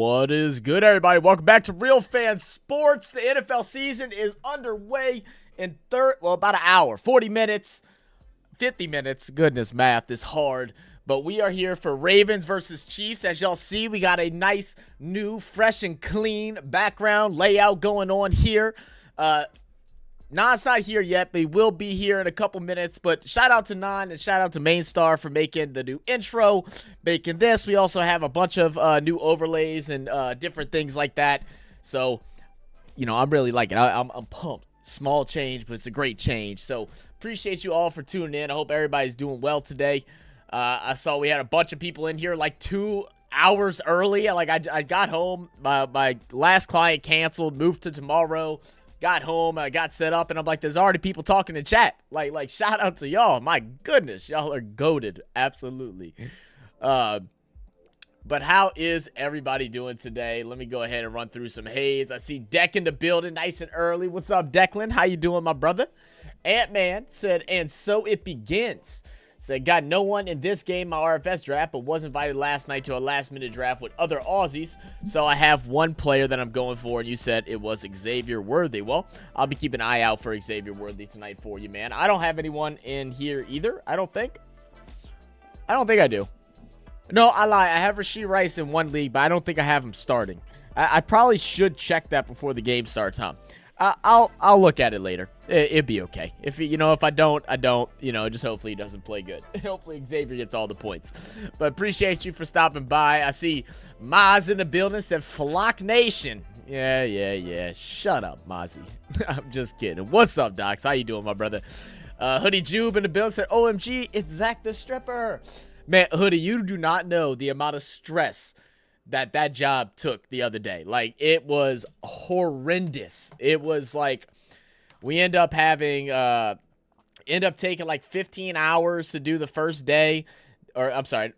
What is good, everybody? Welcome back to Real Fan Sports. The NFL season is underway in about an hour, 40 minutes, 50 minutes. Goodness, math is hard. But we are here for Ravens versus Chiefs. As y'all see, we got a nice, new, fresh, and clean background layout going on here. Non's not here yet, but he will be here in a couple minutes. But shout out to Non and shout out to Main Star for making the new intro, making this. We also have a bunch of new overlays and different things like that. So, you know, I'm really liking it. I'm pumped. Small change, but it's a great change. So, appreciate you all for tuning in. I hope everybody's doing well today. I saw we had a bunch of people in here like 2 hours early. Like, I got home. My last client canceled, moved to tomorrow. Got home, I got set up, and I'm like, there's already people talking in chat. Like shout out to y'all. My goodness, y'all are goated. Absolutely. But how is everybody doing today? Let me go ahead and run through some haze. I see Deck in the building nice and early. What's up, Declan? How you doing, my brother? Ant-Man said, and so it begins. Said, got no one in this game, my RFS draft, but was invited last night to a last-minute draft with other Aussies, so I have one player that I'm going for, and you said it was Xavier Worthy. Well, I'll be keeping an eye out for Xavier Worthy tonight for you, man. I don't have anyone in here either, I don't think. I don't think I do. No, I lie. I have Rashee Rice in one league, but I don't think I have him starting. I probably should check that before the game starts, huh? I'll look at it later. It'd be okay. If I don't, I don't. Just hopefully he doesn't play good. Hopefully Xavier gets all the points. But appreciate you for stopping by. I see Maz in the building. Said Flock Nation. Yeah. Shut up, Mozzie. I'm just kidding. What's up, Docs? How you doing, my brother? Hoodie Jube in the building said, OMG, it's Zach the Stripper. Man, Hoodie, you do not know the amount of stress that job took the other day. Like, it was horrendous. It was like we end up taking like 15 hours to do the first day, or I'm sorry,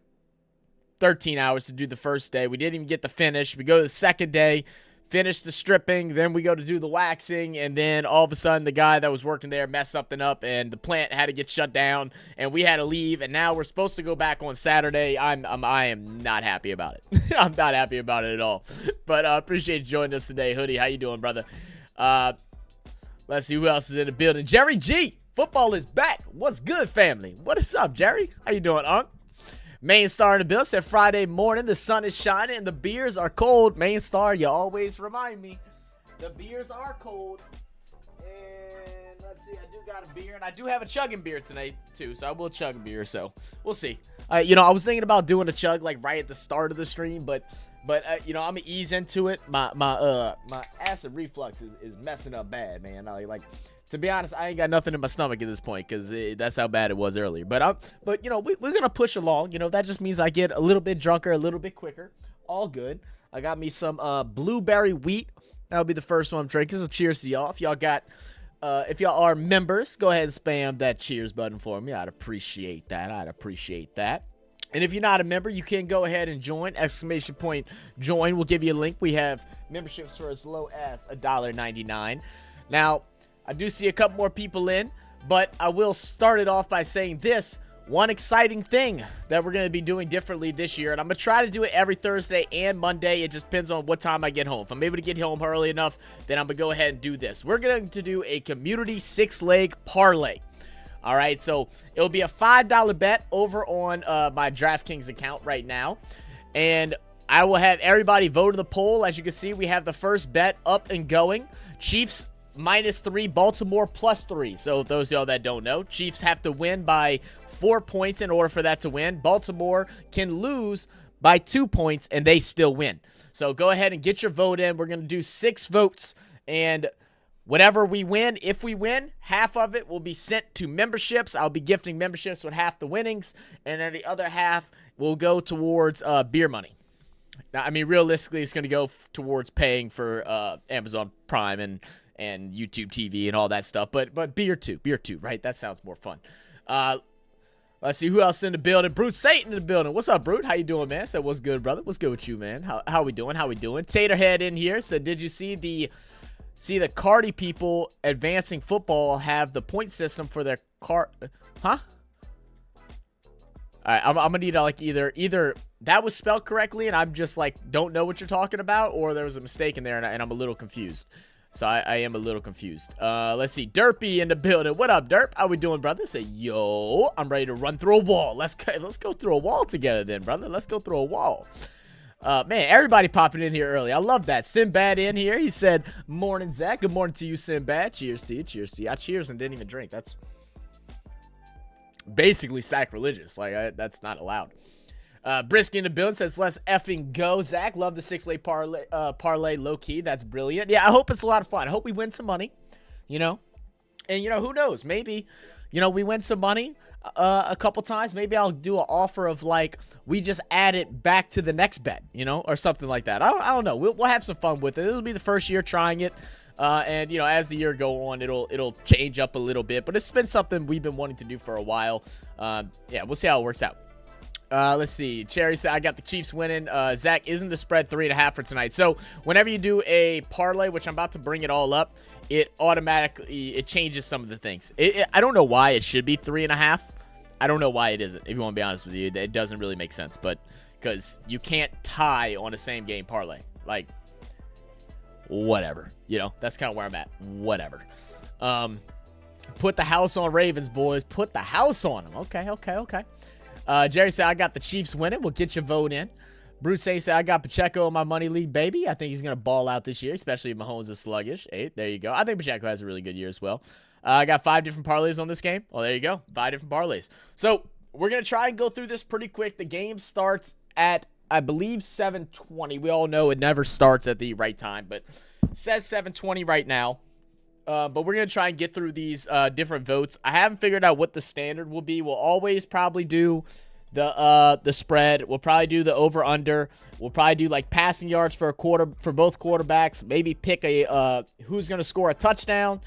13 hours to do the first day. We didn't even get to finish. We go to the second day, finish the stripping, then we go to do the waxing, and then all of a sudden the guy that was working there messed something up and the plant had to get shut down and we had to leave, and now we're supposed to go back on Saturday. I am not happy about it. I'm not happy about it at all. But appreciate you joining us today. Hoodie, how you doing, brother? Let's see who else is in the building. Jerry G, football is back. What's good, family? What is up, Jerry? How you doing, Unc? Main Star in the bill said Friday morning, the sun is shining and the beers are cold. Main Star, you always remind me. The beers are cold. And let's see, I do got a beer. And I do have a chugging beer tonight, too. So I will chug a beer, so we'll see. I was thinking about doing a chug like right at the start of the stream. But I'm going to ease into it. My acid reflux is messing up bad, man. To be honest, I ain't got nothing in my stomach at this point because that's how bad it was earlier. But we're going to push along. That just means I get a little bit drunker, a little bit quicker. All good. I got me some blueberry wheat. That'll be the first one I'm drinking. So cheers to y'all. If y'all are members, go ahead and spam that cheers button for me. I'd appreciate that. And if you're not a member, you can go ahead and join. ! Join. We'll give you a link. We have memberships for as low as $1.99. Now, I do see a couple more people in, but I will start it off by saying this. One exciting thing that we're going to be doing differently this year, and I'm going to try to do it every Thursday and Monday. It just depends on what time I get home. If I'm able to get home early enough, then I'm going to go ahead and do this. We're going to do a community 6-leg parlay. All right, so it'll be a $5 bet over on my DraftKings account right now, and I will have everybody vote in the poll. As you can see, we have the first bet up and going. Chiefs -3, Baltimore +3. So those of y'all that don't know, Chiefs have to win by 4 points in order for that to win. Baltimore can lose by 2 points and they still win. So go ahead and get your vote in. We're going to do 6 votes, and whatever we win, if we win, half of it will be sent to memberships. I'll be gifting memberships with half the winnings, and then the other half will go towards beer money. Now, I mean, realistically, it's going to go towards paying for Amazon Prime and YouTube TV and all that stuff, but beer too, right? That sounds more fun. Let's see who else in the building. Bruce Satan in the building. What's up, Brute? How you doing, man? Said, what's good, brother? What's good with you, man? How we doing? Taterhead in here said, did you see the Cardi people advancing football have the point system for their car? Huh? All right, I'm gonna need like either that was spelled correctly and I'm just like don't know what you're talking about, or there was a mistake in there and I'm a little confused. So I am a little confused. Let's see, Derpy in the building. What up, Derp? How we doing, brother? Say yo, I'm ready to run through a wall. Let's go through a wall together, then, brother. Let's go through a wall. Man, everybody popping in here early. I love that. Sinbad in here. He said, "Morning, Zach." Good morning to you, Sinbad. Cheers to you. Cheers to you. I cheers and didn't even drink. That's basically sacrilegious. Like, that's not allowed. Brisky in the building says, "Let's effing go, Zach." Love the 6-leg parlay low key. That's brilliant. Yeah, I hope it's a lot of fun. I hope we win some money, you know. And, you know, who knows? Maybe, you know, we win some money a couple times. Maybe I'll do an offer of, like, we just add it back to the next bet, you know, or something like that. I don't know. We'll have some fun with it. This will be the first year trying it. And, you know, as the year go on, it'll change up a little bit. But it's been something we've been wanting to do for a while. Yeah, we'll see how it works out. Let's see. Cherry said, "I got the Chiefs winning." Zach, isn't the spread 3.5 for tonight? So whenever you do a parlay, which I'm about to bring it all up, it automatically changes some of the things. I don't know why it should be 3.5. I don't know why it isn't. If you want to be honest with you, it doesn't really make sense. But because you can't tie on a same game parlay, like whatever. You know, that's kind of where I'm at. Whatever. Put the house on Ravens, boys. Put the house on them. Okay. Jerry said, "I got the Chiefs winning." We'll get your vote in. Bruce said, "I got Pacheco in my money league, baby." I think he's going to ball out this year, especially if Mahomes is sluggish. Hey, there you go. I think Pacheco has a really good year as well. I got 5 different parlays on this game. Well, there you go. 5 different parlays. So we're going to try and go through this pretty quick. The game starts at, I believe, 7:20. We all know it never starts at the right time, but it says 7:20 right now. But we're going to try and get through these different votes. I haven't figured out what the standard will be. We'll always probably do the spread. We'll probably do the over-under. We'll probably do, like, passing yards for both quarterbacks. Maybe pick a who's going to score a touchdown.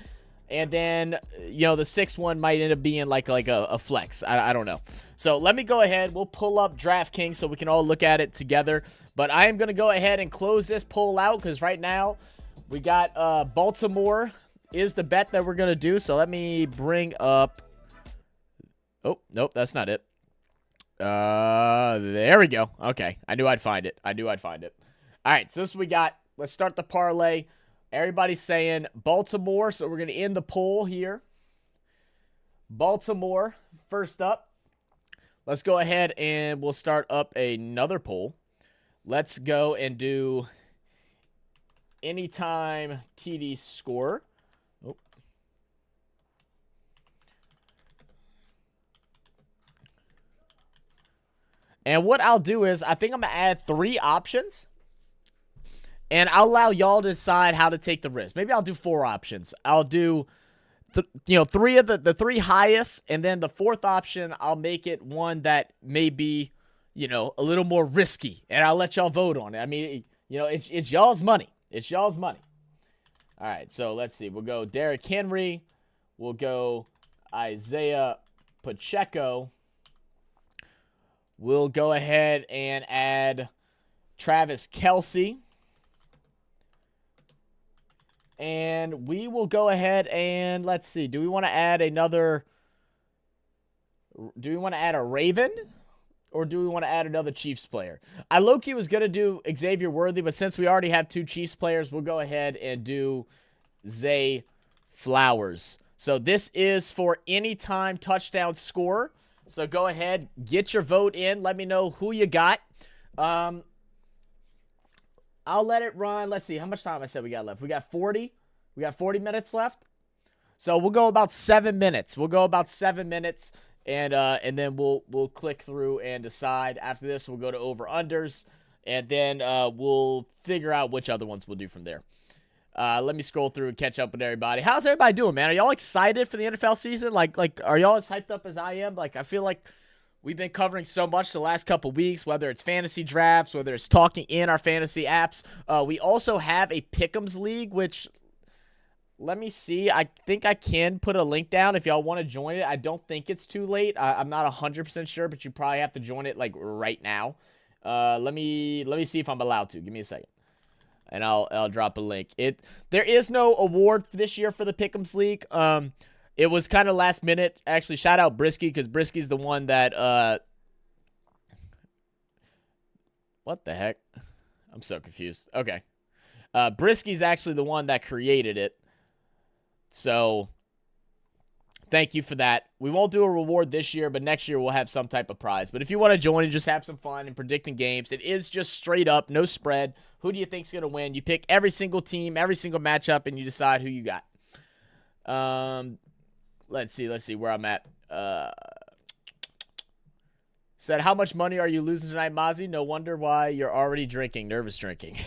And then, you know, the 6th one might end up being like a flex. I don't know. So let me go ahead. We'll pull up DraftKings so we can all look at it together. But I am going to go ahead and close this poll out because right now we got Baltimore is the bet that we're going to do. So let me bring up. Oh, nope, that's not it. There we go. Okay, I knew I'd find it. All right, so this we got. Let's start the parlay. Everybody's saying Baltimore, so we're going to end the poll here. Baltimore, first up. Let's go ahead and we'll start up another poll. Let's go and do anytime TD score. Oh. And what I'll do is I think I'm going to add 3 options. And I'll allow y'all to decide how to take the risk. Maybe I'll do 4 options. I'll do, 3 of the 3 highest. And then the 4th option, I'll make it one that may be, a little more risky. And I'll let y'all vote on it. I mean, it's y'all's money. It's y'all's money. All right, so let's see. We'll go Derrick Henry. We'll go Isaiah Pacheco. We'll go ahead and add Travis Kelce. And we will go ahead and let's see. Do we want to add a Raven? Or do we want to add another Chiefs player? I low-key was going to do Xavier Worthy, but since we already have 2 Chiefs players, we'll go ahead and do Zay Flowers. So this is for anytime touchdown scorer. So go ahead, get your vote in. Let me know who you got. I'll let it run. Let's see. How much time I said we got left? We got 40. We got 40 minutes left. So we'll go about 7 minutes. And then we'll click through and decide. After this, we'll go to over-unders. And then we'll figure out which other ones we'll do from there. Let me scroll through and catch up with everybody. How's everybody doing, man? Are y'all excited for the NFL season? Like, are y'all as hyped up as I am? Like, I feel like we've been covering so much the last couple weeks, whether it's fantasy drafts, whether it's talking in our fantasy apps. We also have a Pick'ems League, which, let me see. I think I can put a link down if y'all want to join it. I don't think it's too late. I'm not 100% sure, but you probably have to join it, like, right now. Let me see if I'm allowed to. Give me a second. And I'll drop a link. There is no award this year for the Pick'ems League. It was kind of last minute. Actually, shout out Brisky, because Brisky's the one that What the heck? I'm so confused. Okay. Brisky's actually the one that created it. So thank you for that. We won't do a reward this year, but next year we'll have some type of prize. But if you want to join and just have some fun and predicting games, it is just straight up, no spread. Who do you think's going to win? You pick every single team, every single matchup, and you decide who you got. Let's see where I'm at. Said, how much money are you losing tonight, Mozzie? No wonder why you're already drinking. Nervous drinking.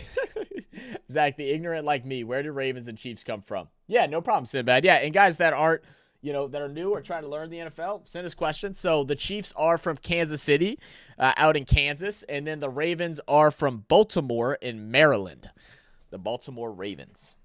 Exactly. Ignorant like me. Where do Ravens and Chiefs come from? Yeah, no problem, Sinbad. Yeah, and guys that aren't, that are new or trying to learn the NFL, send us questions. So the Chiefs are from Kansas City, out in Kansas, and then the Ravens are from Baltimore in Maryland. The Baltimore Ravens.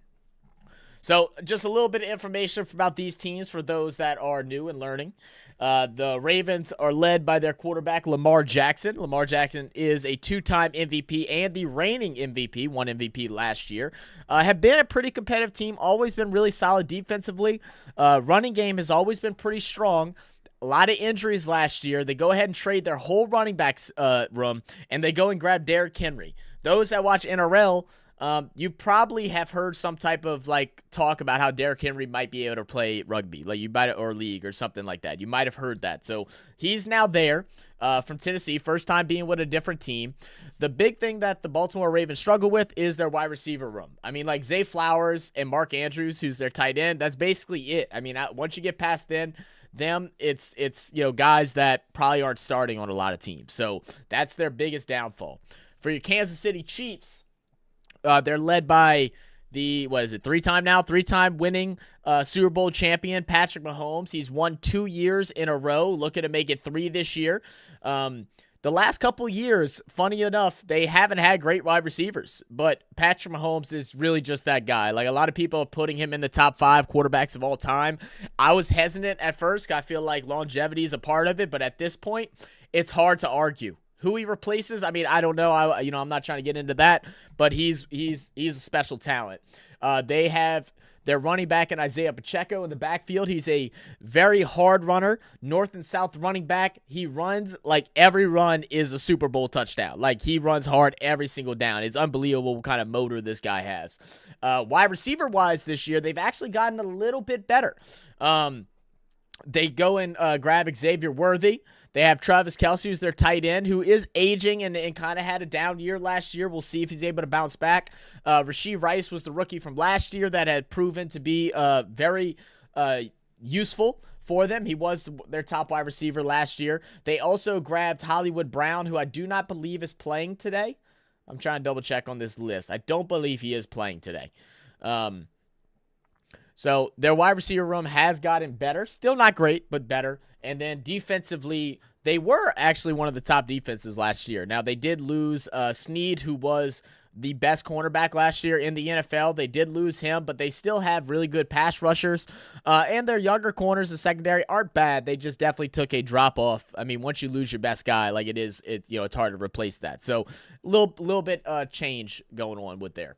So just a little bit of information about these teams for those that are new and learning. The Ravens are led by their quarterback, Lamar Jackson. Lamar Jackson is a two-time MVP and the reigning MVP, won MVP last year. Have been a pretty competitive team, always been really solid defensively. Running game has always been pretty strong. A lot of injuries last year. They go ahead and trade their whole running backs room, and they go and grab Derrick Henry. Those that watch NRL, you probably have heard some type of talk about how Derrick Henry might be able to play rugby, or league or something like that. You might have heard that. So he's now there from Tennessee, first time being with a different team. The big thing that the Baltimore Ravens struggle with is their wide receiver room. I mean, Zay Flowers and Mark Andrews, who's their tight end, that's basically it. I mean, once you get past them, it's guys that probably aren't starting on a lot of teams. So that's their biggest downfall. For your Kansas City Chiefs, they're led by the, three-time winning Super Bowl champion, Patrick Mahomes. He's won 2 years in a row, looking to make it 3 this year. The last couple years, funny enough, they haven't had great wide receivers, but Patrick Mahomes is really just that guy. A lot of people are putting him in the top 5 quarterbacks of all time. I was hesitant at first. I feel like longevity is a part of it, but at this point, it's hard to argue. Who he replaces, I mean, I don't know. I'm not trying to get into that, but he's a special talent. They have their running back in Isaiah Pacheco in the backfield. He's a very hard runner, north and south running back. He runs every run is a Super Bowl touchdown. He runs hard every single down. It's unbelievable what kind of motor this guy has. Wide receiver-wise this year, they've actually gotten a little bit better. They go and grab Xavier Worthy. They have Travis Kelce, who's their tight end, who is aging and kind of had a down year last year. We'll see if he's able to bounce back. Rashee Rice was the rookie from last year that had proven to be very useful for them. He was their top wide receiver last year. They also grabbed Hollywood Brown, who I do not believe is playing today. I'm trying to double check on this list. I don't believe he is playing today. So their wide receiver room has gotten better. Still not great, but better. And then defensively, they were actually one of the top defenses last year. Now, they did lose Snead, who was the best cornerback last year in the NFL. They did lose him, but they still have really good pass rushers. And their younger corners, the secondary, aren't bad. They just definitely took a drop off. I mean, once you lose your best guy, it's hard to replace that. So a little bit change going on with there.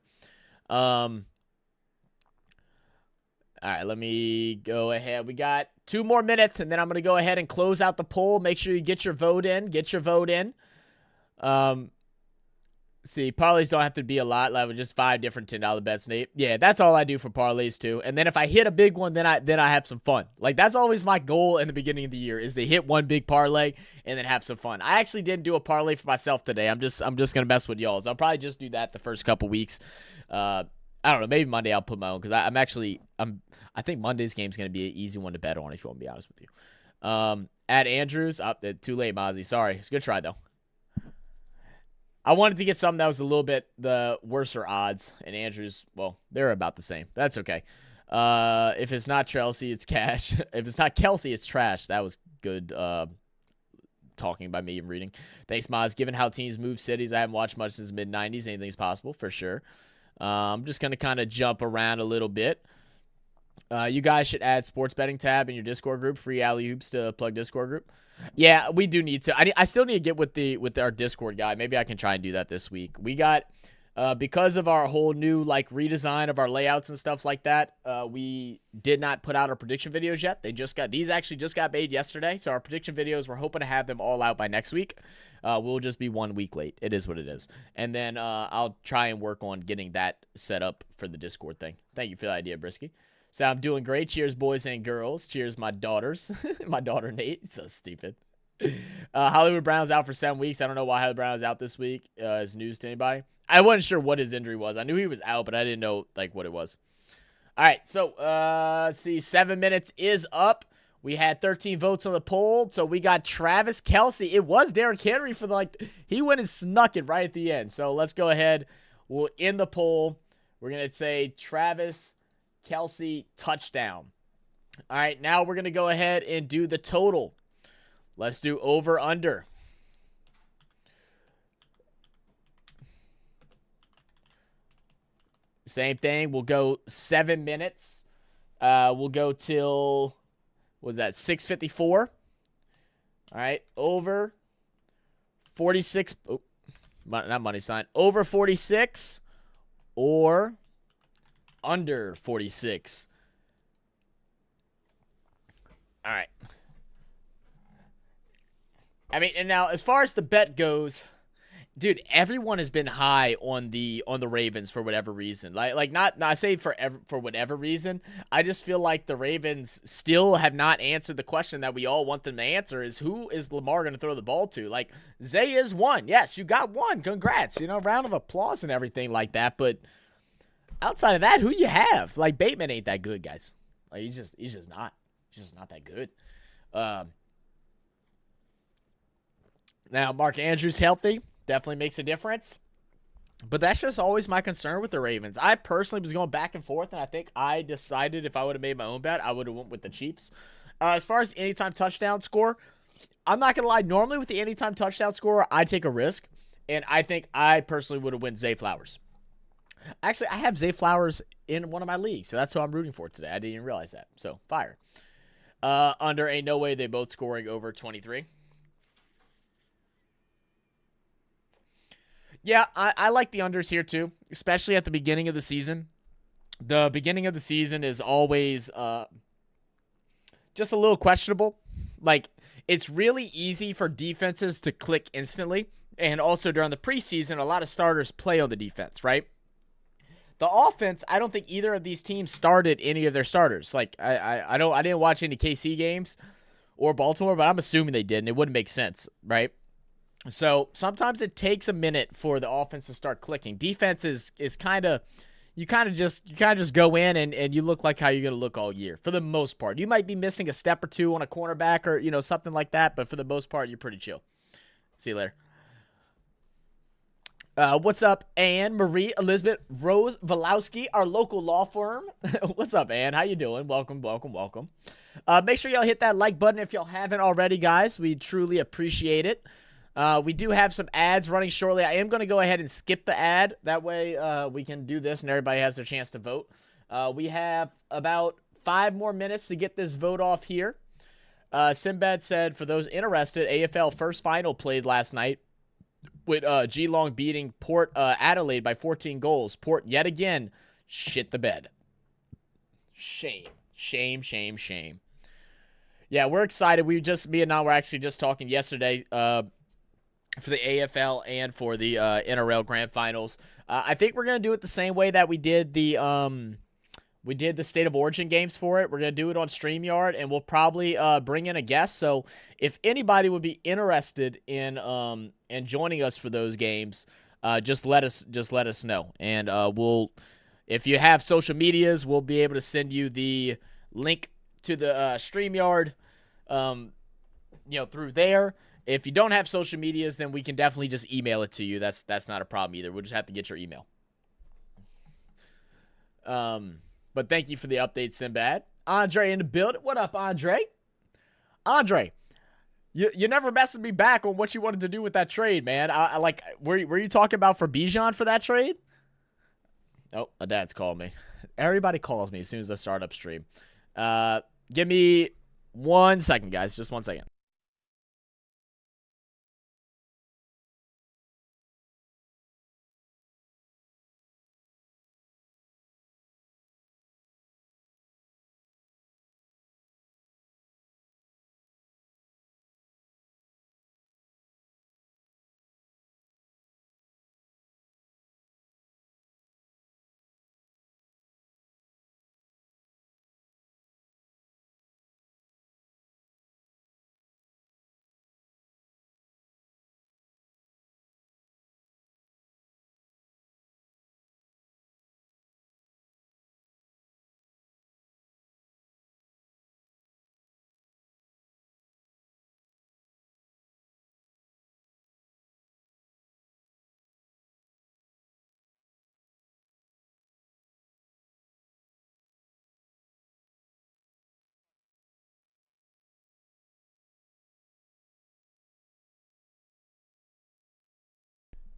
All right, let me go ahead. We got 2 more minutes, and then I'm going to go ahead and close out the poll. Make sure you get your vote in. See, parlays don't have to be a lot. Just 5 different $10 bets, Nate. Yeah, that's all I do for parlays, too. And then if I hit a big one, then I have some fun. That's always my goal in the beginning of the year, is to hit one big parlay and then have some fun. I actually didn't do a parlay for myself today. I'm just going to mess with y'all. So I'll probably just do that the first couple weeks. I don't know. Maybe Monday I'll put my own, because I think Monday's game's going to be an easy one to bet on, if you want to be honest with you. At Andrews, too late, Mozzie. Sorry. It's a good try, though. I wanted to get something that was a little bit the worser odds, and Andrews, well, they're about the same. That's okay. If it's not Chelsea, it's cash. If it's not Kelsey, it's trash. That was good talking by me and reading. Thanks, Moz. Given how teams move cities, I haven't watched much since the mid-90s. Anything's possible, for sure. I'm just going to kind of jump around a little bit. You guys should add sports betting tab in your Discord group. Free alley-oops to plug Discord group. Yeah, we do need to. I still need to get with our Discord guy. Maybe I can try and do that this week. We got Because of our whole new like redesign of our layouts and stuff like that, we did not put out our prediction videos yet. These actually just got made yesterday. So our prediction videos, we're hoping to have them all out by next week. We'll just be 1 week late. It is what it is. And then I'll try and work on getting that set up for the Discord thing. Thank you for the idea, Brisky. So I'm doing great. Cheers, boys and girls. Cheers, my daughters. My daughter, Nate. It's so stupid. Hollywood Brown's out for 7 weeks. I don't know why Hollywood Brown is out this week. Is news to anybody? I wasn't sure what his injury was. I knew he was out, but I didn't know like what it was. All right, so let's see. 7 minutes is up. We had 13 votes on the poll, so we got Travis Kelce. It was Derrick Henry for he went and snuck it right at the end. So let's go ahead. We'll end the poll. We're gonna say Travis Kelce touchdown. All right, now we're gonna go ahead and do the total. Let's do over under. Same thing. We'll go 7 minutes. We'll go till, what was that, 6:54? All right. Over 46. Oh, not money sign. Over 46 or under 46. All right. I mean, and now as far as the bet goes, dude, everyone has been high on the Ravens for whatever reason. Not I say for whatever reason. I just feel like the Ravens still have not answered the question that we all want them to answer: is who is Lamar going to throw the ball to? Like, Zay is one. Yes, you got one. Congrats. Round of applause and everything like that. But outside of that, who you have? Like, Bateman ain't that good, guys. Like, he's just not. He's just not that good. Now Mark Andrews healthy. Definitely makes a difference. But that's just always my concern with the Ravens. I personally was going back and forth, and I think I decided if I would have made my own bet, I would have went with the Chiefs. As far as anytime touchdown score, I'm not going to lie. Normally with the anytime touchdown score, I take a risk, and I think I personally would have went Zay Flowers. Actually, I have Zay Flowers in one of my leagues, so that's who I'm rooting for today. I didn't even realize that. So, fire. Under ain't no way they both scoring over 23. Yeah, I like the unders here too, especially at the beginning of the season. The beginning of the season is always just a little questionable. Like, it's really easy for defenses to click instantly. And also during the preseason, a lot of starters play on the defense, right? The offense, I don't think either of these teams started any of their starters. Like, I didn't watch any KC games or Baltimore, but I'm assuming they did, and it wouldn't make sense, right? So sometimes it takes a minute for the offense to start clicking. Defense is kind of you kind of just go in and you look like how you're gonna look all year for the most part. You might be missing a step or two on a cornerback or something like that, but for the most part, you're pretty chill. See you later. What's up, Anne Marie Elizabeth Rose Valowski, our local law firm? What's up, Anne? How you doing? Welcome. Make sure y'all hit that like button if y'all haven't already, guys. We truly appreciate it. We do have some ads running shortly. I am going to go ahead and skip the ad. That way we can do this and everybody has their chance to vote. We have about 5 more minutes to get this vote off here. Sinbad said, for those interested, AFL first final played last night with Geelong beating Port Adelaide by 14 goals. Port, yet again, shit the bed. Shame. Yeah, we're excited. Me and Nan were actually just talking yesterday for the AFL and for the NRL Grand Finals. I think we're going to do it the same way that we did the State of Origin games for it. We're going to do it on StreamYard, and we'll probably bring in a guest. So if anybody would be interested in joining us for those games, just let us know. And we'll, if you have social medias, we'll be able to send you the link to the StreamYard through there. If you don't have social medias, then we can definitely just email it to you. That's not a problem either. We'll just have to get your email. But thank you for the update, Sinbad. Andre in the building. What up, Andre? Andre, you never messaged me back on what you wanted to do with that trade, man. Were you talking about for Bijan for that trade? Oh, my dad's called me. Everybody calls me as soon as I start up stream. Give me 1 second, guys. Just 1 second.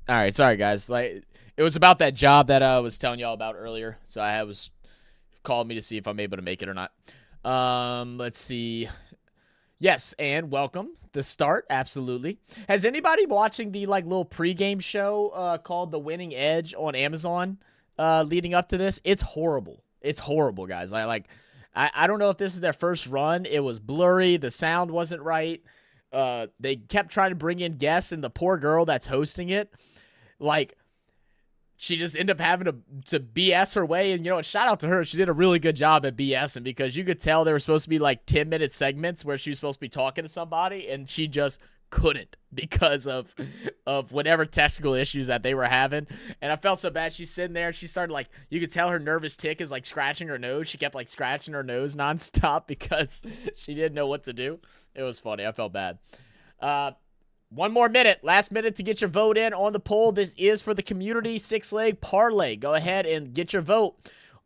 All right, sorry guys. Like, it was about that job that I was telling y'all about earlier. So I was called me to see if I'm able to make it or not. Let's see. Yes, and welcome. The start, absolutely. Has anybody watching the like little pregame show called The Winning Edge on Amazon leading up to this? It's horrible. It's horrible, guys. I don't know if this is their first run. It was blurry. The sound wasn't right. They kept trying to bring in guests, and the poor girl that's hosting it, like, she just ended up having to BS her way. And, you know, shout out to her. She did a really good job at BSing, because you could tell there were supposed to be like 10-minute segments where she was supposed to be talking to somebody, and she just couldn't because of whatever technical issues that they were having. And I felt so bad. She's sitting there, and she started, like, you could tell her nervous tick is like scratching her nose. She kept like scratching her nose nonstop because she didn't know what to do. It was funny. I felt bad. One more minute. Last minute to get your vote in on the poll. This is for the community 6-leg parlay. Go ahead and get your vote.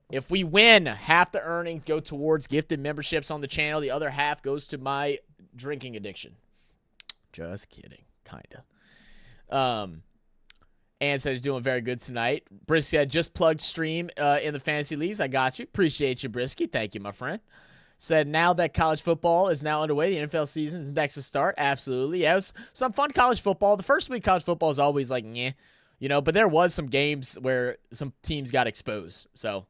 If we win, half the earnings go towards gifted memberships on the channel. The other half goes to my drinking addiction. Just kidding. Kinda. Ann said he's doing very good tonight. Brisky said, just plugged stream in the fantasy leagues. I got you. Appreciate you, Brisky. Thank you, my friend. Said, now that college football is now underway, the NFL season is next to start. Absolutely. Yeah, it was some fun college football. The first week college football is always like, nyeh, you know, but there was some games where some teams got exposed. So,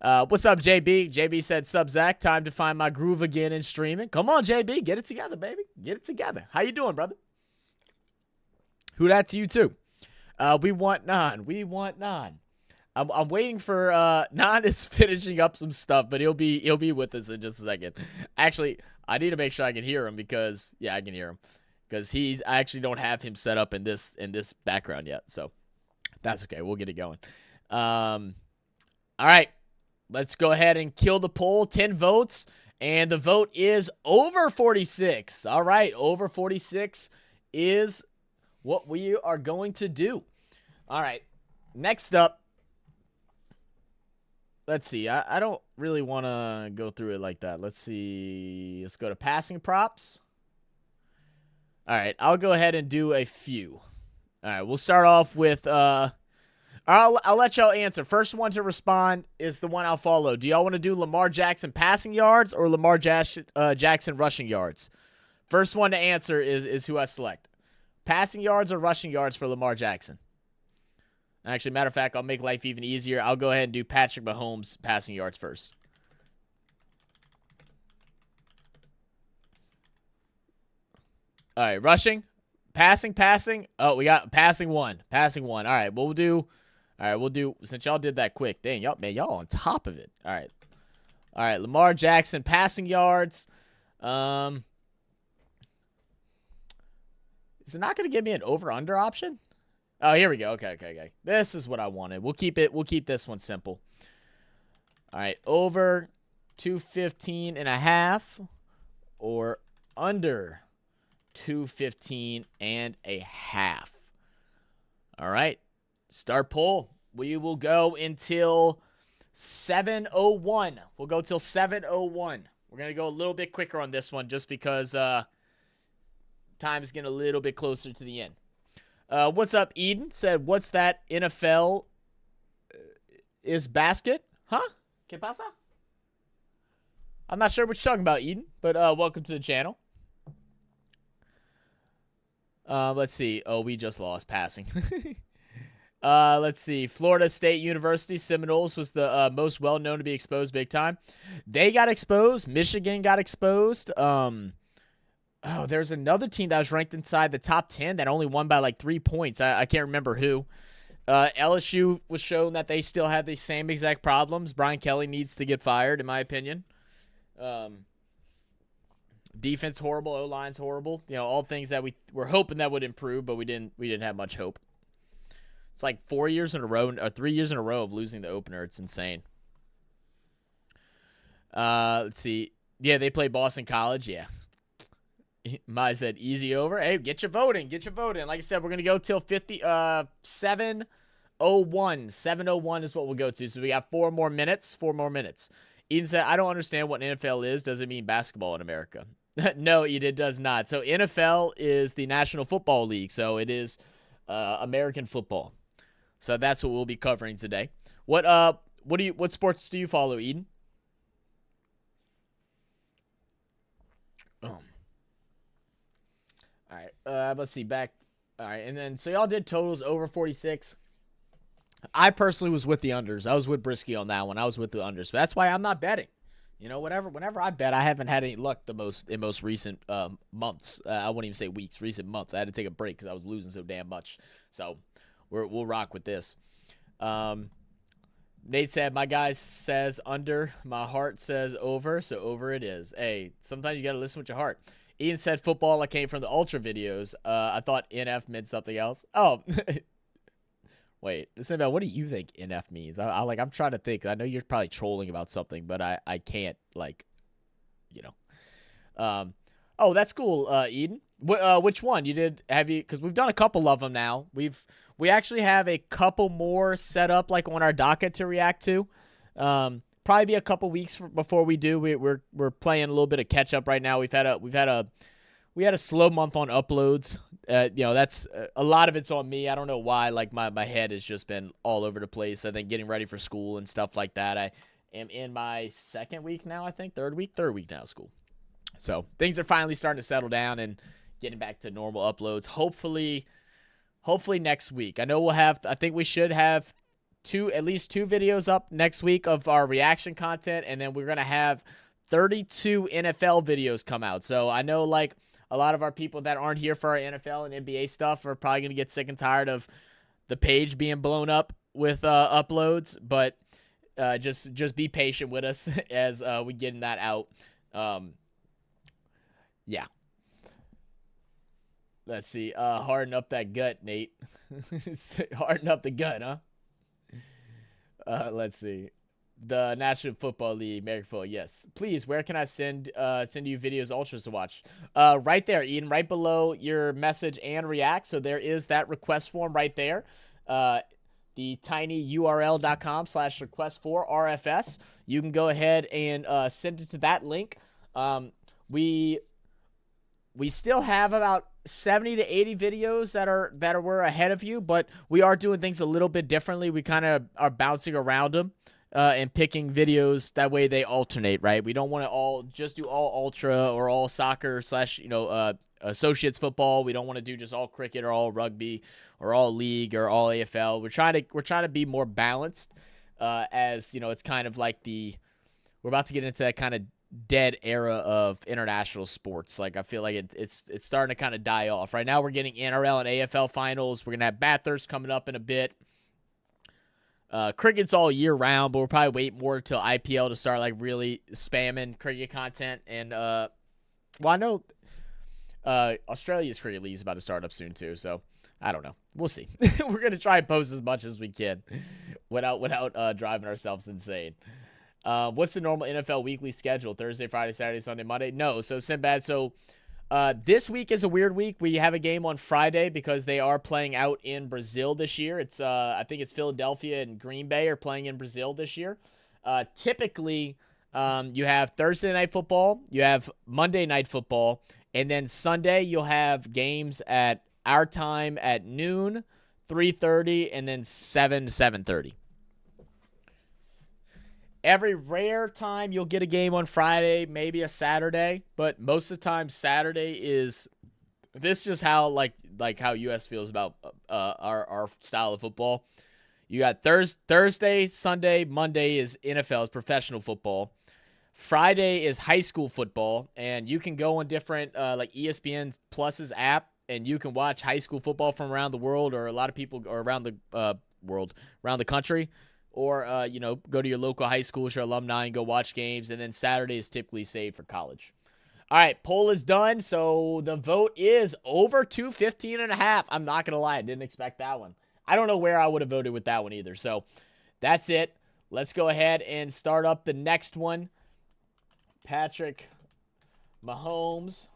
what's up, JB? JB said, sub Zach, time to find my groove again in streaming. Come on, JB, get it together, baby. Get it together. How you doing, brother? Who that to you, too? We want Nan. We want Nan. I'm waiting for Nan is finishing up some stuff, but he'll be with us in just a second. Actually, I need to make sure I can hear him, because I can hear him, because I actually don't have him set up in this background yet. So that's okay. We'll get it going. All right, let's go ahead and kill the poll. 10 votes, and the vote is over 46. All right, over 46 is what we are going to do. All right, next up. Let's see. I don't really want to go through it like that. Let's see. Let's go to passing props. All right. I'll go ahead and do a few. All right. We'll start off with, I'll let y'all answer. First one to respond is the one I'll follow. Do y'all want to do Lamar Jackson passing yards or Lamar Jackson rushing yards? First one to answer is who I select. Passing yards or rushing yards for Lamar Jackson? Actually, matter of fact, I'll make life even easier. I'll go ahead and do Patrick Mahomes passing yards first. All right, rushing, passing. Oh, we got passing one. All right, we'll do. Since y'all did that quick, dang, y'all on top of it. All right, Lamar Jackson passing yards. Is it not going to give me an over/under option? Oh, here we go. Okay. This is what I wanted. We'll keep this one simple. All right, over 215.5 or under 215.5. All right, start poll. We will go until 7:01. We'll go till 7:01. We're going to go a little bit quicker on this one just because time is getting a little bit closer to the end. What's up, Eden? Said, what's that NFL is basket? Huh? ¿Qué pasa? I'm not sure what you're talking about, Eden, but welcome to the channel. Let's see. Oh, we just lost passing. Let's see. Florida State University Seminoles was the most well-known to be exposed big time. They got exposed. Michigan got exposed. Oh, there's another team that was ranked inside the top 10 that only won by like 3 points. I can't remember who. LSU was shown that they still have the same exact problems. Brian Kelly needs to get fired, in my opinion. Defense horrible, O-line's horrible. You know, all things that we were hoping that would improve, but we didn't have much hope. It's like 4 years in a row, or 3 years in a row of losing the opener. It's insane. Let's see. Yeah, they play Boston College. Yeah. Mai said easy over. Hey, get your vote in. Like I said, we're going to go till 7:01. 7:01 is what we'll go to. So we got 4 more minutes. Eden said, I don't understand what NFL is. Does it mean basketball in America? No, it does not. So NFL is the National Football League. So it is American football. So that's what we'll be covering today. What sports do you follow, Eden? All right. Let's see. Back. All right. And then, so y'all did totals over 46. I personally was with the unders. I was with Brisky on that one. I was with the unders. But that's why I'm not betting. Whenever I bet, I haven't had any luck in most recent months. I wouldn't even say weeks, recent months. I had to take a break because I was losing so damn much. So we'll rock with this. Nate said, my guy says under, my heart says over, so over it is. Hey, sometimes you got to listen with your heart. Ian said football, I came from the Ultra videos. I thought NF meant something else. Oh, wait, what do you think NF means? I'm trying to think. I know you're probably trolling about something, but I can't, oh, that's cool, Eden. Which one because we've done a couple of them now. We actually have a couple more set up on our docket to react to. Probably be a couple weeks before we do. We're playing a little bit of catch up right now. We had a slow month on uploads. That's a lot of it's on me. I don't know why. My head has just been all over the place. I think getting ready for school and stuff like that. I am in my second week now. I think third week now of school. So things are finally starting to settle down and getting back to normal uploads. Hopefully next week. I think we should have at least two videos up next week of our reaction content, and then we're going to have 32 NFL videos come out. So I know a lot of our people that aren't here for our NFL and NBA stuff are probably going to get sick and tired of the page being blown up with uploads, but just be patient with us as we getting that out. Yeah. Let's see. Harden up that gut, Nate. Harden up the gut, huh? Let's see. The National Football League, American Football. Yes. Please, where can I send you videos, ultras to watch? Right there, Eden, right below your message and react. So there is that request form right there. The tinyurl.com/request4RFS. You can go ahead and send it to that link. We still have about 70 to 80 videos that we're ahead of you, but we are doing things a little bit differently. We kind of are bouncing around them and picking videos. That way they alternate, right? We don't want to just do all ultra or all soccer / associates football. We don't want to do just all cricket or all rugby or all league or all AFL. We're trying to be more balanced as, it's kind of like we're about to get into that kind of dead era of international sports. I feel like it's starting to kind of die off. Right now we're getting NRL and AFL finals. We're going to have Bathurst coming up in a bit. Cricket's all year round, but we'll probably wait more till IPL to start really spamming cricket content. And I know Australia's cricket league is about to start up soon too, so I don't know. We'll see. We're going to try and post as much as we can without driving ourselves insane. What's the normal NFL weekly schedule? Thursday, Friday, Saturday, Sunday, Monday? No. So Sinbad. So this week is a weird week. We have a game on Friday because they are playing out in Brazil this year. It's I think it's Philadelphia and Green Bay are playing in Brazil this year. Typically, you have Thursday night football, you have Monday night football, and then Sunday you'll have games at our time at noon, 3:30, and then 7:30. Every rare time you'll get a game on Friday, maybe a Saturday, but most of the time Saturday is this just how how US feels about our style of football. You got Thursday, Sunday, Monday is NFL, is professional football. Friday is high school football, and you can go on different ESPN Plus's app and you can watch high school football from around the world, or a lot of people are around the around the country. Or, go to your local high school, your alumni, and go watch games. And then Saturday is typically saved for college. All right, poll is done. So the vote is over 215.5. I'm not going to lie. I didn't expect that one. I don't know where I would have voted with that one either. So that's it. Let's go ahead and start up the next one. Patrick Mahomes,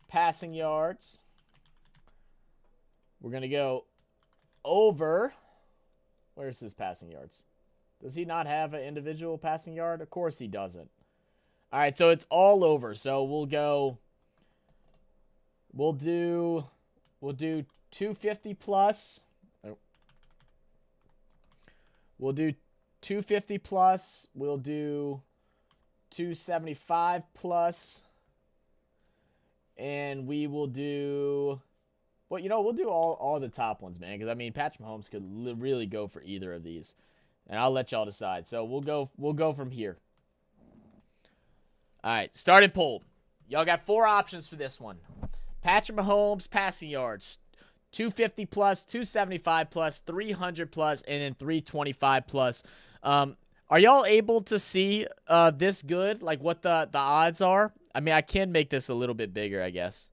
passing yards. We're going to go over. Where's his passing yards? Does he not have an individual passing yard? Of course he doesn't. All right, so it's all over. So we'll do 250 plus. We'll do 250 plus. We'll do 275 plus. And we will do... Well, you know, we'll do all the top ones, man. Because, I mean, Patrick Mahomes could really go for either of these. And I'll let y'all decide. So, we'll go from here. All right, starting poll. Y'all got 4 options for this one. Patrick Mahomes passing yards. 250 plus, 275 plus, 300 plus, and then 325 plus. Are y'all able to see this good? Like what the odds are? I mean, I can make this a little bit bigger, I guess.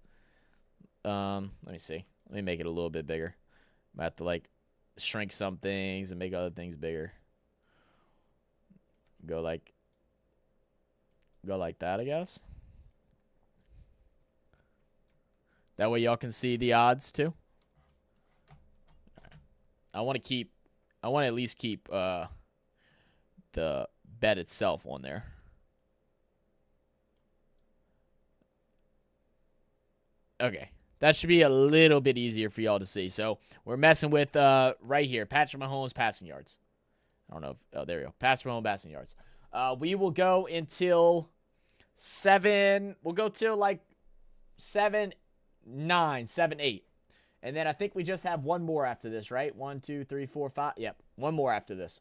Let me see. Let me make it a little bit bigger. I have to like shrink some things and make other things bigger. Go like that, I guess. That way y'all can see the odds too. I want to at least keep the bet itself on there. Okay. That should be a little bit easier for y'all to see. So, we're messing with right here, Patrick Mahomes passing yards. I don't know if, oh, there we go. Patrick Mahomes passing yards. We will go until 7, we'll go till like 7, 9, 7, 8. And then I think we just have one more after this, right? 1, 2, 3, 4, 5. Yep, one more after this.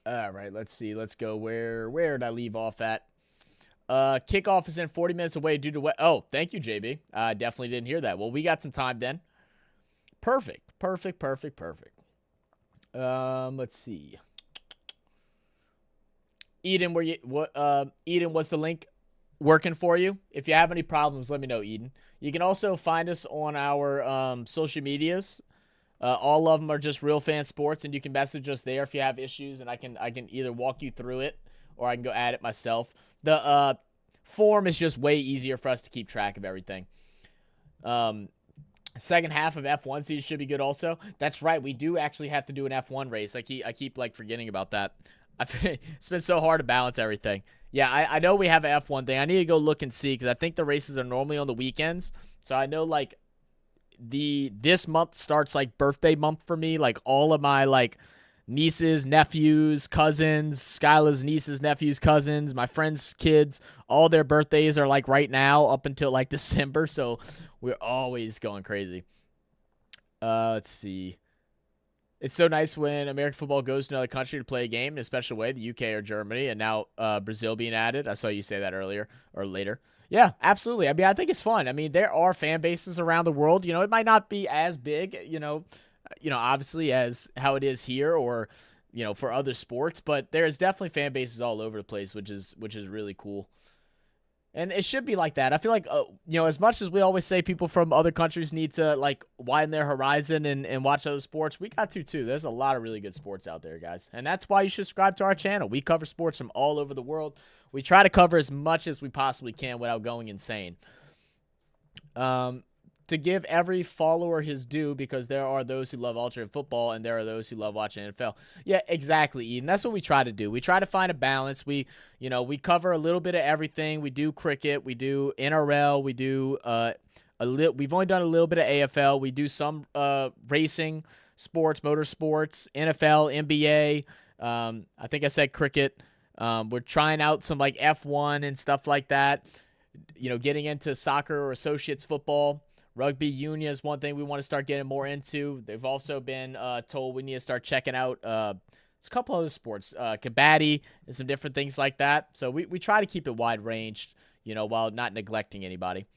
All right, let's see. Let's go. Where did I leave off at? Kickoff is in 40 minutes away due to what? Oh, thank you, JB. I definitely didn't hear that. Well, we got some time then. Perfect. Let's see. Eden, Eden, was the link working for you? If you have any problems, let me know, Eden. You can also find us on our social medias. All of them are just Real Fan Sports, and you can message us there if you have issues, and I can either walk you through it or I can go add it myself. The form is just way easier for us to keep track of everything. Second half of F1 season should be good also. That's right, we do actually have to do an F1 race. I keep like forgetting about that. It's been so hard to balance everything. Yeah, I know we have an F1 thing. I need to go look and see because I think the races are normally on the weekends. So I know like this month starts like birthday month for me. Like all of my like nieces, nephews, cousins, Skyla's nieces, nephews, cousins, my friends' kids, all their birthdays are like right now up until like December. So we're always going crazy. Let's see. It's so nice when American football goes to another country to play a game in a special way, the UK or Germany, and now Brazil being added. I saw you say that earlier or later. Yeah, absolutely. I mean, I think it's fun. I mean, there are fan bases around the world. You know, it might not be as big, you know, obviously as how it is here or, you know, for other sports, but there's definitely fan bases all over the place, which is really cool. And it should be like that. I feel like, you know, as much as we always say people from other countries need to, like, widen their horizon and watch other sports, we got to, too. There's a lot of really good sports out there, guys. And that's why you should subscribe to our channel. We cover sports from all over the world. We try to cover as much as we possibly can without going insane. To give every follower his due, because there are those who love alternate football and there are those who love watching NFL. Yeah, exactly, Eden. That's what we try to do. We try to find a balance. We cover a little bit of everything. We do cricket. We do NRL. We do we've only done a little bit of AFL. We do some racing, sports, motorsports, NFL, NBA. I think I said cricket. We're trying out some like F1 and stuff like that. You know, getting into soccer or associates football. Rugby union is one thing we want to start getting more into. They've also been told we need to start checking out there's a couple other sports, kabaddi and some different things like that. So we try to keep it wide ranged, you know, while not neglecting anybody.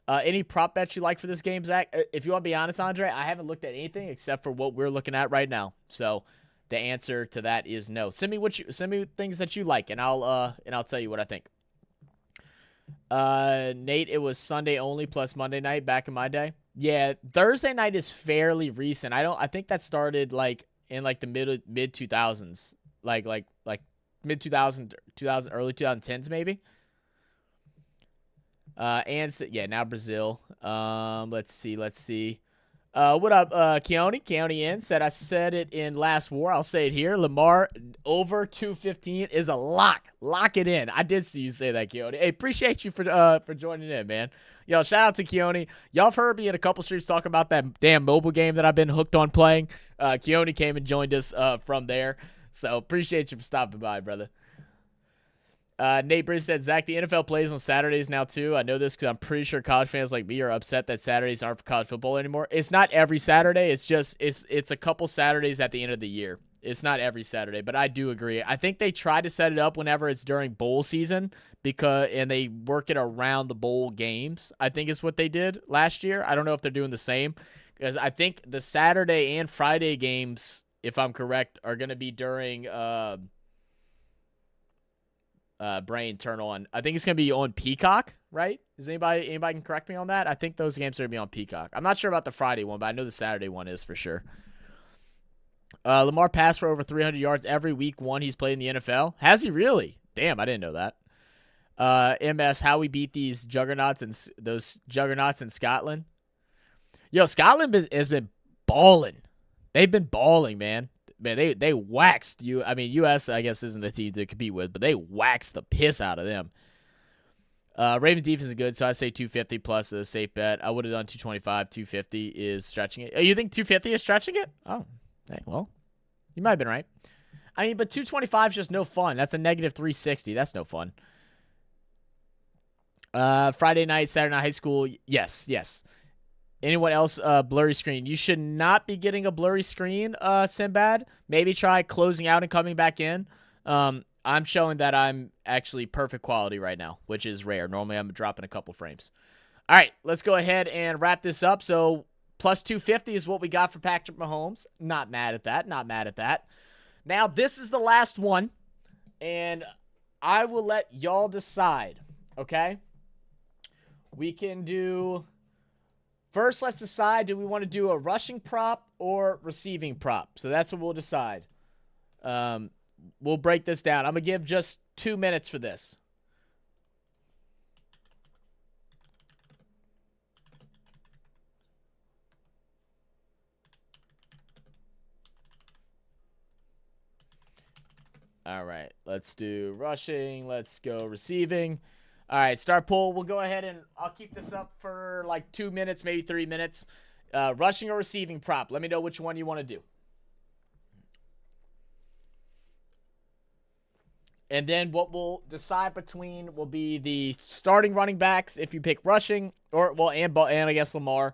Any prop bets you like for this game, Zach? If you want to be honest, Andre, I haven't looked at anything except for what we're looking at right now. So the answer to that is no. Send me things that you like, and I'll tell you what I think. Nate, it was Sunday only plus Monday night back in my day. Yeah, Thursday night is fairly recent. I think that started like in like the mid 2000s, like mid 2000 early 2010s maybe. And so, yeah, now Brazil. Let's see. What up, Keone? Keone in said, I said it in last war. I'll say it here. Lamar over 215 is a lock. Lock it in. I did see you say that, Keone. Hey, appreciate you for joining in, man. Yo, shout out to Keone. Y'all have heard me in a couple streams talking about that damn mobile game that I've been hooked on playing. Keone came and joined us from there. So appreciate you for stopping by, brother. Nate Bridge said, Zach, the NFL plays on Saturdays now, too. I know this because I'm pretty sure college fans like me are upset that Saturdays aren't for college football anymore. It's not every Saturday. It's just, it's a couple Saturdays at the end of the year. It's not every Saturday, but I do agree. I think they try to set it up whenever it's during bowl season and they work it around the bowl games, I think is what they did last year. I don't know if they're doing the same because I think the Saturday and Friday games, if I'm correct, are going to be during brain turn on. I think it's gonna be on Peacock, right? Is anybody can correct me on that? I think those games are gonna be on Peacock. I'm not sure about the Friday one, but I know the Saturday one is for sure. Lamar passed for over 300 yards every week one he's played in the NFL. Has he really? Damn, I didn't know that. MS, how we beat these juggernauts and those juggernauts in Scotland. Yo, Scotland has been balling. They've been balling, man. Man, they waxed you. I mean, U.S. I guess isn't a team to compete with, but they waxed the piss out of them. Ravens defense is good, so I say 250 plus is a safe bet. I would have done 225. 250 is stretching it. Oh, you think 250 is stretching it? Oh, hey, well, you might have been right. I mean, but 225 is just no fun. That's a negative 360. That's no fun. Friday night, Saturday night, high school. Yes. Anyone else, blurry screen? You should not be getting a blurry screen, Sinbad. Maybe try closing out and coming back in. I'm showing that I'm actually perfect quality right now, which is rare. Normally, I'm dropping a couple frames. All right, let's go ahead and wrap this up. So, plus 250 is what we got for Patrick Mahomes. Not mad at that. Now, this is the last one, and I will let y'all decide, okay? We can do... First, let's decide, do we want to do a rushing prop or receiving prop? So that's what we'll decide. We'll break this down. I'm going to give just 2 minutes for this. All right, let's do rushing. Let's go receiving. All right, start poll. We'll go ahead and I'll keep this up for like 2 minutes, maybe 3 minutes. Rushing or receiving prop. Let me know which one you want to do. And then what we'll decide between will be the starting running backs if you pick rushing, or well, and I guess Lamar.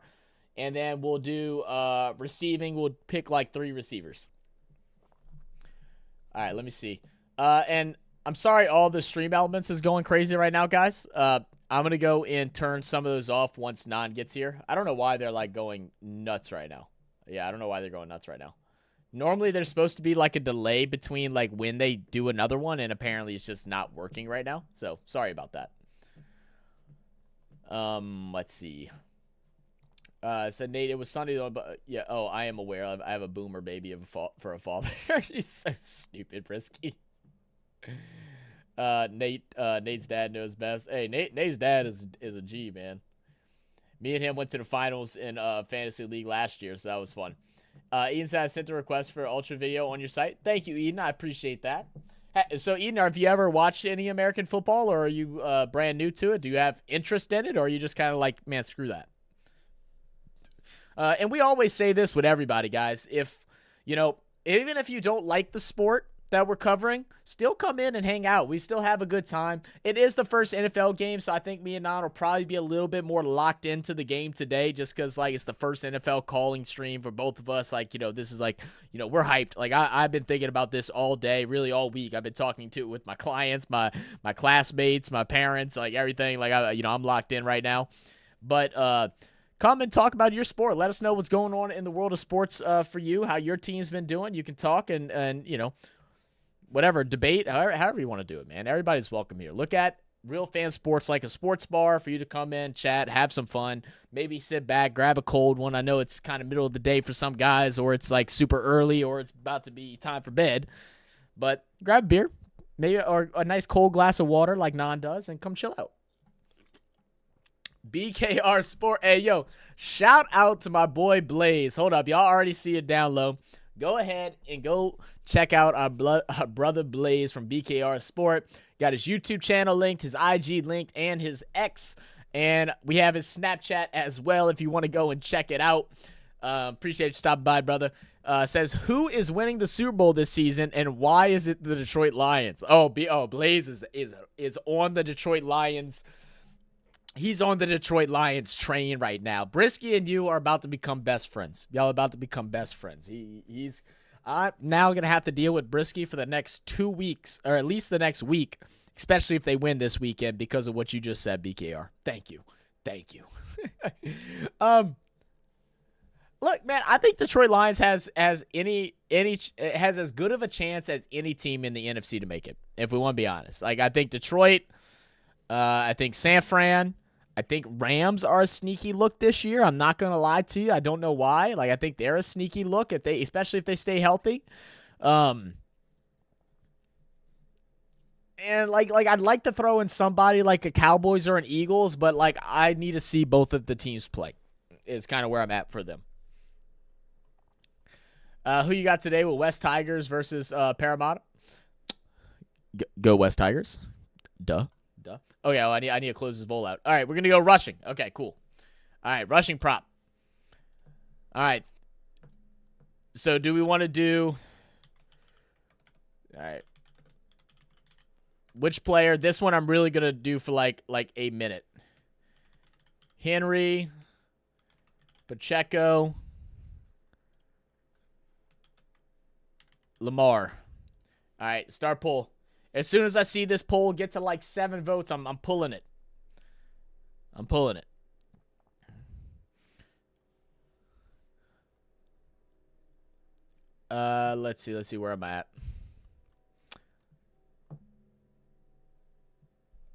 And then we'll do receiving. We'll pick like 3 receivers. All right, let me see. And I'm sorry all the stream elements is going crazy right now, guys. I'm going to go and turn some of those off once Non gets here. I don't know why they're, like, going nuts right now. Yeah, I don't know why they're going nuts right now. Normally, there's supposed to be, like, a delay between, like, when they do another one, and apparently it's just not working right now. So, sorry about that. Let's see. Said Nate, it was Sunday, though, but, yeah, oh, I am aware. I have a boomer baby for a father. He's so stupid, Brisky. Nate's dad knows best. Hey, Nate's dad is a G, man. Me and him went to the finals in Fantasy League last year, so that was fun. Eden said I sent a request for Ultra Video on your site. Thank you, Eden. I appreciate that. So, Eden, have you ever watched any American football, or are you brand new to it? Do you have interest in it, or are you just kind of like, man, screw that? And we always say this with everybody, guys. If, even if you don't like the sport that we're covering, still come in and hang out. We still have a good time. It is the first NFL game, so I think me and Non will probably be a little bit more locked into the game today just because, like, it's the first NFL calling stream for both of us. Like, this is like, we're hyped. Like, I've been thinking about this all day, really all week. I've been talking to it with my clients, my classmates, my parents, like everything. Like, I'm locked in right now. But, come and talk about your sport. Let us know what's going on in the world of sports for you, how your team's been doing. You can talk and whatever, debate, however you want to do it, man. Everybody's welcome here. Look at Real Fan Sports like a sports bar for you to come in, chat, have some fun, maybe sit back, grab a cold one. I know it's kind of middle of the day for some guys, or it's like super early, or it's about to be time for bed. But grab a beer, maybe, or a nice cold glass of water like Non does, and come chill out. BKR Sport. Hey, yo, shout out to my boy Blaze. Hold up. Y'all already see it down low. Go ahead and go check out our brother Blaze from BKR Sport. Got his YouTube channel linked, his IG linked, and his X. And we have his Snapchat as well if you want to go and check it out. Appreciate you stopping by, brother. Says, who is winning the Super Bowl this season, and why is it the Detroit Lions? Blaze is on the Detroit Lions. He's on the Detroit Lions train right now. Brisky and you are about to become best friends. Y'all about to become best friends. I'm now going to have to deal with Brisky for the next 2 weeks, or at least the next week, especially if they win this weekend because of what you just said, BKR. Thank you. Look, man, I think Detroit Lions has as good of a chance as any team in the NFC to make it, if we want to be honest. Like, I think Detroit, I think San Fran, I think Rams are a sneaky look this year. I'm not gonna lie to you. I don't know why. Like, I think they're a sneaky look especially if they stay healthy. And like I'd like to throw in somebody like a Cowboys or an Eagles, but like I need to see both of the teams play. Is kind of where I'm at for them. Who you got today with West Tigers versus Parramatta? Go West Tigers. Duh. Oh, yeah, well, I need to close this bowl out. All right, we're going to go rushing. Okay, cool. All right, rushing prop. All right. So do we want to do... All right. Which player? This one I'm really going to do for like a minute. Henry. Pacheco. Lamar. All right, start poll. As soon as I see this poll get to like 7 votes, I'm pulling it. I'm pulling it. Let's see where I'm at.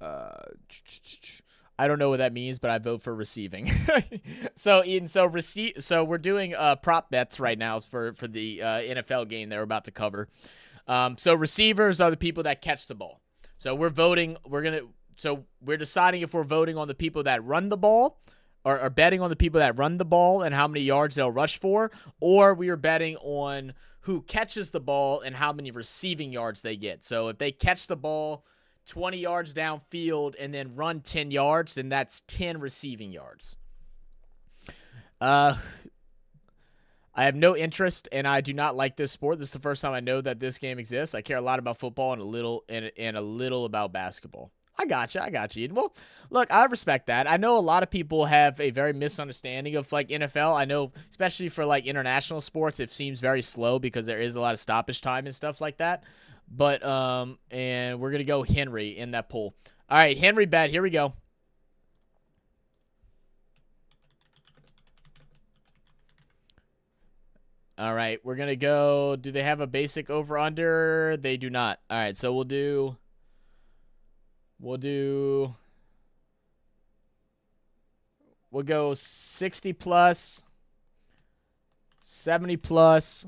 I don't know what that means, but I vote for receiving. So Eden, so we're doing prop bets right now for the NFL game that we're about to cover. So receivers are the people that catch the ball. So we're voting. We're deciding if we're voting on the people that run the ball, or betting on the people that run the ball and how many yards they'll rush for, or we are betting on who catches the ball and how many receiving yards they get. So if they catch the ball 20 yards downfield and then run 10 yards, then that's 10 receiving yards. I have no interest, and I do not like this sport. This is the first time I know that this game exists. I care a lot about football and a little about basketball. I got you. Well, look, I respect that. I know a lot of people have a very misunderstanding of like NFL. I know, especially for like international sports, it seems very slow because there is a lot of stoppage time and stuff like that. But and we're gonna go Henry in that poll. All right, Henry bet. Here we go. All right, we're going to go. Do they have a basic over-under? They do not. All right, so we'll go 60 plus, 70 plus,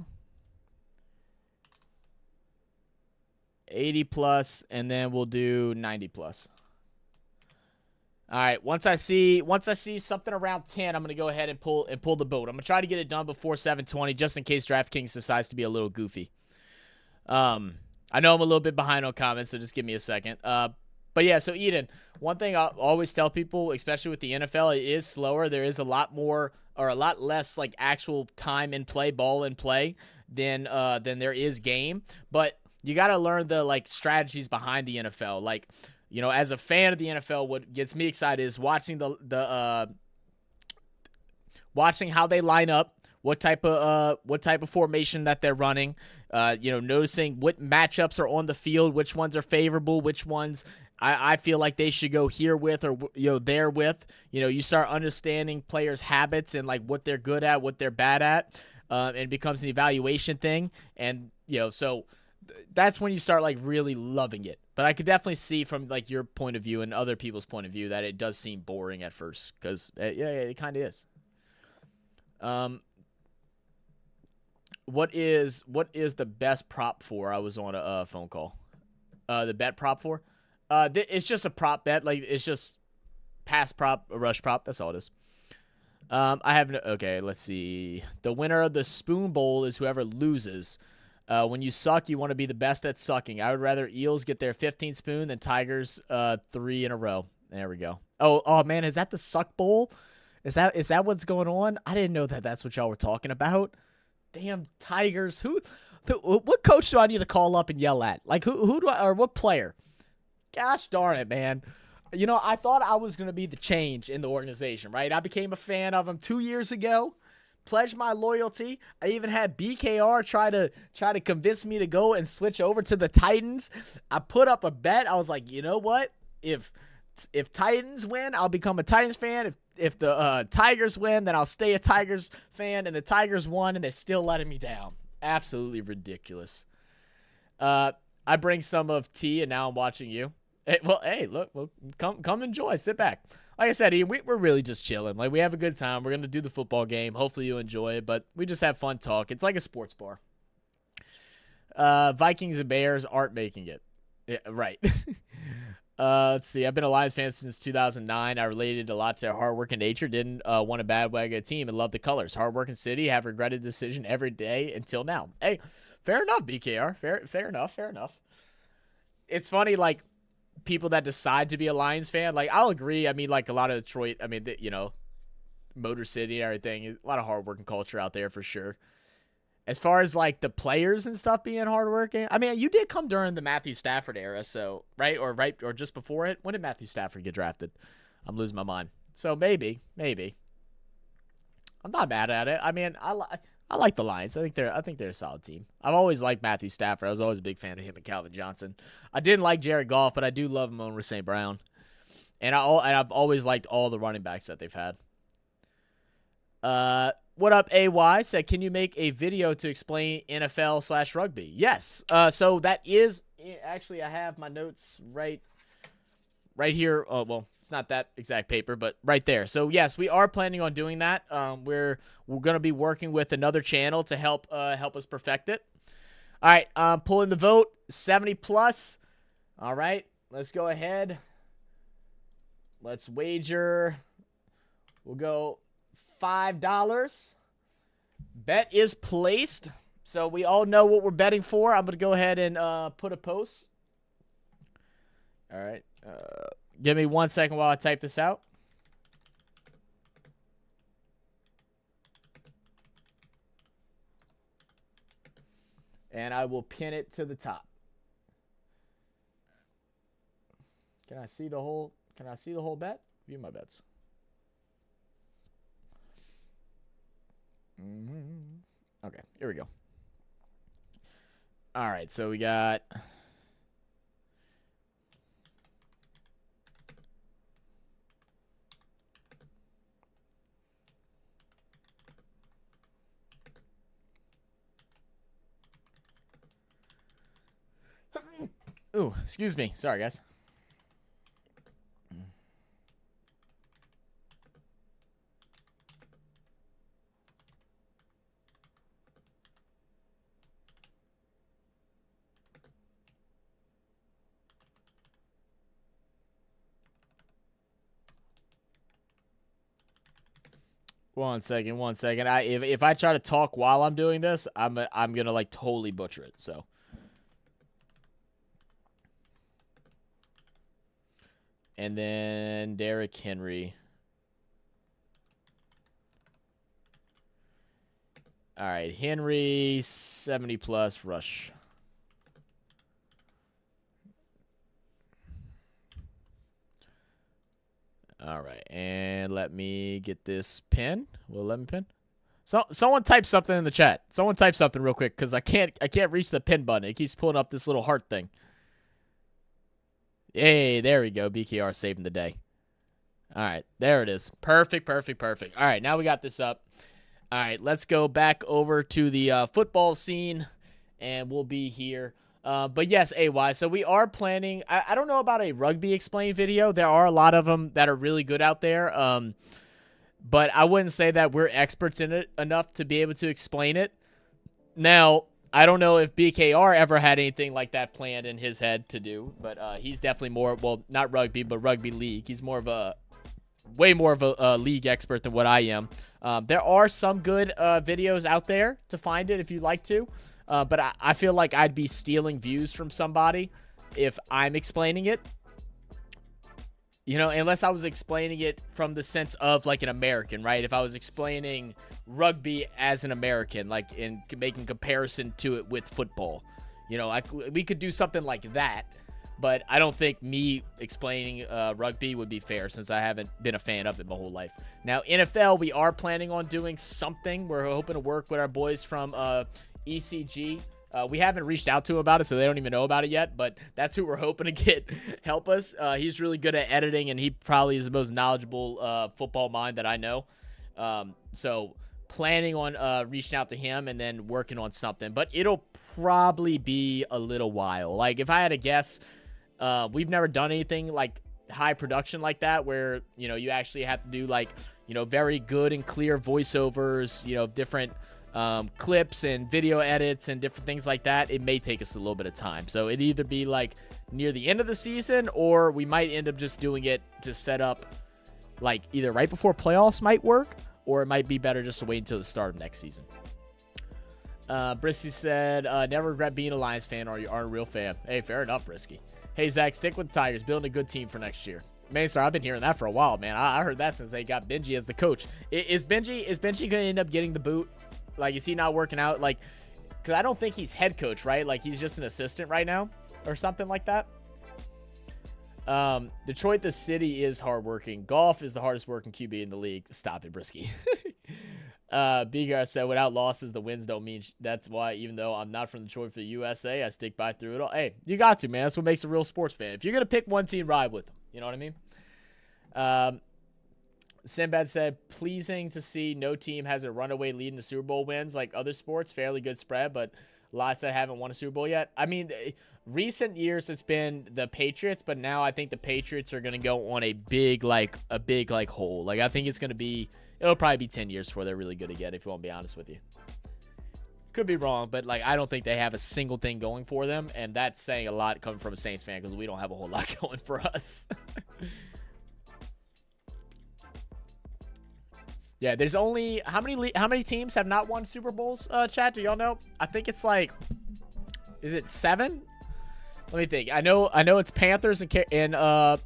80 plus, and then we'll do 90 plus. All right, once I see something around 10, I'm going to go ahead and pull the boat. I'm going to try to get it done before 7:20 just in case DraftKings decides to be a little goofy. I know I'm a little bit behind on comments, so just give me a second. But yeah, so Eden, one thing I always tell people, especially with the NFL, it is slower. There is a lot more or a lot less like actual time in play, ball in play than there is game. But you got to learn the like strategies behind the NFL. Like, you know, as a fan of the NFL, what gets me excited is watching watching how they line up, what type of formation that they're running. Noticing what matchups are on the field, which ones are favorable, which ones I feel like they should go here with or there with. You start understanding players' habits and like what they're good at, what they're bad at, and it becomes an evaluation thing. And so that's when you start like really loving it. But I could definitely see from like your point of view and other people's point of view that it does seem boring at first because it kind of is. What is the best prop for? I was on a phone call. The bet prop for? It's just a prop bet. Like it's just pass prop, a rush prop. That's all it is. I have no. Okay, let's see. The winner of the Spoon Bowl is whoever loses. When you suck, you want to be the best at sucking. I would rather Eels get their 15th spoon than Tigers 3 in a row. There we go. Oh man, is that the Suck Bowl? Is that what's going on? I didn't know that that's what y'all were talking about. Damn Tigers. What coach do I need to call up and yell at? Like who do I, or what player? Gosh darn it, man. You know, I thought I was going to be the change in the organization, right? I became a fan of them 2 years ago. Pledged my loyalty. I even had BKR try to convince me to go and switch over to the Titans. I put up a bet. I was like, you know what? If Titans win, I'll become a Titans fan. If the Tigers win, then I'll stay a Tigers fan. And the Tigers won, and they're still letting me down. Absolutely ridiculous. I bring some of tea, and now I'm watching you. Hey, look, come enjoy. Sit back. Like I said, Ian, we're really just chilling. Like, we have a good time. We're going to do the football game. Hopefully you enjoy it, but we just have fun talk. It's like a sports bar. Vikings and Bears aren't making it. Yeah, right. Let's see. I've been a Lions fan since 2009. I related a lot to their hardworking nature. Didn't want a bandwagon team and love the colors. Hardworking city. Have regretted decision every day until now. Hey, fair enough, BKR. Fair enough. It's funny, like, people that decide to be a Lions fan, like, I'll agree. I mean, like, a lot of Detroit, I mean, you know, Motor City and everything, a lot of hardworking culture out there for sure. As far as, like, the players and stuff being hardworking, I mean, you did come during the Matthew Stafford era, so, right, or just before it. When did Matthew Stafford get drafted? I'm losing my mind. So maybe. I'm not mad at it. I mean, I like the Lions. I think they're a solid team. I've always liked Matthew Stafford. I was always a big fan of him and Calvin Johnson. I didn't like Jared Goff, but I do love Amon-Ra St. Brown. And I've always liked all the running backs that they've had. What up, AY? Said, can you make a video to explain NFL/rugby? Yes. So that is actually, I have my notes right here. Oh, well, it's not that exact paper, but right there. So yes, we are planning on doing that. We're going to be working with another channel to help us perfect it. All right, pulling the vote, 70 plus. All right, let's go ahead. Let's wager. We'll go $5. Bet is placed. So we all know what we're betting for. I'm going to go ahead and put a post. All right. Give me 1 second while I type this out. And I will pin it to the top. Can I see the whole bet? View my bets. Okay, here we go. All right, so we got ooh, excuse me. Sorry, guys. One second. If I try to talk while I'm doing this, I'm gonna like totally butcher it. So. And then Derrick Henry. All right, Henry 70 plus rush. All right, and let me get this pin. Will it let me pin? So someone type something in the chat. Someone type something real quick because I can't reach the pin button. It keeps pulling up this little heart thing. Hey, there we go. BKR saving the day. All right, there it is. Perfect. All right, now we got this up. All right, let's go back over to the football scene, and we'll be here. But yes, AY, so we are planning. I don't know about a rugby explain video. There are a lot of them that are really good out there. But I wouldn't say that we're experts in it enough to be able to explain it. Now, I don't know if BKR ever had anything like that planned in his head to do, but he's definitely more, well, not rugby, but rugby league. He's more of a way more of a league expert than what I am. There are some good videos out there to find it if you'd like to. But I feel like I'd be stealing views from somebody if I'm explaining it. You know, unless I was explaining it from the sense of like an American, right? If I was explaining rugby as an American, like in making comparison to it with football, you know, we could do something like that. But I don't think me explaining rugby would be fair since I haven't been a fan of it my whole life. Now, NFL, we are planning on doing something. We're hoping to work with our boys from ECG. We haven't reached out to him about it, so they don't even know about it yet, but that's who we're hoping to get help us. He's really good at editing, and he probably is the most knowledgeable football mind that I know. So planning on reaching out to him and then working on something, but it'll probably be a little while. Like, if I had to guess, we've never done anything like high production like that where, you know, you actually have to do like, you know, very good and clear voiceovers, you know, different clips and video edits and different things like that. It may take us a little bit of time, so it'd either be like near the end of the season, or we might end up just doing it to set up like either right before playoffs might work, or it might be better just to wait until the start of next season. Brisky said, never regret being a Lions fan, or you aren't a real fan. Hey, fair enough, Brisky. Hey, Zach, stick with the Tigers, building a good team for next year. Man, sir, I've been hearing that for a while, man. I heard that since they got Benji as the coach. Is Benji going to end up getting the boot? Like, is he not working out? Like, because I don't think he's head coach, right? Like, he's just an assistant right now or something like that. Detroit, the city, is hardworking. Golf is the hardest working QB in the league. Stop it, Brisky. Bigar said, without losses, the wins don't mean that's why, even though I'm not from Detroit for the USA, I stick by through it all. Hey, you got to, man. That's what makes a real sports fan. If you're going to pick one team, ride with them. You know what I mean? Sinbad said, pleasing to see no team has a runaway lead in the Super Bowl wins like other sports. Fairly good spread, but lots that haven't won a Super Bowl yet. I mean, recent years it's been the Patriots, but now I think the Patriots are going to go on a big hole. Like, I think it'll probably be 10 years before they're really good again, if you want to be honest with you. Could be wrong, but like, I don't think they have a single thing going for them, and that's saying a lot coming from a Saints fan because we don't have a whole lot going for us. Yeah, there's only how many teams have not won Super Bowls? Chat, do y'all know? I think it's like, is it 7? Let me think. I know it's Panthers and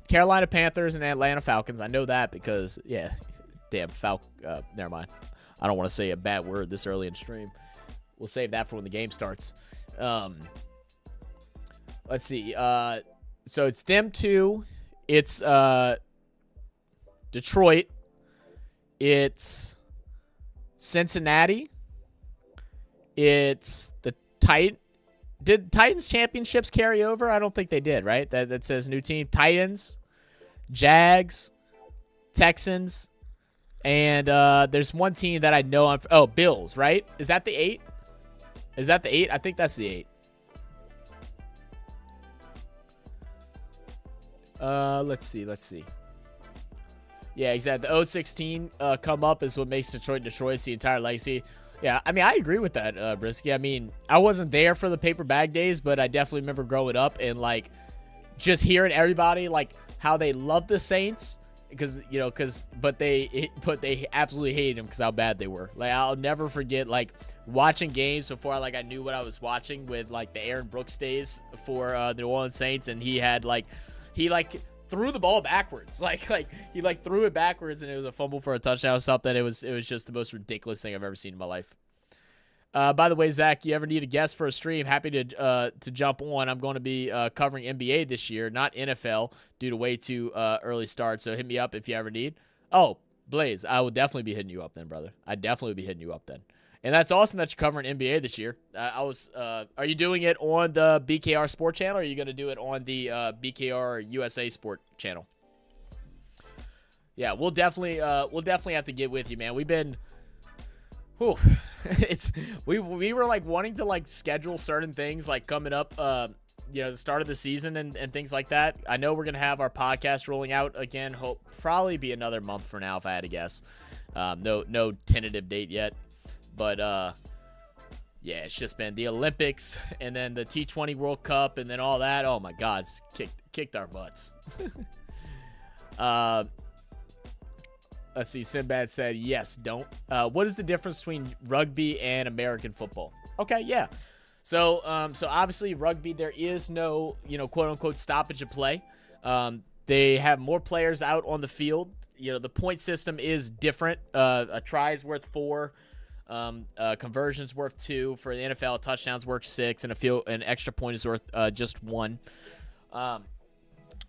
Carolina Panthers and Atlanta Falcons. I know that because damn never mind. I don't want to say a bad word this early in stream. We'll save that for when the game starts. Let's see. So it's them two. It's Detroit. It's Cincinnati. It's the Titans. Did Titans championships carry over? I don't think they did, right? That says new team. Titans, Jags, Texans, and there's one team that I know. Bills, right? Is that the 8? Is that the 8? I think that's the 8. Let's see. Yeah, exactly. The 016 come up is what makes Detroit the entire legacy. Yeah, I mean, I agree with that, Brisky. I mean, I wasn't there for the paper bag days, but I definitely remember growing up and, like, just hearing everybody, like, how they loved the Saints but they absolutely hated them because how bad they were. Like, I'll never forget, like, watching games before I knew what I was watching with, like, the Aaron Brooks days for the New Orleans Saints, and he threw the ball backwards. He threw it backwards and it was a fumble for a touchdown or something. It was just the most ridiculous thing I've ever seen in my life. By the way, Zach, you ever need a guest for a stream? Happy to jump on. I'm going to be covering NBA this year, not NFL, due to way too early start. So hit me up if you ever need. Oh, Blaze, I will definitely be hitting you up then, brother. I definitely be hitting you up then. And that's awesome that you're covering NBA this year. Are you doing it on the BKR Sport channel, or are you going to do it on the BKR USA Sport channel? Yeah, we'll definitely have to get with you, man. We've been, we were like wanting to like schedule certain things like coming up, the start of the season and things like that. I know we're gonna have our podcast rolling out again. Probably be another month for now if I had to guess. No tentative date yet. But, yeah, it's just been the Olympics and then the T20 World Cup and then all that. Oh, my God, it's kicked our butts. Let's see. Sinbad said, yes, don't. What is the difference between rugby and American football? Okay, yeah. So obviously rugby, there is no, quote unquote stoppage of play. They have more players out on the field. The point system is different. A try is worth 4. Conversions worth 2. For the NFL, touchdowns worth 6, and an extra point is worth just 1.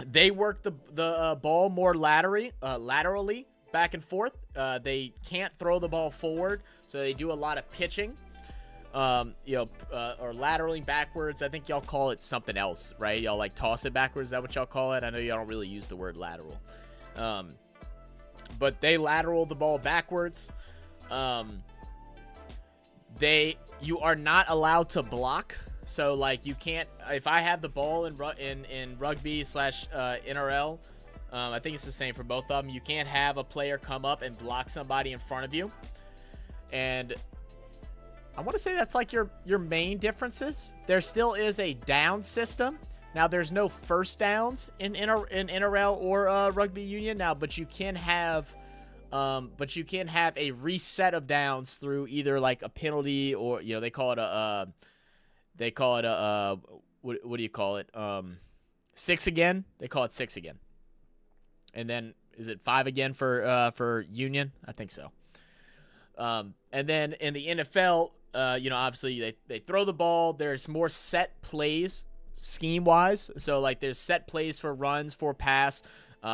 They work the ball more laterally back and forth. They can't throw the ball forward, so they do a lot of pitching. Or lateraling backwards. I think y'all call it something else, right? Y'all like toss it backwards. Is that what y'all call it? I know y'all don't really use the word lateral. But they lateral the ball backwards. You are not allowed to block. So like you can't, if I have the ball in rugby / NRL, I think it's the same for both of them. You can't have a player come up and block somebody in front of you. And I want to say that's like your main differences. There still is a down system. Now there's no first downs in NRL or rugby union now, but you can have a reset of downs through either like a penalty or they call it a what do you call it? 6 again. They call it 6 again. And then is it 5 again for union? I think so. And then in the NFL, obviously they throw the ball. There's more set plays scheme-wise. So, like, there's set plays for runs, for pass.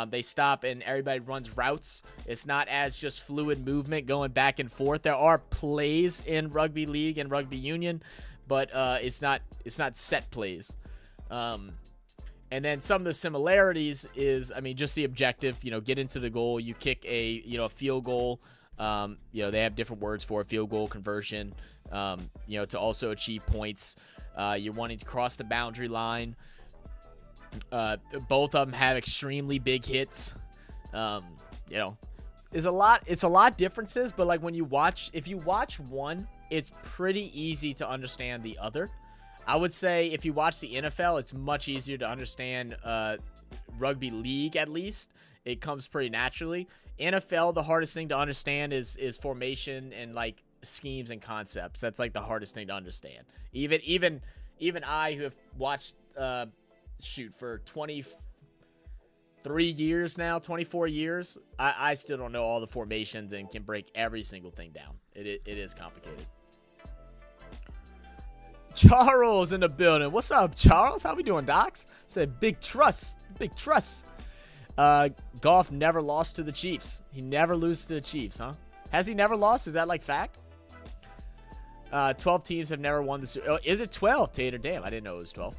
They stop and everybody runs routes. It's not as just fluid movement going back and forth. There are plays in rugby league and rugby union, but it's not set plays. And then some of the similarities is, just the objective, get into the goal. You kick a field goal. They have different words for a field goal conversion, to also achieve points. You're wanting to cross the boundary line. Both of them have extremely big hits. It's a lot differences, but like if you watch one, it's pretty easy to understand the other. I would say if you watch the NFL, it's much easier to understand rugby league. At least it comes pretty naturally. NFL, the hardest thing to understand is formation and like schemes and concepts. That's like the hardest thing to understand. Even I, who have watched for 23 years now, 24 years, I still don't know all the formations and can break every single thing down. It is complicated. Charles in the building. What's up, Charles? How we doing, Docs? Said big trust. Goff never lost to the Chiefs. He never loses to the Chiefs, huh? Has he never lost? Is that like fact? 12 teams have never won the. Oh, is it 12, Tater? Damn, I didn't know it was 12.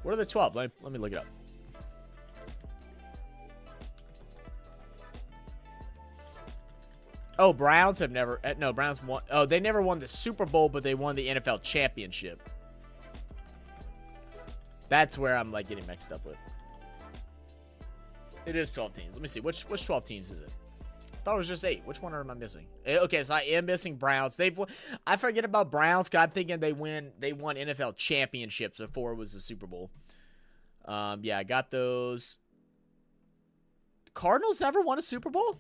What are the 12? Let me look it up. Oh, Browns have never. No, Browns won. Oh, they never won the Super Bowl, but they won the NFL championship. That's where I'm like getting mixed up with. It is 12 teams. Let me see. Which 12 teams is it? I thought it was just 8. Which one am I missing? Okay, so I am missing Browns. I forget about Browns because I'm thinking they won NFL championships before it was the Super Bowl. Yeah, I got those. Cardinals never won a Super Bowl?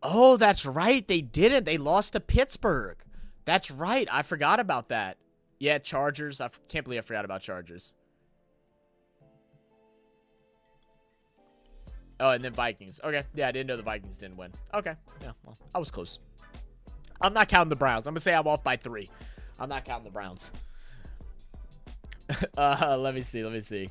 Oh, that's right. They didn't. They lost to Pittsburgh. That's right. I forgot about that. Yeah, Chargers. I can't believe I forgot about Chargers. Oh, and then Vikings. Okay. Yeah, I didn't know the Vikings didn't win. Okay. Yeah, well, I was close. I'm not counting the Browns. I'm going to say I'm off by 3. I'm not counting the Browns. Let me see.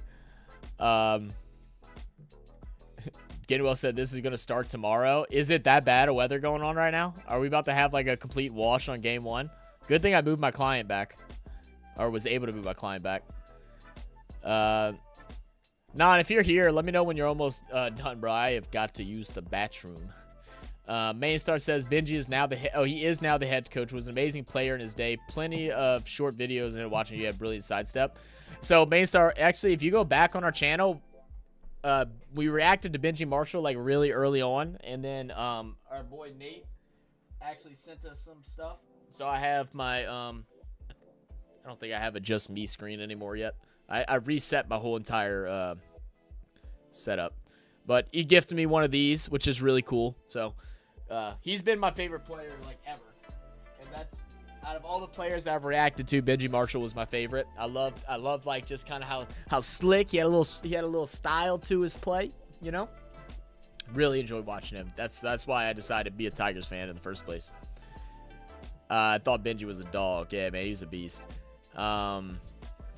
Gainwell said this is going to start tomorrow. Is it that bad of weather going on right now? Are we about to have like a complete wash on game 1? Good thing I moved my client back. Or was able to move my client back. Nah, if you're here, let me know when you're almost done, bro. I have got to use the bathroom. Mainstar says Benji is now he is now the head coach. Was an amazing player in his day. Plenty of short videos and watching you have brilliant sidestep. So Mainstar, actually, if you go back on our channel, we reacted to Benji Marshall like really early on, and then our boy Nate actually sent us some stuff. So I have my I don't think I have a just me screen anymore yet. I reset my whole entire setup. But he gifted me one of these, which is really cool. So he's been my favorite player like ever. And that's out of all the players that I've reacted to, Benji Marshall was my favorite. I loved like just kind of how slick he had a little style to his play, you know? Really enjoyed watching him. That's why I decided to be a Tigers fan in the first place. I thought Benji was a dog. Yeah, man, he's a beast.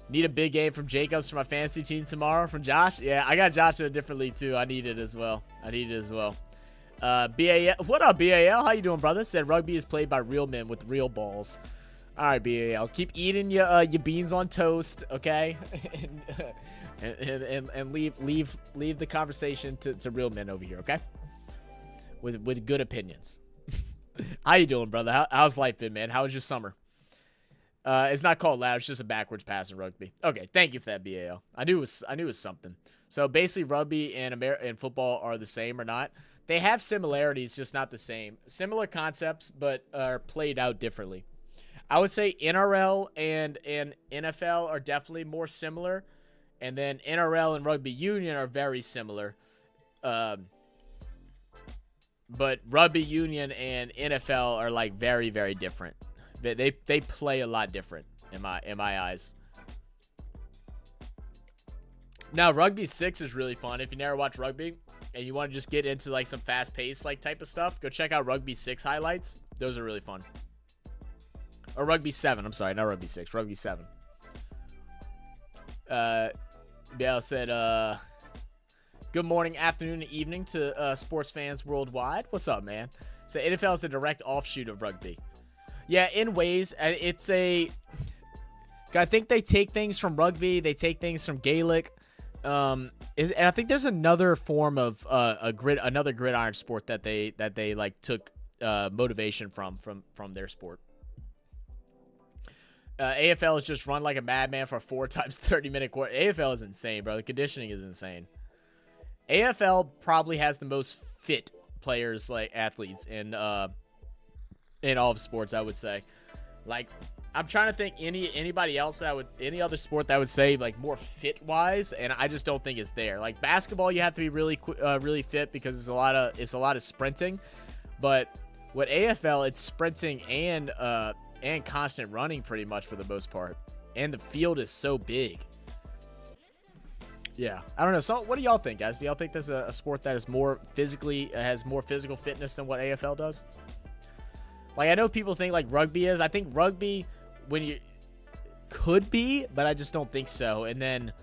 Need a big game from Jacobs for my fantasy team tomorrow from Josh. Yeah, I got Josh in a different league too. I need it as well. BAL, what up, BAL? How you doing, brother? Said rugby is played by real men with real balls. All right, BAL, keep eating your beans on toast, okay? and leave the conversation to real men over here, okay? With good opinions. How you doing, brother? How's life been, man? How was your summer? It's not called loud. It's just a backwards pass in rugby. Okay, thank you for that, BAL. I knew it was something. So basically, rugby and football are the same or not. They have similarities, just not the same. Similar concepts, but are played out differently. I would say NRL and NFL are definitely more similar, and then NRL and rugby union are very similar. But rugby union and NFL are like very, very different. They play a lot different in my eyes. Now, Rugby 6 is really fun. If you never watch rugby and you want to just get into like some fast-paced like type of stuff, go check out Rugby 6 highlights. Those are really fun. Or Rugby 7. I'm sorry, not Rugby 6. Rugby 7. Biel said, good morning, afternoon, and evening to sports fans worldwide. What's up, man? So NFL is a direct offshoot of rugby. Yeah, in ways, it's a... I think they take things from rugby. They take things from Gaelic. And I think there's another form of another gridiron sport that they like took motivation from their sport. AFL is just run like a madman for a 4 times 30-minute quarter. AFL is insane, bro. The conditioning is insane. AFL probably has the most fit players, like athletes, in all of sports, I would say. Like, I'm trying to think anybody else any other sport that I would say like more fit wise, and I just don't think it's there. Like basketball, you have to be really fit because it's a lot of sprinting. But with AFL, it's sprinting and constant running pretty much for the most part, and the field is so big. Yeah, I don't know. So, what do y'all think, guys? Do y'all think there's a sport that is more has more physical fitness than what AFL does? Like, I know people think like rugby is. I think rugby could be, but I just don't think so. And then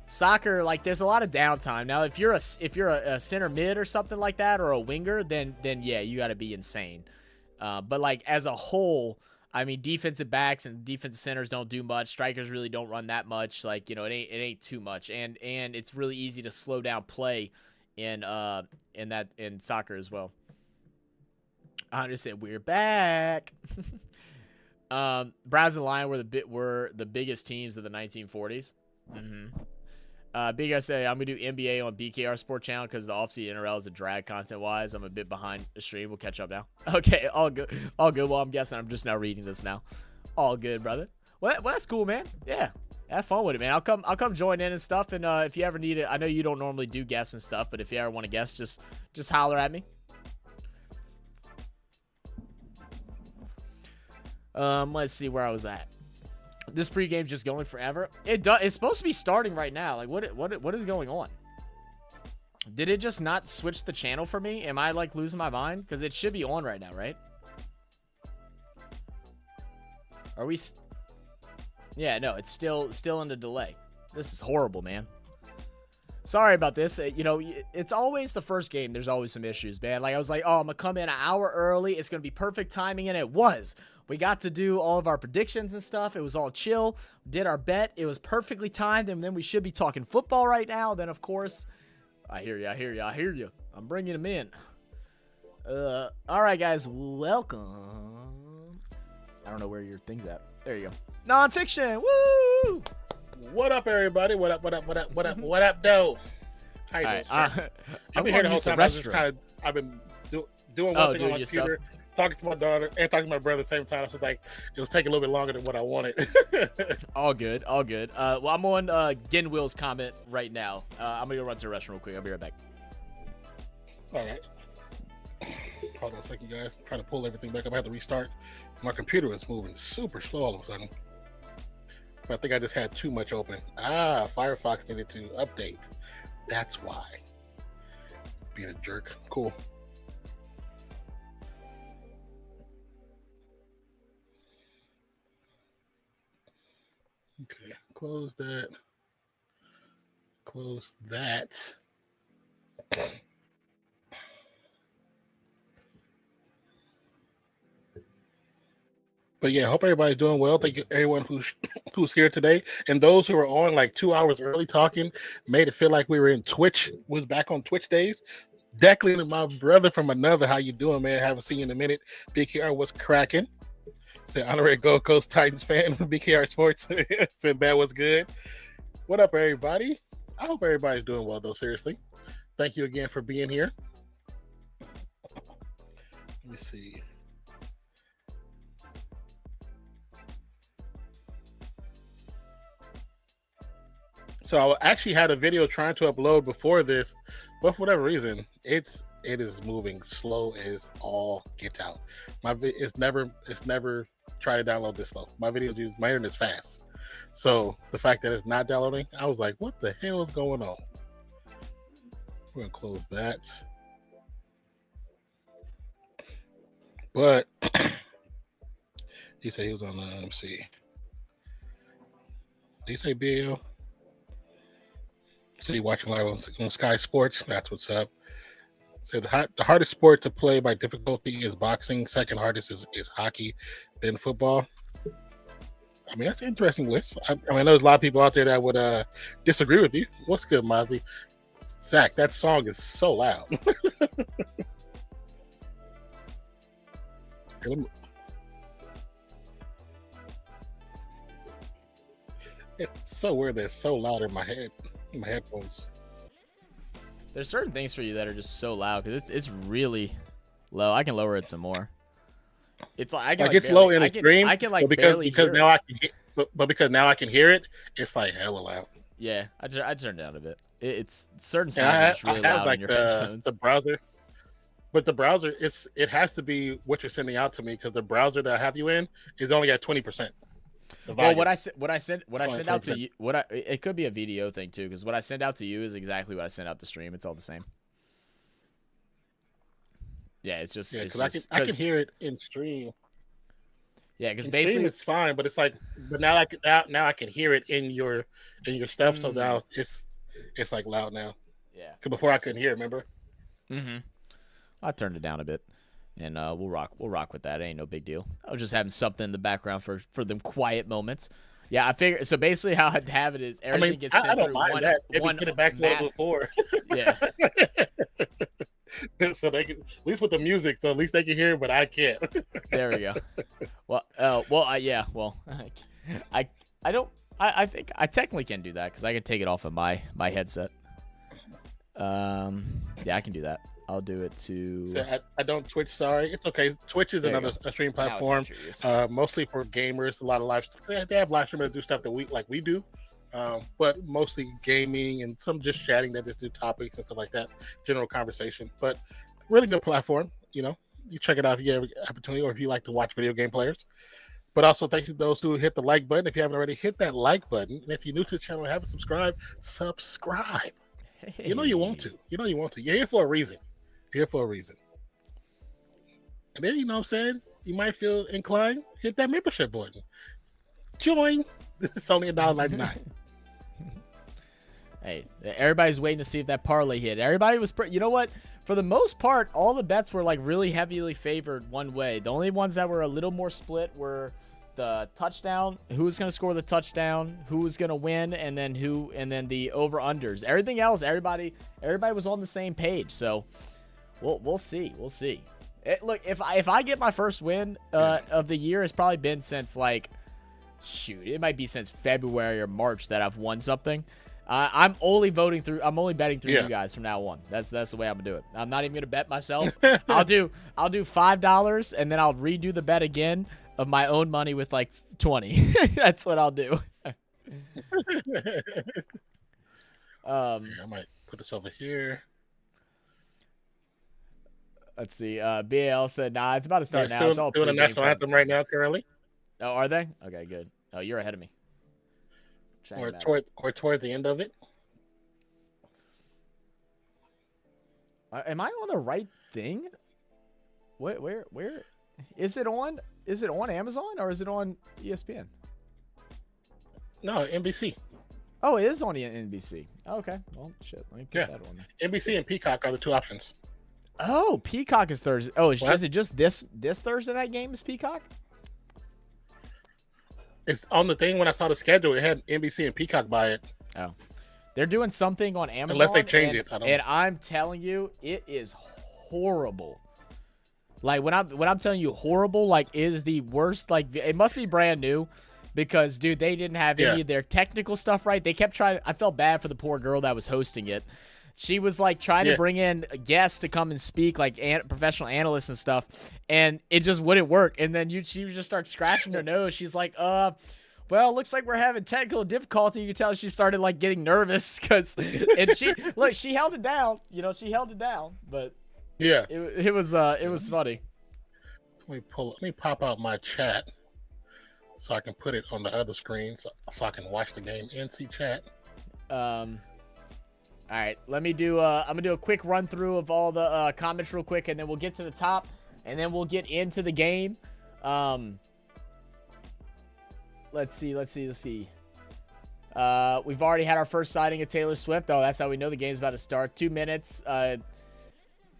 soccer, like, there's a lot of downtime. Now, if you're a center mid or something like that, or a winger, then yeah, you got to be insane. But like as a whole, I mean, defensive backs and defensive centers don't do much. Strikers really don't run that much. Like, you know, it ain't too much. And it's really easy to slow down play in soccer as well. I understand. We're back. Browns and Lion were the biggest teams of the 1940s. Big guy say I'm gonna do NBA on BKR Sport Channel because the offseason NRL is a drag content wise. I'm a bit behind the stream. We'll catch up now. Okay, all good. Well, I'm guessing I'm just now reading this now. All good, brother. Well, that's cool, man. Yeah, have fun with it, man. I'll come join in and stuff. And if you ever need it, I know you don't normally do guests and stuff, but if you ever want to guest, just holler at me. Let's see where I was at. This pregame's just going forever. It's supposed to be starting right now. Like, what is going on? Did it just not switch the channel for me? Am I like losing my mind? Because it should be on right now, right? Are we? Yeah, no, it's still in the delay. This is horrible, man. Sorry about this. You know, it's always the first game. There's always some issues, man. Like, I was like, oh, I'm going to come in an hour early. It's going to be perfect timing, and it was. We got to do all of our predictions and stuff. It was all chill. Did our bet. It was perfectly timed, and then we should be talking football right now. Then, of course, I hear you. I'm bringing them in. All right, guys, welcome. I don't know where your thing's at. There you go. Nonfiction. Woo! What up, everybody? What up, though? How you doing, I've been here the whole time. I've been doing one thing on my computer. talking to my daughter and talking to my brother at the same time. So like it was taking a little bit longer than what I wanted. All good, all good. Well, I'm on Ginwill's comment right now. I'm gonna go run to the restroom real quick. I'll be right back. All right. Hold on a second, guys. I'm trying to pull everything back up. I had to restart. My computer was moving super slow all of a sudden. But I think I just had too much open. Firefox needed to update. That's why. Being a jerk. Cool. Okay, close that. Close that. But yeah, hope everybody's doing well. Thank you everyone who's here today. And those who were on like 2 hours early talking, made it feel like we were in Twitch, was back on Twitch days. Declan, my brother from another, how you doing, man? Haven't seen you in a minute. BKR was cracking. Say honorary Gold Coast Titans fan from BKR Sports. Said bad was good. What up, everybody? I hope everybody's doing well, though. Seriously, thank you again for being here. Let me see. So I actually had a video trying to upload before this, but for whatever reason, it is moving slow as all get out. It's never try to download this slow. My internet is fast. So the fact that it's not downloading, I was like, what the hell is going on? We're gonna close that. But he said he was on let me see. Did he say BAO? So you're watching live on Sky Sports. That's what's up. So the hardest sport to play by difficulty is boxing. Second hardest is hockey, then football. I mean, that's an interesting list. I know there's a lot of people out there that would disagree with you. What's good, Mozzie? Zach, that song is so loud. It's so weird that it's so loud in my head. My headphones. There's certain things for you that are just so loud because it's really low. I can lower it some more. It's like I can it's low in the stream. I can like because hear now I can but because now I can hear it. It's like hella loud. Yeah, I turned it down a bit. It's certain sounds just really loud like in your headphones. The browser, but the browser it has to be what you're sending out to me because the browser that I have you in is only at 20%. Well, what I send out to you, it could be a video thing too, because what I send out to you is exactly what I send out to stream. It's all the same. Yeah, it's just because I can hear it in stream. Yeah, because basically it's fine, but it's like, but now I can hear it in your stuff. So now it's like loud now. Yeah, because before I couldn't hear it. Remember? I turned it down a bit. And we'll rock with that. It ain't no big deal. I was just having something in the background for them quiet moments. Yeah, I figure. So basically, how I'd have it is everything gets sent through one. Get it back to what it was before. Yeah. So they can, at least with the music, so at least they can hear it, but I can't. There we go. Well, yeah. Well, I don't. I think I technically can do that because I can take it off of my headset. Yeah, I can do that. I'll do it to. So I don't Twitch. Sorry, it's okay. Twitch is another stream platform, mostly for gamers. A lot of live. They have live streamers that do stuff that we do, but mostly gaming and some just chatting that just do topics and stuff like that. General conversation, but really good platform. You know, you check it out if you have an opportunity, or if you like to watch video game players. But also thank you to those who hit the like button. If you haven't already, hit that like button, and if you're new to the channel and haven't subscribed, subscribe. Hey. You know you want to. You're here for a reason. Here for a reason. And then, you know what I'm saying? You might feel inclined, hit that membership button. Join. It's only $1.99. Hey, everybody's waiting to see if that parlay hit. Everybody was, you know what? For the most part, all the bets were like really heavily favored one way. The only ones that were a little more split were the touchdown, who's going to score the touchdown, who's going to win, and then the over-unders. Everything else, everybody was on the same page. So we'll see. Look, if I get my first win of the year, it's probably been since it might be since February or March that I've won something. I'm only voting through. I'm only betting through you guys from now on. That's the way I'm gonna do it. I'm not even gonna bet myself. I'll do $5 and then I'll redo the bet again of my own money with like 20. That's what I'll do. I might put this over here. Let's see. BAL said, "Nah, it's about to start now. It's all doing a national anthem right now currently." Oh, are they? Okay, good. Oh, you're ahead of me. Or towards the end of it. Am I on the right thing? Where is it on? Is it on Amazon or is it on ESPN? No, NBC. Oh, it is on NBC. Oh, okay. Well, shit. Let me put that on. NBC and Peacock are the two options. Oh, Peacock is Thursday. Oh, is it just this Thursday night game is Peacock? It's on the thing when I saw the schedule. It had NBC and Peacock by it. Oh, they're doing something on Amazon. Unless they change it. I don't know. And I'm telling you, it is horrible. Like when I'm telling you horrible, like is the worst. Like it must be brand new, because dude, they didn't have any of their technical stuff right. They kept trying. I felt bad for the poor girl that was hosting it. She was like trying to bring in guests to come and speak, like professional analysts and stuff, and it just wouldn't work. And then she would just start scratching her nose. She's like, well, it looks like we're having technical difficulty. You can tell she started like getting nervous and she held it down. You know, she held it down, but yeah, it was funny. Let me pop out my chat so I can put it on the other screen so I can watch the game and see chat. All right, let me do. I'm gonna do a quick run through of all the comments real quick, and then we'll get to the top, and then we'll get into the game. Let's see. We've already had our first sighting of Taylor Swift. Oh, that's how we know the game's about to start. 2 minutes.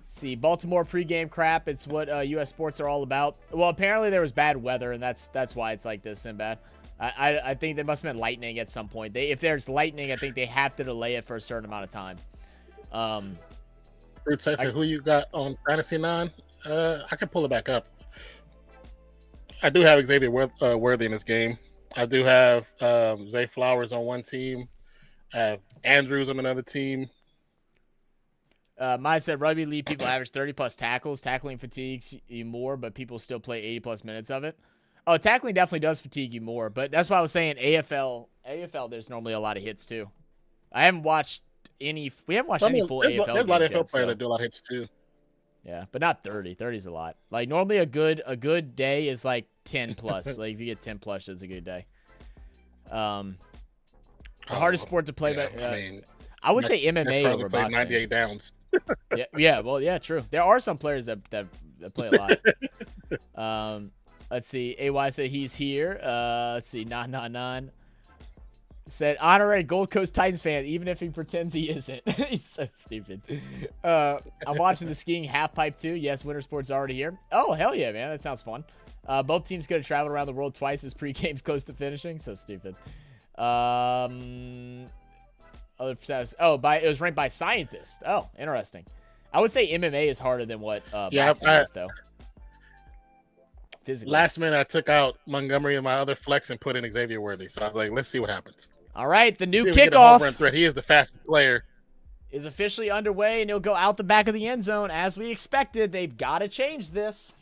See, Baltimore pregame crap. It's what U.S. sports are all about. Well, apparently there was bad weather, and that's why it's like this, Sinbad. I think there must have been lightning at some point. If there's lightning, I think they have to delay it for a certain amount of time. Bruce, who you got on Fantasy 9? I can pull it back up. I do have Xavier Worthy in this game. I do have Zay Flowers on one team. I have Andrews on another team. Maya said rugby league people average 30-plus tackles. Tackling fatigues you more, but people still play 80-plus minutes of it. Oh, tackling definitely does fatigue you more, but that's why I was saying AFL, there's normally a lot of hits too. I haven't watched any. We haven't watched any full AFL. There's a lot of AFL players that do a lot of hits too. Yeah, but not 30. 30 is a lot. Like normally a good day is like 10 plus. Like if you get 10 plus, it's a good day. The hardest sport to play, I would say MMA over boxing. 98 downs. yeah. Well, yeah, true. There are some players that play a lot. Let's see. AY said he's here. Let's see. 999 said honorary Gold Coast Titans fan, even if he pretends he isn't. He's so stupid. I'm watching the skiing half pipe too. Yes, winter sports already here. Oh, hell yeah, man. That sounds fun. Both teams could have traveled around the world twice as pre-games close to finishing. So stupid. It was ranked by scientists. Oh, interesting. I would say MMA is harder than what boxing is, though. Physically. Last minute, I took out Montgomery and my other flex and put in Xavier Worthy. So I was like, let's see what happens. All right, the new kickoff. He is the fastest player. Is officially underway, and he'll go out the back of the end zone as we expected. They've got to change this.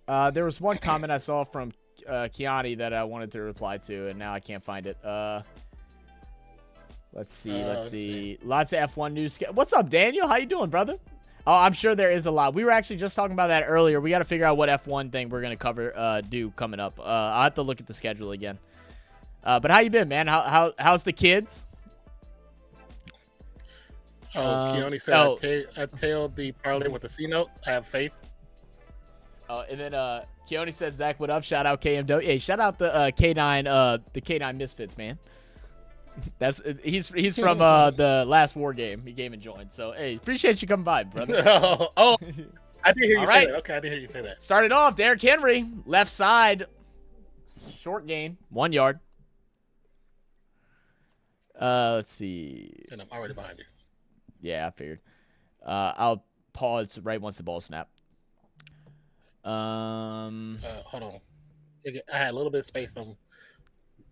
There was one comment I saw from Kiani that I wanted to reply to, and now I can't find it. Let's see. Lots of F1 news. What's up, Daniel? How you doing, brother? Oh, I'm sure there is a lot. We were actually just talking about that earlier. We got to figure out what F1 thing we're going to cover, do coming up. I'll have to look at the schedule again. But how you been, man? How's the kids? Keone said I tailed the parlay with the C note. I have faith. And then Keone said, Zach, what up? Shout out KMW. Hey, shout out the K9 Misfits, man. He's from the last war game. He came and joined. So hey, appreciate you coming by, brother. I did hear you say that. Okay, I did hear you say that. Started off, Derrick Henry, left side, short gain, 1 yard. Let's see. And I'm already behind you. Yeah, I figured. I'll pause right once the ball snap. Hold on. I had a little bit of space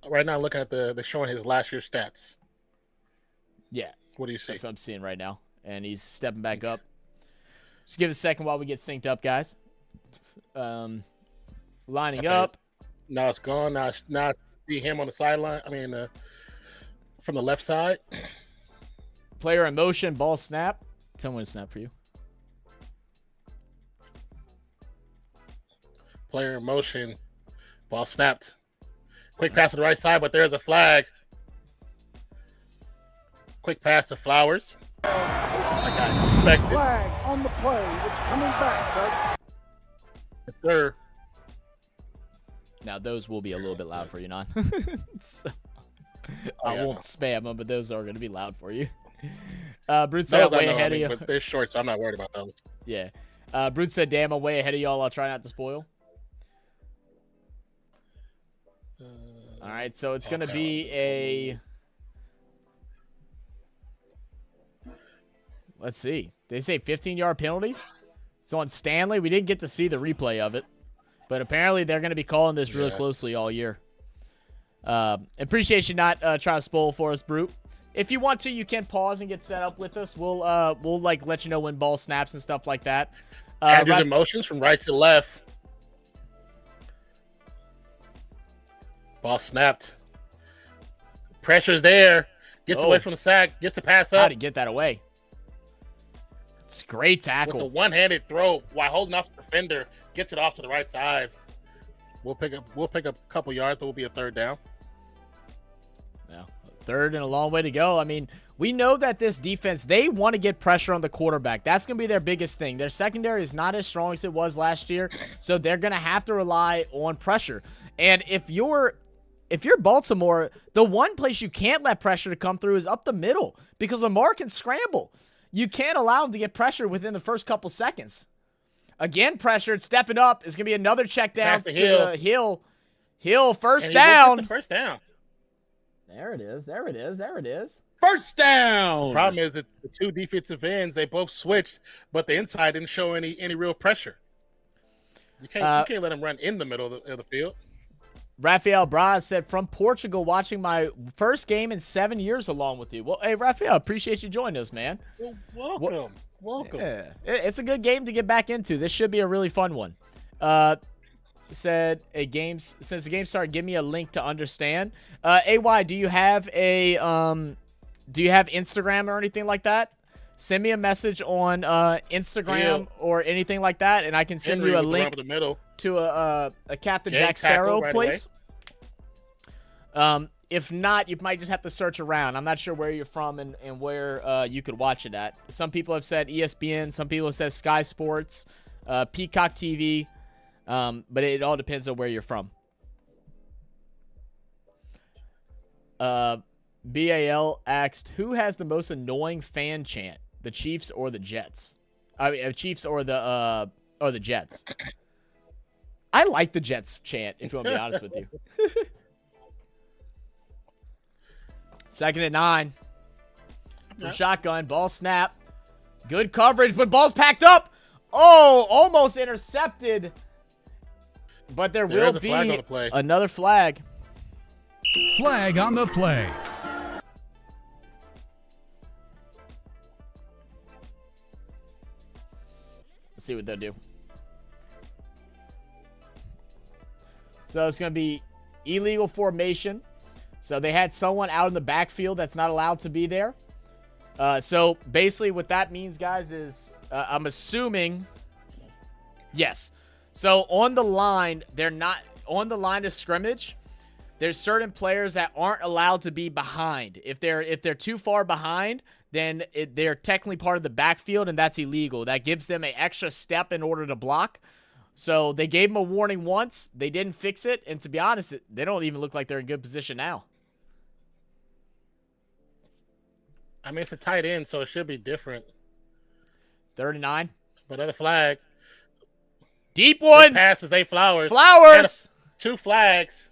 right now, looking at they're showing his last year's stats. Yeah. What do you see? That's what I'm seeing right now. And he's stepping back up. Just give it a second while we get synced up, guys. Lining up. Now it's gone. Now I see him on the sideline. I mean, from the left side. Player in motion, ball snap. Tell me when to snap for you. Player in motion, ball snapped. Quick pass to the right side, but there's a flag. Quick pass to Flowers. Like I expected. Flag on the play. It's coming back, Judge. Yes, sir. Now, those will be a little bit loud for you, Non. So, Oh, I yeah, won't spam them, but those are going to be loud for you. Bruce Those said, I way know, ahead of you. but they're short, so I'm not worried about those. Yeah. Bruce said, damn, I'm way ahead of y'all. I'll try not to spoil. All right, so it's going to be a... Let's see. They say 15-yard penalty. It's on Stanley. We didn't get to see the replay of it. But apparently they're going to be calling this really closely all year. Appreciate you not trying to spoil for us, Brute. If you want to, you can pause and get set up with us. We'll like let you know when ball snaps and stuff like that. And do the motions from right to left. Ball snapped. Pressure's there. Gets away from the sack. Gets the pass up. How to get that away? It's a great tackle. With the one-handed throw while holding off the defender, gets it off to the right side. We'll pick up a couple yards, but we'll be a third down. Yeah, third and a long way to go. I mean, we know that this defense, they want to get pressure on the quarterback. That's going to be their biggest thing. Their secondary is not as strong as it was last year, so they're going to have to rely on pressure. And if you're Baltimore, the one place you can't let pressure to come through is up the middle because Lamar can scramble. You can't allow him to get pressure within the first couple seconds. Again, pressured, stepping up. Is going to be another check down to Hill. Hill, first down. First down. There it is. There it is. There it is. First down. The problem is that the two defensive ends, they both switched, but the inside didn't show any real pressure. You can't let them run in the middle of the field. Rafael Braz said, from Portugal, watching my first game in 7 years along with you. Well, hey, Rafael, appreciate you joining us, man. Well, welcome. Yeah. It's a good game to get back into. This should be a really fun one. Said, since the game started, give me a link to understand. AY, do you have Instagram or anything like that? Send me a message on Instagram or anything like that, and I can send you a link to a Captain Jack Sparrow place. If not, you might just have to search around. I'm not sure where you're from and where you could watch it at. Some people have said ESPN. Some people have said Sky Sports, Peacock TV. But it all depends on where you're from. BAL asked, who has the most annoying fan chant? The Chiefs or the Jets? I mean, Chiefs or the Jets. I like the Jets chant, if you want to be honest with you. Second and 9. From shotgun, ball snap. Good coverage, but ball's packed up. Oh, almost intercepted. But there will be another flag. Flag on the play. Let's see what they'll do. So it's going to be illegal formation. So they had someone out in the backfield that's not allowed to be there. So basically what that means, guys, is I'm assuming, yes. So on the line, they're not on the line of scrimmage. There's certain players that aren't allowed to be behind. If they're too far behind, then they're technically part of the backfield, and that's illegal. That gives them an extra step in order to block. So they gave them a warning once. They didn't fix it, and to be honest, they don't even look like they're in good position now. I mean, it's a tight end, so it should be different. 39. But another flag. Deep one. Passes A Flowers. Flowers. 2 flags.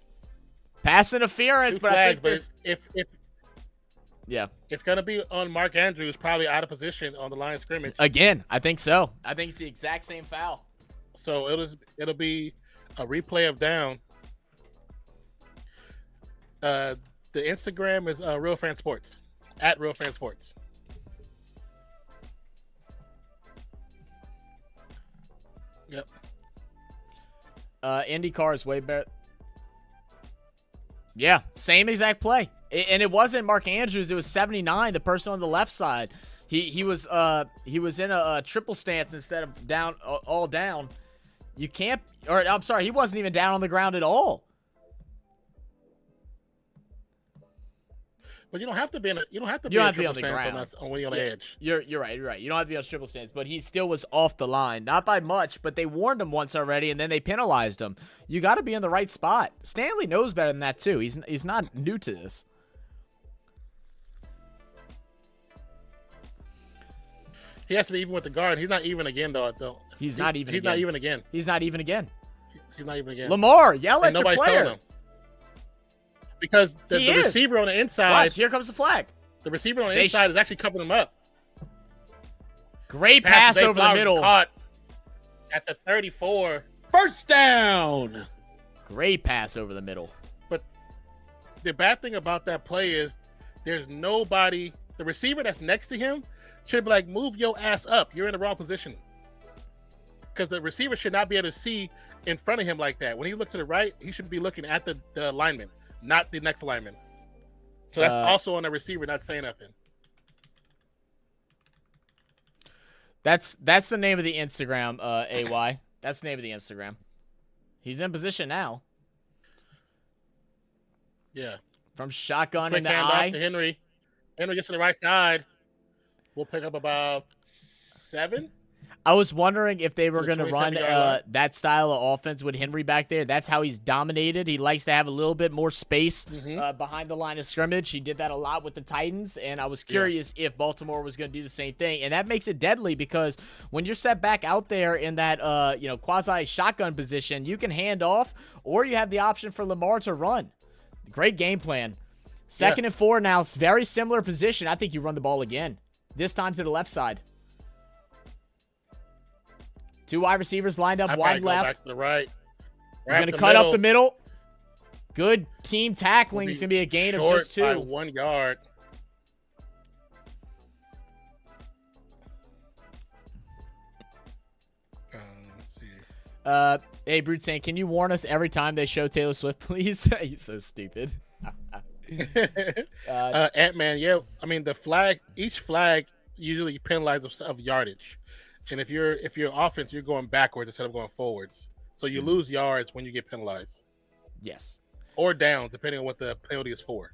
Pass interference, but I think if yeah, it's gonna be on Mark Andrews, probably out of position on the line of scrimmage. Again, I think so. I think it's the exact same foul. So it'll be a replay of down. The Instagram is Real Fan Sports, at Real Fan Sports. Yep. IndyCar is way better. Yeah, same exact play. And it wasn't Mark Andrews. It was 79, the person on the left side. He was in a triple stance instead of down, all down. You can't, or I'm sorry, he wasn't even down on the ground at all. But you don't have to be on the ground when you're on the edge. You're right. You're right. You don't have to be on triple stance, but he still was off the line, not by much. But they warned him once already, and then they penalized him. You got to be in the right spot. Stanley knows better than that too. He's not new to this. He has to be even with the guard. He's not even again, though. He's not even again. He's not even again. He's not even again. He's not even again. Lamar, yell at your player. Him. Because the receiver on the inside. Watch, here comes the flag. The receiver on the inside is actually covering him up. Great pass over the middle. Caught at the 34. First down. Great pass over the middle. But the bad thing about that play is there's nobody. The receiver that's next to him should be like, move your ass up. You're in the wrong position. Because the receiver should not be able to see in front of him like that. When he looks to the right, he should be looking at the lineman, not the next lineman. So that's also on the receiver not saying nothing. That's the name of the Instagram, AY. That's the name of the Instagram. He's in position now. Yeah. From shotgun Quick in the hand eye. Off to Henry. Henry gets to the right side. We'll pick up about 7. I was wondering if they were going to run line. that style of offense with Henry back there. That's how he's dominated. He likes to have a little bit more space behind the line of scrimmage. He did that a lot with the Titans, and I was curious if Baltimore was going to do the same thing. And that makes it deadly because when you're set back out there in that quasi shotgun position, you can hand off, or you have the option for Lamar to run. Great game plan. Second and 4 now, very similar position. I think you run the ball again. This time to the left side. 2 wide receivers lined up wide left. Back to the right. He's going to cut up the middle. Good team tackling. It's going to be a gain of just 2. By 1 yard. Let's see. Hey, Brute saying, can you warn us every time they show Taylor Swift, please? He's so stupid. Ant-Man, yeah. I mean, each flag usually penalizes of yardage. And if you're offense, you're going backwards instead of going forwards. So you lose yards when you get penalized. Yes. Or down, depending on what the penalty is for.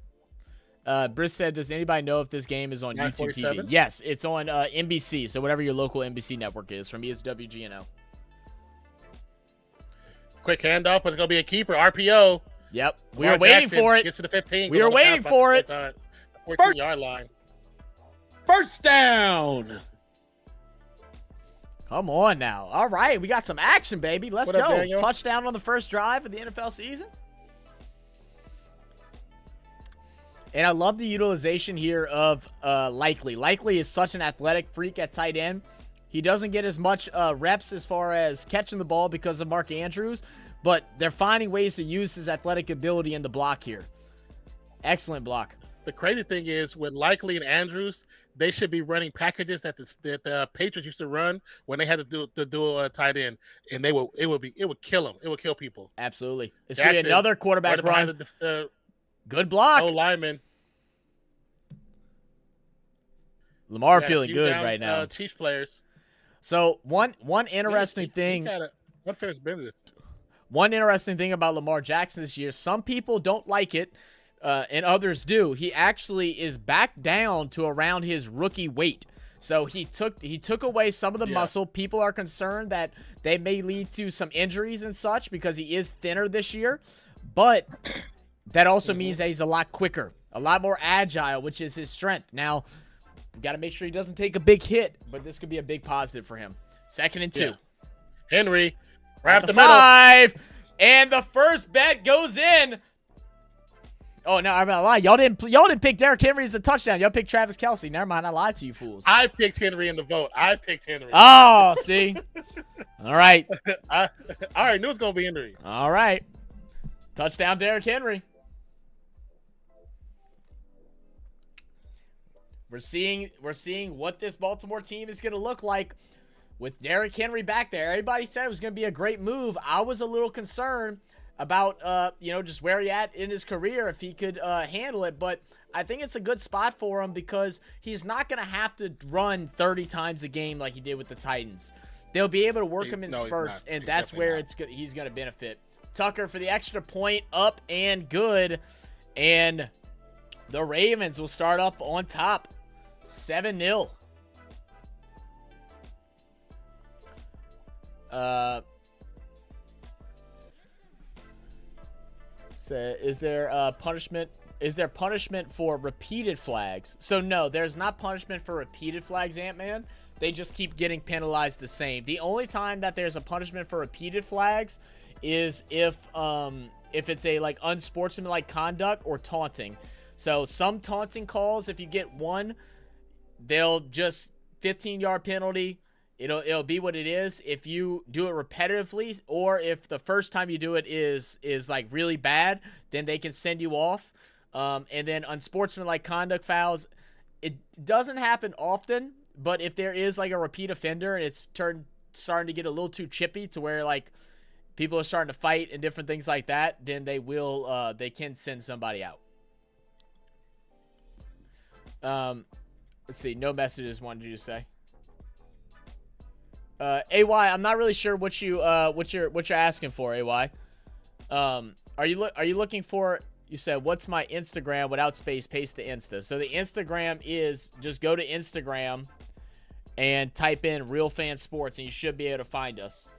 Briss said, does anybody know if this game is on YouTube TV? Yes, it's on NBC. So whatever your local NBC network is from ESWGNO. Quick handoff, but it's going to be a keeper. RPO. Yep. We were waiting for it. Gets to the 15. We were waiting for it. 14-yard line. First down. Come on now. All right, we got some action, baby. Let's go. Daniel? Touchdown on the first drive of the NFL season. And I love the utilization here of Likely. Likely is such an athletic freak at tight end. He doesn't get as much reps as far as catching the ball because of Mark Andrews, but they're finding ways to use his athletic ability in the block here. Excellent block. The crazy thing is with Likely and Andrews, they should be running packages that the Patriots used to run when they had to do a tight end, and it would kill them. It would kill people. Absolutely. It's going to be another quarterback run. Good block. Oh, lineman. Lamar feeling good right now. Chiefs players. So one interesting thing. Unfinished business. One interesting thing about Lamar Jackson this year, some people don't like it, and others do. He actually is back down to around his rookie weight. So he took away some of the muscle. People are concerned that they may lead to some injuries and such because he is thinner this year. But that also means that he's a lot quicker, a lot more agile, which is his strength. Now, you got to make sure he doesn't take a big hit, but this could be a big positive for him. 2nd and 2. Yeah. Henry, right up the 5, and the first bet goes in. Oh, no, I'm not lying. Y'all didn't pick Derrick Henry as a touchdown. Y'all picked Travis Kelce. Never mind, I lied to you fools. I picked Henry in the vote. Oh, see? All right. I already knew it was going to be Henry. All right. Touchdown, Derrick Henry. We're seeing what this Baltimore team is going to look like with Derrick Henry back there. Everybody said it was going to be a great move. I was a little concerned about, just where he at in his career, if he could handle it. But I think it's a good spot for him because he's not going to have to run 30 times a game like he did with the Titans. They'll be able to work him in spurts, and that's where he's going to benefit. Tucker for the extra point, up and good. And the Ravens will start up on top, 7-0. So is there punishment? Is there punishment for repeated flags? So no, there's not punishment for repeated flags, Ant-Man. They just keep getting penalized the same. The only time that there's a punishment for repeated flags is if it's a like unsportsmanlike conduct or taunting. So some taunting calls, if you get one, they'll just 15-yard penalty. It'll be what it is. If you do it repetitively, or if the first time you do it is like really bad, then they can send you off. And then unsportsmanlike conduct fouls, it doesn't happen often, but if there is like a repeat offender and it's starting to get a little too chippy to where like people are starting to fight and different things like that, then they can send somebody out. Let's see. No messages. What did you say? AY, I'm not really sure what you're asking for, AY. Are you looking for? You said, what's my Instagram without space? Paste to Insta. So the Instagram is just go to Instagram and type in Real Fan Sports, and you should be able to find us.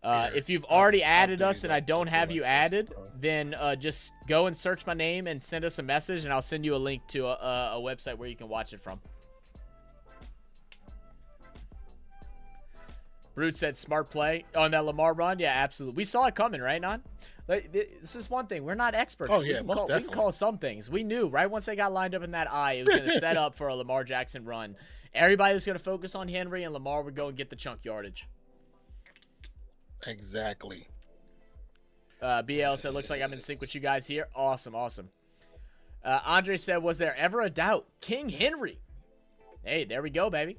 If you've already added us and I don't have you added, then just go and search my name and send us a message, and I'll send you a link to a website where you can watch it from. Brute said smart play on that Lamar run. Yeah, absolutely. We saw it coming, right, Non? Like, this is one thing. We're not experts. Oh, yeah, we can call some things. We knew, right, once they got lined up in that eye, it was going to set up for a Lamar Jackson run. Everybody was going to focus on Henry, and Lamar would go and get the chunk yardage. Exactly. BL said, looks like I'm in sync with you guys here. Awesome, awesome. Andre said, was there ever a doubt? King Henry. Hey, there we go, baby.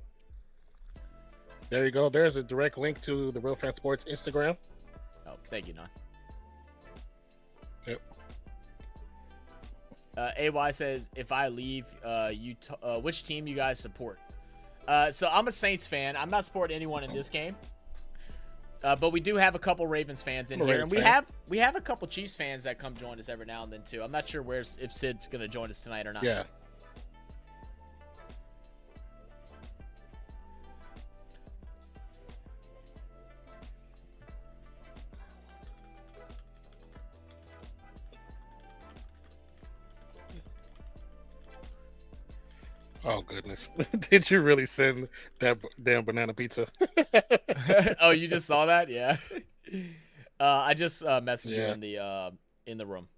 There you go. There's a direct link to the Real Fan Sports Instagram. Oh, thank you, Non. Yep. AY says, if I leave, which team you guys support? So I'm a Saints fan. I'm not supporting anyone in this game. But we do have a couple Ravens fans in here, and we have a couple Chiefs fans that come join us every now and then too. I'm not sure if Sid's going to join us tonight or not. Yeah. Oh, goodness. Did you really send that damn banana pizza? Oh, you just saw that? Yeah. I just messaged you in the room.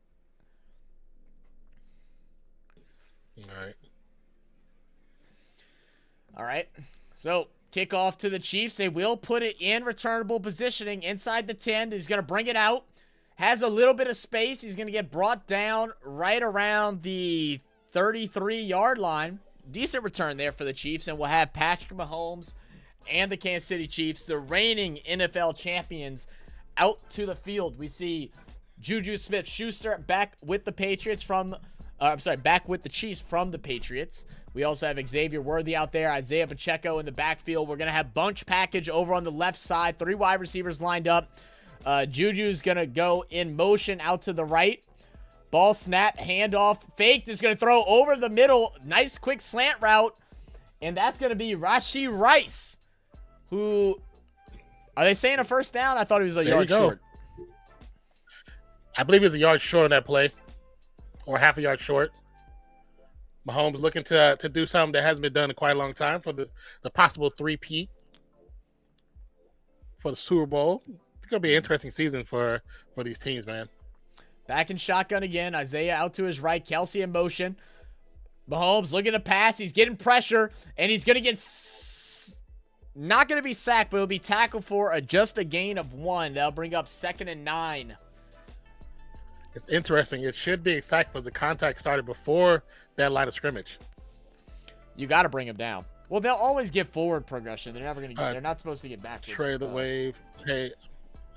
All right. So, kickoff to the Chiefs. They will put it in returnable positioning inside the 10. He's going to bring it out. Has a little bit of space. He's going to get brought down right around the 33-yard line. Decent return there for the Chiefs, and we'll have Patrick Mahomes and the Kansas City Chiefs, the reigning NFL champions, out to the field. We see Juju Smith-Schuster back with the Patriots back with the Chiefs from the Patriots. We also have Xavier Worthy out there, Isaiah Pacheco in the backfield. We're going to have bunch package over on the left side, 3 wide receivers lined up. Juju's going to go in motion out to the right. Ball snap, handoff, faked, is going to throw over the middle. Nice quick slant route. And that's going to be Rashee Rice, who, are they saying a first down? I thought he was a yard short. I believe he's a yard short on that play, or half a yard short. Mahomes looking to do something that hasn't been done in quite a long time for the possible three-peat for the Super Bowl. It's going to be an interesting season for these teams, man. Back in shotgun again. Isaiah out to his right. Kelsey in motion. Mahomes looking to pass. He's getting pressure, and he's going to get not going to be sacked, but he'll be tackled for just a gain of 1. That'll bring up 2nd and 9. It's interesting. It should be a sack, but the contact started before that line of scrimmage. You got to bring them down. Well, they'll always get forward progression. They're never going to get. They're not supposed to get backwards. Trey the Wave. Hey,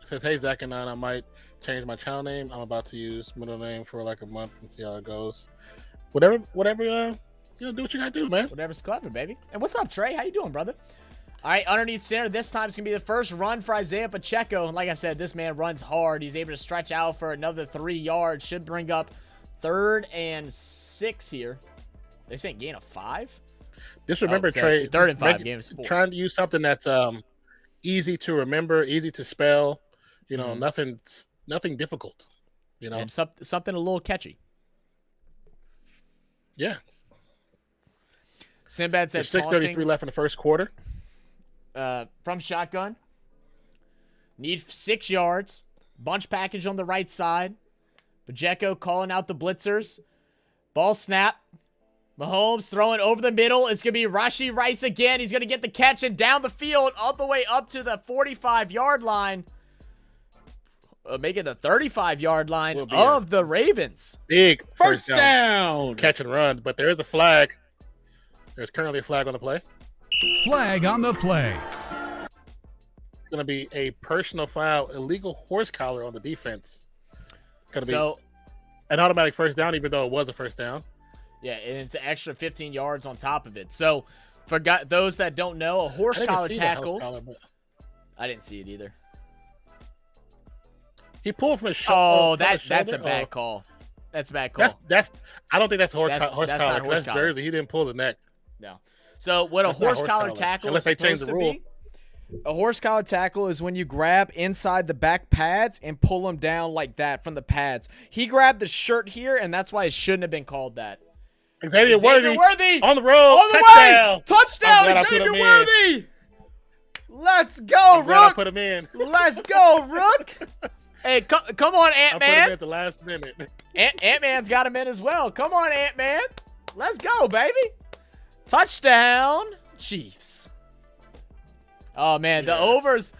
says, hey Zach and I might change my channel name. I'm about to use middle name for like a month and see how it goes. Whatever. Do what you gotta do, man. Whatever's clever, baby. And what's up, Trey? How you doing, brother? All right, underneath center. This time it's gonna be the first run for Isaiah Pacheco. And like I said, this man runs hard. He's able to stretch out for another 3 yards. Should bring up 3rd and 6 here. They saying gain of 5. Just remember, Trey. 3rd and 5 games. 4. Trying to use something that's easy to remember, easy to spell. You know, nothing difficult. You know, and something a little catchy. Yeah. Sinbad said 6:33 left in the first quarter. From shotgun. Need 6 yards. Bunch package on the right side. Pacheco calling out the blitzers. Ball snap. Mahomes throwing over the middle. It's going to be Rashee Rice again. He's going to get the catch and down the field all the way up to the 45-yard line. Make it the 35-yard line of the Ravens. Big First down. Catch and run, but there is a flag. There's currently a flag on the play. Flag on the play. It's going to be a personal foul, illegal horse collar on the defense. It's going to be an automatic first down, even though it was a first down. Yeah, and it's an extra 15 yards on top of it. So, for those that don't know, a horse collar tackle. I didn't see it either. He pulled from his shoulder. Oh, that's a bad call. That's a bad call. That's. I don't think that's a horse collar. That's jersey. He didn't pull the neck. No. So what a horse collar tackle unless they change the rule. A horse collar tackle is when you grab inside the back pads and pull them down like that from the pads. He grabbed the shirt here, and that's why it shouldn't have been called that. Xavier Worthy on the road. On the touchdown. way. Touchdown, Xavier Worthy. Let's go, Rook. I put him in. Let's go, Rook. Hey, come on, Ant-Man. I put him in at the last minute. Ant-Man's got him in as well. Come on, Ant-Man. Let's go, baby. Touchdown, Chiefs. Oh, man, the overs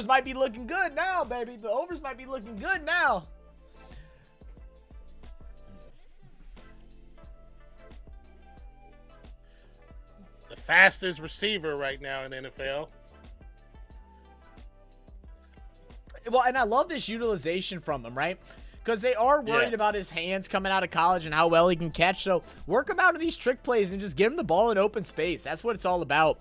might be looking good now, baby. The overs might be looking good now. The fastest receiver right now in the NFL. Well, and I love this utilization from him, right? Because they are worried about his hands coming out of college and how well he can catch. So work him out of these trick plays and just give him the ball in open space. That's what it's all about.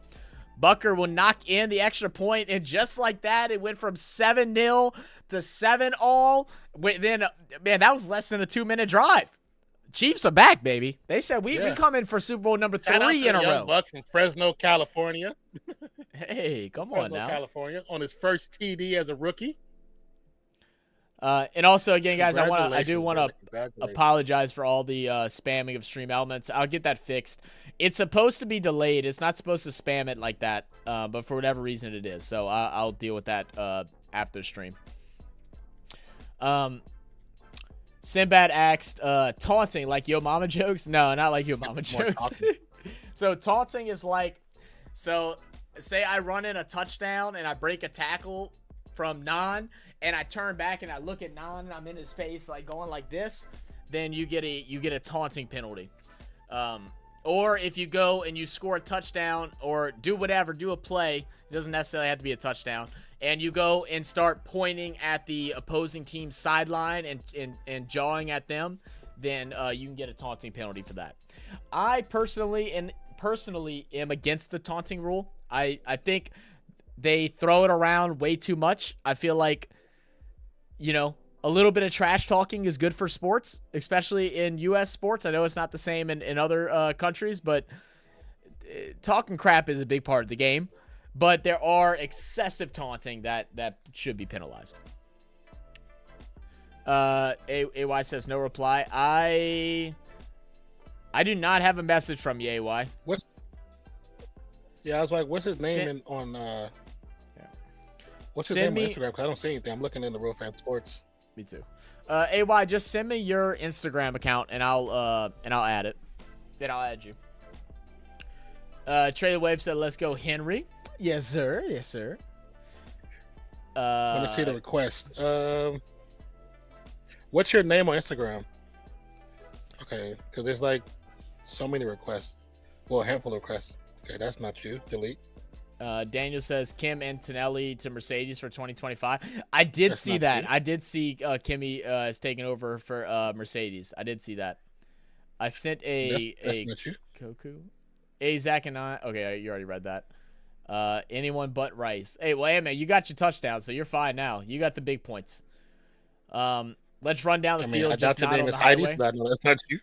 Bucker will knock in the extra point, and just like that, it went from 7-0 to 7-all. Then, man, that was less than a 2-minute drive. Chiefs are back, baby. They said we come in for Super Bowl number 3 in a row. Buck from Fresno, California. Hey, come on now. California on his first TD as a rookie. And also, again, guys, I do want to apologize for all the spamming of stream elements. I'll get that fixed. It's supposed to be delayed. It's not supposed to spam it like that, but for whatever reason it is. So I'll deal with that after stream. Sinbad asked, taunting like yo mama jokes? No, not like yo mama jokes. So taunting is like, so say I run in a touchdown and I break a tackle from Non, and I turn back and I look at Non and I'm in his face like going like this, then you get a taunting penalty. Or if you go and you score a touchdown or do a play, it doesn't necessarily have to be a touchdown, and you go and start pointing at the opposing team's sideline and jawing at them, then you can get a taunting penalty for that. I personally am against the taunting rule. I think they throw it around way too much. I feel like, a little bit of trash talking is good for sports, especially in U.S. sports. I know it's not the same in other countries, but talking crap is a big part of the game. But there are excessive taunting that should be penalized. AY says no reply. I do not have a message from you, AY. I was like, what's his name what's his name on Instagram? Because I don't see anything. I'm looking in the Real Fan Sports. Me too. AY, just send me your Instagram account and I'll add it. Then I'll add you. Trey the Wave said, "Let's go, Henry." Yes, sir. Yes, sir. Let me see the request. What's your name on Instagram? Okay, because there's like so many requests. Well, a handful of requests. Okay, that's not you. Delete. Daniel says Kim Antonelli to Mercedes for 2025. I did see that. I did see Kimmy is taking over for Mercedes. I did see that. I sent That's not you. Koku. Hey, Zach and I. Okay, you already read that. Anyone but Rice. Hey, wait a minute. You got your touchdown, so you're fine now. You got the big points. Let's run down the field. I doubt your name is Heidi, but no, that's not you.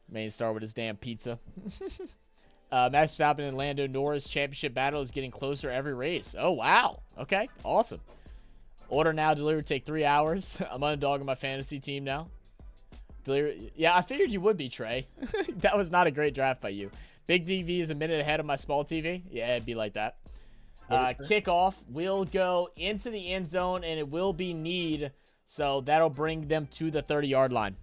Main star with his damn pizza. Max Verstappen and Lando Norris championship battle is getting closer every race. Oh, wow. Okay, awesome. Order now, deliver, take 3 hours. I'm underdogging my fantasy team now. Yeah, I figured you would be, Trey. That was not a great draft by you. Big TV is a minute ahead of my small TV. Yeah, it'd be like that. Kickoff will go into the end zone, and it will be need. So that'll bring them to the 30-yard line.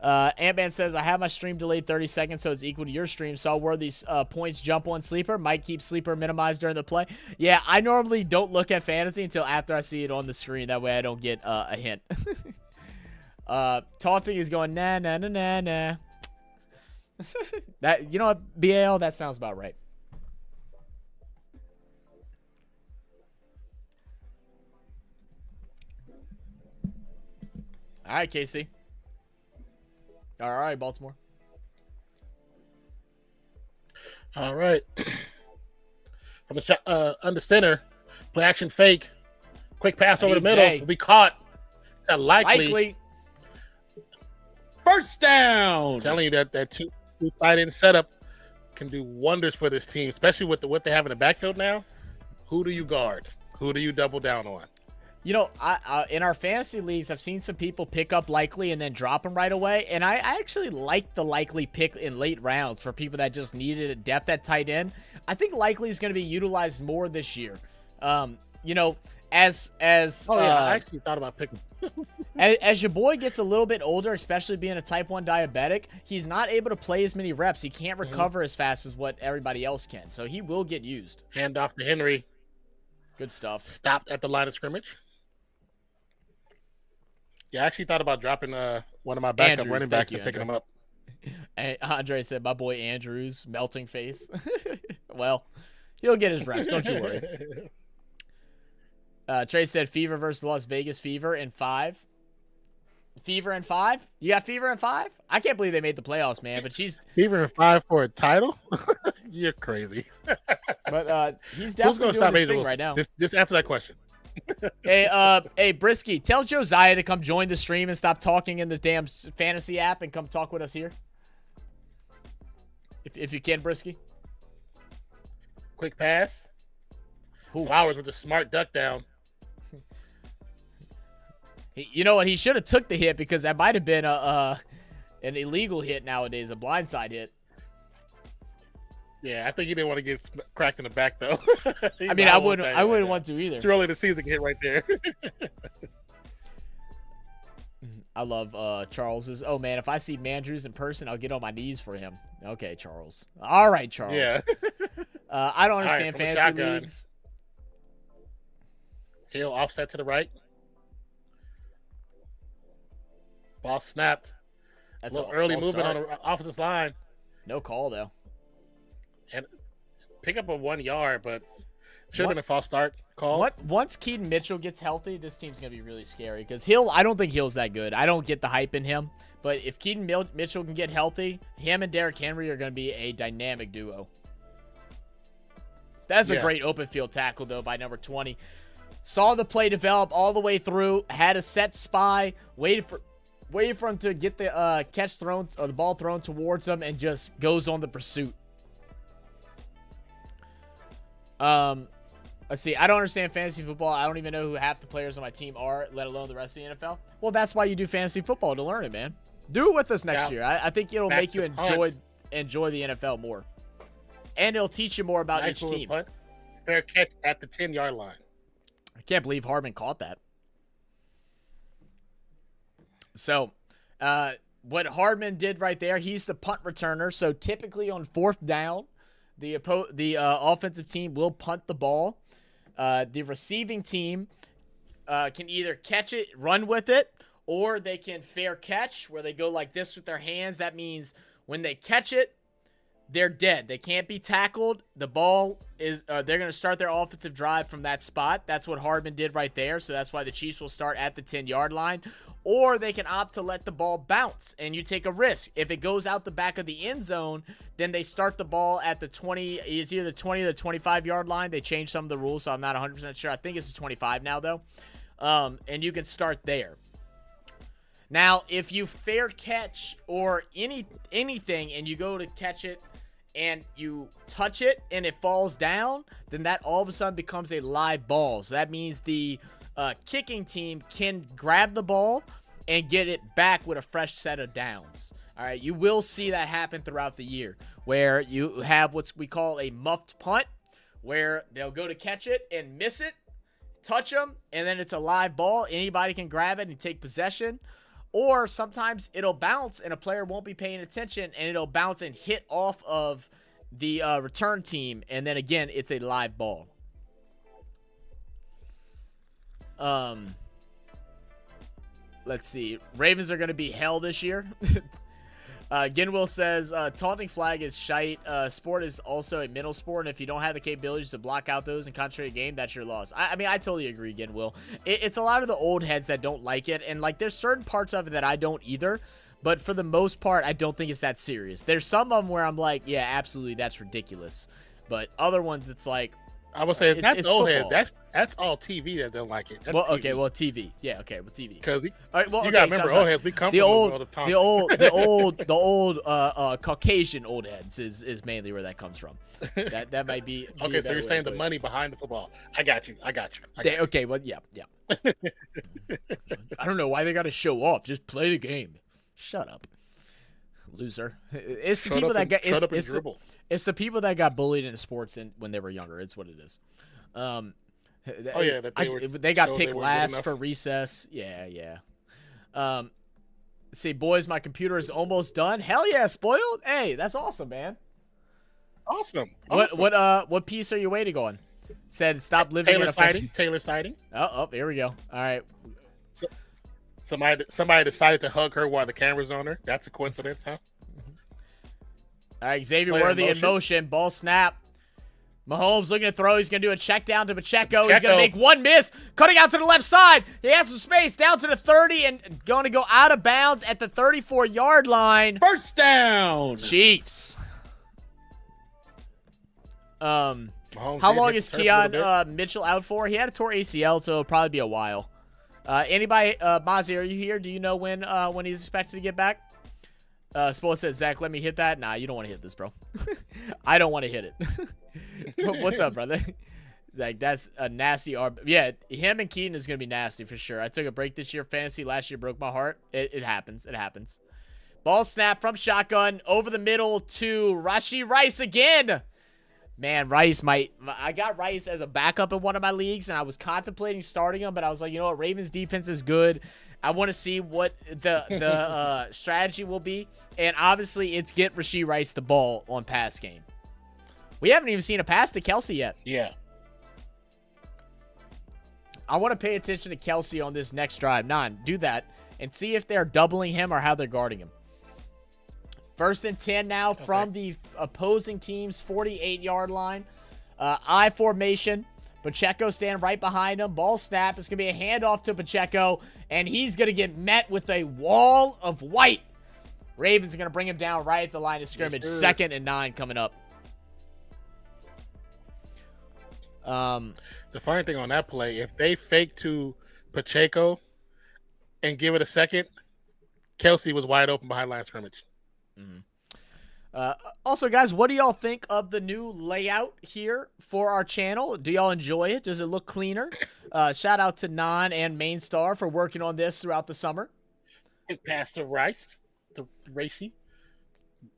Ant-Man says, I have my stream delayed 30 seconds, so it's equal to your stream. Saw where these points jump on Sleeper. Might keep Sleeper minimized during the play. Yeah, I normally don't look at fantasy until after I see it on the screen. That way I don't get a hint. Taunting is going, nah, nah, nah, nah, nah. That, you know what, BAL, that sounds about right. All right, Casey. All right, Baltimore. All right. From the under center, play action fake, quick pass over the middle. Will be caught. It's likely. First down. I'm telling you that two tight end setup can do wonders for this team, especially with what they have in the backfield now. Who do you guard? Who do you double down on? You know, in our fantasy leagues, I've seen some people pick up Likely and then drop him right away. And I actually like the Likely pick in late rounds for people that just needed a depth at tight end. I think Likely is going to be utilized more this year. You know, I actually thought about picking. as your boy gets a little bit older, especially being a type 1 diabetic, he's not able to play as many reps. He can't recover as fast as what everybody else can. So he will get used. Hand off to Henry. Good stuff. Stopped at the line of scrimmage. Yeah, I actually thought about dropping one of my backup running backs and picking him up. And Andre said, my boy Andrews, melting face. Well, he'll get his reps. Don't you worry. Trey said Fever versus Las Vegas Fever in 5. Fever in 5? You got Fever in 5? I can't believe they made the playoffs, man. But she's Fever in 5 for a title? You're crazy. But he's definitely doing his thing right now. Just answer that question. Hey, Brisky, tell Josiah to come join the stream and stop talking in the damn fantasy app and come talk with us here. If you can, Brisky. Quick pass. Flowers with a smart duck down. You know what? He should have took the hit because that might have been an illegal hit nowadays, a blindside hit. Yeah, I think he didn't want to get cracked in the back though. I mean, I wouldn't want to either. It's early to see the hit right there. I love Charles's. Oh man, if I see Mandrews in person, I'll get on my knees for him. Okay, Charles. All right, Charles. Yeah. I don't understand fantasy leagues. Hill offset to the right. Ball snapped. That's a little early movement on the offensive line. No call though. And pick up a 1 yard, but should have been a false start call. Once Keaton Mitchell gets healthy, this team's gonna be really scary because I don't think Hill's that good. I don't get the hype in him, but if Keaton Mitchell can get healthy, him and Derrick Henry are gonna be a dynamic duo. That's a great open field tackle though by number 20. Saw the play develop all the way through, had a set spy, waited for him to get the catch thrown or the ball thrown towards him, and just goes on the pursuit. Let's see. I don't understand fantasy football. I don't even know who half the players on my team are, let alone the rest of the NFL. Well, that's why you do fantasy football, to learn it, man. Do it with us next year. I think it'll make you enjoy the NFL more, and it'll teach you more about each team. Punt. Fair catch at the 10-yard line. I can't believe Hardman caught that. So, what Hardman did right there, he's the punt returner. So typically on 4th down, the offensive team will punt the ball. The receiving team can either catch it, run with it, Or they can fair catch, where they go like this with their hands. That means when they catch it, they're dead. They can't be tackled. The ball is they're going to start their offensive drive from that spot. That's what Hardman did right there. So that's why the Chiefs will start at the 10-yard line. Or they can opt to let the ball bounce, and you take a risk. If it goes out the back of the end zone, then they start the ball at the 20. Is either the 20 or the 25-yard line. They changed some of the rules, so I'm not 100% sure. I think it's 25 now, though. And you can start there. Now, if you fair catch or anything and you go to catch it and you touch it and it falls down, then that all of a sudden becomes a live ball. So that means the kicking team can grab the ball and get it back with a fresh set of downs. All right, you will see that happen throughout the year, where you have what we call a muffed punt, where they'll go to catch it and miss it, touch them, and then it's a live ball. Anybody can grab it and take possession. Or sometimes it'll bounce and a player won't be paying attention, and it'll bounce and hit off of the return team, and then again, it's a live ball. Let's see. Ravens are going to be hell this year. Ginwell says, taunting flag is shite. Sport is also a mental sport, and if you don't have the capabilities to block out those and concentrate a game, that's your loss. I mean, I totally agree, Ginwell. It's a lot of the old heads that don't like it, and, like, there's certain parts of it that I don't either, but for the most part, I don't think it's that serious. There's some of them where I'm like, yeah, absolutely, that's ridiculous. But other ones, it's like, I would say that's it's old football. head. That's all TV that don't like it. That's well, TV. okay, well, TV. Yeah, okay, well, TV. Because All right, well, you okay, gotta remember, old heads. We come the from old, the world of Tom. the old Caucasian old heads is mainly where that comes from. That might be Okay, so you're saying the money behind the football. I got you. Okay, well, yeah. I don't know why they got to show off. Just play the game. Shut up, loser. It's the people that got it's the people that got bullied in sports when they were younger. It's what it is. They got picked last for recess. Yeah. Let's see, boys, my computer is almost done. Hell yeah, spoiled. Hey, that's awesome, man. Awesome. What piece are you waiting on? Said stop living in a Taylor sighting. Oh, here we go. All right. Somebody decided to hug her while the camera's on her. That's a coincidence, huh? All right, Xavier Worthy in motion. Ball snap. Mahomes looking to throw. He's going to do a check down to Pacheco. He's going to make one miss. Cutting out to the left side. He has some space down to the 30 and going to go out of bounds at the 34-yard line. First down. Chiefs. How long is Keon Mitchell out for? He had a tore ACL, so it'll probably be a while. Anybody, Mozzie, are you here? Do you know when he's expected to get back? Spola says, Zach, let me hit that. Nah, you don't want to hit this, bro. I don't want to hit it. What's up, brother? Like, that's a nasty arm. Yeah, him and Keaton is going to be nasty for sure. I took a break this year. Fantasy last year broke my heart. It happens. It happens. Ball snap from shotgun over the middle to Rashee Rice again. Man, Rice I got Rice as a backup in one of my leagues, and I was contemplating starting him, but I was like, you know what? Ravens defense is good. I want to see what the strategy will be. And obviously, it's get Rashee Rice the ball on pass game. We haven't even seen a pass to Kelsey yet. Yeah. I want to pay attention to Kelsey on this next drive. Do that and see if they're doubling him or how they're guarding him. 1st and 10 now from the opposing team's 48-yard line. I formation. Pacheco stand right behind him. Ball snap. It's going to be a handoff to Pacheco, and he's going to get met with a wall of white. Ravens are going to bring him down right at the line of scrimmage. 2nd and 9 coming up. The funny thing on that play, if they fake to Pacheco and give it a second, Kelsey was wide open behind line of scrimmage. Also, guys, what do y'all think of the new layout here for our channel? Do y'all enjoy it? Does it look cleaner? Shout out to Non and Main Star for working on this throughout the summer. Quick pass to Rice, to Racey.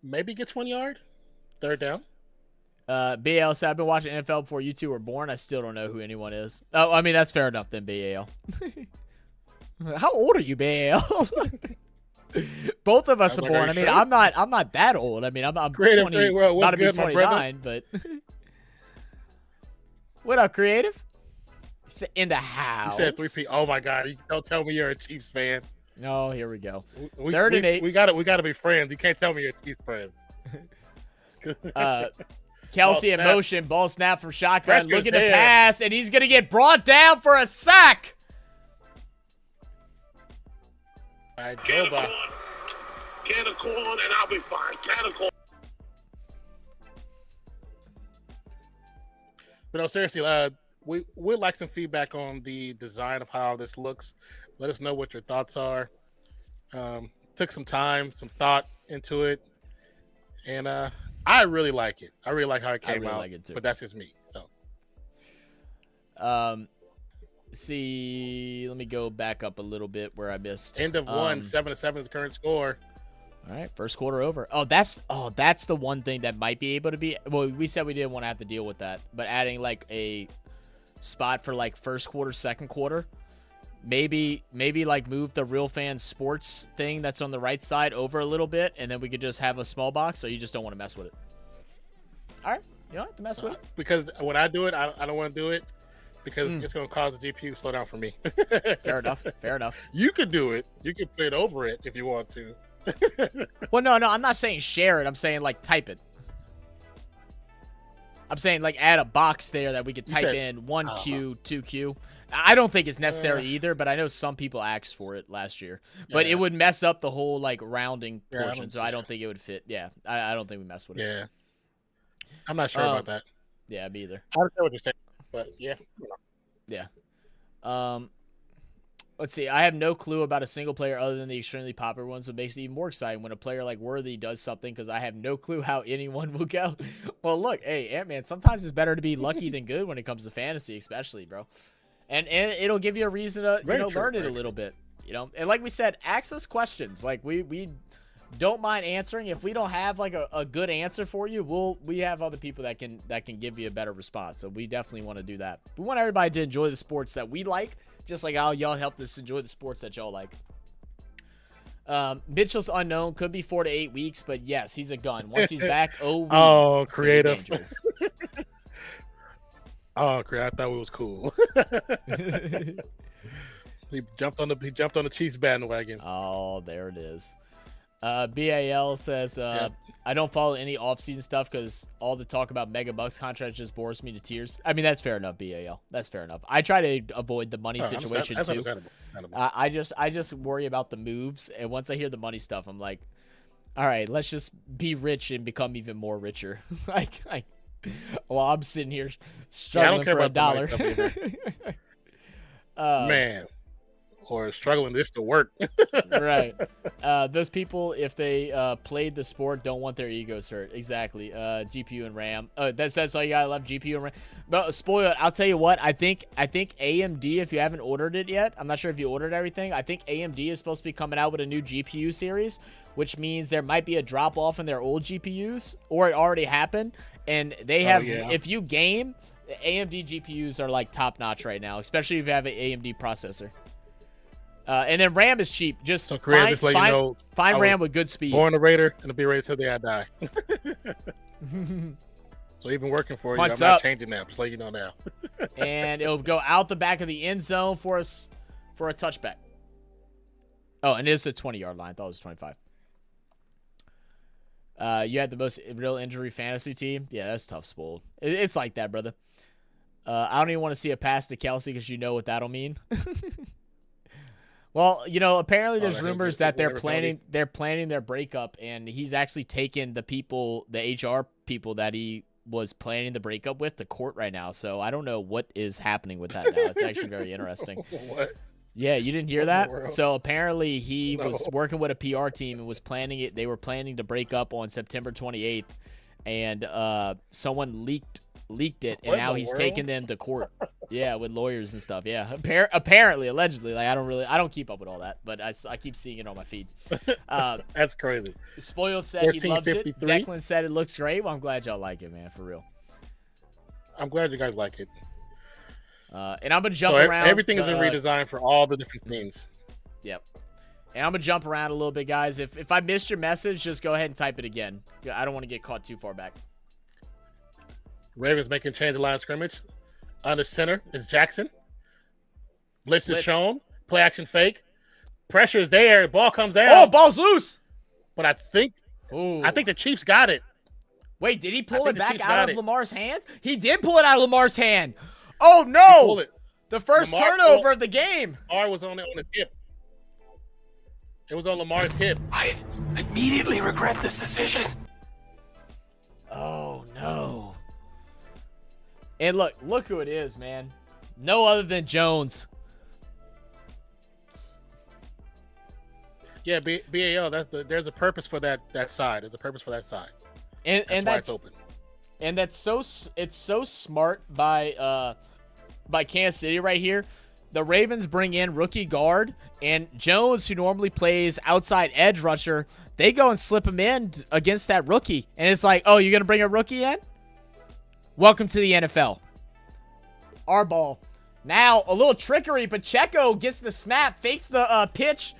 Maybe gets 1 yard. 3rd down. BAL said, I've been watching NFL before you two were born. I still don't know who anyone is. Oh, I mean, that's fair enough then, BAL. How old are you, BAL? Both of us are born. I mean, I'm not that old. I mean, I'm 20, about to be 29, but what up, Creative? In the house. You said 3P. Oh my God! Don't tell me you're a Chiefs fan. Oh, here we go. We, 3rd we, and 8. We got to be friends. You can't tell me you're Chiefs friends. Kelsey in motion. Ball snap from shotgun. Prescott's Looking to there. pass, and he's going to get brought down for a sack. All right, Can go by. a corn, and I'll be fine. Can a corn. But no, seriously, we'd like some feedback on the design of how this looks. Let us know what your thoughts are. Took some time, some thought into it, and I really like it. I really like how it came out. Like it too. But that's just me. So, see, let me go back up a little bit where I missed. end of 1, 7-7 is the current score. All right, first quarter over. Oh, that's the one thing that might be able to be. Well, we said we didn't want to have to deal with that, but adding like a spot for like first quarter, second quarter, maybe like move the Real Fan Sports thing that's on the right side over a little bit, and then we could just have a small box. So you just don't want to mess with it. All right, you don't have to mess with it Because when I do it, I don't want to do it because it's going to cause the GPU to slow down for me. Fair enough. Fair enough. You could do it. You could put it over it if you want to. Well, no, I'm not saying share it. I'm saying like type it. I'm saying like add a box there that we could type in 1Q, 2Q. I don't think it's necessary either, but I know some people asked for it last year. But it would mess up the whole like rounding portion, so I don't think it would fit. Yeah, I don't think we mess with it. Yeah. I'm not sure about that. Yeah, me either. I understand what you're saying, but yeah. Yeah. Let's see. I have no clue about a single player other than the extremely popular ones, so it makes it even more exciting when a player like Worthy does something because I have no clue how anyone will go. Well, look, hey, Ant-Man, sometimes it's better to be lucky than good when it comes to fantasy, especially, bro. And it'll give you a reason to learn it a little bit, And like we said, ask us questions. Like we don't mind answering. If we don't have like a good answer for you, we have other people that can give you a better response. So we definitely want to do that. We want everybody to enjoy the sports that we like, just like how y'all helped us enjoy the sports that y'all like. Mitchell's unknown, could be 4 to 8 weeks, but yes, he's a gun. Once he's back, creative. Oh, crap! I thought it was cool. He jumped on the Chiefs bandwagon. Oh, there it is. BAL says, I don't follow any off-season stuff because all the talk about mega bucks contracts just bores me to tears. I mean, that's fair enough, BAL. That's fair enough. I try to avoid the money situation too. I just worry about the moves, and once I hear the money stuff, I'm like, all right, let's just be rich and become even more richer. Well, I'm sitting here struggling for $1. Man. Or struggling just to work. Right. Those people, if they played the sport, don't want their egos hurt. Exactly. GPU and RAM. That's all you gotta love, GPU and RAM. But spoil it. I'll tell you what. I think AMD, if you haven't ordered it yet, I'm not sure if you ordered everything. I think AMD is supposed to be coming out with a new GPU series, which means there might be a drop off in their old GPUs, or it already happened. And they have, if you game, AMD GPUs are like top notch right now, especially if you have an AMD processor. And then RAM is cheap. Just find RAM with good speed. Born a Raider and be ready till the day I die. So even working for you, I'm not changing that. Just let you know now. And it'll go out the back of the end zone for a touchback. Oh, and it is a 20-yard line. I thought it was 25. You had the most real injury fantasy team. Yeah, that's tough, Spoiled. It's like that, brother. I don't even want to see a pass to Kelsey because you know what that'll mean. Well, apparently there's rumors that they're planning their breakup, and he's actually taken the HR people that he was planning the breakup with to court right now. So I don't know what is happening with that now. It's actually very interesting. What? Yeah, you didn't hear that? So apparently he was working with a PR team and was planning it. They were planning to break up on September 28th, and someone leaked it, and now he's taking them to court. Yeah, with lawyers and stuff. Yeah, apparently, allegedly. Like I don't keep up with all that, but I keep seeing it on my feed. That's crazy. Spoil said he loves it. Declan said it looks great. Well, I'm glad y'all like it, man. For real. I'm glad you guys like it. And I'm gonna jump around. Everything has been redesigned for all the different scenes. Yep. And I'm gonna jump around a little bit, guys. If I missed your message, just go ahead and type it again. I don't want to get caught too far back. Ravens making change the line of scrimmage. Under center is Jackson. Blitz is shown. Play action fake. Pressure is there. Ball comes down. Oh, ball's loose. But I think the Chiefs got it. Wait, did he pull it back out of Lamar's hands? He did pull it out of Lamar's hand. Oh, no. The first turnover of the game. Lamar was on his hip. It was on Lamar's hip. I immediately regret this decision. Oh, no. And look who it is, man. No other than Jones. Yeah, BAL. There's a purpose for that side. There's a purpose for that side. And why it's open. And it's so smart by Kansas City right here. The Ravens bring in rookie guard, and Jones, who normally plays outside edge rusher, they go and slip him in against that rookie. And it's like, oh, you're going to bring a rookie in? Welcome to the NFL. Our ball. Now, a little trickery. Pacheco gets the snap, fakes the pitch.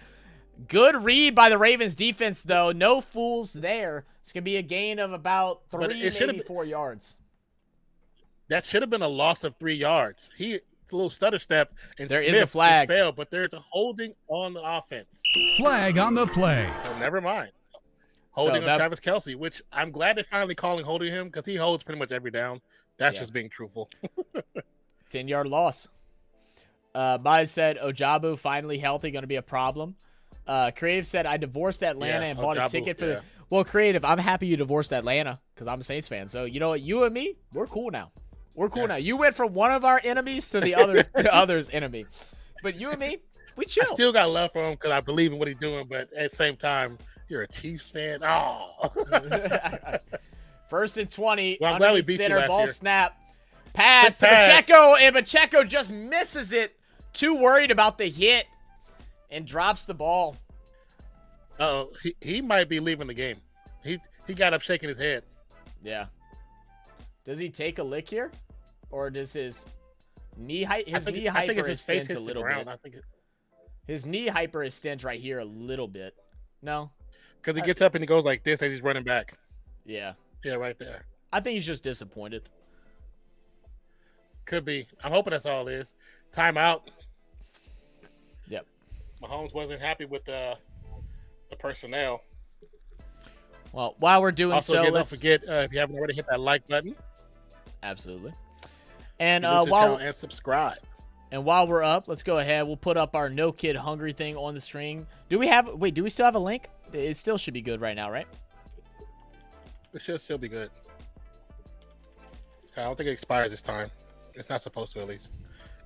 Good read by the Ravens defense, though. No fools there. It's going to be a gain of about 3, maybe 4 yards. That should have been a loss of 3 yards. A little stutter step, and there Smith is a flag. Failed, but there's a holding on the offense. Flag on the play. So never mind. Holding on Travis Kelce, which I'm glad they're finally calling holding him because he holds pretty much every down. That's just being truthful. 10-yard loss. Mize said, Ojabu finally healthy, going to be a problem. Creative said, I divorced Atlanta and bought a ticket for the... Well, Creative, I'm happy you divorced Atlanta because I'm a Saints fan. So, you know what? You and me, we're cool now. We're cool now. You went from one of our enemies to the other's enemy. But you and me, we chill. I still got love for him because I believe in what he's doing. But at the same time, you're a Chiefs fan. Oh. 1st and 20. Well, I'm glad we beat you last ball year. Snap. Pass to Pacheco. And Pacheco just misses it. Too worried about the hit. And drops the ball. Oh, he might be leaving the game. He got up shaking his head. Yeah. Does he take a lick here? Or does his knee hyper extends a little bit? His knee hyper extends right here a little bit. No? Because he gets up and he goes like this as he's running back. Yeah. Yeah, right there. I think he's just disappointed. Could be. I'm hoping that's all it is. Timeout. Yep. Mahomes wasn't happy with the personnel. Well, while we're doing also, so, don't forget if you haven't already hit that like button. Absolutely. And and subscribe. And while we're up, let's go ahead. We'll put up our No Kid Hungry thing on the string. Do we still have a link? It still should be good right now, right? It should still be good. I don't think it expires this time. It's not supposed to, at least.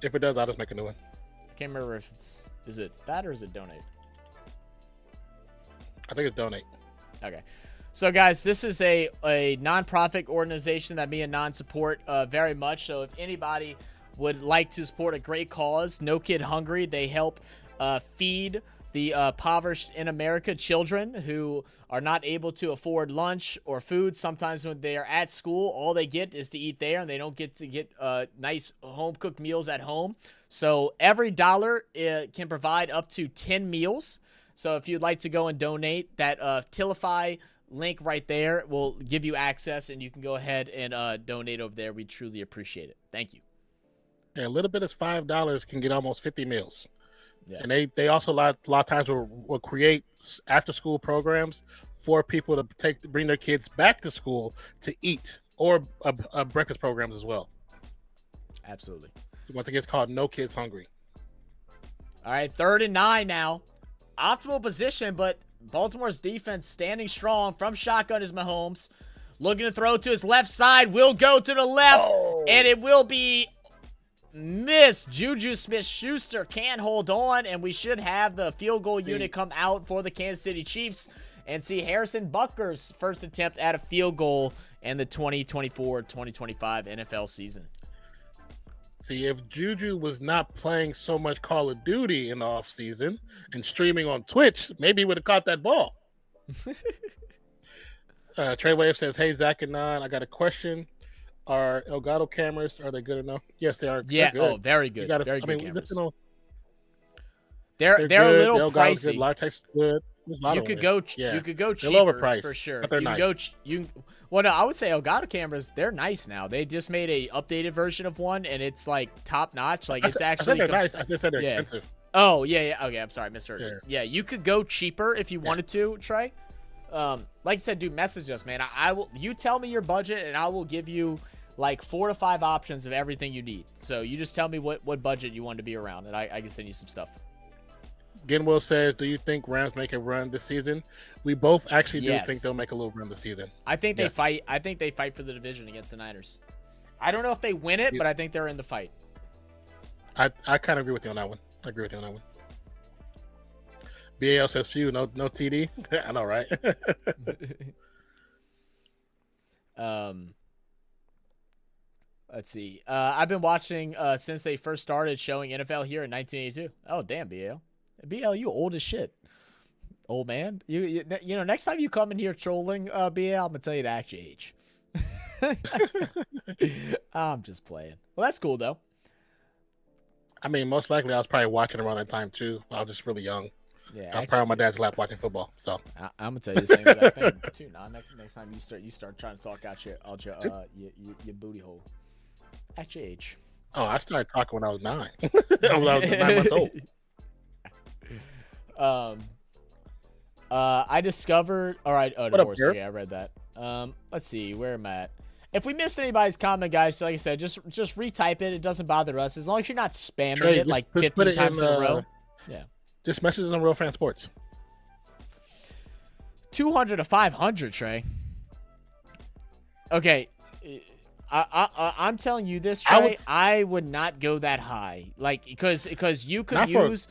If it does, I'll just make a new one. I can't remember if is it that or is it donate? I think it's donate. Okay. So, guys, this is a nonprofit organization that me and Non support very much. So, if anybody would like to support a great cause, No Kid Hungry, they help feed the impoverished in America children who are not able to afford lunch or food. Sometimes when they are at school, all they get is to eat there, and they don't get to get nice home-cooked meals at home. So, every dollar can provide up to 10 meals. So, if you'd like to go and donate, that Tilify link right there will give you access, and you can go ahead and donate over there. We truly appreciate it. Thank you. Yeah, a little bit as $5 can get almost 50 meals. Yeah. And they also a lot of times will create after school programs for people to bring their kids back to school to eat, or breakfast programs as well. Absolutely. Once again, it's called No Kids Hungry. All right, 3rd and 9 now. Optimal position, but Baltimore's defense standing strong from shotgun is Mahomes. Looking to throw to his left side. Will go to the left, and it will be missed. Juju Smith-Schuster can't hold on, and we should have the field goal unit come out for the Kansas City Chiefs and see Harrison Butker's first attempt at a field goal in the 2024-2025 NFL season. See, if Juju was not playing so much Call of Duty in the offseason and streaming on Twitch, maybe he would have caught that ball. Trey Wave says, hey, Zach and Non, I got a question. Are Elgato cameras, are they good enough? Yes, they are. Yeah, good. Very good. Very good cameras. They're a little pricey. Good. Logitech's good. You could go cheaper overpriced, for sure. But they're nice. Well, no, I would say Elgato cameras, they're nice now. They just made a updated version of one, and it's like top notch. Like it's actually they're nice. I just said they're expensive. Oh, yeah. Okay, I'm sorry. I misheard you. Yeah. Yeah, you could go cheaper if you wanted to, Trey. Like I said, dude, message us, man. I will. You tell me your budget, and I will give you like 4 to 5 options of everything you need. So you just tell me what budget you want to be around, and I can send you some stuff. Genwell says, do you think Rams make a run this season? We both actually Yes. do think they'll make a little run this season. I think they fight. I think they fight for the division against the Niners. I don't know if they win it, but I think they're in the fight. I kind of agree with you on that one. BAL says few, no TD. I know, right? Let's see. I've been watching since they first started showing NFL here in 1982. Oh, damn, BAL. BL, you old as shit, old man. You know, next time you come in here trolling, BL, I'm gonna tell you to act your age. I'm just playing. Well, that's cool though. I mean, most likely I was probably watching around that time too. I was just really young. Yeah, I was probably on my dad's lap watching football. So I'm gonna tell you the same exact thing too. Nah, next time you start trying to talk out your booty hole. At your age. Oh, I started talking when I was 9. I was 9 months old. I discovered. All right. Oh, What up, divorce. Okay, I read that. Let's see where I'm at. If we missed anybody's comment, guys, like I said, just retype it. It doesn't bother us as long as you're not spamming Trey, it like 15 times in a row. Yeah. Just messages on Real Fan Sports. 200 to 500, Trey. Okay. I'm telling you this, Trey. I would not go that high, like because you could use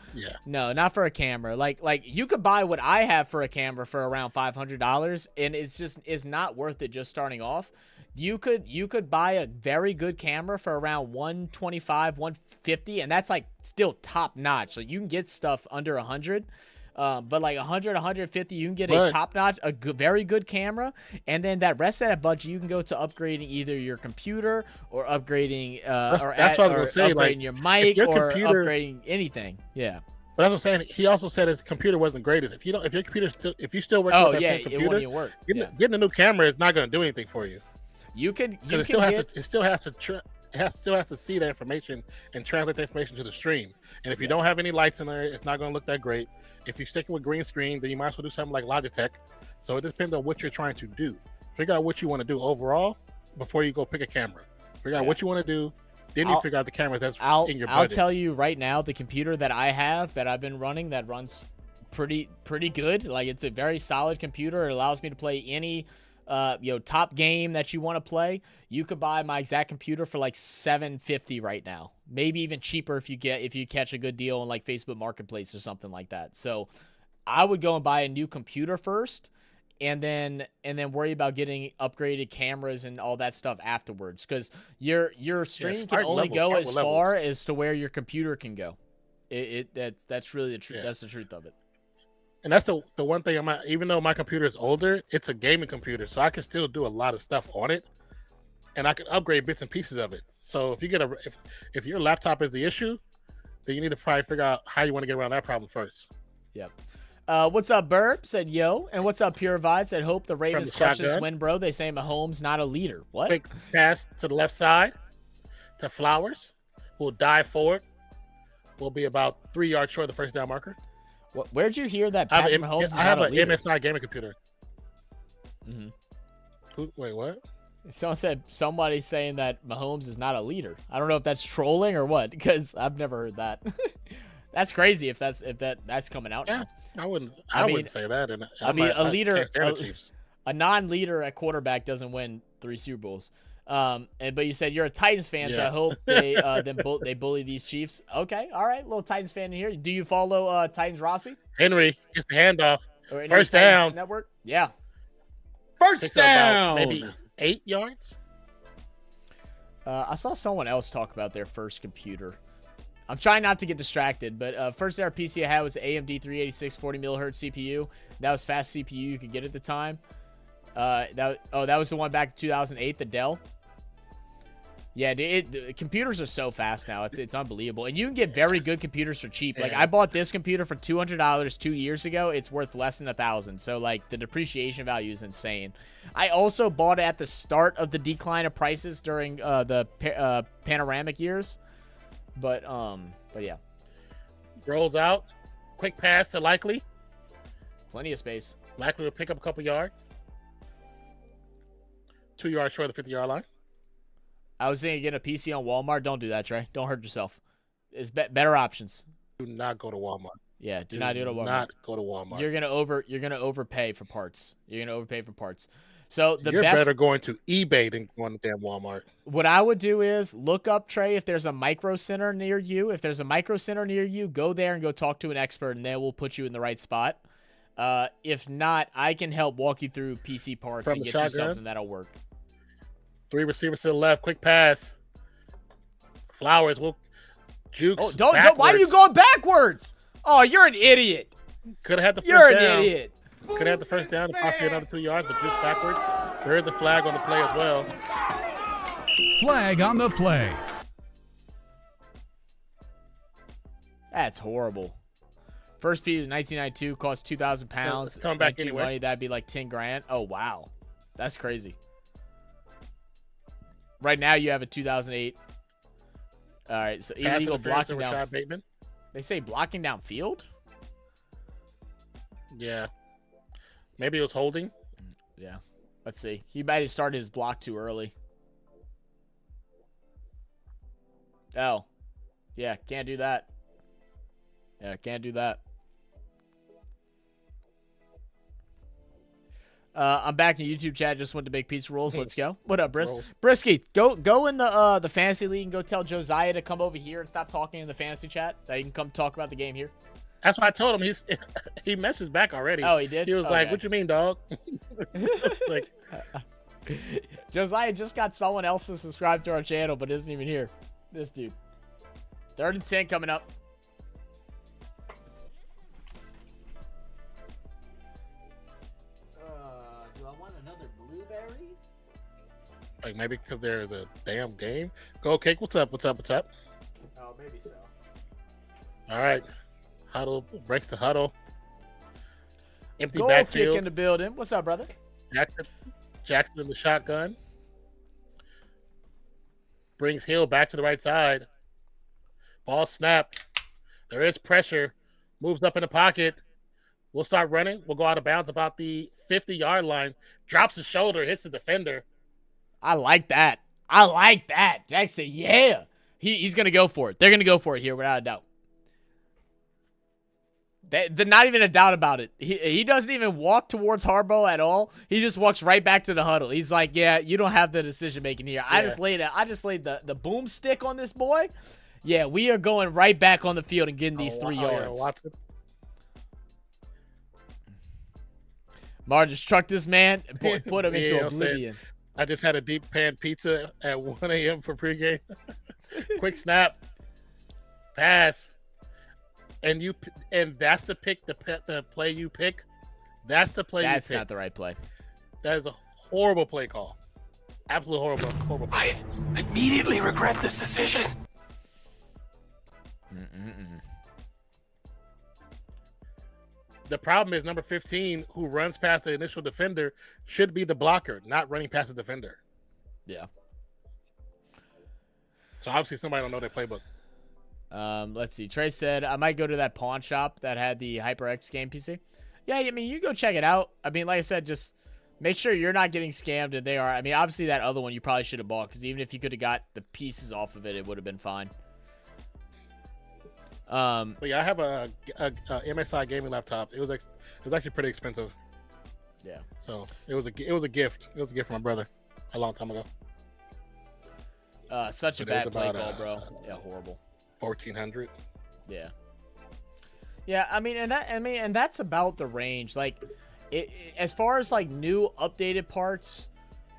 no, not for a camera. Like you could buy what I have for a camera for around $500, and it's not worth it just starting off. You could buy a very good camera for around 125, 150, and that's like still top notch. So you can get stuff under 100. But like 100, 150, you can get a top-notch, very good camera, and then that rest of that budget, you can go to upgrading either your computer or upgrading, upgrading like, your mic or upgrading anything. Yeah. But that's what I'm saying. He also said his computer wasn't great. If your computer still works with that same computer, it won't even work. Getting a new camera is not going to do anything for you. It still has to see the information and translate the information to the stream. And if you don't have any lights in there, it's not going to look that great. If you're sticking with green screen, then you might as well do something like Logitech. So it depends on what you're trying to do. Figure out what you want to do overall before you go pick a camera. Figure out what you want to do. Then you figure out the cameras that's in your budget. I'll tell you right now, the computer that I have that I've been running that runs pretty good. Like it's a very solid computer. It allows me to play any top game that you want to play. You could buy my exact computer for like $750 right now, maybe even cheaper if you catch a good deal on like Facebook Marketplace or something like that. So I would go and buy a new computer first, and then worry about getting upgraded cameras and all that stuff afterwards, because your stream can only go as far as to where your computer can go. That's really the truth. Yeah. That's the truth of it. And that's the one thing even though my computer is older, it's a gaming computer, so I can still do a lot of stuff on it, and I can upgrade bits and pieces of it. So if you get if your laptop is the issue, then you need to probably figure out how you want to get around that problem first. Yep. What's up, Burp? Said yo. And what's up, Pure Vibe? Said hope the Ravens crush this win, bro. They say Mahomes not a leader. What? Quick pass to the left side to Flowers, who will dive forward. Will be about 3 yards short of the first down marker. Where'd you hear that Patrick Mahomes is not a leader? I have an MSI gaming computer. Mm-hmm. Wait, what? Someone said somebody saying that Mahomes is not a leader. I don't know if that's trolling or what, because I've never heard that. That's crazy if that's coming out now. I wouldn't say that. And a non-leader at quarterback doesn't win 3 Super Bowls. But you said you're a Titans fan, so I hope they they bully these Chiefs. Okay, all right, little Titans fan in here. Do you follow Titans Rossi? Henry gets the handoff. First down. Network. Yeah. First down. Maybe 8 yards. I saw someone else talk about their first computer. I'm trying not to get distracted, but first ever PC I had was AMD 386 40 millihertz CPU. That was fast CPU you could get at the time. That was the one back in 2008, the Dell. Yeah, the computers are so fast now. It's unbelievable. And you can get very good computers for cheap. Like I bought this computer for $200 2 years ago. It's worth less than $1,000. So like the depreciation value is insane. I also bought it at the start of the decline of prices during the panoramic years. But yeah. Rolls out. Quick pass to Likely. Plenty of space. Likely will pick up a couple yards. 2 yards short of the 50-yard line. I was thinking getting a PC on Walmart. Don't do that, Trey. Don't hurt yourself. It's better options. Do not go to Walmart. Yeah, do not do it at Walmart. Not go to Walmart. You're gonna overpay for parts. You're gonna overpay for parts. So you're better going to eBay than going to damn Walmart. What I would do is look up, Trey, if there's a micro center near you. If there's a micro center near you, go there and go talk to an expert, and they will put you in the right spot. If not, I can help walk you through PC parts and get you something that'll work. 3 receivers to the left. Quick pass. Flowers will jukes. Oh, don't. Why are you going backwards? Oh, you're an idiot. Could have had the first You're down. an idiot. Could have had the first down and possibly another 2 yards, but jukes backwards. There is a flag on the play as well. Flag on the play. That's horrible. First piece in 1992 cost 2,000 pounds. Coming back anyway. Money, that'd be like 10 grand. Oh, wow. That's crazy. Right now you have a 2008. All right, so illegal blocking down. Bateman. They say blocking down field? Yeah. Maybe it was holding. Yeah. Let's see. He might have started his block too early. Oh. Yeah, can't do that. Yeah, can't do that. I'm back in YouTube chat. Just went to Big Pizza Rolls. Let's go. What up, Brisky? Go in the fantasy league and go tell Josiah to come over here and stop talking in the fantasy chat. That he can come talk about the game here. That's what I told him. He messaged back already. Oh, he did? He was like, "What you mean, dog?" Like, Josiah just got someone else to subscribe to our channel, but isn't even here. This dude. 3rd and 10 coming up. Do I want another blueberry? Like maybe because they're the damn game. Go, Cake. What's up? Oh, maybe so. All right. Huddle breaks the huddle. Empty Goal backfield. Kick in the building. What's up, brother? Jackson in the shotgun. Brings Hill back to the right side. Ball snapped. There is pressure. Moves up in the pocket. We'll start running. We'll go out of bounds about the 50-yard line. Drops his shoulder, hits the defender. I like that. Jackson, yeah. He's going to go for it. They're going to go for it here without a doubt. They're not even a doubt about it. He doesn't even walk towards Harbaugh at all. He just walks right back to the huddle. He's like, yeah, you don't have the decision making here. Yeah. I just laid the boomstick on this boy. Yeah, we are going right back on the field and getting these 3 yards. Yeah, Watson. Mar just trucked this man and put him into oblivion. I just had a deep pan pizza at 1 a.m. for pregame. Quick snap. Pass. And that's the pick, the play you pick. That's the play you pick. That's not the right play. That is a horrible play call. Absolutely horrible play. I immediately regret this decision. The problem is number 15, who runs past the initial defender, should be the blocker, not running past the defender. Yeah. So obviously somebody don't know their playbook. Let's see. Trey said, I might go to that pawn shop that had the HyperX game PC. Yeah, I mean, you go check it out. I mean, like I said, just make sure you're not getting scammed and they are. I mean, obviously that other one you probably should have bought because even if you could have got the pieces off of it, it would have been fine. But yeah, I have a MSI gaming laptop. It was actually pretty expensive. Yeah. So it was a gift. It was a gift from my brother a long time ago. Such a bad play call, bro. Yeah, horrible. 1,400. Yeah. Yeah, I mean, and that's about the range. Like, as far as like new updated parts,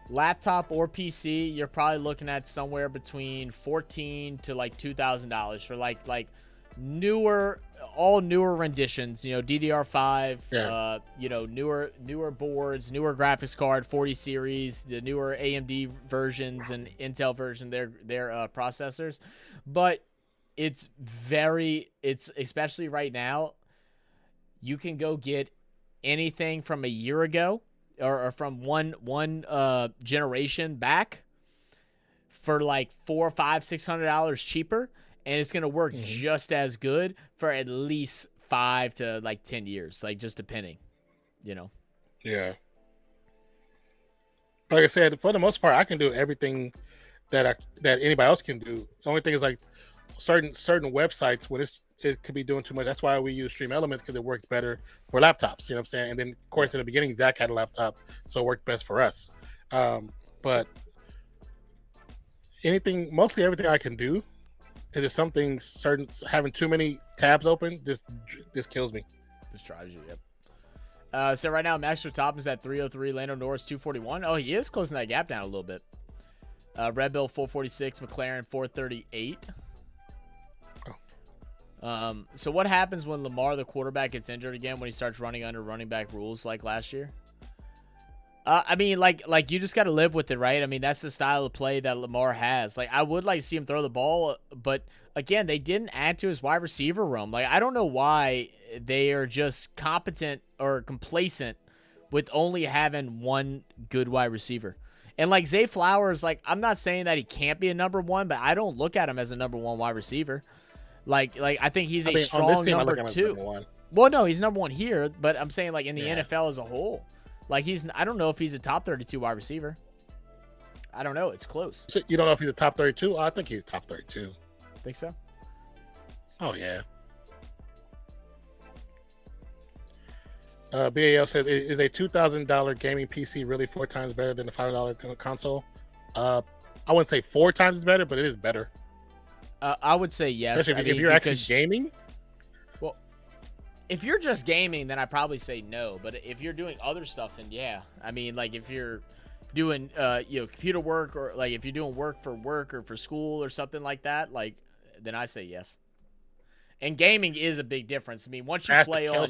laptop or PC, you're probably looking at somewhere between $1,400 to like $2,000 for like newer renditions. You know, DDR5. Yeah. You know, newer boards, newer graphics card, 40 series, the newer AMD versions and Intel version, their processors, but it's especially right now, you can go get anything from a year ago or from one generation back for like $400, $500, $600 cheaper. and it's going to work just as good for at least 5 to like 10 years, like just depending, you know? Yeah. Like I said, for the most part, I can do everything that anybody else can do. The only thing is like certain websites when it could be doing too much. That's why we use Stream Elements, because it works better for laptops. You know what I'm saying? And then of course in the beginning Zach had a laptop, so it worked best for us. But mostly everything I can do. Is just some things having too many tabs open just kills me. Just drives you. Yep. So right now, Max Verstappen is at 303. Lando Norris 241. Oh, he is closing that gap down a little bit. Red Bull 446. McLaren 438. Oh. So what happens when Lamar, the quarterback, gets injured again when he starts running under running back rules like last year? I mean, like you just got to live with it, right? I mean, that's the style of play that Lamar has. Like, I would like to see him throw the ball, but again, they didn't add to his wide receiver room. Like, I don't know why they are just competent or complacent with only having one good wide receiver. And like Zay Flowers, like, I'm not saying that he can't be a number one, but I don't look at him as a number one wide receiver. Like I think he's a strong number two. Well, no, he's number one here, but I'm saying like in the NFL as a whole. Like I don't know if he's a top 32 wide receiver. I don't know. It's close. So you don't know if he's a top 32? I think he's top 32. Think so? Oh yeah. BAL says, is a $2,000 gaming PC really 4 times better than the $500 console? I wouldn't say 4 times better, but it is better. I would say yes. Especially if you're actually gaming. Well, if you're just gaming, then I probably say no. But if you're doing other stuff, then yeah. I mean, like if you're doing computer work, or like if you're doing work or for school or something like that, like then I say yes. And gaming is a big difference. I mean, once you play on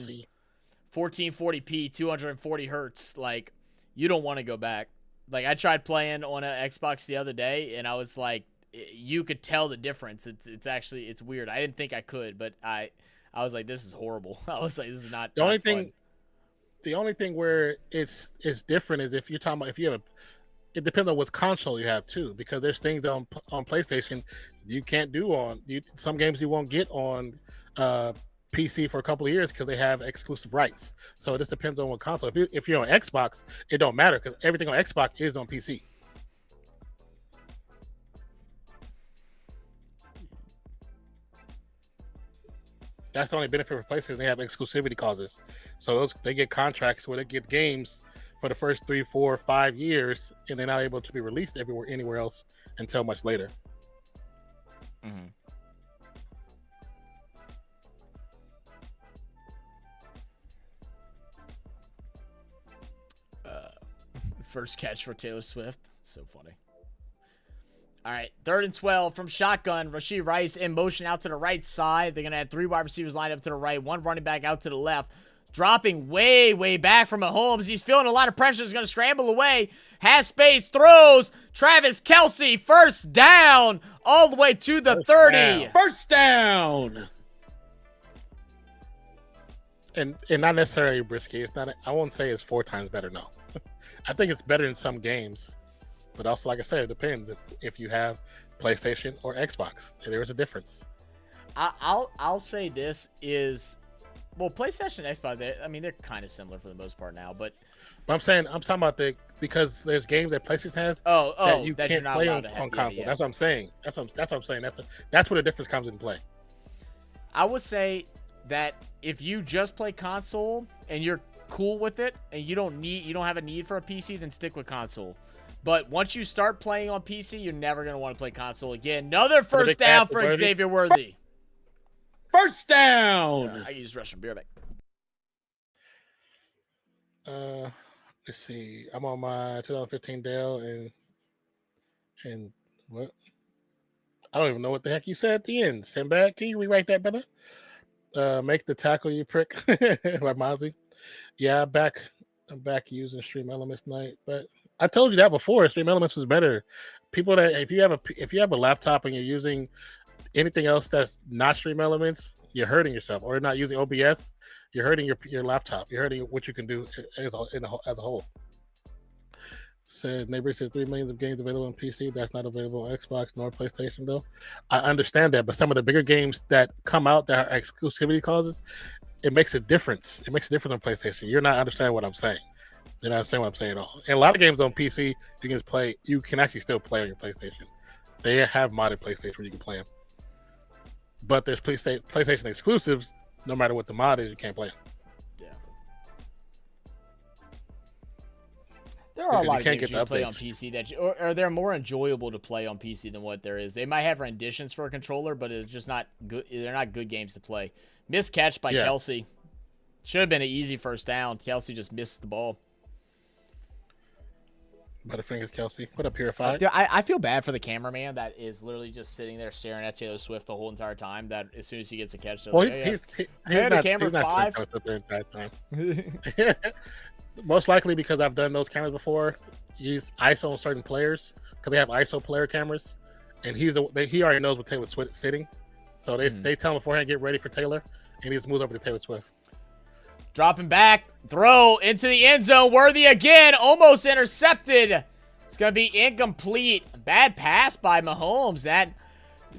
1440p, 240 hertz, like you don't want to go back. Like I tried playing on an Xbox the other day, and I was like, you could tell the difference. It's weird. I didn't think I could, but I was like, this is horrible. I was like, this is not. The only thing where it's different is if you're talking about it depends on what console you have too, because there's things on PlayStation you can't do on some games you won't get on PC for a couple of years because they have exclusive rights. So it just depends on what console. If you're on Xbox, it don't matter because everything on Xbox is on PC. That's the only benefit for PlayStation. They have exclusivity clauses, so they get contracts where they get games for the first 3, 4, 5 years, and they're not able to be released anywhere else until much later. Mm-hmm. First catch for Taylor Swift. So funny. All right, 3rd and 12 from shotgun. Rashee Rice in motion out to the right side. They're going to have 3 wide receivers lined up to the right, 1 running back out to the left. Dropping way, way back from Mahomes. He's feeling a lot of pressure. He's going to scramble away. Has space, throws. Travis Kelce, first down, all the way to the 30. First down. And not necessarily risky. It's not. I won't say it's 4 times better. No, I think it's better in some games. But also, like I said, it depends if you have PlayStation or Xbox. There is a difference. I'll say this is, well, PlayStation and Xbox, they're kind of similar for the most part now. But I'm talking about because there's games that PlayStation has that you can't play on console. Yeah. That's what I'm saying. That's what I'm saying. That's where the difference comes into play. I would say that if you just play console and you're cool with it and you don't have a need for a PC, then stick with console. But once you start playing on PC, you're never going to want to play console again. Another first down for Xavier Worthy. First down! I can use Russian beer back. Let's see. I'm on my 2015 Dell and what? I don't even know what the heck you said at the end. Send back. Can you rewrite that, brother? Make the tackle, you prick. By Mozzie. Yeah, I'm back using Stream Elements tonight, but I told you that before. Stream Elements was better. People that if you have a laptop and you're using anything else that's not Stream Elements, you're hurting yourself. Or not using OBS, you're hurting your laptop. You're hurting what you can do as a whole. Said neighbor said 3 million of games available on PC. That's not available on Xbox nor PlayStation though. I understand that, but some of the bigger games that come out that are exclusivity clauses, it makes a difference. It makes a difference on PlayStation. You're not understanding what I'm saying. You're not understanding what I'm saying at all. And a lot of games on PC you can actually still play on your PlayStation. They have modded PlayStation where you can play them. But there's PlayStation exclusives. No matter what the mod is, you can't play them. There are a lot of games you can play on PC or they're more enjoyable to play on PC than what there is. They might have renditions for a controller, but it's just not good. They're not good games to play. Missed catch by Kelsey. Should have been an easy first down. Kelsey just missed the ball. Butterfingers Kelsey. What up, Purified? Dude, I feel bad for the cameraman that is literally just sitting there staring at Taylor Swift the whole entire time. That as soon as he gets a catch, well, he's not the entire time. Most likely because I've done those cameras before. He's ISO on certain players because they have ISO player cameras, and he already knows what Taylor Swift is sitting. So they tell him beforehand, get ready for Taylor, and he just moves over to Taylor Swift. Dropping back, throw into the end zone, Worthy again, almost intercepted. It's going to be incomplete. Bad pass by Mahomes. That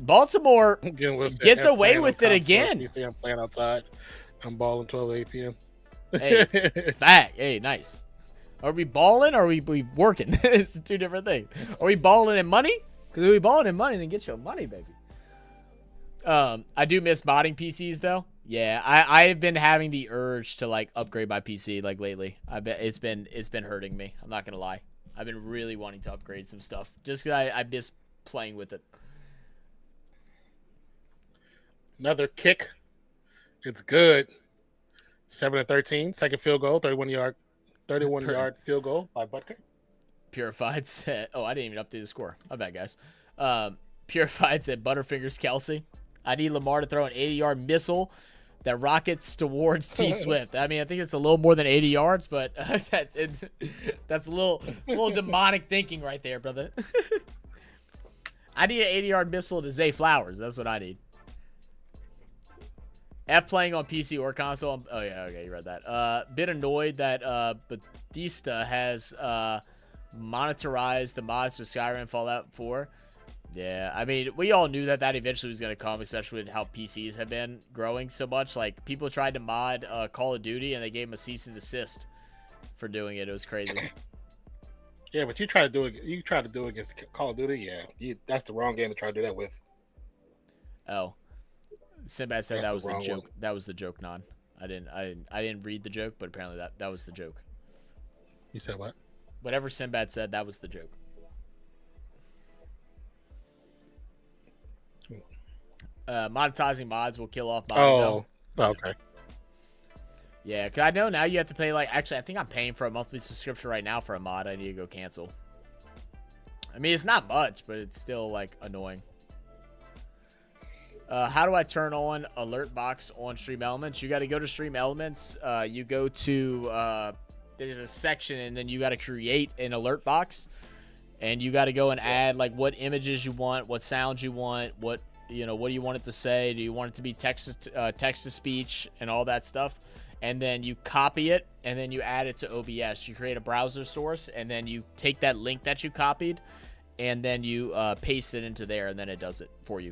Baltimore gets away with it again. I'm playing outside. I'm balling 12 8 p.m. Hey, fact. Hey, nice. Are we balling or are we working? It's two different things. Are we balling in money? Because if we balling in money, then get your money, baby. I do miss modding PCs though. Yeah, I have been having the urge to like upgrade my PC like lately. I bet it's been hurting me. I'm not gonna lie. I've been really wanting to upgrade some stuff just because I miss playing with it. Another kick. It's good. 7-13, second field goal, 31-yard field goal by Butker. Purified said, oh, I didn't even update the score. My bad, guys. Purified said, Butterfingers Kelsey. I need Lamar to throw an 80-yard missile that rockets towards T Swift. I mean, I think it's a little more than 80 yards, but that's a little demonic thinking right there, brother. I need an 80-yard missile to Zay Flowers. That's what I need. F playing on PC or console. Oh, yeah, okay, you read that. Bit annoyed that Batista has monetized the mods for Skyrim and Fallout 4. Yeah, I mean, we all knew that eventually was going to come, especially with how PCs have been growing so much. Like, people tried to mod Call of Duty, and they gave them a cease and desist for doing it. It was crazy. Yeah, but you try to do it against Call of Duty, yeah. That's the wrong game to try to do that with. Oh. Sinbad said that was the joke. One. That was the joke, Non. I didn't read the joke, but apparently that was the joke. You said what? Whatever Sinbad said, that was the joke. Monetizing mods will kill off modding. Oh, okay. Yeah, because I know now you have to pay, like, actually, I think I'm paying for a monthly subscription right now for a mod I need to go cancel. I mean, it's not much, but it's still, like, annoying. How do I turn on alert box on Stream Elements? You got to go to Stream Elements. You go to, there's a section, and then you got to create an alert box. And you got to go and add, like, what images you want, what sounds you want, what do you want it to say? Do you want it to be text to speech and all that stuff? And then you copy it, and then you add it to OBS. You create a browser source, and then you take that link that you copied, and then you paste it into there, and then it does it for you.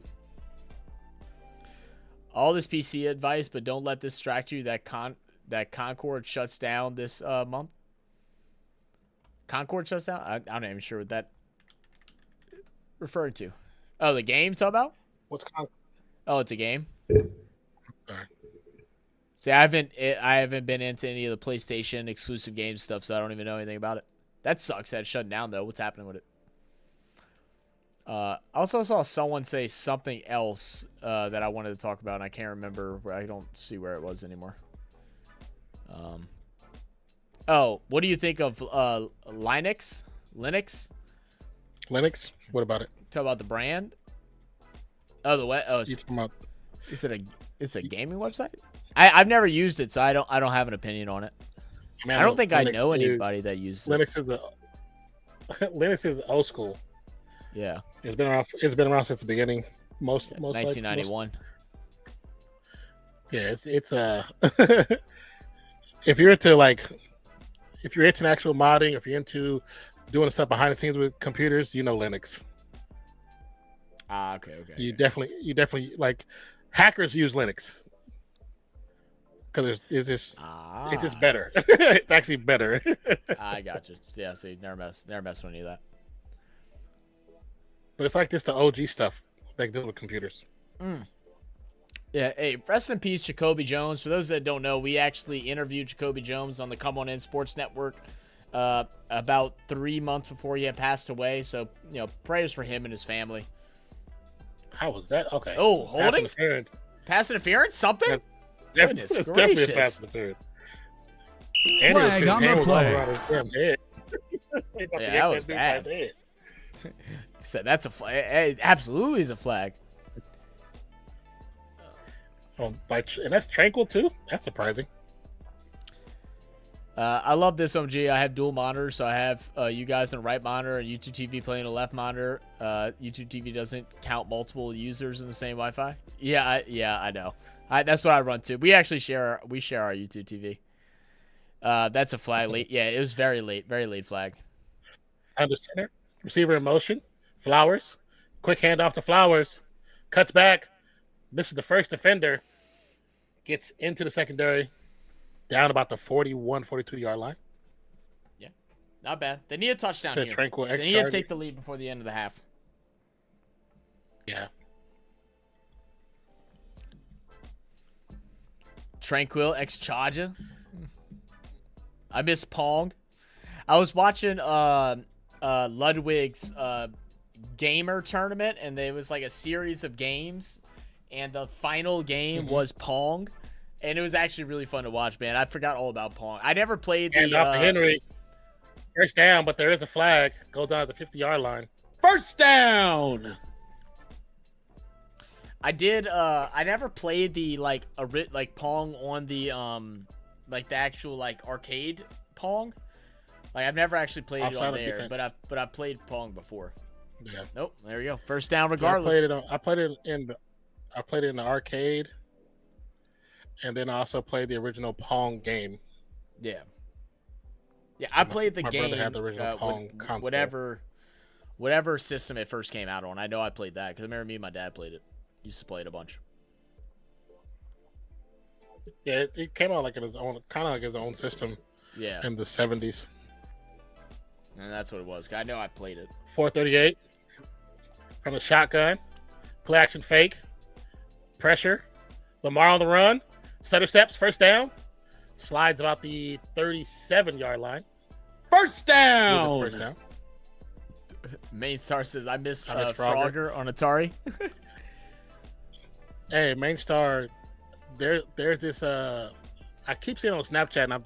All this PC advice, but don't let this distract you. That Concord shuts down this month. Concord shuts down? I'm not even sure what that referred to. Oh, the game talk about? What's Concord? Oh, it's a game. Sorry. See, I haven't been into any of the PlayStation exclusive game stuff, so I don't even know anything about it. That sucks that it's shut down though. What's happening with it? I also saw someone say something else that I wanted to talk about, and I can't remember. I don't see where it was anymore. Oh, what do you think of Linux? Linux? What about it? Talk about the brand. Oh, it's a gaming website. I've never used it, so I don't have an opinion on it. I don't think I know anybody that uses it. Linux is old school. Yeah, it's been around since the beginning. Most 1991. Yeah, it's if you're into actual modding, if you're into doing stuff behind the scenes with computers, Linux. Okay. You definitely like hackers use Linux because it's just better. It's actually better. I got you. Yeah, see, never mess with any of that. But it's like this the OG stuff that deal with computers. Yeah, hey, rest in peace, Jacoby Jones. For those that don't know, we actually interviewed Jacoby Jones on the Come On In Sports Network about 3 months before he had passed away. So, prayers for him and his family. How was that? Okay. Oh, holding? Pass interference? Something? Goodness gracious. Definitely a pass interference. Flag on the play. Yeah, that was bad. Said that's a flag. It absolutely is a flag. And that's tranquil too? That's surprising. I love this, OMG. I have dual monitors, so I have you guys on the right monitor and YouTube TV playing the left monitor. YouTube TV doesn't count multiple users in the same Wi-Fi. Yeah, I know. That's what I run to. We actually share our YouTube TV. That's a flag late. Yeah, it was very late flag. Under center, receiver in motion, Flowers, quick handoff to Flowers, cuts back, misses the first defender, gets into the secondary. Down about the 41, 42-yard line. Yeah, not bad. They need a touchdown here. Tranquil they need to take the lead before the end of the half. Yeah. Tranquil ex-Charger. I miss Pong. I was watching Ludwig's gamer tournament, and there was like a series of games, and the final game was Pong. And it was actually really fun to watch, man. I forgot all about Pong. I never played the... And off to Henry. First down, but there is a flag. Goes down to the 50-yard line. First down! I did... I never played the, like Pong on the, like, the actual, like, arcade Pong. Like, I've never actually played it on there, but I've played Pong before. Yeah. Nope, there you go. First down regardless. Yeah, I played it in the arcade. And then I also played the original Pong game. Yeah. Yeah, I played the game. My brother had the original Pong console. Whatever system it first came out on. I know I played that because I remember me and my dad played it. Used to play it a bunch. Yeah, it came out like his own system. Yeah. In the 70s. And that's what it was. I know I played it. 438 from the shotgun. Play action fake. Pressure. Lamar on the run. Stutter steps, first down. Slides about the 37-yard line. First down! Main Star says, I miss Frogger on Atari. Hey, Main Star, there's this, I keep seeing on Snapchat, and I've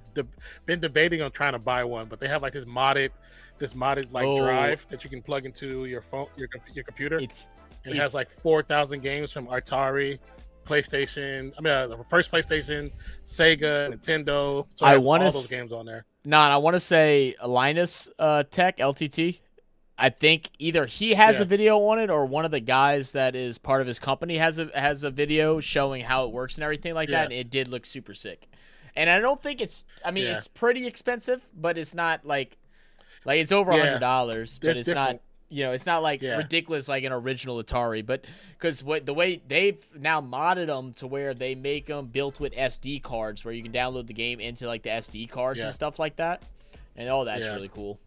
been debating on trying to buy one, but they have like this modded drive that you can plug into your phone, your computer. It has like 4,000 games from Atari, PlayStation. The first PlayStation, Sega, Nintendo. So I want all those games on there. I want to say Linus Tech LTT. I think either he has a video on it, or one of the guys that is part of his company has a video showing how it works and everything like that. And it did look super sick. And I don't think it's. It's pretty expensive, but it's not like it's over $100. But it's different. Not. It's not like ridiculous like an original Atari, but because the way they've now modded them to where they make them built with SD cards, where you can download the game into like the SD cards and stuff like that, and all that's really cool.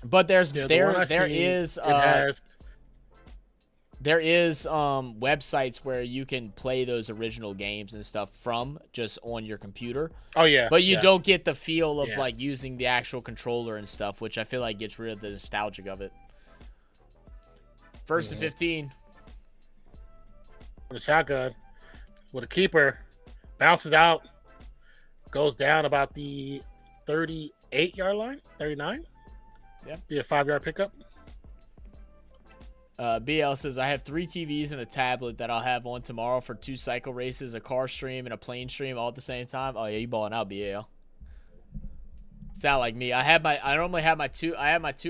But there is websites where you can play those original games and stuff from just on your computer. Oh yeah. But you don't get the feel of like using the actual controller and stuff, which I feel like gets rid of the nostalgia of it. First and 15. With a shotgun, with a keeper, bounces out, goes down about the 38-yard line, 39. Yeah. Be a 5-yard pickup. BL says, I have 3 TVs and a tablet that I'll have on tomorrow for 2 cycle races, a car stream, and a plane stream all at the same time. Oh yeah, you balling out, BL. Sound like me. I normally have my 2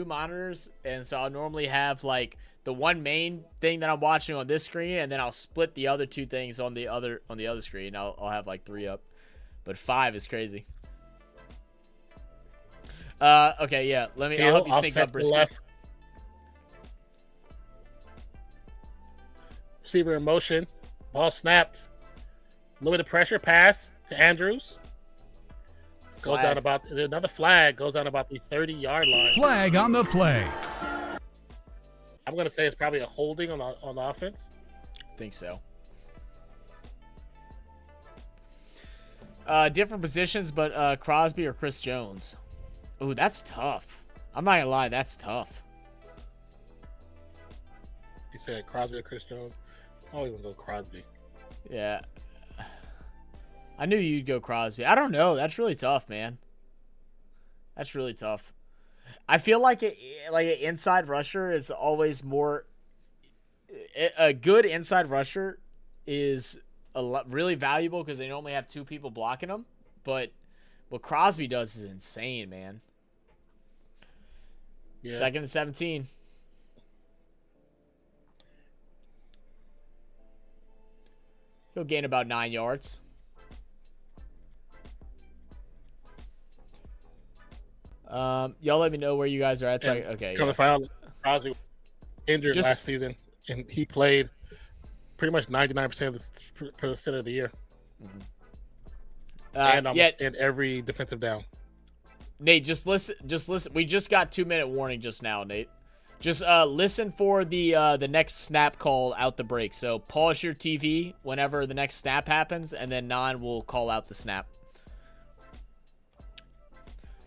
monitors, and so I'll normally have like the one main thing that I'm watching on this screen, and then I'll split the other 2 things on the other screen. I'll have like 3 up. But 5 is crazy. Okay, yeah. I'll Hill, help you sync offset up, to the Brisky. left. Receiver in motion. Ball snapped. A little bit of pressure. Pass to Andrews. Goes down about another flag. Goes down about the 30-yard line. Flag on the play. I'm gonna say it's probably a holding on the offense. I think so. Different positions, but Crosby or Chris Jones. Ooh, that's tough. I'm not gonna lie, that's tough. You said Crosby or Chris Jones? I'll even go Crosby. Yeah. I knew you'd go Crosby. I don't know. That's really tough, man. That's really tough. I feel like an inside rusher is always more. A good inside rusher is really valuable because they normally have two people blocking them. But what Crosby does is insane, man. Yeah. 2nd and 17. He'll gain about 9 yards. Y'all let me know where you guys are at. So okay. Come to find out, Crosby injured last season, and he played pretty much 99% of the year, and in every defensive down. Nate, just listen. We just got 2-minute warning just now, Nate. Just listen for the next snap call out the break. So pause your TV whenever the next snap happens, and then Nan will call out the snap.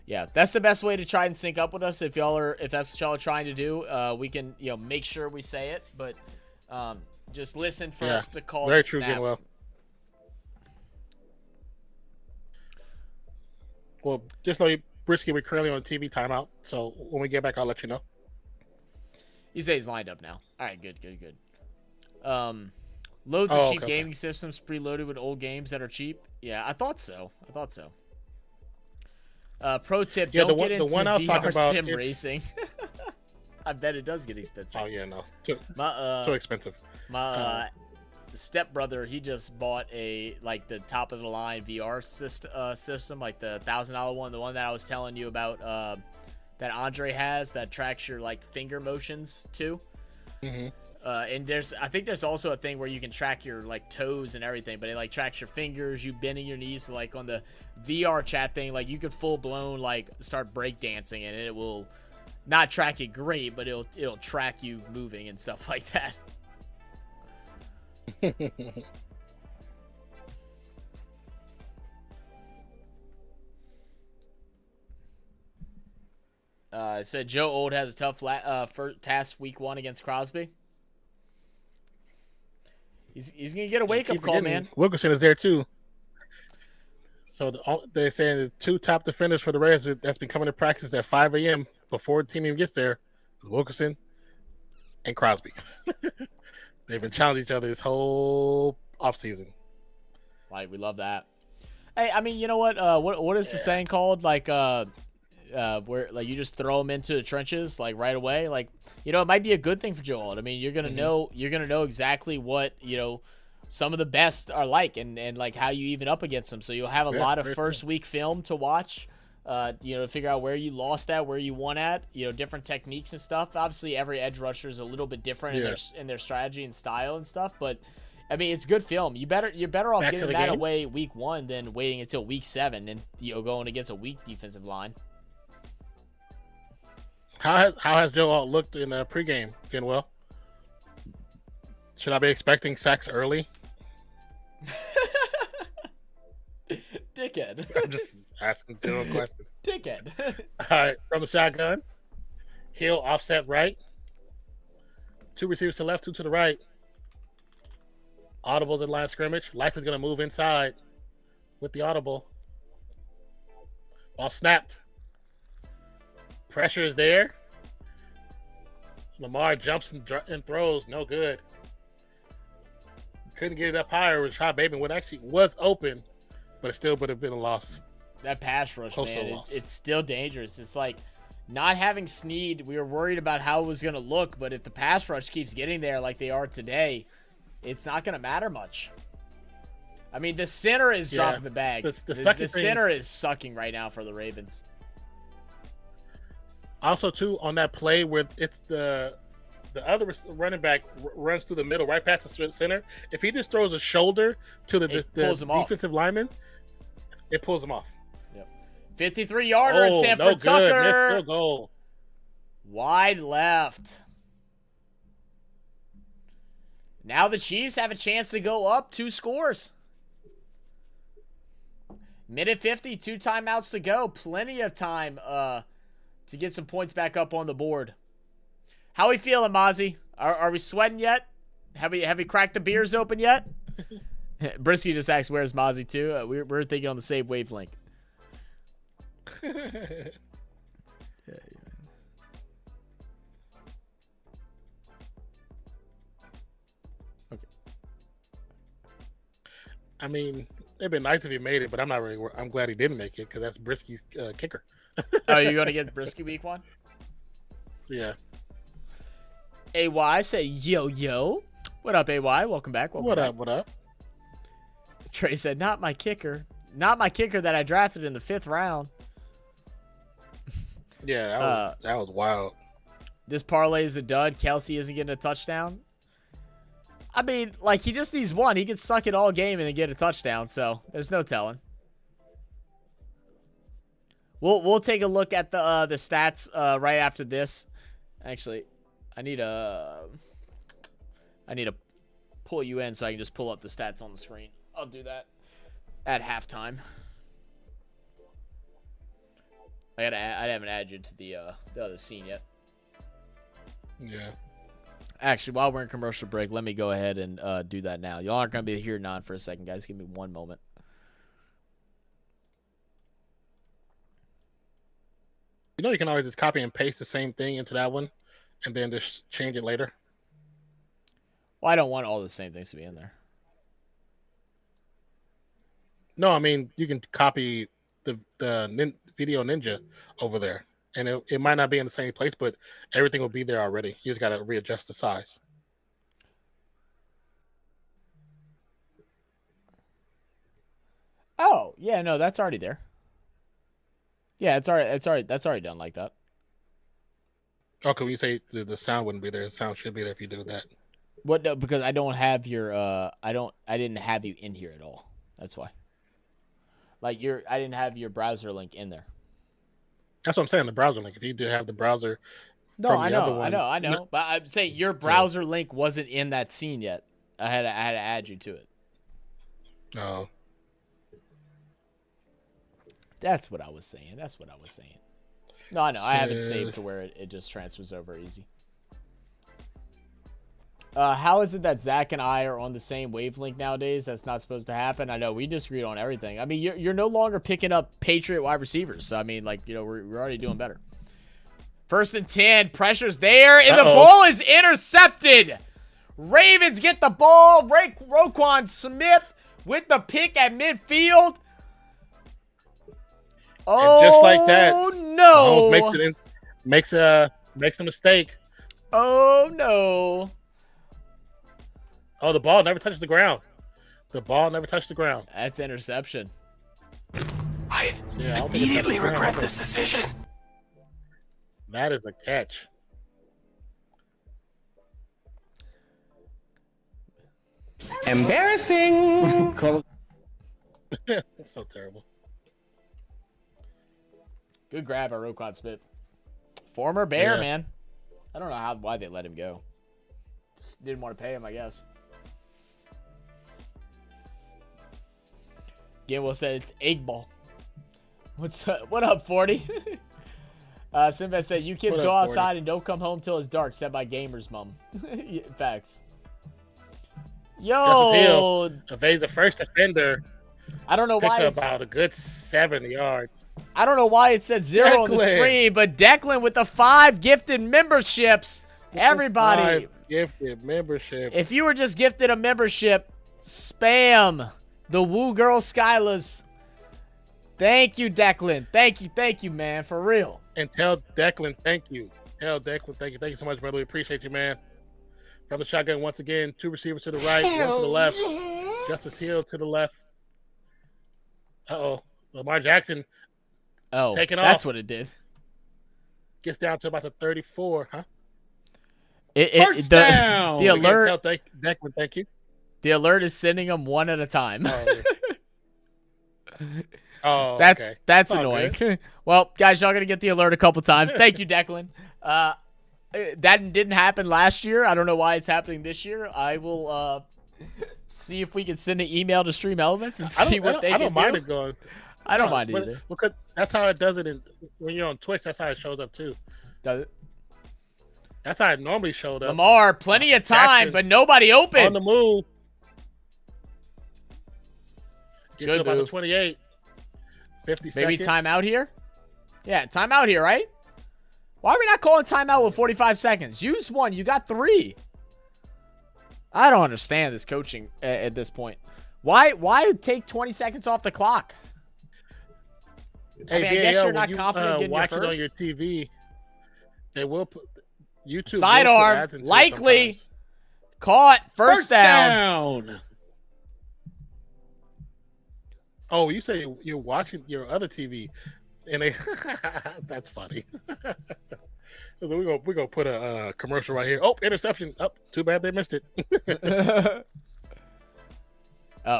Yeah, that's the best way to try and sync up with us. If that's what y'all are trying to do, we can make sure we say it, but just listen for us to call. Very the true, snap. Well, just know, Brisky, we're currently on TV timeout, so when we get back, I'll let you know. You say he's lined up now. All right, good. Loads of cheap gaming systems preloaded with old games that are cheap. Yeah, I thought so. Pro tip: don't get into VR sim racing. I bet it does get expensive. Oh yeah, no, too expensive. My stepbrother, he just bought the top of the line VR system, like the $1,000 one, the one that I was telling you about. That Andre has that tracks your finger motions too. Mm-hmm. And I think there's also a thing where you can track your toes and everything, but it tracks your fingers, you bending your knees. So on the VR chat thing, you could full blown start break dancing, and it will not track it great, but it'll track you moving and stuff like that. It said Joe Old has a tough first task week 1 against Crosby. He's gonna get a wake up call, man. Wilkerson is there too. So they're saying the 2 top defenders for the Reds that's been coming to practice at 5 a.m. before the team even gets there, Wilkerson and Crosby. They've been challenging each other this whole offseason. We love that. Hey, I mean, you know what? What is the saying called? Where you just throw them into the trenches right away. It might be a good thing for Joe Alt. I mean, you're gonna know exactly what some of the best are and how you even up against them. So you'll have a lot of first week film to watch. To figure out where you lost at, where you won at. Different techniques and stuff. Obviously, every edge rusher is a little bit different in their strategy and style and stuff. But I mean, it's good film. You're better off getting that away week 1 than waiting until week 7 and going against a weak defensive line. How has Joe Alt looked in the pregame? Getting well? Should I be expecting sacks early? Dickhead. I'm just asking general questions. Dickhead. All right, from the shotgun. Hill offset right. 2 receivers to the left, 2 to the right. Audibles in line scrimmage. Likely's going to move inside with the audible. Ball snapped. Pressure is there. Lamar jumps and throws. No good. Couldn't get it up higher. Rashad Bateman was open, but it still would have been a loss. That pass rush, man, it's still dangerous. It's not having Snead. We were worried about how it was going to look, but if the pass rush keeps getting there like they are today, it's not going to matter much. I mean, the center is dropping the bag. The center is sucking right now for the Ravens. Also, too, on that play where it's the other running back runs through the middle, right past the center. If he just throws a shoulder to the defensive lineman, it pulls him off. Yep. 53-yarder in Sanford Tucker. Tucker. Field goal. Wide left. Now the Chiefs have a chance to go up 2 scores. Minute 50, 2 timeouts to go. Plenty of time to get some points back up on the board. How we feeling, Mozzie? Are we sweating yet? Have we cracked the beers open yet? Brisky just asked, where's Mozzie too? We're thinking on the same wavelength. Okay. I mean, it'd been nice if he made it, but I'm not really. I'm glad he didn't make it because that's Brisky's kicker. Oh, you're going to get Brisky week 1? Yeah. AY said, yo. What up, AY? Welcome back. What up? Trey said, not my kicker. Not my kicker that I drafted in the 5th round. Yeah, that was wild. This parlay is a dud. Kelsey isn't getting a touchdown. I mean, like, he just needs 1. He can suck it all game and then get a touchdown, so there's no telling. We'll take a look at the stats right after this. Actually, I need to pull you in so I can just pull up the stats on the screen. I'll do that at halftime. I haven't added you to the other scene yet. Yeah. Actually, while we're in commercial break, let me go ahead and do that now. Y'all aren't going to be here for a second, guys. Give me 1 moment. You know, you can always just copy and paste the same thing into that one and then just change it later. Well, I don't want all the same things to be in there. No, I mean, you can copy the Video Ninja over there. And it might not be in the same place, but everything will be there already. You just got to readjust the size. Oh, yeah, no, that's already there. Yeah, that's already done like that. Okay, when you say the sound wouldn't be there, the sound should be there if you do that. What? No, because I don't have your I didn't have you in here at all. That's why. Like I didn't have your browser link in there. That's what I'm saying, the browser link. If you do have the browser. No, I know. No. But I'm saying your browser link wasn't in that scene yet. I had to add you to it. Oh. That's what I was saying. No, I know. I have it saved to where it just transfers over easy. How is it that Zach and I are on the same wavelength nowadays? That's not supposed to happen. I know we disagreed on everything. I mean, you're no longer picking up Patriot wide receivers. So, I mean, like, we're already doing better. 1st and 10. Pressure's there. And the ball is intercepted. Ravens get the ball. Roquan Smith with the pick at midfield. Oh, and just like that. No. Makes a mistake. Oh, no. Oh, the ball never touched the ground. That's interception. I immediately regret this decision. That is a catch. Embarrassing. That's so terrible. Good grab by Roquan Smith. Former Bear, man. I don't know why they let him go. Just didn't want to pay him, I guess. Gamble said it's egg ball. What's up? What up, 40? Sinbad said, you kids go outside 40? And don't come home till it's dark, said my gamer's mom. Facts. Yo! Evades the first defender. I don't know why. It's about a good 7 yards. I don't know why it said 0 on the screen, but Declan with the 5 gifted memberships. Everybody. 5 gifted memberships. If you were just gifted a membership, spam the Woo Girl Skylas. Thank you, Declan. Thank you, man, for real. And tell Declan thank you. Thank you so much, brother. We appreciate you, man. From the shotgun once again, 2 receivers to the right, 1 to the left. Justice Hill to the left. Lamar Jackson. Oh, taking off. That's what it did. gets down to about the 34, huh? First down. The alert. Declan, thank you. The alert is sending them one at a time. Oh, that's annoying. Well, guys, y'all gonna get the alert a couple times. Thank you, Declan. That didn't happen last year. I don't know why it's happening this year. I will see if we can send an email to Stream Elements and see what they can do. I don't mind it going. I don't mind either. Because that's how it does it when you're on Twitch. That's how it shows up too. Does it? That's how it normally showed up. Lamar, plenty of time, Jackson, but nobody open. On the move. Get Good to about move. the 28. 50 seconds. Maybe timeout here? Yeah, timeout here, right? Why are we not calling timeout with 45 seconds? Use one. You got 3. I don't understand this coaching at this point. Why take 20 seconds off the clock? Hey, I guess you're not confident in watch your it on first. your TV. They will put YouTube. Sidearm, likely. Caught. First down. Oh, you say you're watching your other TV, and they that's funny. We're gonna put a commercial right here. Oh, interception. Oh, too bad they missed it.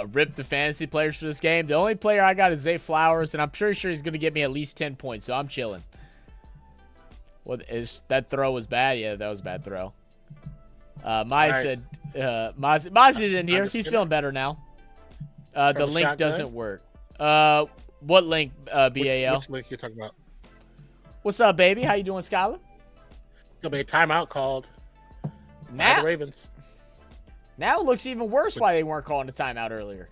Rip the fantasy players for this game. The only player I got is Zay Flowers, and I'm pretty sure he's going to get me at least 10 points, so I'm chilling. That throw was bad? Yeah, that was a bad throw. Mai said, Mozzie's in here. He's feeling better now. The link doesn't work. What link, BAL? Which link you talking about? What's up, baby? How you doing, Skylar? There'll be a timeout called by the Ravens. Now it looks even worse why they weren't calling a timeout earlier.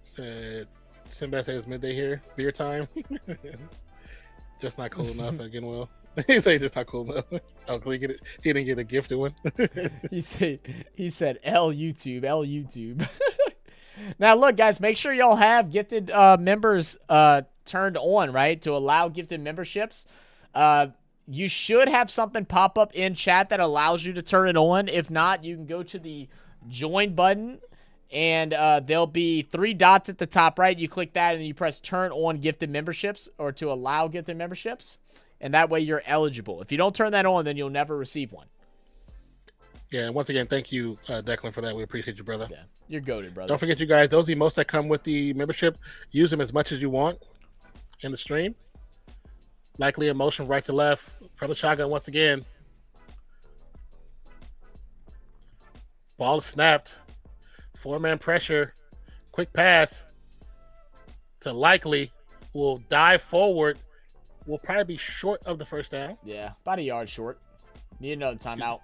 Said Sinbad said it's midday here. Beer time. Just not cool enough again, Will. He said just not cool enough. Oh, he didn't get a gifted one. He said L YouTube. Now look, guys, make sure y'all have gifted members turned on, right? To allow gifted memberships. You should have something pop up in chat that allows you to turn it on. If not, you can go to the join button, and there'll be 3 dots at the top right. You click that, and then you press turn on gifted memberships or to allow gifted memberships, and that way you're eligible. If you don't turn that on, then you'll never receive one. Yeah, and once again, thank you, Declan, for that. We appreciate you, brother. Yeah, you're goated, brother. Don't forget, you guys, those emotes that come with the membership, use them as much as you want in the stream. Likely a motion right to left from the shotgun once again. Ball is snapped. 4-man pressure. Quick pass to Likely. Will dive forward. Will probably be short of the first down. Yeah, about a yard short. Need another timeout.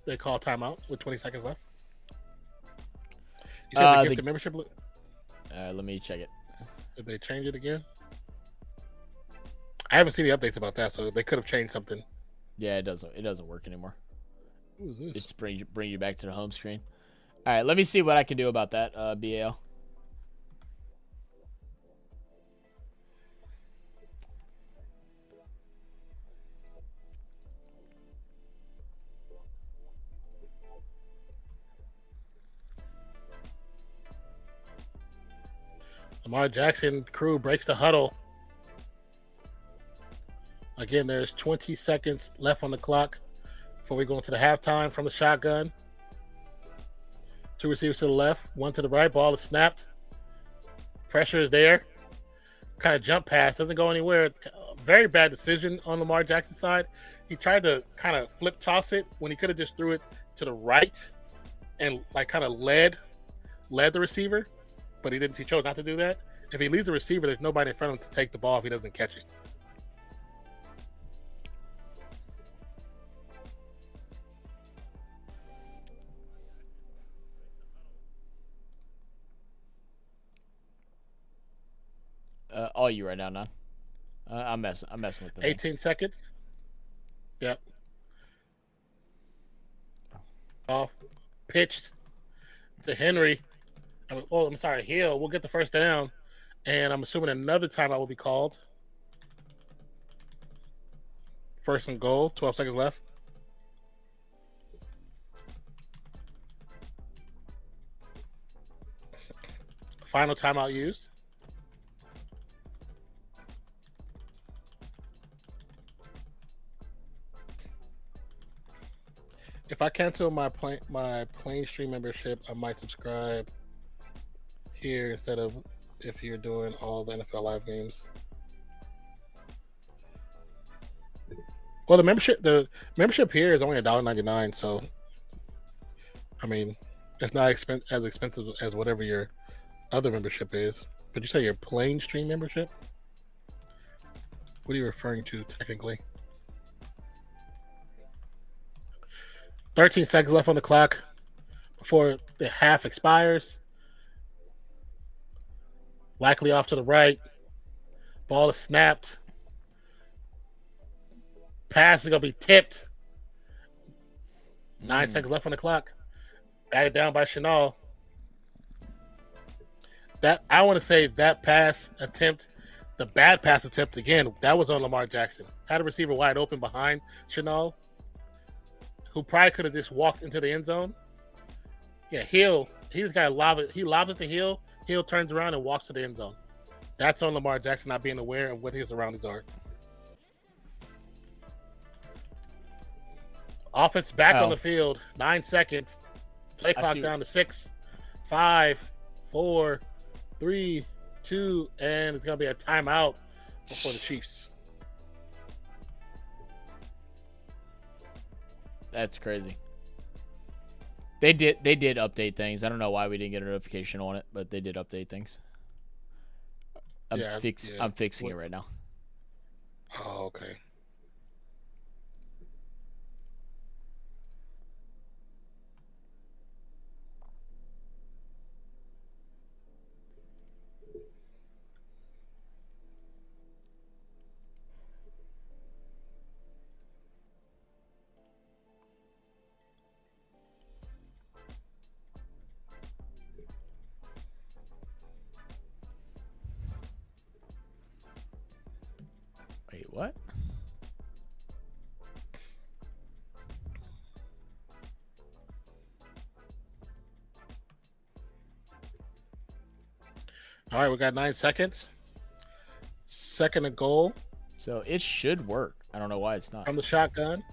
They call timeout with 20 seconds left. You said they give the membership. Let me check it. Did they change it again? I haven't seen the updates about that, so they could have changed something. Yeah, it doesn't work anymore. Ooh, It's bring you back to the home screen. All right, let me see what I can do about that, BAL. Lamar Jackson crew breaks the huddle. Again, there's 20 seconds left on the clock before we go into the halftime from the shotgun. 2 receivers to the left, 1 to the right. Ball is snapped. Pressure is there. Kind of jump pass. Doesn't go anywhere. Very bad decision on Lamar Jackson's side. He tried to kind of flip toss it when he could have just threw it to the right and like kind of led the receiver, but he didn't. He chose not to do that. If he leaves the receiver, there's nobody in front of him to take the ball if he doesn't catch it. All you right now, Non. I'm messing with the 18 thing. seconds. Yep. Off. Pitched to Henry. I'm sorry, Hill. We'll get the first down. And I'm assuming another timeout will be called. 1st and goal. 12 seconds left. Final timeout used. I cancel my plain stream membership, I might subscribe here instead of if you're doing all the NFL live games. Well, the membership here is only $1.99, so I mean, it's not as expensive as whatever your other membership is. But you say your plain stream membership? What are you referring to technically? 13 seconds left on the clock before the half expires. Likely off to the right. Ball is snapped. Pass is going to be tipped. 9 seconds left on the clock. Batted down by Chenal. That I want to say that pass attempt, the bad pass attempt again, that was on Lamar Jackson. Had a receiver wide open behind Chenal, who probably could have just walked into the end zone. Yeah, Hill, he just got to lob it. He lobs it to Hill. Hill turns around and walks to the end zone. That's on Lamar Jackson not being aware of what his surroundings are. Offense back on the field. 9 seconds. Play clock down to 6, 5, 4, 3, 2, and it's going to be a timeout for the Chiefs. That's crazy. They did update things. I don't know why we didn't get a notification on it, but they did update things. I'm fixing it right now. Oh, okay. Wait, what? All right, we got 9 seconds. Second and goal. So it should work. I don't know why it's not. From the shotgun.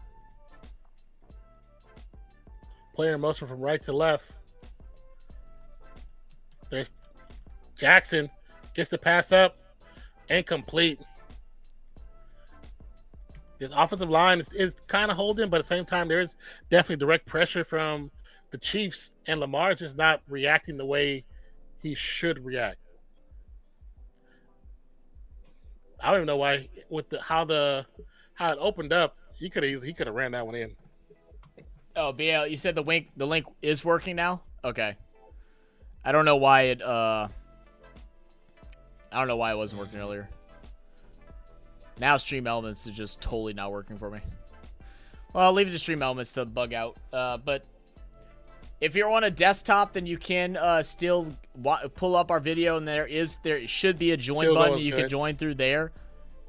Player in motion from right to left. There's Jackson. Gets the pass up. Incomplete. This offensive line is kind of holding, but at the same time, there is definitely direct pressure from the Chiefs, and Lamar just not reacting the way he should react. I don't even know why with how it opened up. He could have ran that one in. Oh, BL, you said the link is working now? Okay. I don't know why it wasn't working earlier. Now Stream Elements is just totally not working for me. Well, I'll leave it to Stream Elements to bug out. But if you're on a desktop, then you can still pull up our video, and there should be a join button. You can join through there.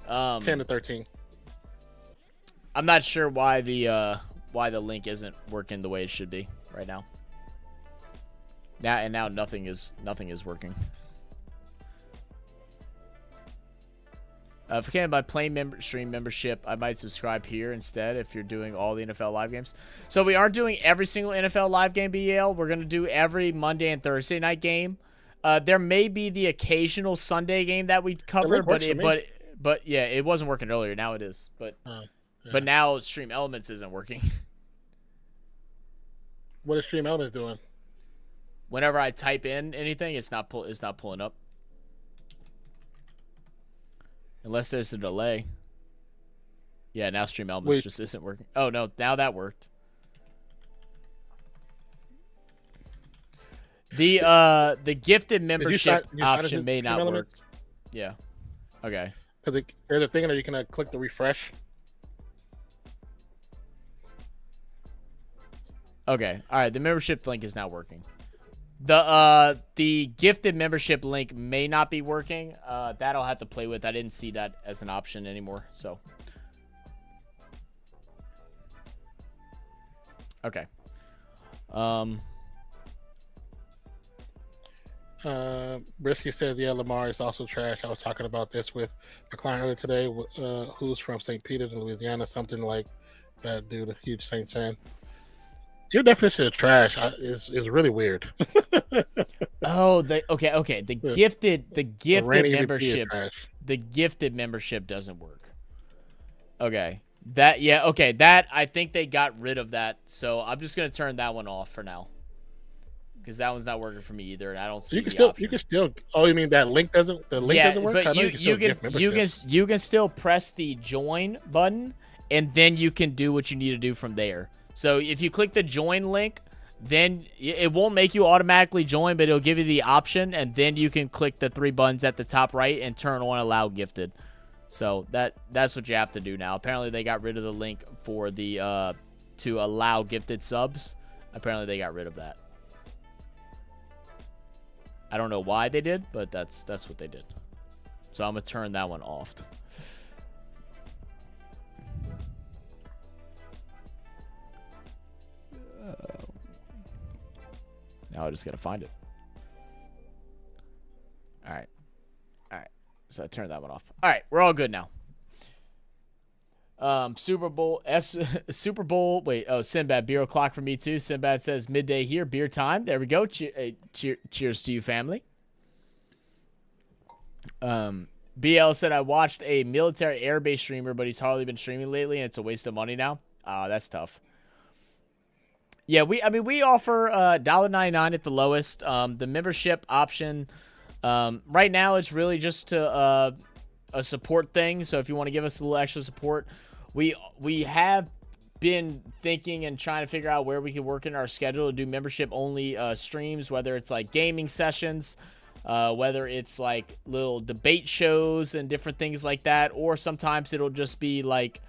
10 to 13. I'm not sure why the link isn't working the way it should be right now. Now nothing is working. If I can buy plain stream membership, I might subscribe here instead if you're doing all the NFL live games. So we aren't doing every single NFL live game, BEL. We're going to do every Monday and Thursday night game. There may be the occasional Sunday game that we cover, but yeah, it wasn't working earlier. Now it is. But now Stream Elements isn't working. What is Stream Elements doing? Whenever I type in anything, it's not pulling up. Unless there's a delay. Yeah, now Stream Elements just isn't working. Oh, no. Now that worked. The gifted membership option may not work. Yeah. Okay. Because there's a thing that you can click the refresh. Okay. All right. The membership link is now working. The gifted membership link may not be working. That I'll have to play with. I didn't see that as an option anymore. So, okay. Brisky says, yeah, Lamar is also trash. I was talking about this with a client earlier today, who's from St. Peter, Louisiana, something like that dude, a huge Saints fan. Your definition of trash is really weird. Oh, okay. The gifted membership. Trash. The gifted membership doesn't work. Okay. That I think they got rid of that. So I'm just gonna turn that one off for now. Because that one's not working for me either, and I don't see. You can still. Oh, you mean that link doesn't? The link doesn't work. But you can still press the join button, and then you can do what you need to do from there. So if you click the join link, then it won't make you automatically join, but it'll give you the option, and then you can click the 3 buttons at the top right and turn on allow gifted. So that's what you have to do now. Apparently they got rid of the link for the to allow gifted subs. Apparently they got rid of that. I don't know why they did, but that's what they did. So I'm gonna turn that one off. Now I just gotta find it. All right. So I turned that one off. All right, we're all good now. Super Bowl. Wait, Sinbad, beer o'clock for me too. Sinbad says midday here, beer time. There we go. Cheers to you, family. BL said I watched a military airbase streamer, but he's hardly been streaming lately, and it's a waste of money now. That's tough. Yeah, we offer $1.99 at the lowest. The membership option right now it's really just to a support thing. So if you want to give us a little extra support, we have been thinking and trying to figure out where we can work in our schedule to do membership only streams, whether it's like gaming sessions, whether it's like little debate shows and different things like that, or sometimes it'll just be like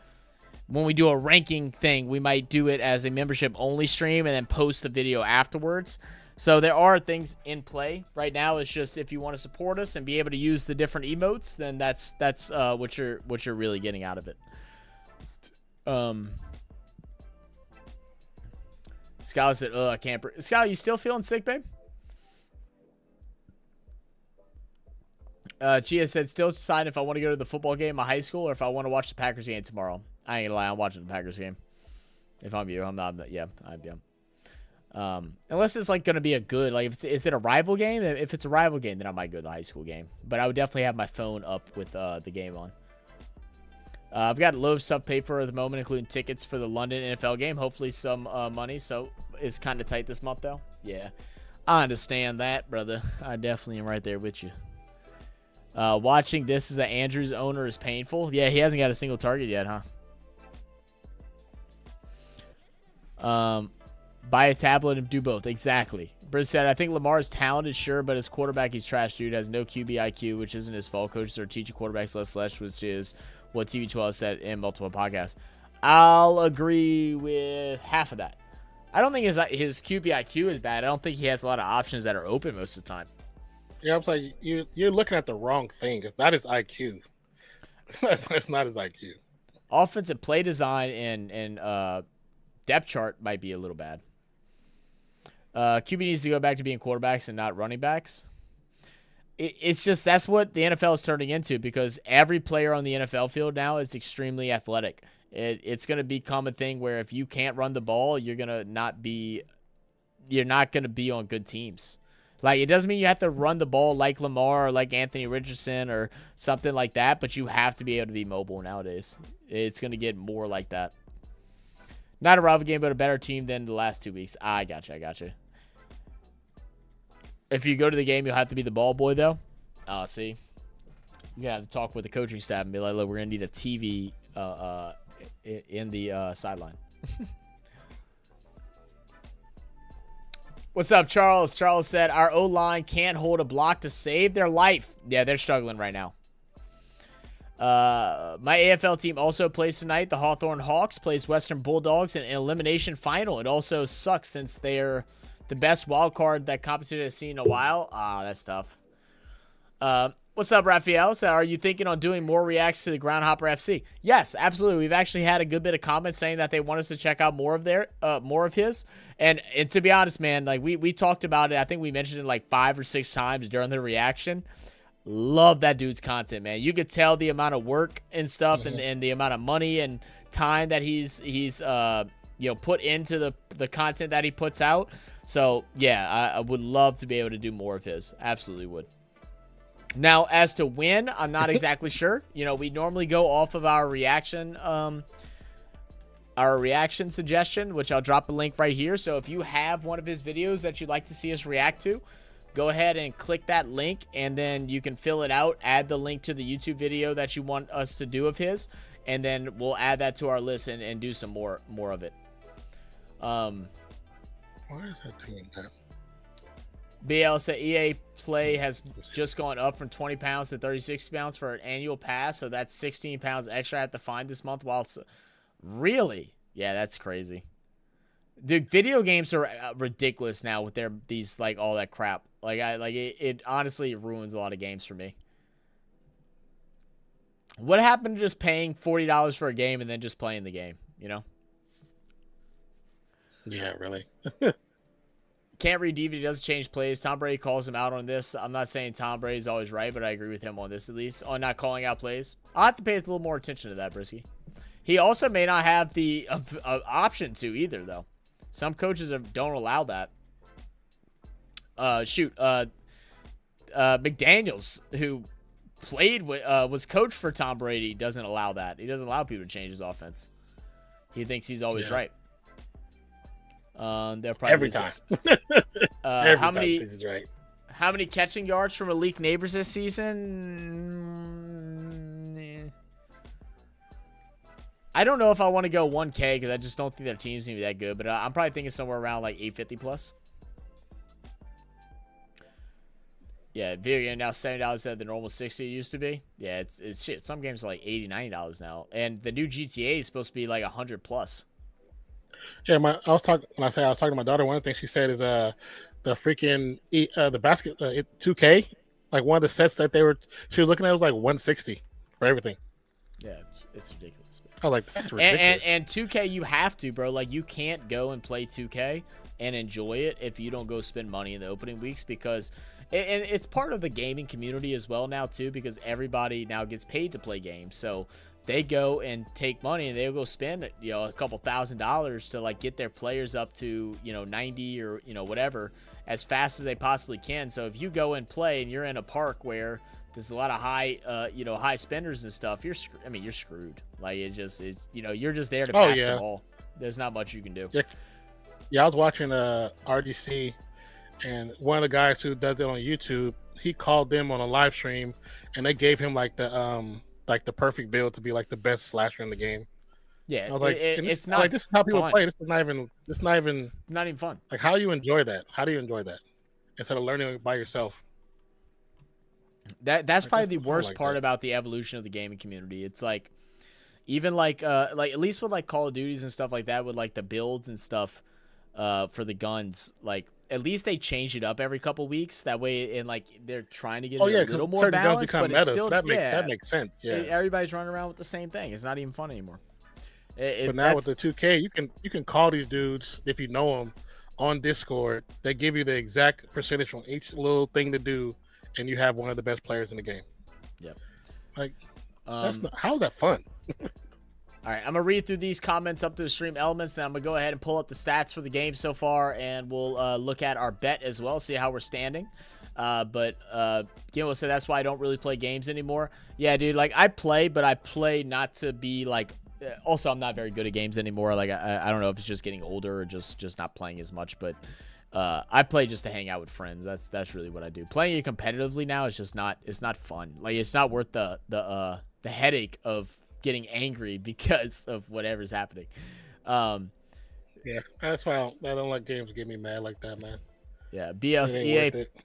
when we do a ranking thing, we might do it as a membership only stream and then post the video afterwards. So there are things in play right now. It's just if you want to support us and be able to use the different emotes, then that's what you're really getting out of it. Scott said, I can't. Scott, you still feeling sick, babe? Chia said, still deciding if I want to go to the football game at high school or if I want to watch the Packers game tomorrow. I ain't gonna lie, I'm watching the Packers game. If I'm you, I'm not. Yeah, I'm. Unless it's like gonna be a good, like, is it a rival game? If it's a rival game, then I might go to the high school game. But I would definitely have my phone up with the game on. I've got a load of stuff paid for at the moment, including tickets for the London NFL game. Hopefully some money. So it's kind of tight this month, though. Yeah, I understand that, brother. I definitely am right there with you. Watching this as an Andrews owner is painful. Yeah, he hasn't got a single target yet, huh? Buy a tablet and do both. Exactly. Briz said, I think Lamar is talented, sure, but his quarterback, he's trash, dude. Has no QB IQ, which isn't his fault. Coaches are teaching quarterbacks less, which is what TV12 said in multiple podcasts. I'll agree with half of that. I don't think his QB IQ is bad. I don't think he has a lot of options that are open most of the time. Yeah, I'm like, you're looking at the wrong thing. That is IQ. That's not his IQ. Offensive play design and depth chart might be a little bad. QB needs to go back to being quarterbacks and not running backs. It's just that's what the NFL is turning into because every player on the NFL field now is extremely athletic. It's going to become a thing where if you can't run the ball, you're not going to be on good teams. Like, it doesn't mean you have to run the ball like Lamar or like Anthony Richardson or something like that, but you have to be able to be mobile nowadays. It's going to get more like that. Not a rival game, but a better team than the last 2 weeks. I gotcha. If you go to the game, you'll have to be the ball boy, though. See? You're going to have to talk with the coaching staff and be like, look, we're going to need a TV in the sideline. What's up, Charles? Charles said, our O-line can't hold a block to save their life. Yeah, they're struggling right now. My AFL team also plays tonight. The Hawthorne Hawks plays Western Bulldogs in an elimination final. It also sucks since they're the best wild card that competition has seen in a while. That's tough. What's up, Raphael? So are you thinking on doing more reacts to the Groundhopper FC? Yes, absolutely. We've actually had a good bit of comments saying that they want us to check out more of his. And to be honest, man, like we talked about it. I think we mentioned it like 5 or 6 times during the reaction. Love that dude's content, man. You could tell the amount of work and stuff and the amount of money and time that he's put into the content that he puts out. So yeah, I would love to be able to do more of his. Absolutely would. Now, as to when, I'm not exactly sure. We normally go off of our reaction suggestion, which I'll drop a link right here. So if you have one of his videos that you'd like to see us react to, go ahead and click that link, and then you can fill it out, add the link to the YouTube video that you want us to do of his, and then we'll add that to our list and do some more of it. Why is that doing that? BL said EA Play has just gone up from 20 pounds to 36 pounds for an annual pass, so that's 16 pounds extra I have to find this month. Really? Yeah, that's crazy. Dude, video games are ridiculous now with these like all that crap. It honestly ruins a lot of games for me. What happened to just paying $40 for a game and then just playing the game, Yeah, really. Can't read DVD, doesn't change plays. Tom Brady calls him out on this. I'm not saying Tom Brady's always right, but I agree with him on this at least. On not calling out plays. I'll have to pay a little more attention to that, Brisky. He also may not have the option to either, though. Some coaches don't allow that. McDaniels, who played with, was coach for Tom Brady, doesn't allow that. He doesn't allow people to change his offense. He thinks he's always right. They're probably every time. How many? This is right. How many catching yards from elite neighbors this season? I don't know if I want to go 1K because I just don't think their team's gonna be that good. But I'm probably thinking somewhere around like 850 plus. Yeah, video game now $70 instead of the normal $60 it used to be. Yeah, it's shit. Some games are like $80, $90 now, and the new GTA is supposed to be like 100 plus. Yeah, when I was talking to my daughter, one of the things she said is the freaking the basket 2K, like one of the sets that she was looking at was like 160 for everything. Yeah, it's ridiculous. I was like, that's ridiculous. And 2K, you have to, bro. Like, you can't go and play 2K and enjoy it if you don't go spend money in the opening weeks, because and it's part of the gaming community as well now too, because everybody now gets paid to play games. So they go and take money and they'll go spend, a couple $1,000s to like get their players up to, 90 or, whatever as fast as they possibly can. So if you go and play and you're in a park where there's a lot of high spenders and stuff, you're screwed. Like you're just there to pass the ball. There's not much you can do. Yeah, I was watching RDC, and one of the guys who does it on YouTube, he called them on a live stream, and they gave him like the perfect build to be like the best slasher in the game. Yeah, I was like, it's not like this is how people fun. play. This is not even fun. Like, how do you enjoy that? How do you enjoy that instead of learning it by yourself? That's probably the worst part about the evolution of the gaming community. It's like, even like at least with like Call of Duties and stuff like that, with like the builds and stuff for the guns, like at least they change it up every couple weeks. That way, and like they're trying to get a little more balance, but it's still that makes sense. Yeah, everybody's running around with the same thing. It's not even fun anymore. But now with the 2K, you can call these dudes if you know them on Discord. They give you the exact percentage on each little thing to do, and you have one of the best players in the game. Yep. Like, how's that fun? All right, I'm going to read through these comments up to the stream elements, and I'm going to go ahead and pull up the stats for the game so far, and we'll look at our bet as well, see how we're standing. But Gil will say that's why I don't really play games anymore. Yeah, dude, like I play, but I play not to be like, also I'm not very good at games anymore. Like I don't know if it's just getting older or just not playing as much, but I play just to hang out with friends. That's really what I do. Playing it competitively now is just not, it's not fun. Like it's not worth the headache of getting angry because of whatever's happening. Yeah, that's why I don't like games that get me mad like that, man. Yeah,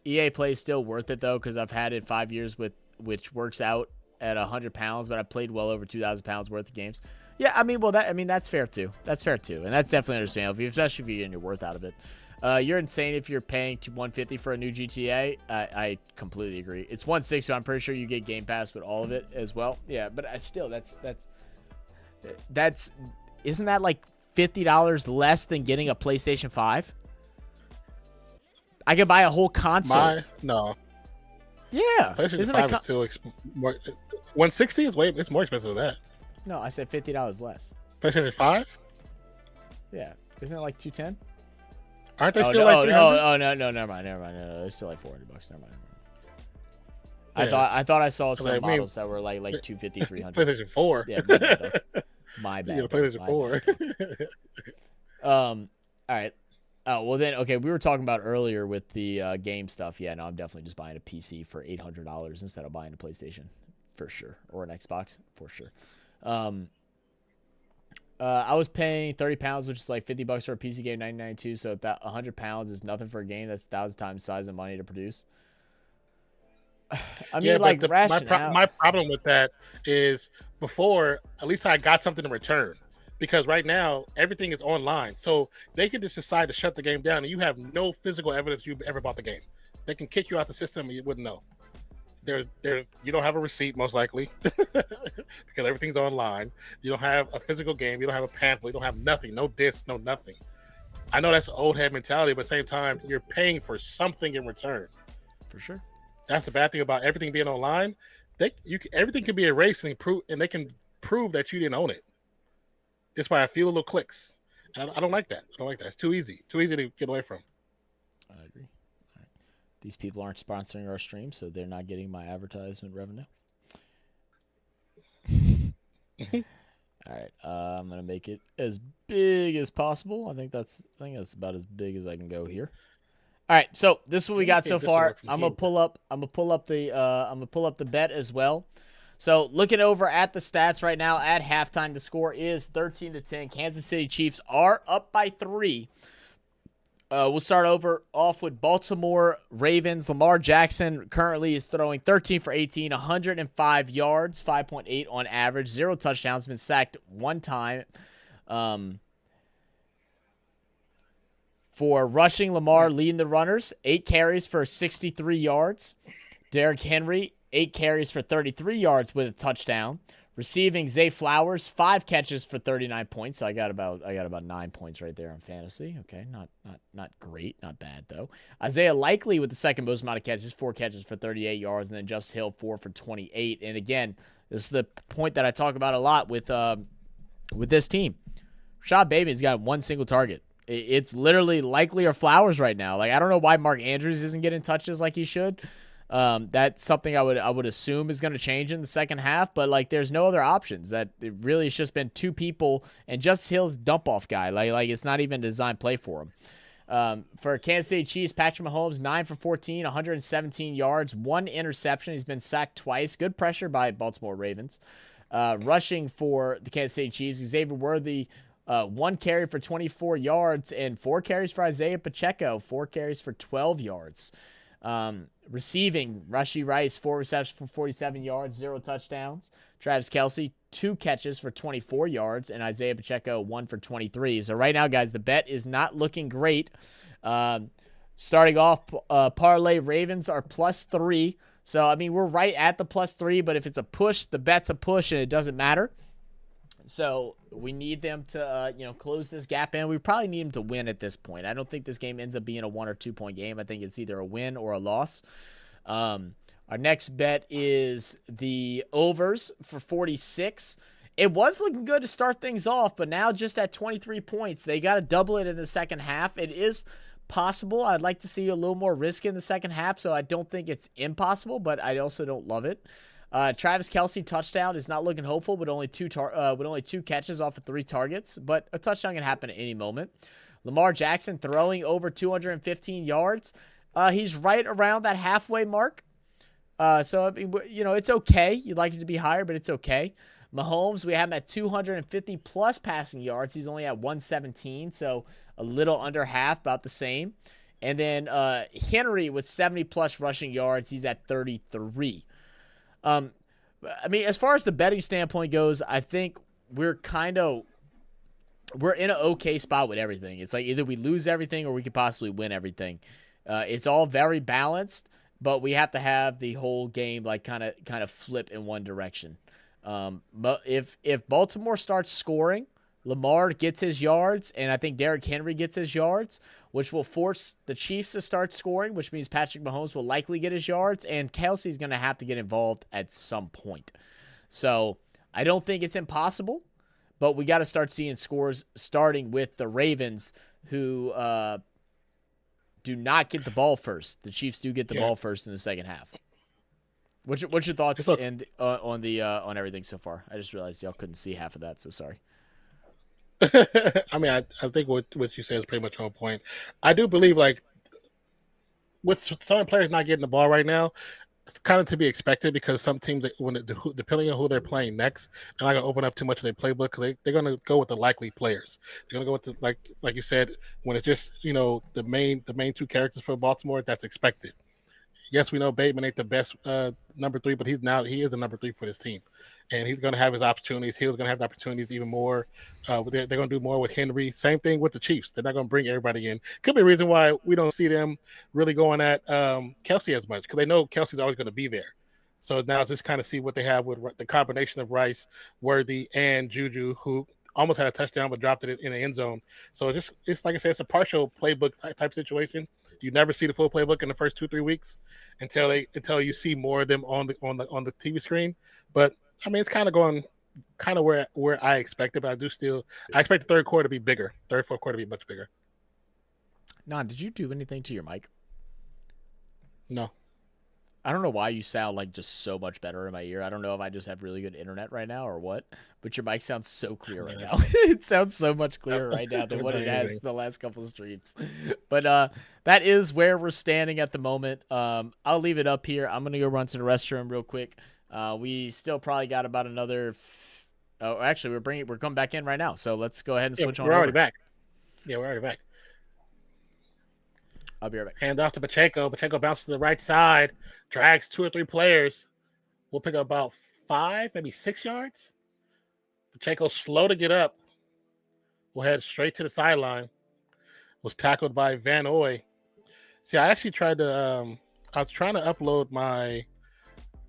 EA Play is still worth it though, because I've had it 5 years which works out at 100 pounds, but I played well over 2,000 pounds worth of games. Yeah, that's fair too. That's fair too, and that's definitely understandable, especially if you're getting your worth out of it. You're insane if you're paying to $150 for a new GTA. I completely agree. It's $160, but I'm pretty sure you get Game Pass with all of it as well. Yeah, but still, that's isn't that like $50 less than getting a PlayStation 5? I could buy a whole console. No. Yeah. PlayStation 5 is still more. 160 is it's more expensive than that. No, I said $50 less. PlayStation 5? Yeah. Isn't it like 210? Aren't they still like 300? Oh, no, never mind. No, it's still like $400. Never mind. Yeah. I thought I saw some models that were like 250, 300. PlayStation 4. Yeah, my bad. PlayStation 4. All right. Oh, well then, okay, we were talking about earlier with the game stuff. Yeah, no, I'm definitely just buying a PC for $800 instead of buying a PlayStation, for sure, or an Xbox, for sure. I was paying £30, which is like $50 for a PC game, $19.92. So if that £100 is nothing for a game, that's 1,000 times size of money to produce. I mean, like, my problem with that is before, at least I got something in return. Because right now, everything is online. So they can just decide to shut the game down and you have no physical evidence you've ever bought the game. They can kick you out the system and you wouldn't know. You don't have a receipt, most likely, because everything's online. You don't have a physical game. You don't have a pamphlet. You don't have nothing. No disc, no nothing. I know that's old head mentality, but at the same time, you're paying for something in return. For sure. That's the bad thing about everything being online. Everything can be erased and they can prove that you didn't own it. Just by a few little clicks. And I don't like that. It's too easy. Too easy to get away from. I agree. All right. These people aren't sponsoring our stream, so they're not getting my advertisement revenue. All right. I'm gonna make it as big as possible. I think that's about as big as I can go here. All right. So this is what we got so far. I'm gonna pull up the bet as well. So looking over at the stats right now at halftime, the score is 13-10. Kansas City Chiefs are up by 3. We'll start off with Baltimore Ravens. Lamar Jackson currently is throwing 13 for 18, 105 yards, 5.8 on average, 0 touchdowns, been sacked 1 time. For rushing, Lamar leading the runners, 8 carries for 63 yards. Derrick Henry, 8 carries for 33 yards with a touchdown. Receiving, Zay Flowers, 5 catches for 39 points. So I got about 9 points right there on fantasy. Okay, not great, not bad though. Isaiah Likely with the second most amount of catches, 4 catches for 38 yards, and then Justice Hill 4 for 28. And again, this is the point that I talk about a lot with this team. Rashad Bateman's got 1 single target. It's literally Likely or Flowers right now. Like, I don't know why Mark Andrews isn't getting touches like he should. That's something I would assume is going to change in the second half, but like there's no other options. That it really has just been 2 people and Justice Hill's dump off guy. Like it's not even a design play for him. For Kansas City Chiefs, Patrick Mahomes 9 for 14, 117 yards, 1 interception. He's been sacked twice. Good pressure by Baltimore Ravens. Rushing for the Kansas City Chiefs, Xavier Worthy 1 carry for 24 yards and 4 carries for Isaiah Pacheco, 4 carries for 12 yards. Receiving, Rashee Rice, 4 receptions for 47 yards, 0 touchdowns. Travis Kelce, 2 catches for 24 yards, and Isaiah Pacheco, 1 for 23. So right now, guys, the bet is not looking great. Starting off, parlay Ravens are +3. So, I mean, we're right at the +3, but if it's a push, the bet's a push, and it doesn't matter. So we need them to, close this gap in. We probably need them to win at this point. I don't think this game ends up being a 1 or 2 point game. I think it's either a win or a loss. Our next bet is the overs for 46. It was looking good to start things off, but now just at 23 points, they got to double it in the second half. It is possible. I'd like to see a little more risk in the second half, so I don't think it's impossible, but I also don't love it. Travis Kelce touchdown is not looking hopeful, but only 2 catches off of 3 targets. But a touchdown can happen at any moment. Lamar Jackson throwing over 215 yards. He's right around that halfway mark. So I mean, it's okay. You'd like it to be higher, but it's okay. Mahomes, we have him at 250 plus passing yards. He's only at 117, so a little under half, about the same. And then Henry with 70 plus rushing yards. He's at 33. I mean, as far as the betting standpoint goes, I think we're in an okay spot with everything. It's like either we lose everything or we could possibly win everything. It's all very balanced, but we have to have the whole game like kind of flip in one direction. But if Baltimore starts scoring, Lamar gets his yards, and I think Derrick Henry gets his yards, which will force the Chiefs to start scoring, which means Patrick Mahomes will likely get his yards, and Kelsey's going to have to get involved at some point. So I don't think it's impossible, but we got to start seeing scores starting with the Ravens, who do not get the ball first. The Chiefs do get the ball first in the second half. What's your thoughts on everything so far? I just realized y'all couldn't see half of that, so sorry. I mean, I think what you said is pretty much on point. I do believe, like, with some players not getting the ball right now, it's kind of to be expected because some teams, depending on who they're playing next, they're not going to open up too much of their playbook because they're going to go with the likely players. They're going to go with the, like you said, when it's just, the main two characters for Baltimore, that's expected. Yes, we know Bateman ain't the best number 3, but he is the number 3 for this team. And he's going to have his opportunities. He's going to have the opportunities even more. They're going to do more with Henry. Same thing with the Chiefs. They're not going to bring everybody in. Could be a reason why we don't see them really going at Kelsey as much because they know Kelsey's always going to be there. So now just kind of see what they have with the combination of Rice, Worthy, and Juju, who almost had a touchdown but dropped it in the end zone. So it's like I said, it's a partial playbook type situation. You never see the full playbook in the first 2-3 weeks until you see more of them on the TV screen. But I mean, it's kind of going where I expected, but I expect the third quarter to be bigger. Fourth quarter to be much bigger. Did you do anything to your mic? No. I don't know why you sound like just so much better in my ear. I don't know if I just have really good internet right now or what, but your mic sounds so clear right now. It sounds so much clearer right now than what it has the last couple of streams. But that is where we're standing at the moment. I'll leave it up here. I'm going to go run to the restroom real quick. We still probably got about another actually we're coming back in right now. So let's go ahead and switch on. We're already back. Yeah, we're already back. I'll be right back. Hand off to Pacheco. Pacheco bounces to the right side, drags 2 or 3 players. We'll pick up about 5, maybe 6 yards. Pacheco's slow to get up. We'll head straight to the sideline. Was tackled by Van Oy. See, I actually tried to I was trying to upload my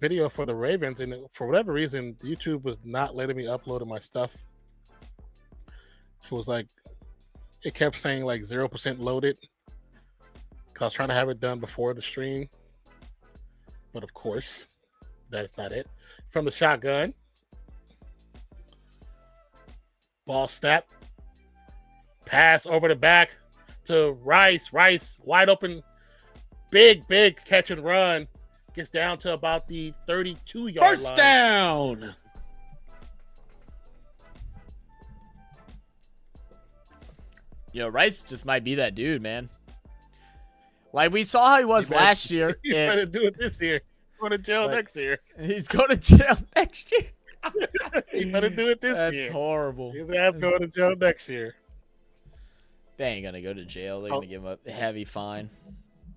video for the Ravens, and for whatever reason, YouTube was not letting me upload my stuff. It was like, it kept saying like 0% loaded. I was trying to have it done before the stream, but of course, that's not it. From the shotgun, ball snap, pass over the back to Rice. Rice wide open, big catch and run. Gets down to about the 32-yard line. First down. Yo, Rice just might be that dude, man. Like, we saw how he was last year. He's going to do it this year. He's going to jail next year. He's going to jail next year. He's going to do it this year. That's horrible. His ass going to jail next year. They ain't going to go to jail. They're going to give him a heavy fine.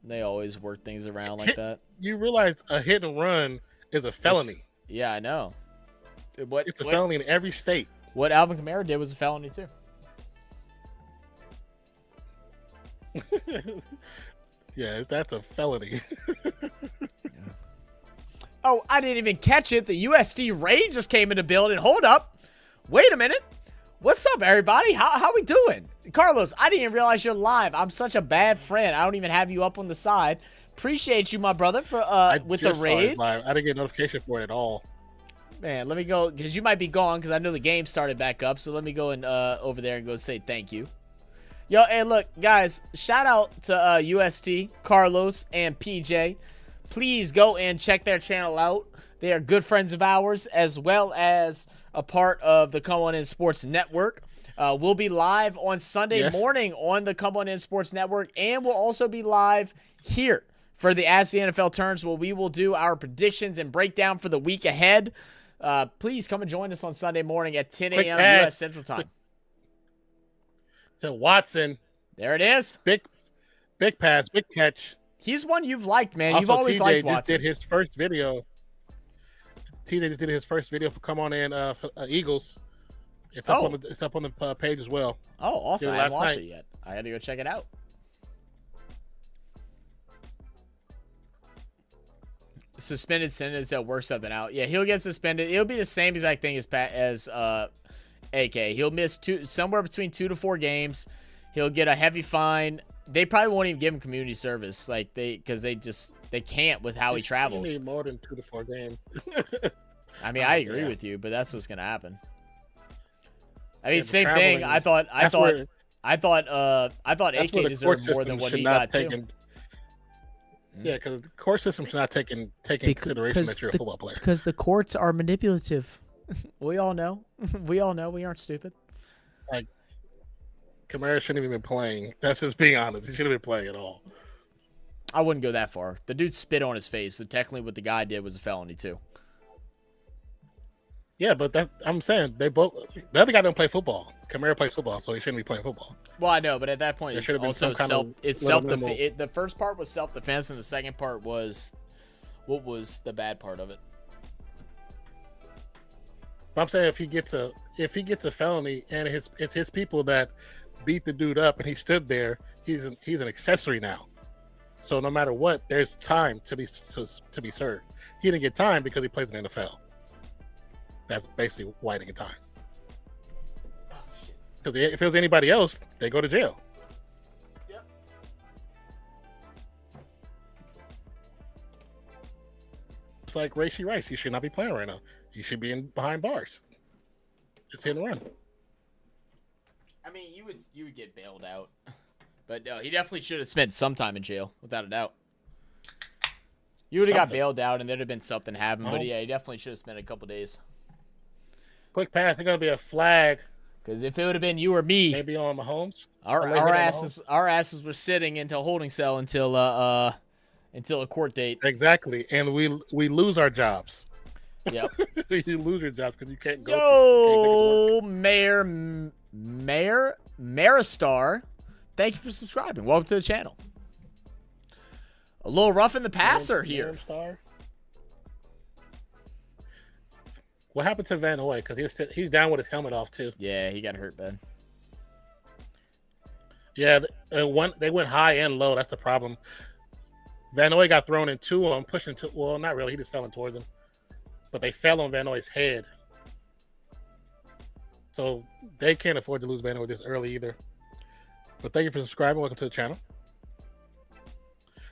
They always work things around like that. You realize a hit and run is a felony. Yeah, I know. It's a felony in every state. What Alvin Kamara did was a felony, too. Yeah, that's a felony. Oh, I didn't even catch it. The USD Ray just came in the building. Hold up. Wait a minute. What's up, everybody? How we doing? Carlos, I didn't even realize you're live. I'm such a bad friend. I don't even have you up on the side. Appreciate you, my brother, for with the raid. I didn't get a notification for it at all. Man, let me go, because you might be gone, because I know the game started back up. So let me go and over there and go say thank you. Yo, hey, look, guys, shout out to UST, Carlos, and PJ. Please go and check their channel out. They are good friends of ours, as well as a part of the Come On In Sports Network. We'll be live on Sunday morning on the Come On In Sports Network, and we'll also be live here for the As the NFL Turns, where we will do our predictions and breakdown for the week ahead. Please come and join us on Sunday morning at 10 a.m. U.S. Central Time. To Watson. There it is. Big pass, big catch. He's one you've liked, man. Also, you've always liked Watson. Just did his first video. TJ did his first video for Come On In for, Eagles. It's up on the page as well. Oh, awesome! I haven't watched it yet. I had to go check it out. Suspended sentence that works something out. Yeah, he'll get suspended. It'll be the same exact thing as AK. He'll miss somewhere between 2 to 4 games. He'll get a heavy fine. They probably won't even give him community service, because they can't with how he travels. You need more than 2 to 4 games. I mean, I agree with you, but that's what's gonna happen. I mean, Yeah, same thing. I thought AK deserved more than what he got too. Yeah, because the court system should not take in consideration that you're a football player. Because the courts are manipulative. We all know. We all know. We aren't stupid. Like, Kamara shouldn't have even been playing. That's just being honest. He shouldn't have been playing at all. I wouldn't go that far. The dude spit on his face, so technically what the guy did was a felony too. Yeah, but I'm saying the other guy don't play football. Kamara plays football, so he shouldn't be playing football. Well, I know, but at that point, it's also self-defense. The first part was self-defense, and the second part was what was the bad part of it. But I'm saying if he gets a felony and it's his people that beat the dude up and he stood there, he's an accessory now. So no matter what, there's time to be served. He didn't get time because he plays in the NFL. That's basically why he didn't get time. Because if it was anybody else, they go to jail. Yep. It's like Rashee Rice. He should not be playing right now. He should be behind bars. It's hit and run. I mean, you would get bailed out, but no, he definitely should have spent some time in jail, without a doubt. You would have got bailed out, and there'd have been something happen. But yeah, he definitely should have spent a couple days. Quick pass. There's gonna be a flag. Because if it would have been you or me, maybe on Mahomes, our asses were sitting into a holding cell until a court date. Exactly, and we lose our jobs. Yep. You lose your job because you can't go. Yo, Maristar, thank you for subscribing. Welcome to the channel. A little rough in the passer here. Maristar. What happened to Van Noy? Because he's down with his helmet off too. Yeah, he got hurt bad. Yeah, they went high and low. That's the problem. Van Noy got thrown into him, pushing to. Well, not really. He just fell in towards him. But they fell on Van Noy's head. So they can't afford to lose Van Noy this early either. But thank you for subscribing. Welcome to the channel.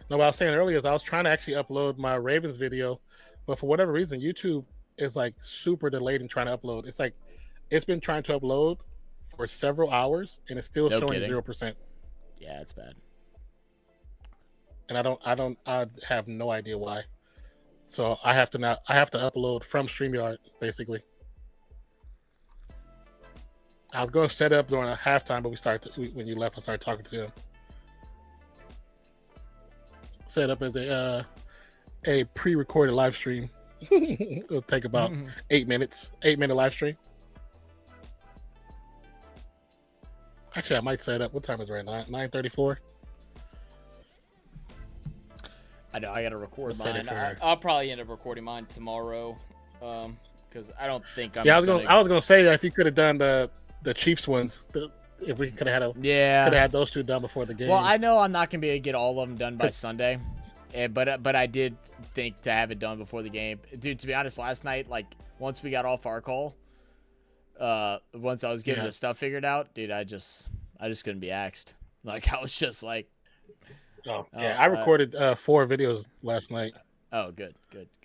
No, what I was saying earlier is I was trying to actually upload my Ravens video, but for whatever reason, YouTube is like super delayed in trying to upload. It's like it's been trying to upload for several hours and it's still showing 0%. Yeah, it's bad. And I have no idea why. So I have to upload from StreamYard basically. I was going to set up during a halftime, but when you left, I started talking to him. Set up as a pre-recorded live stream. It'll take about 8 minutes. 8-minute live stream. Actually, I might set up. What time is it right now? 9:34. I know. I gotta record mine. I'll probably end up recording mine tomorrow, because I don't think I'm. Yeah, I was gonna say that if you could have done the Chiefs ones, if we could have had those two done before the game. Well, I know I'm not gonna be able to get all of them done by Sunday, but I did think to have it done before the game, dude. To be honest, last night, like once we got off our call, once I was getting the stuff figured out, dude, I just couldn't be axed. Like I was just like. Oh, yeah, I recorded 4 videos last night. Oh, good.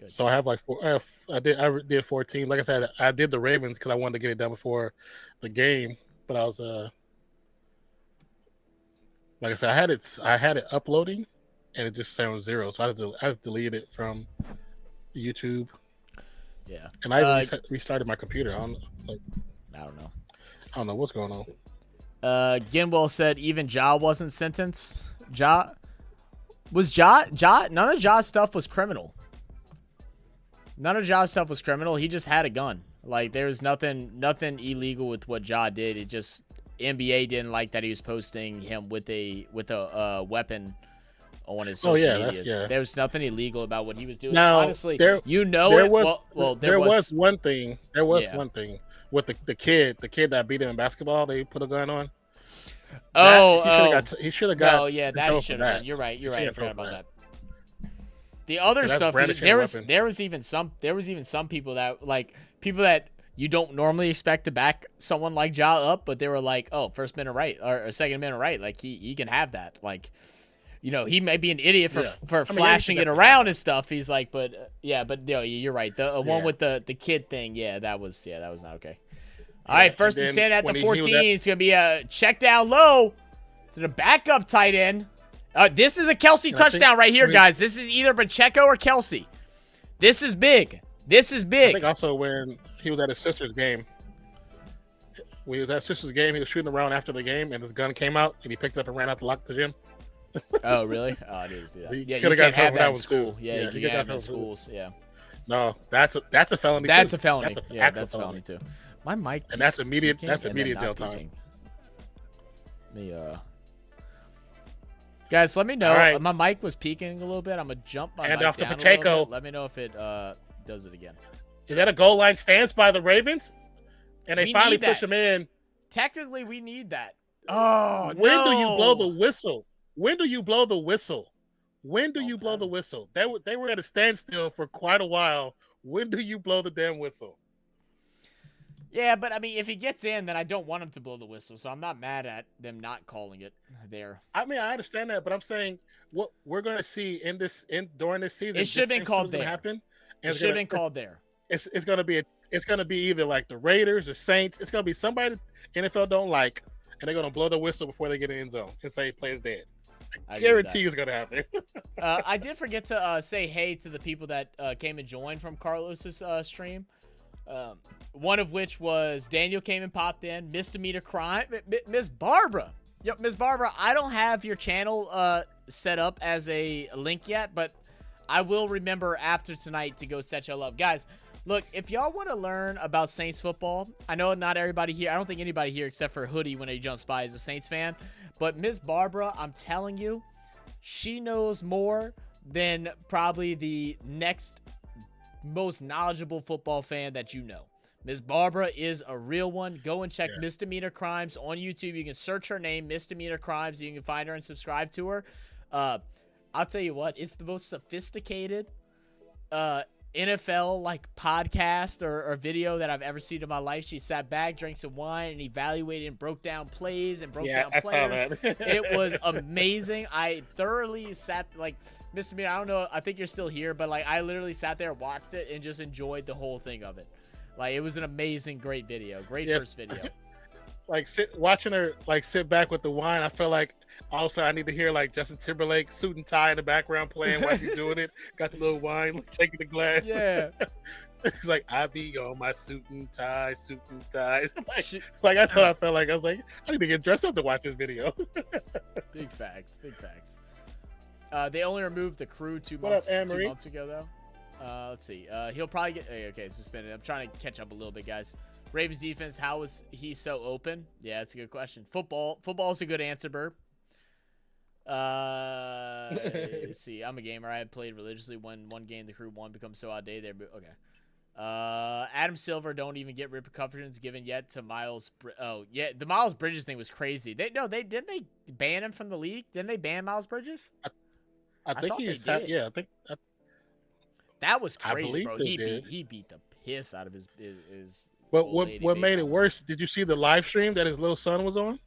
So I have like 4. I did 14. Like I said, I did the Ravens because I wanted to get it done before the game. But I was like I said, I had it uploading, and it just sounds 0. So I just deleted it from YouTube. Yeah, and I restarted my computer. I don't know what's going on. Ginwell said even Ja wasn't sentenced. Ja. None of Ja's stuff was criminal. He just had a gun. Like there was nothing illegal with what Ja did. It just NBA didn't like that he was posting him with a weapon on his social media. There was nothing illegal about what he was doing. Now, honestly, there was one thing. There was one thing with the kid that beat him in basketball. They put a gun on. He should have got. Oh yeah, that he should have. You're right. I forgot about that. The other stuff, there was even some people that you don't normally expect to back someone like Ja up, but they were like, oh, first minute right or second minute right, like he can have that. Like, you know, he may be an idiot for flashing it around and stuff. He's like, but no, you're right. The one with the kid thing, that was not okay. All right, first and 10 at the 14. It's going to be a check down low to the backup tight end. This is a Kelsey touchdown right here, guys. This is either Pacheco or Kelsey. This is big. This is big. I think also when he was at his sister's game, he was shooting around after the game, and his gun came out, and he picked it up and ran out to lock the gym. Oh, really? Oh, I didn't see that. Yeah, you can't have that in school. Too. Yeah, you can't have it in schools. Yeah. No, that's a felony. That's too. a felony. That's a felony too. My mic. And that's immediate. That's immediate jail time. Guys, let me know. Right. My mic was peaking a little bit. I'm gonna jump my mic off to down Pacheco. Let me know if it does it again. Is that a goal line stance by the Ravens? And they finally push him in. Technically, we need that. Oh, when do you blow the whistle? When do you blow the whistle? When do you blow the whistle? They were at a standstill for quite a while. When do you blow the damn whistle? Yeah, but I mean, if he gets in, then I don't want him to blow the whistle, so I'm not mad at them not calling it there. I mean, I understand that, but I'm saying what we're going to see during this season. It should have been called there. It should have been called there. It's going to be either like the Raiders, the Saints. It's going to be somebody the NFL don't like, and they're going to blow the whistle before they get in the end zone and say play is dead. I guarantee it's going to happen. I did forget to say hey to the people that came and joined from Carlos's stream. One of which was Daniel came and popped in. Misdemeanor crime. Miss Barbara. Yep, Miss Barbara, I don't have your channel set up as a link yet, but I will remember after tonight to go set y'all up. Guys, look, if y'all want to learn about Saints football, I know not everybody here, I don't think anybody here except for Hoodie when he jumps by is a Saints fan, but Miss Barbara, I'm telling you, she knows more than probably the next most knowledgeable football fan that you know. Miss Barbara is a real one. Go and check Misdemeanor Crimes on YouTube. You can search her name, Misdemeanor Crimes. You can find her and subscribe to her. I'll tell you what, it's the most sophisticated NFL like podcast or video that I've ever seen in my life. She sat back, drank some wine, and evaluated and broke down plays and broke down players. Saw that. It was amazing. I thoroughly sat like Mr. Mean, I don't know, I think you're still here, but like I literally sat there, watched it, and just enjoyed the whole thing of it. Like it was an amazing, great video. First video. Like watching her like sit back with the wine, I felt like also I need to hear like Justin Timberlake suit and tie in the background playing while she's doing it. Got the little wine, shaking the glass. Yeah. It's like I be on my suit and tie. Like that's what I felt like. I was like, I need to get dressed up to watch this video. Big facts. They only removed the crew 2 months ago though. Let's see. He'll probably get okay suspended. I'm trying to catch up a little bit, guys. Ravens defense, how was he so open? Yeah, that's a good question. Football's a good answer, Burp. Let's see. I'm a gamer. I have played religiously. When one game the crew won becomes so outdated. Okay. Adam Silver don't even get repercussions given yet to Miles. Oh yeah, the Miles Bridges thing was crazy. Didn't they ban him from the league? Didn't they ban Miles Bridges? I think he did. Yeah, I think. That was crazy, bro. He beat the piss out of his But what made it worse? Did you see the live stream that his little son was on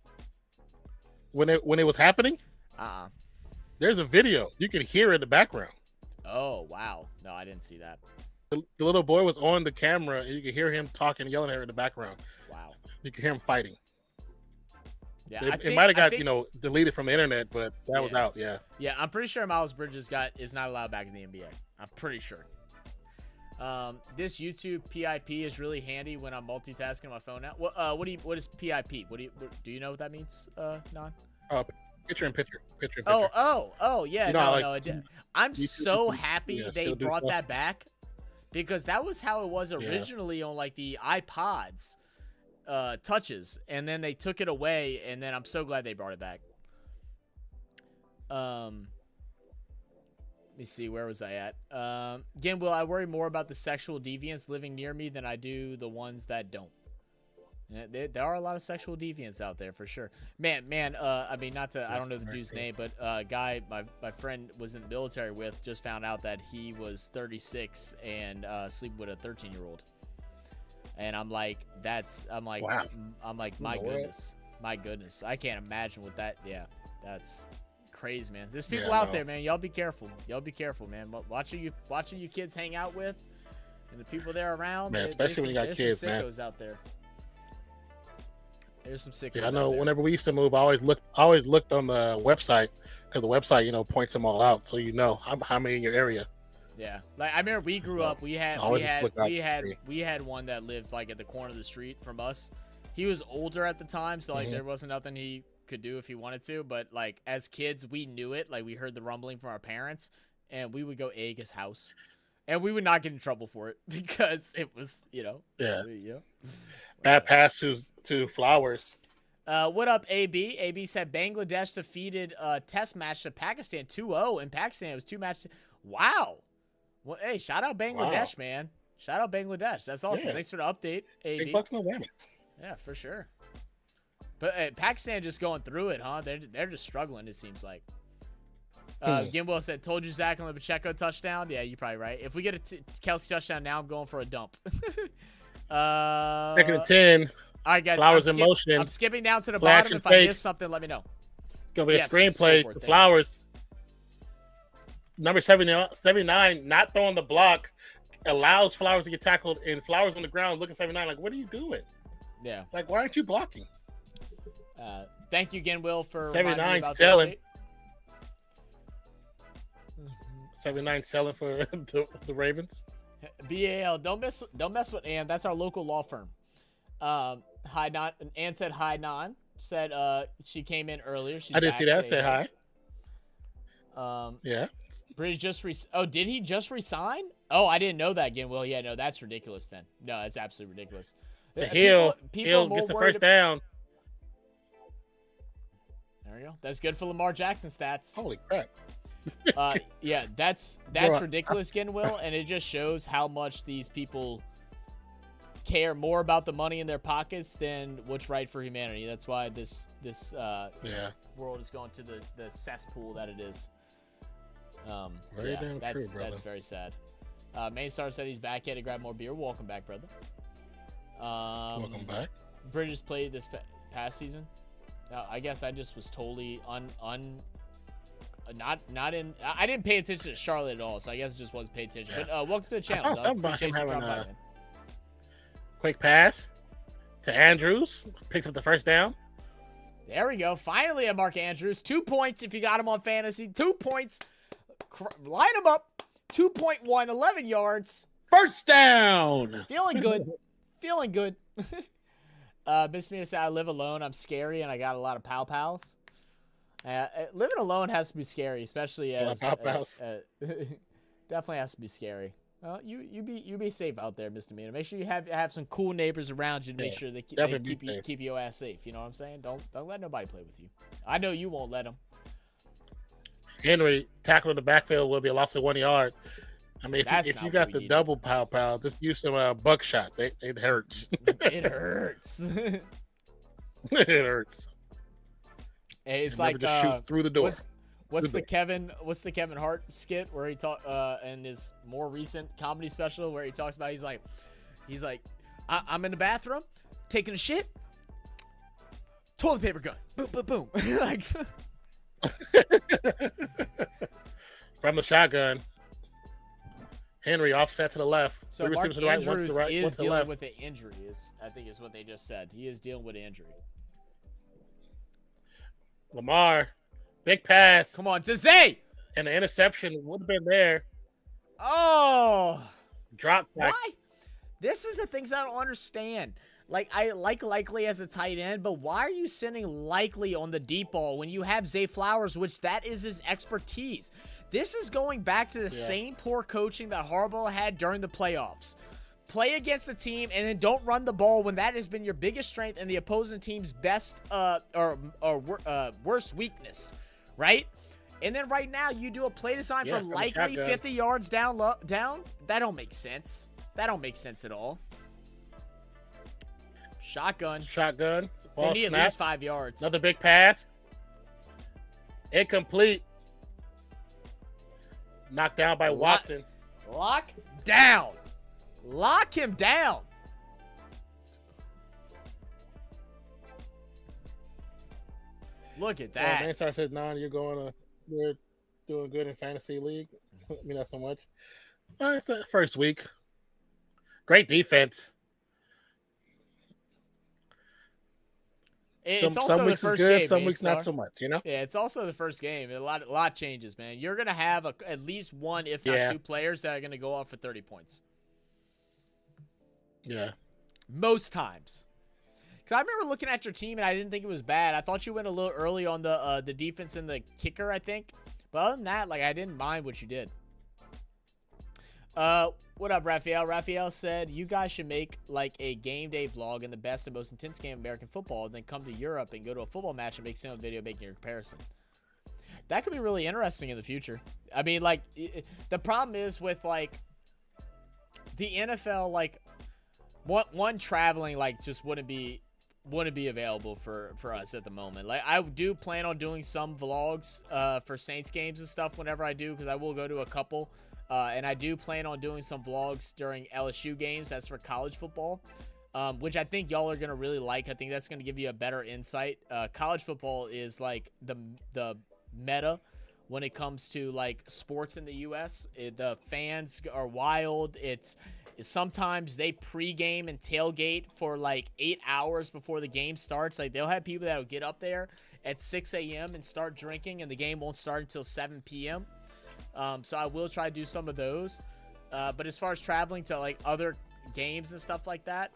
when it was happening? There's a video. You can hear it in the background. Oh wow! No, I didn't see that. The little boy was on the camera, and you could hear him talking, yelling at her in the background. Wow! You could hear him fighting. Yeah, it might have got deleted from the internet, but that was out. Yeah. Yeah, I'm pretty sure Miles Bridges is not allowed back in the NBA. I'm pretty sure. This YouTube PIP is really handy when I'm multitasking on my phone now. What is PIP? Do you know what that means, Non? Picture in picture. Oh, yeah. You know, I did. I'm so happy they brought that back because that was how it was originally on like the iPods touches, and then they took it away, and then I'm so glad they brought it back. Let me see, where was I at? Again, will I worry more about the sexual deviants living near me than I do the ones that don't? There are a lot of sexual deviants out there for sure. Man, I mean, I don't know the dude's name, but a guy my friend was in the military with just found out that he was 36 and sleeping with a 13-year-old. And I'm like, wow. I'm like, my goodness. I can't imagine what that, that's crazy, man. There's people out there, man. Y'all be careful, man. Watching you kids hang out with and the people they're around, man, especially when you got kids, man. Out there. There's some sick. Yeah, I know. Whenever we used to move, I always looked on the website because the website, points them all out, so you know how many in your area. Yeah, like I remember we grew up. We had one that lived like at the corner of the street from us. He was older at the time, so like there wasn't nothing he could do if he wanted to. But like as kids, we knew it. Like we heard the rumbling from our parents, and we would go egg his house, and we would not get in trouble for it because it was Bad pass to Flowers. What up, AB? AB said Bangladesh defeated test match to Pakistan 2-0, and Pakistan was 2 matches. Wow. Well, hey, shout out Bangladesh, man. Shout out Bangladesh. That's awesome. Yeah. Thanks for the update, AB. Big bucks, no whammies. Yeah, for sure. But Pakistan just going through it, huh? They're just struggling, it seems like. Gimbal said, told you Zach on the Pacheco touchdown. Yeah, you're probably right. If we get a Kelsey touchdown now, I'm going for a dump. Second and 10. All right, guys. Flowers in motion. I'm skipping down to the bottom. If I miss something, let me know. It's going to be a screenplay. Flowers. Number 79, not throwing the block, allows Flowers to get tackled, and Flowers on the ground looking 79 like, what are you doing? Yeah. Like, why aren't you blocking? Thank you again, Will, for 79 selling. 79 selling for the Ravens. BAL, don't mess with Ann. That's our local law firm. Ann said hi, Non. Said she came in earlier. I didn't see that. Say hi. Yeah. Bridge just did he just resign? Oh, I didn't know that again. Well, yeah, no, that's ridiculous then. No, that's absolutely ridiculous. Hill gets the first down. There we go. That's good for Lamar Jackson stats. Holy crap. Yeah, that's ridiculous, Will, and it just shows how much these people care more about the money in their pockets than what's right for humanity. That's why this world is going to the cesspool that it is. That's very sad. Mainstar said he's back here to grab more beer. Welcome back, brother. Welcome back. Bridges played this past season. I guess I just was totally not in. I didn't pay attention to Charlotte at all, so I guess it just wasn't paying attention. Yeah. But welcome to the channel. Him having a quick pass to Andrews, picks up the first down. There we go. Finally, a Mark Andrews. 2 points if you got him on fantasy. 2 points. Line him up. 2.1, 11 yards. First down. Feeling good. Feeling good. Miss Mia said, I live alone. I'm scary, and I got a lot of pals. Living alone has to be scary, especially as definitely has to be scary. Well, you be safe out there, Mr. Mina. Make sure you have some cool neighbors around you to make sure they keep your ass safe. You know what I'm saying? Don't let nobody play with you. I know you won't let them. Henry tackle in the backfield will be a loss of 1 yard. I mean, if you got the double pow, just use some buckshot. It hurts. It hurts. It hurts. Hey, it's like just shoot through the door. What's the Kevin Hart skit where he in his more recent comedy special where he talks about he's like I'm in the bathroom taking a shit, toilet paper gun, boom boom boom. Like from the shotgun. Henry offset to the left. So Mark Andrews is dealing with an injury. I think is what they just said. He is dealing with an injury. Lamar, big pass. Come on, Zay. And the interception would have been there. Oh, drop back. Why? This is the things I don't understand. Like, I like Likely as a tight end, but why are you sending Likely on the deep ball when you have Zay Flowers, which that is his expertise? This is going back to the same poor coaching that Harbaugh had during the playoffs. Play against the team and then don't run the ball when that has been your biggest strength and the opposing team's best worst weakness, right? And then right now you do a play design for Likely 50 yards down. That don't make sense. That don't make sense at all. Shotgun. Ball they need snap. at least 5 yards. Another big pass. Incomplete. Knocked down by Watson. Lock down. Lock him down. Look at that. Manstar says, you're doing good in fantasy league. I mean, not so much. It's the first week. Great defense. It's also some the weeks is first good, game. some man, weeks not Star. so much. You know. Yeah, it's also the first game. A lot changes, man. You're gonna have at least one, if not Yeah. two players that are gonna go off for 30 points. Yeah. Most times. Because I remember looking at your team and I didn't think it was bad. I thought you went a little early on the defense and the kicker, I think. But other than that, like, I didn't mind what you did. What up, Raphael? Raphael said, you guys should make, like, a game day vlog in the best and most intense game of American football and then come to Europe and go to a football match and make some video making your comparison. That could be really interesting in the future. I mean, like, the problem is with, like, the NFL, like, one traveling, like, just wouldn't be available for us at the moment. Like, I do plan on doing some vlogs for Saints games and stuff whenever I do, because I will go to a couple. And I do plan on doing some vlogs during LSU games. That's for college football, which I think y'all are going to really like. I think that's going to give you a better insight. College football is like the meta when it comes to like sports in the U.S. The fans are wild. It's sometimes they pregame and tailgate for like 8 hours before the game starts. Like, they'll have people that will get up there at 6 a.m. and start drinking, and the game won't start until 7 p.m. So I will try to do some of those. But as far as traveling to like other games and stuff like that,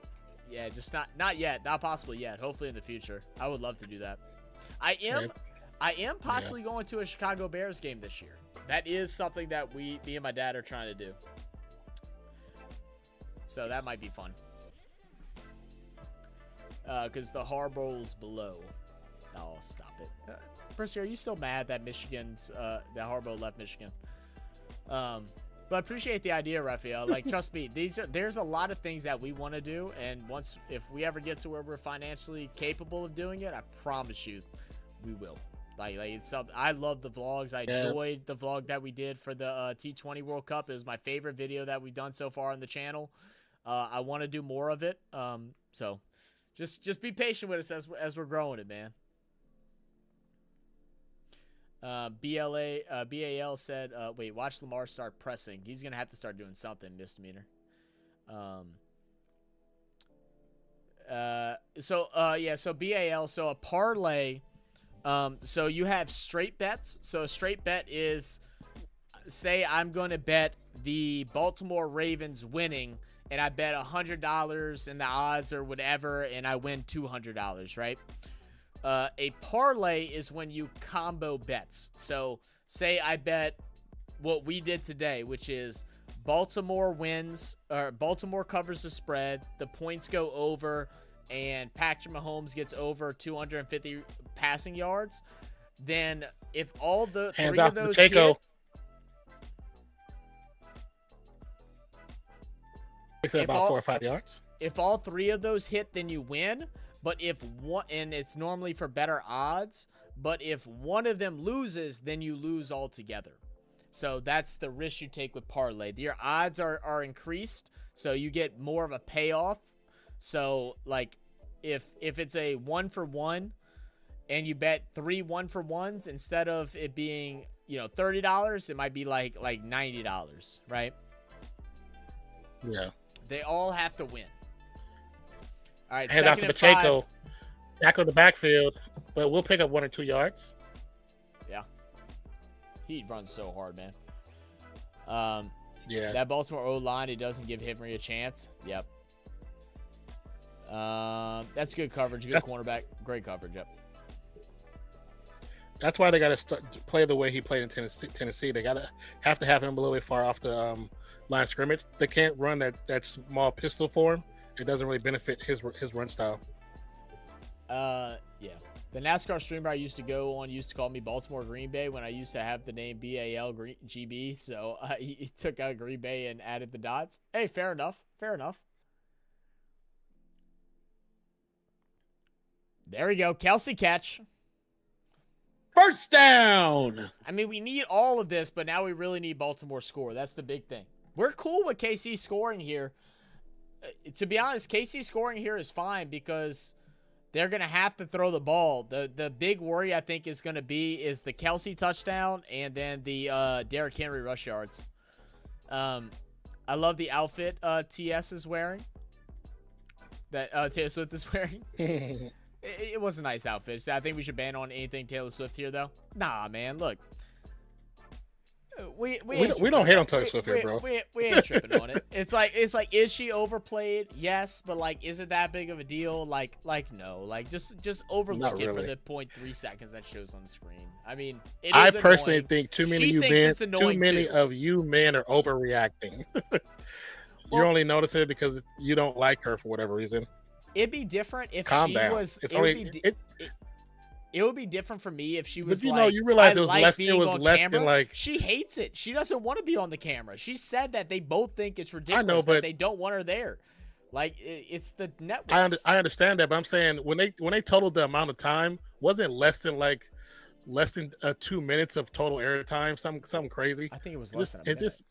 yeah, just not yet. Not possibly yet. Hopefully in the future. I would love to do that. I am possibly going to a Chicago Bears game this year. That is something that me and my dad are trying to do. So that might be fun. Because the Harbowl's below. Oh, stop it. Percy, are you still mad that that Harbaugh left Michigan? But I appreciate the idea, Raphael. Like, trust me, there's a lot of things that we want to do, and if we ever get to where we're financially capable of doing it, I promise you, we will. Like it's something. I love the vlogs. I enjoyed the vlog that we did for the T20 World Cup. It was my favorite video that we've done so far on the channel. I want to do more of it. So just be patient with us as we're growing it, man. BAL said, wait, watch Lamar start pressing. He's going to have to start doing something, misdemeanor. So BAL, so a parlay, so you have straight bets. So a straight bet is, say I'm going to bet the Baltimore Ravens winning, and I bet $100 and the odds or whatever, and I win $200, right? A parlay is when you combo bets. So say I bet what we did today, which is Baltimore wins, or Baltimore covers the spread, the points go over, and Patrick Mahomes gets over 250 passing yards. Then if all the three of those hit, about 4 or 5 yards. If all three of those hit, then you win. But if one, and it's normally for better odds, but if one of them loses, then you lose altogether. So that's the risk you take with parlay. Your odds are increased, so you get more of a payoff. So like if it's a 1-for-1 and you bet 3 1-for-1s, instead of it being, $30, it might be like $90, right? Yeah. They all have to win. All right, hand out to Pacheco, tackle the backfield, but we'll pick up 1 or 2 yards. Yeah, he runs so hard, man. Yeah, that Baltimore O-line, it doesn't give Henry a chance. Yep. That's good coverage. Good cornerback. Great coverage. Yep. That's why they got to play the way he played in Tennessee. They have to have him a little bit far off the line of scrimmage. They can't run that small pistol for him. It doesn't really benefit his run style. Yeah. The NASCAR streamer I used to go on used to call me Baltimore Green Bay when I used to have the name BALGB. So he took out Green Bay and added the dots. Hey, fair enough. Fair enough. There we go. Kelsey catch. First down. I mean, we need all of this, but now we really need Baltimore score. That's the big thing. We're cool with KC scoring here. To be honest, KC scoring here is fine because they're going to have to throw the ball. The big worry, I think, is going to be the Kelsey touchdown and then the Derrick Henry rush yards. I love the outfit TS is wearing. That Taylor Swift is wearing. It was a nice outfit. So I think we should ban on anything Taylor Swift here, though. Nah, man. Look, we don't hate on Taylor Swift here, bro. We ain't tripping on it. It's like, is she overplayed? Yes, but like, is it that big of a deal? Like no. Like, just overlook it for the 0.3 seconds that shows on the screen. I mean, I personally think too many of you men are overreacting. You're only noticing it because you don't like her for whatever reason. It'd be different if Calm she down. was. It would be different for me if she was. But like, you realize it was less camera. than like. She hates it. She doesn't want to be on the camera. She said that they both think it's ridiculous that they don't want her there. Like it's the network. I understand that, but I'm saying when they totaled the amount of time, wasn't less than 2 minutes of total airtime, something crazy. I think it was less than a minute.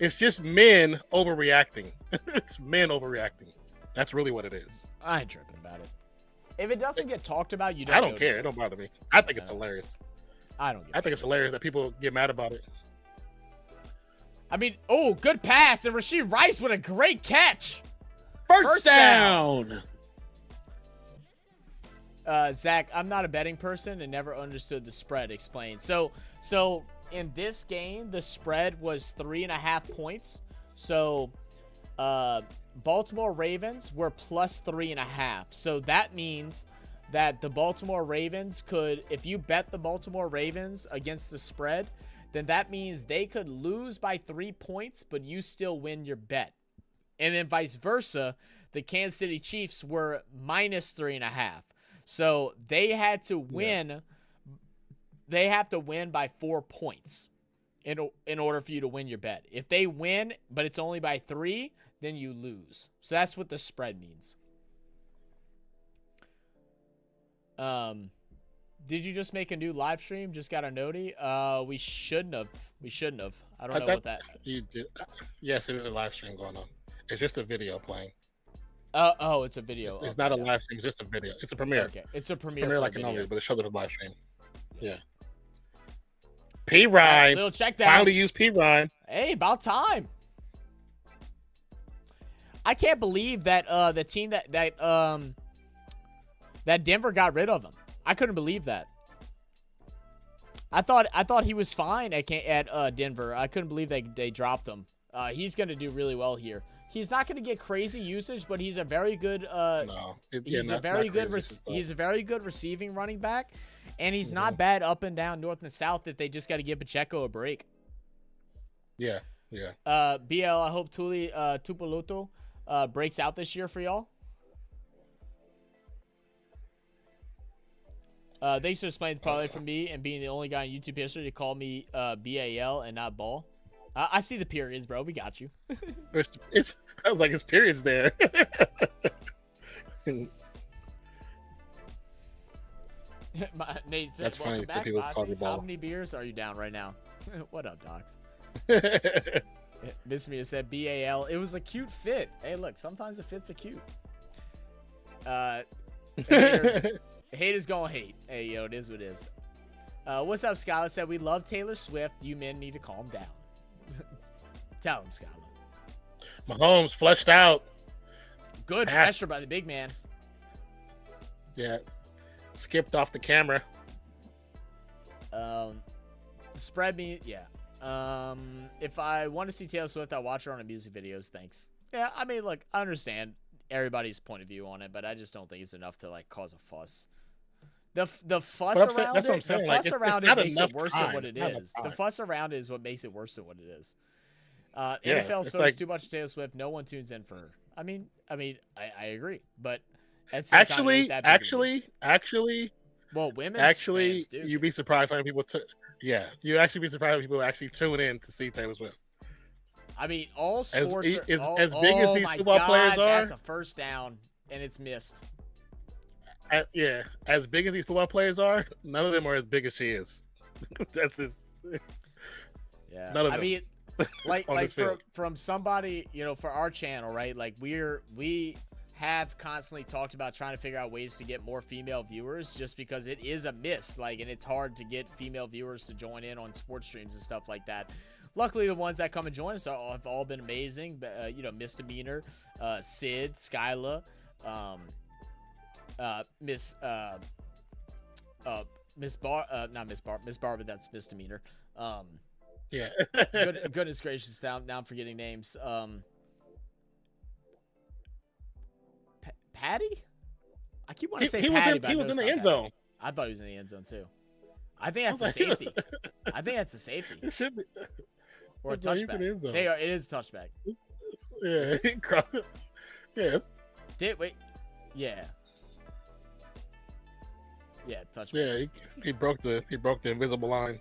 It's just men overreacting. It's men overreacting. That's really what it is. I ain't tripping about it. If it doesn't get talked about, you don't. I don't care. It don't bother me. I think it's hilarious. I don't. I think it's hilarious that people get mad about it. I mean, good pass, and Rashee Rice with a great catch. First down. Zach, I'm not a betting person and never understood the spread. Explain. So in this game, the spread was 3.5 points. So, Baltimore Ravens were plus 3.5. So that means that the Baltimore Ravens could, if you bet the Baltimore Ravens against the spread, then that means they could lose by 3 points, but you still win your bet. And then vice versa, the Kansas City Chiefs were minus 3.5. So they had to win. Yeah. They have to win by 4 points in order for you to win your bet. If they win, but it's only by 3, then you lose. So that's what the spread means. Did you just make a new live stream? Just got a noti. We shouldn't have. I don't know what that. You did. Yes, it is a live stream going on. It's just a video playing. It's a video. It's not a live stream. It's just a video. It's a premiere. Okay, it's a premiere. Premiere like a movie, but it shows it a live stream. Yeah. P Ryan. Little check down. Finally used P Ryan. Hey, about time. I can't believe that the team that Denver got rid of him. I couldn't believe that. I thought he was fine at Denver. I couldn't believe they dropped him. He's going to do really well here. He's not going to get crazy usage, but he's a very good he's a very good receiving running back, and he's not bad up and down north and south. That they just got to give Pacheco a break. Yeah. BL, I hope Tupeloto breaks out this year for y'all. Thanks for explaining the parlay for me and being the only guy in YouTube history to call me BAL and not ball. I see the periods, bro. We got you. I was like, his period's there. Nate said, that's funny back, people call you ball. How many beers are you down right now? What up, Docs? Miss Mia said BAL. It was a cute fit. Hey, look, sometimes the fits are cute. Haters gonna hate. Hey, yo, it is what it is. What's up, Skylar? Said, we love Taylor Swift. You men need to calm down. Tell him, Skylar. Mahomes flushed out. Good pressure by the big man. Yeah. Skipped off the camera. Spread me, yeah. If I want to see Taylor Swift, I'll watch her on her music videos. Thanks. Yeah, I mean, look, I understand everybody's point of view on it, but I just don't think it's enough to like cause a fuss. The fuss around it, the fuss around it makes it worse than what it is. The fuss around it is what makes it worse than what it is. NFL's focused too much on Taylor Swift. No one tunes in for her. I mean, I agree, but actually, well, women's fans, you'd be surprised how many people. You actually be surprised when people actually tune in to see Taylor Swift. I mean, all sports as big as these football players are. That's a first down, and it's missed. As big as these football players are, none of them are as big as she is. That's this. Yeah, none of them. I mean, like from somebody, for our channel, right? Like we have constantly talked about trying to figure out ways to get more female viewers, just because it is a miss. Like, and it's hard to get female viewers to join in on sports streams and stuff like that. Luckily, the ones that come and join us have all been amazing. Misdemeanor, Sid, Skyla, Miss Miss Barber, that's misdemeanor. Yeah. Goodness gracious, now I'm forgetting names. Patty? I keep wanting to say Patty, but he was in the end zone. I thought he was in the end zone too. I think that's a safety. I think that's a safety. It should be. Or a touchback. It is a touchback. Yeah. Yeah. Wait. Yeah. Yeah, touchback. Yeah, he broke the invisible line.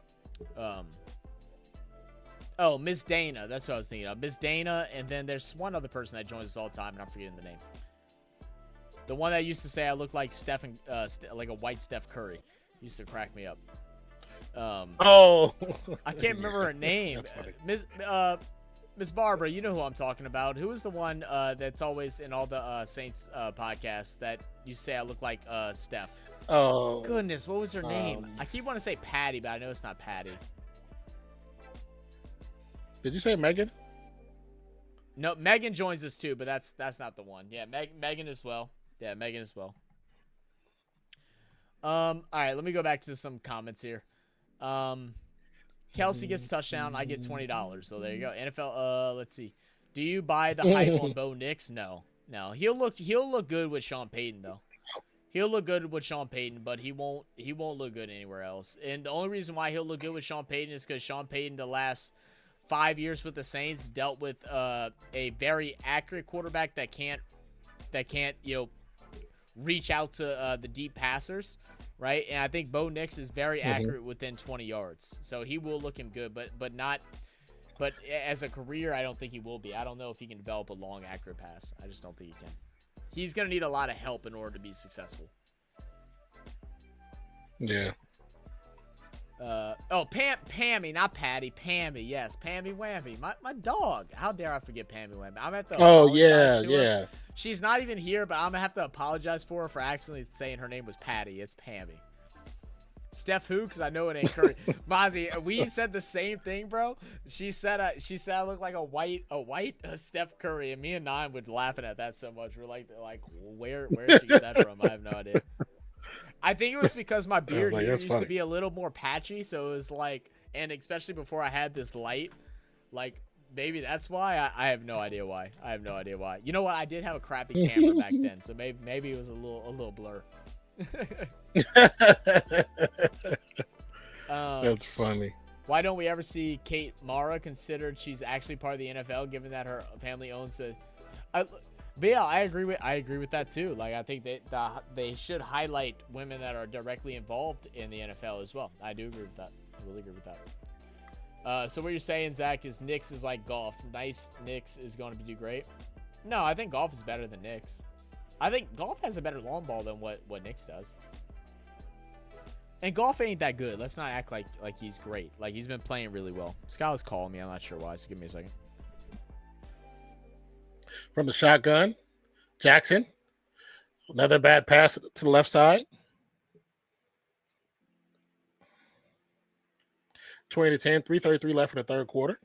Oh, Miss Dana. That's what I was thinking of. Miss Dana, and then there's one other person that joins us all the time, and I'm forgetting the name. The one that used to say I look like Stephen, like a white Steph Curry. Used to crack me up. I can't remember her name. Miss Barbara, you know who I'm talking about. Who is the one that's always in all the Saints podcasts that you say I look like Steph? Oh goodness, what was her name? I keep wanting to say Patty, but I know it's not Patty. Did you say Megan? No, Megan joins us too, but that's not the one. Yeah, Megan as well. Yeah, Megan as well. All right, let me go back to some comments here. Kelsey gets a touchdown. I get $20. So there you go. NFL. Let's see. Do you buy the hype on Bo Nix? No. He'll look good with Sean Payton though. He'll look good with Sean Payton, but he won't look good anywhere else. And the only reason why he'll look good with Sean Payton is because Sean Payton, the last 5 years with the Saints, dealt with a very accurate quarterback that can't reach out to the deep passers, right? And I think Bo Nix is very accurate within 20 yards, so he will look him good, but not. But as a career, I don't think he will be. I don't know if he can develop a long, accurate pass. I just don't think he can. He's going to need a lot of help in order to be successful. Yeah. Pammy, not Patty. Pammy, yes. Pammy Whammy. My dog. How dare I forget Pammy Whammy? I'm at the yeah. She's not even here, but I'm going to have to apologize for her for accidentally saying her name was Patty. It's Pammy. Steph who? Because I know it ain't Curry. Mozzie, we said the same thing, bro. She said I look like a white Steph Curry, and me and Nine would laughing at that so much. We're like where did she get that from? I have no idea. I think it was because my beard here used to be a little more patchy, so it was like, and especially before I had this light, like maybe that's why. I have no idea why. You know what? I did have a crappy camera back then, so maybe it was a little blur. That's funny. Why don't we ever see Kate Mara considered she's actually part of the NFL, given that her family owns the? But yeah, I agree with that too. Like I think they should highlight women that are directly involved in the NFL as well. I do agree with that. I really agree with that. So what you're saying, Zach, is Knicks is like golf. Nice Knicks is going to do great. No, I think golf is better than Knicks. I think golf has a better long ball than what Knicks does. And golf ain't that good. Let's not act like he's great. Like he's been playing really well. Skylar's calling me. I'm not sure why. So give me a second. From the shotgun, Jackson. Another bad pass to the left side. 20-10, 3:33 left in the third quarter.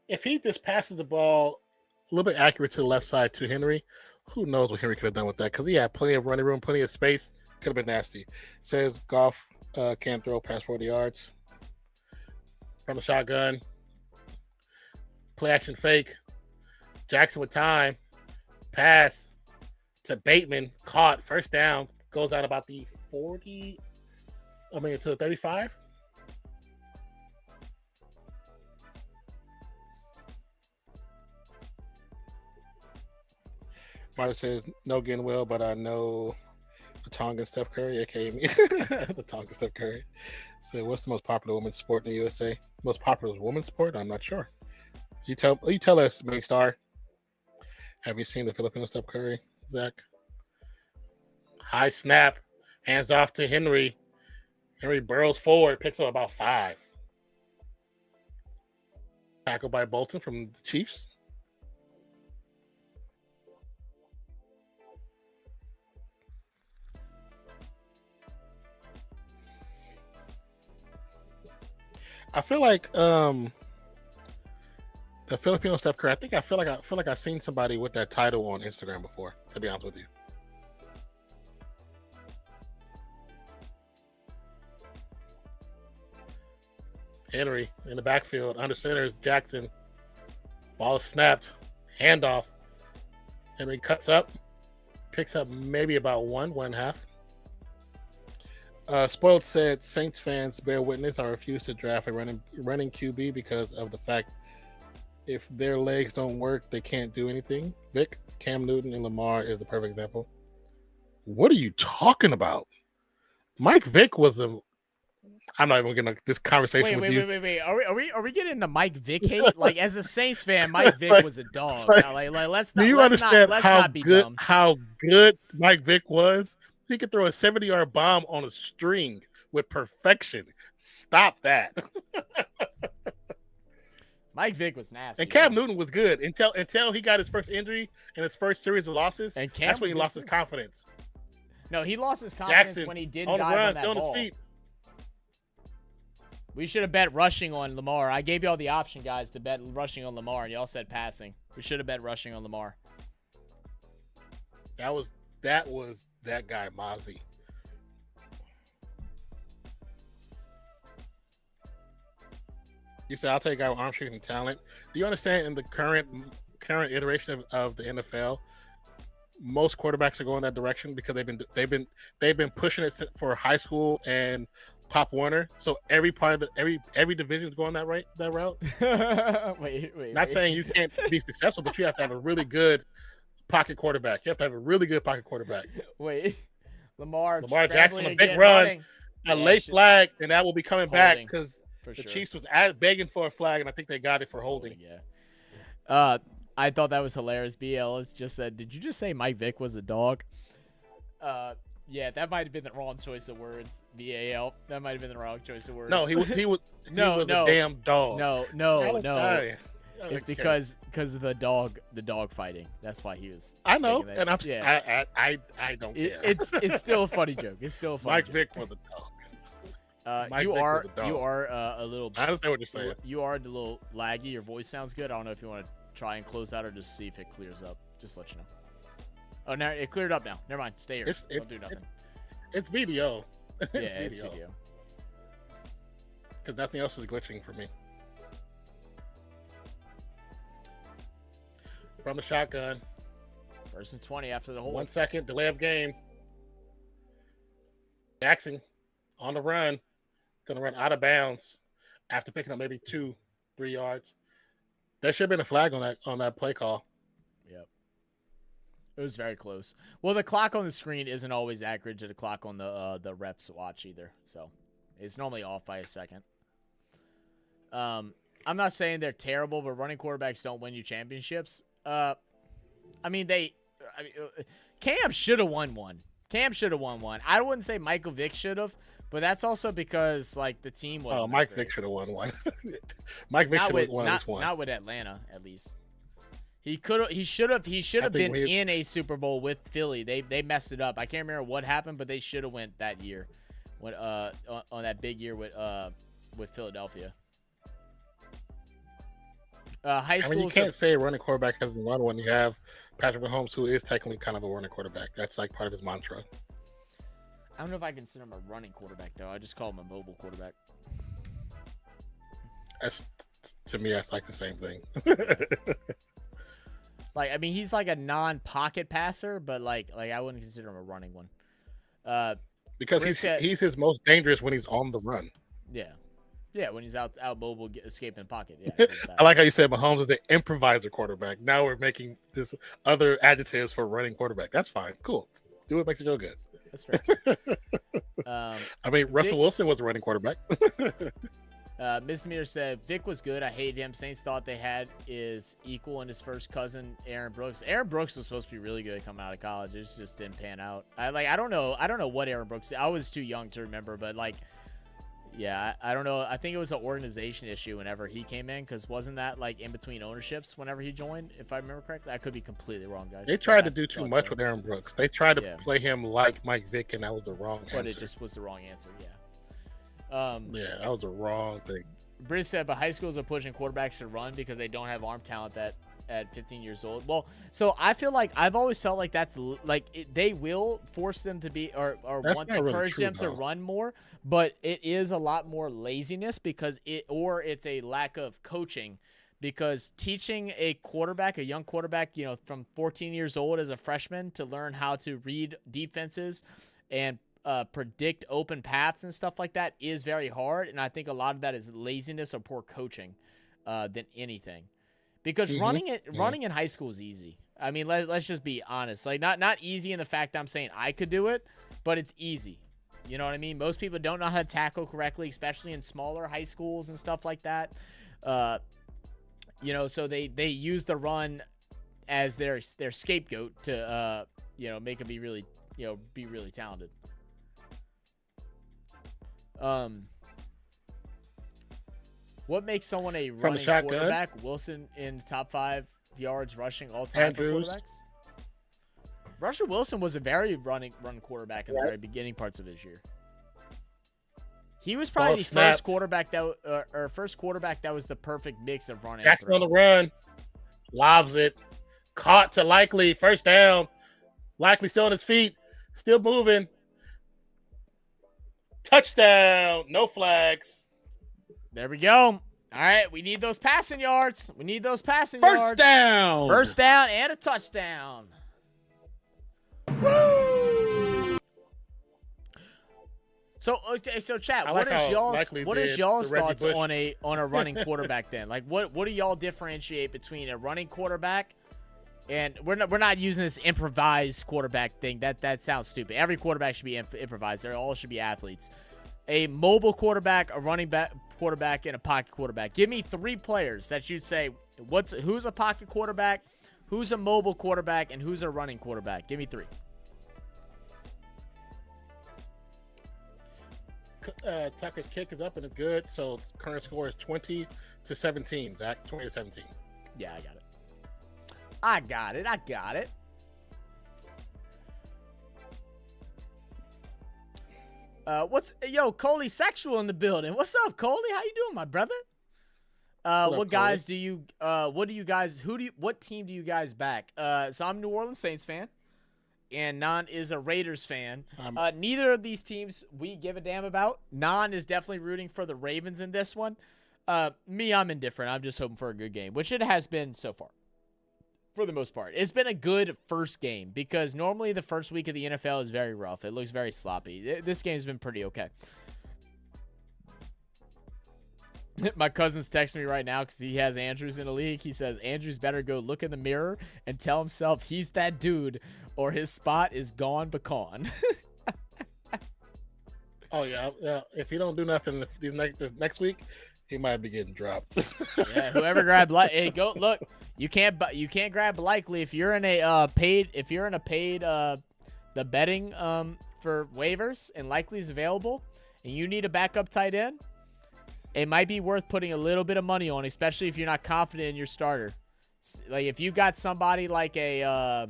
If he just passes the ball a little bit accurate to the left side to Henry, who knows what Henry could have done with that? Because he had plenty of running room, plenty of space. Could have been nasty. Says Goff can't throw past 40 yards. From the shotgun. Play action fake. Jackson with time. Pass to Bateman. Caught. First down. Goes out about the 40. To the 35. Marta says, no getting well, but I know the Tongan Steph Curry, aka me. The Tongan Steph Curry. So what's the most popular women's sport in the USA? Most popular women's sport? I'm not sure. You tell us, main star. Have you seen the Filipino Steph Curry, Zach? High snap. Hands off to Henry. Henry burrows forward, picks up about 5. Tackle by Bolton from the Chiefs. I feel like the Filipino Steph Curry. I feel like I've seen somebody with that title on Instagram before. To be honest with you. Henry in the backfield, under center is Jackson. Ball is snapped, handoff. Henry cuts up, picks up maybe about one and a half. Spoiled said Saints fans bear witness. I refuse to draft a running QB because of the fact if their legs don't work, they can't do anything. Vic, Cam Newton, and Lamar is the perfect example. What are you talking about? Mike Vick was a. I'm not even gonna this conversation with you. Wait. Are we getting into Mike Vick hate? Like as a Saints fan, Mike Vick was a dog. Like let's not. Do you understand how good Mike Vick was? He could throw a 70-yard bomb on a string with perfection. Stop that. Mike Vick was nasty. And Cam Newton was good until he got his first injury and his first series of losses. And that's when he lost his confidence. No, he lost his confidence Jackson, when he didn't on the dive run, on that still ball. on his feet. We should have bet rushing on Lamar. I gave y'all the option, guys, to bet rushing on Lamar, and y'all said passing. We should have bet rushing on Lamar. That was that guy, Mozzie. You said I'll take a guy with arm strength and talent. Do you understand in the current iteration of the NFL, most quarterbacks are going that direction because they've been pushing it for high school and Pop Warner. So every part of every division is going that route. wait. Not saying you can't be successful, but you have to have a really good pocket quarterback. You have to have a really good pocket quarterback. Wait, Lamar Jackson, a big run, a late flag, and that will be coming back because the Chiefs was begging for a flag, and I think they got it for holding. Yeah. I thought that was hilarious. BL just said, "Did you just say Mike Vick was a dog?" Yeah, that might have been the wrong choice of words. BAL. That might have been the wrong choice of words. No, he was a damn dog. No. It's because of the dog fighting. That's why he was. I know, and I don't care. It's still a funny joke. It's still a funny Mike joke. Vick was a dog. You are a little. I understand what you're saying. You are a little laggy. Your voice sounds good. I don't know if you want to try and close out or just see if it clears up. Just let you know. Oh, now it cleared up now. Never mind. Stay here. Don't do nothing. It's video. It's video. Because nothing else is glitching for me. From the shotgun. 1st and 20 after the hold. 1 second delay of game. Jackson on the run. Going to run out of bounds after picking up maybe 2-3 yards. There should have been a flag on that play call. Yep. It was very close. Well, the clock on the screen isn't always accurate to the clock on the refs watch either. So it's normally off by a second. I'm not saying they're terrible, but running quarterbacks don't win you championships. Cam should have won one. I wouldn't say Michael Vick should have, but that's also because like the team was. Oh, Mike Vick should have won one. Mike Vick should have won this one. Not with Atlanta, at least. He should have been in a Super Bowl with Philly. They messed it up. I can't remember what happened, but they should have went that year, when on that big year with Philadelphia. High school. You can't say a running quarterback hasn't won when you have Patrick Mahomes, who is technically kind of a running quarterback. That's like part of his mantra. I don't know if I consider him a running quarterback though. I just call him a mobile quarterback. To me, that's like the same thing. He's like a non-pocket passer, but like I wouldn't consider him a running one. Because he's his most dangerous when he's on the run. Yeah, when he's out mobile, escaping the pocket. Yeah, I like how you said Mahomes is an improviser quarterback. Now we're making this other adjectives for running quarterback. That's fine. Cool. Do what makes you feel good. That's fair. Russell Wilson was a running quarterback. Misdemeanor said, Vic was good. I hate him. Saints thought they had is equal in his first cousin, Aaron Brooks. Aaron Brooks was supposed to be really good coming out of college. It just didn't pan out. I don't know what Aaron Brooks did. I was too young to remember, but yeah, I don't know. I think it was an organization issue whenever he came in, because wasn't that in between ownerships whenever he joined, if I remember correctly? I could be completely wrong, guys. They tried to do too much with Aaron Brooks. They tried to play him like Mike Vick, and that was the wrong answer. But it just was the wrong answer, yeah. Yeah, that was the wrong thing. Briz said, but high schools are pushing quarterbacks to run because they don't have arm talent at 15 years old. Well, so I feel like I've always felt like that's they will force them to be or want to encourage them to run more, but it is a lot more laziness because it's a lack of coaching. Because teaching a young quarterback, from 14 years old as a freshman to learn how to read defenses and predict open paths and stuff like that is very hard. And I think a lot of that is laziness or poor coaching than anything. Because running in high school is easy. I mean, let's just be honest. Like not easy in the fact that I'm saying I could do it, but it's easy. You know what I mean? Most people don't know how to tackle correctly, especially in smaller high schools and stuff like that. So they use the run as their scapegoat to make them be really talented. What makes someone a running quarterback? Wilson in top 5 yards rushing all time for quarterbacks. Russell Wilson was a very run quarterback in the very beginning parts of his year. He was probably the first quarterback that was the perfect mix of running. Jackson on the run, lobs it, caught to Likely, first down. Likely still on his feet, still moving. Touchdown, no flags. There we go. All right, we need those passing yards. First down. First down and a touchdown. Woo! So chat, what is y'all's thoughts on a running quarterback then? Like what do y'all differentiate between a running quarterback and we're not using this improvised quarterback thing. That sounds stupid. Every quarterback should be improvised. They all should be athletes. A mobile quarterback, a running back quarterback, and a pocket quarterback. Give me 3 players that you'd say who's a pocket quarterback, who's a mobile quarterback, and who's a running quarterback. Give me 3. Tucker's kick is up and it's good. So current score is 20-17. Zach, 20-17. Yeah, I got it. Coley Sexual in the building. What's up, Coley? How you doing, my brother? What team do you guys back? So I'm a New Orleans Saints fan. And Non is a Raiders fan. Neither of these teams we give a damn about. Non is definitely rooting for the Ravens in this one. Me, I'm indifferent. I'm just hoping for a good game, which it has been so far. For the most part. It's been a good first game because normally the first week of the NFL is very rough. It looks very sloppy. This game's been pretty okay. My cousin's texting me right now because he has Andrews in the league. He says Andrews better go look in the mirror and tell himself he's that dude or his spot is gone pecan. Oh, yeah. If he don't do nothing this next week, he might be getting dropped. Yeah, whoever grabbed hey, go look. You can't grab Likely if you're in a paid the betting for waivers and Likely's available and you need a backup tight end. It might be worth putting a little bit of money on, especially if you're not confident in your starter. Like if you got somebody like a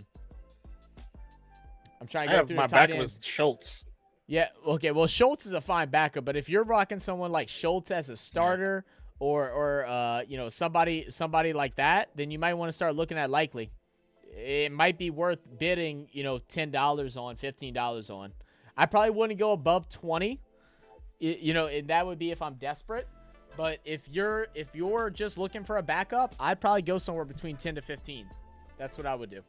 I'm trying to go through my the tight backup ends. is Schultz. Yeah, okay. Well, Schultz is a fine backup, but if you're rocking someone like Schultz as a starter or somebody like that, then you might want to start looking at Likely. It might be worth bidding, $10 on, $15 on. I probably wouldn't go above 20. And that would be if I'm desperate. But if you're just looking for a backup, I'd probably go somewhere between 10 to 15. That's what I would do.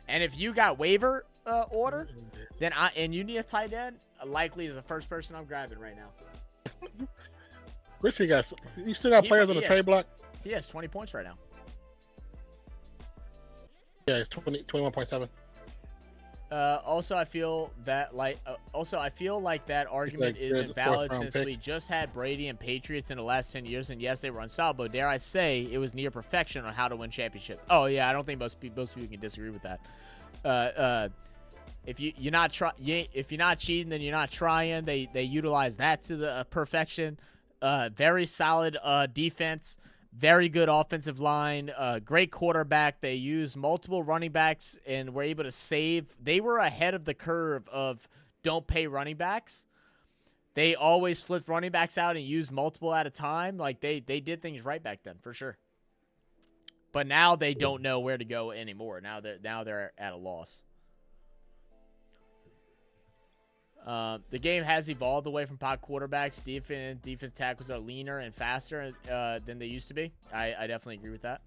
And if you got waiver order, then and you need a tight end, Likely is the first person I'm grabbing right now. Richie you still got players on the trade block? He has 20 points right now. Yeah, it's 21.7. Also, I feel that that argument is invalid since we just had Brady and Patriots in the last 10 years, and yes, they were unstoppable. Dare I say it was near perfection on how to win championship. Oh yeah, I don't think most people can disagree with that. If you're not cheating, then you're not trying. They utilize that to the perfection. Very solid defense. Very good offensive line, great quarterback. They used multiple running backs and were able to save. They were ahead of the curve of don't pay running backs. they always flipped running backs out and used multiple at a time. Like they did things right back then for sure. But now they don't know where to go anymore. Now they're at a loss. The game has evolved away from pocket quarterbacks. Defense tackles are leaner and faster than they used to be. I definitely agree with that.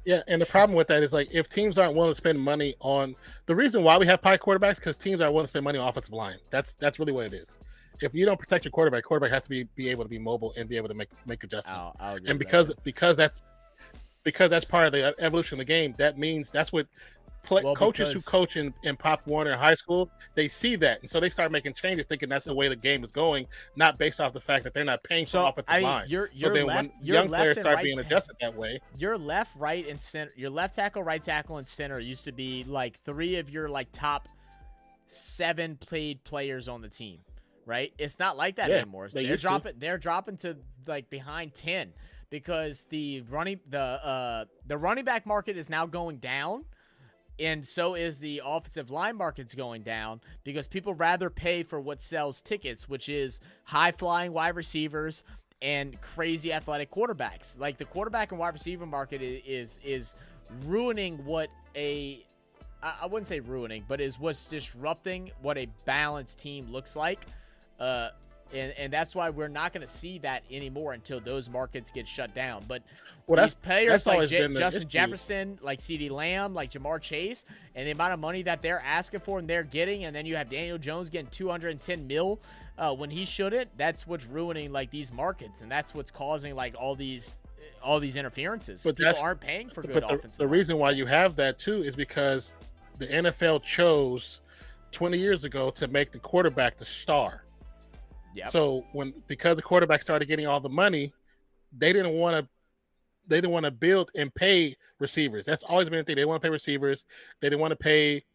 Yeah, and the problem with that is like if teams aren't willing to spend money on the reason why we have pocket quarterbacks because teams aren't willing to spend money on offensive line. That's really what it is. If you don't protect your quarterback has to be able to be mobile and be able to make adjustments. And because that's part of the evolution of the game, that means that's what coaches who coach in Pop Warner High School, they see that. And so they start making changes thinking that's the way the game is going, not based off the fact that they're not paying for offensive line. When young players start being adjusted that way. Your left, right, and center, your left tackle, right tackle, and center used to be like 3 of your like top 7 paid players on the team, right? It's not like that anymore. So they're dropping to like behind 10 because the running back market is now going down. And so is the offensive line market's going down because people rather pay for what sells tickets, which is high-flying wide receivers and crazy athletic quarterbacks. Like the quarterback and wide receiver market is ruining I wouldn't say ruining, but is what's disrupting what a balanced team looks like. And that's why we're not going to see that anymore until those markets get shut down. But these players like Justin Jefferson, like CeeDee Lamb, like Jamar Chase, and the amount of money that they're asking for and they're getting, and then you have Daniel Jones getting $210 million when he shouldn't. That's what's ruining like these markets, and that's what's causing like all these interferences. But people aren't paying for good offensive. The reason why you have that too is because the NFL chose 20 years ago to make the quarterback the star. Yep. So because the quarterback started getting all the money, they didn't want to build and pay receivers. That's always been the thing. They want to pay receivers. They didn't want to pay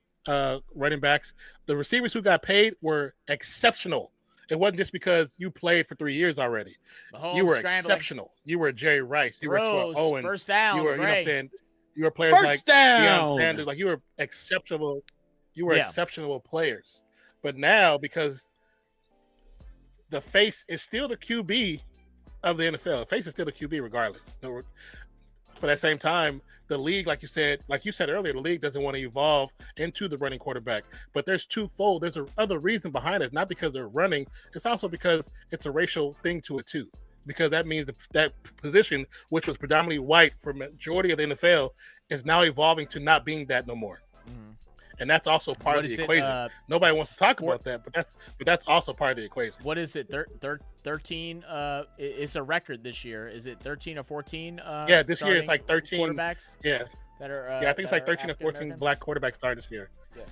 running backs. The receivers who got paid were exceptional. It wasn't just because you played for 3 years already. Mahomes you were scrambling. Exceptional. You were Jerry Rice. You Rose, were Owens. First down. You were, you know what I'm saying? You were players First down. Deion Sanders. Like you were exceptional. You were exceptional players. But now because the face is still the QB of the NFL. The face is still the QB regardless. But at the same time, the league, like you said earlier, the league doesn't want to evolve into the running quarterback. But there's twofold. There's another reason behind it. Not because they're running. It's also because it's a racial thing to it too. Because that means that position, which was predominantly white for majority of the NFL, is now evolving to not being that no more. Mm-hmm. And that's also part of the equation. Nobody wants to talk about that, but that's also part of the equation. What is it? 13? It's a record this year. Is it 13 or 14? Yeah, this year it's like 13 quarterbacks. Yeah, that are. I think it's like 13 or 14 black quarterbacks started this year. Yeah,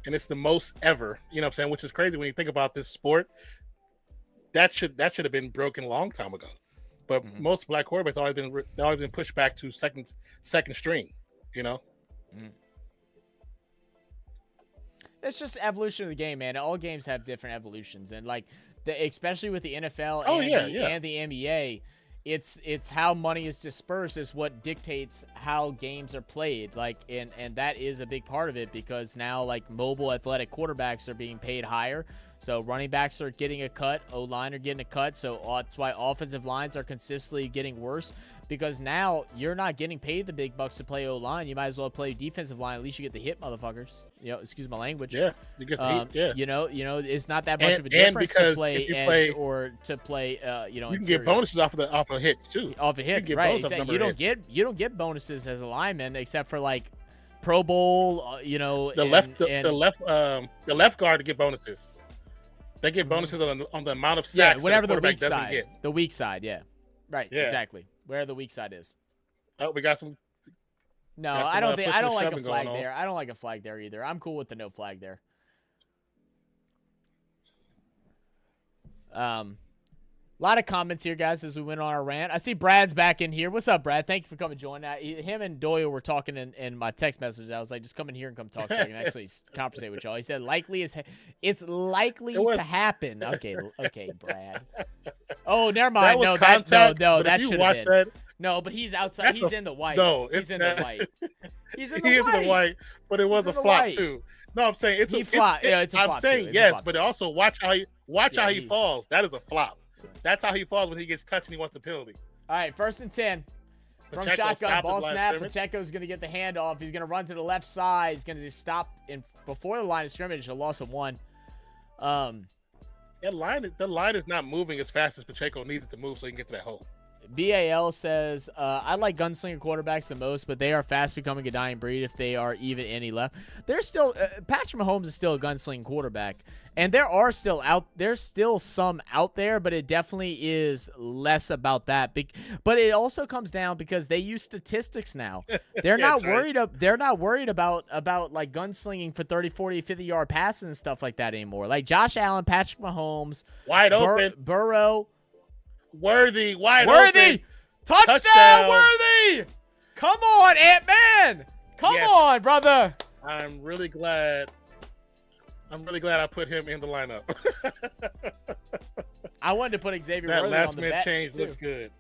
and it's the most ever. You know what I'm saying? Which is crazy when you think about this sport. That should have been broken a long time ago. But most black quarterbacks always been pushed back to second string. You know. Mm-hmm. It's just evolution of the game, man. All games have different evolutions, and like especially with the NFL and the NBA, it's how money is dispersed is what dictates how games are played. Like, and that is a big part of it because now like mobile athletic quarterbacks are being paid higher, so running backs are getting a cut, O-line are getting a cut, so that's why offensive lines are consistently getting worse. Because now you're not getting paid the big bucks to play O-line. You might as well play defensive line. At least you get the hit, motherfuckers. You know, excuse my language. Yeah, you get the hit, yeah. You know, it's not that much of a difference to play edge or to play. You can get bonuses off of hits too. Off of hits, right? You don't get bonuses as a lineman except for like Pro Bowl. The left guard to get bonuses. They get bonuses on the amount of sacks. Yeah, whatever the weak side. Get. The weak side, yeah. Right, yeah. Exactly. Where the weak side is. Oh, we got some. No, I don't like a flag there. I don't like a flag there either. I'm cool with the no flag there. A lot of comments here, guys, as we went on our rant. I see Brad's back in here. What's up, Brad? Thank you for coming join. Him and Doyle were talking in my text message. I was like, just come in here and come talk so I can actually conversate with y'all. He said, it's likely to happen. Okay, Brad. Oh, never mind. No, that should have been. No, but he's outside. He's in the white. No, he's in the white. He's in the he is white. in the white, but it was a flop too. No, I'm saying it's a flop. It's a flop. I'm saying yes, but also watch how he falls. That is a flop. That's how he falls when he gets touched and he wants a penalty. All right, 1st and 10. From shotgun, ball snap. Pacheco's going to get the handoff. He's going to run to the left side. He's going to just stop before the line of scrimmage. A loss of 1. The line is not moving as fast as Pacheco needs it to move so he can get to that hole. BAL says, I like gunslinger quarterbacks the most, but they are fast becoming a dying breed if they are even any left. There's still Patrick Mahomes is still a gunslinger quarterback, and there's still some out there, but it definitely is less about that. But it also comes down because they use statistics now. They're not worried. They're not worried about like gunslinging for 30, 40, 50-yard passes and stuff like that anymore. Like Josh Allen, Patrick Mahomes, wide open, Burrow. Worthy, open. Touchdown, Worthy! Come on, Ant-Man! Come on, brother! I'm really glad I put him in the lineup. I wanted to put Xavier That Worthy last on the minute bet, change too. looks good.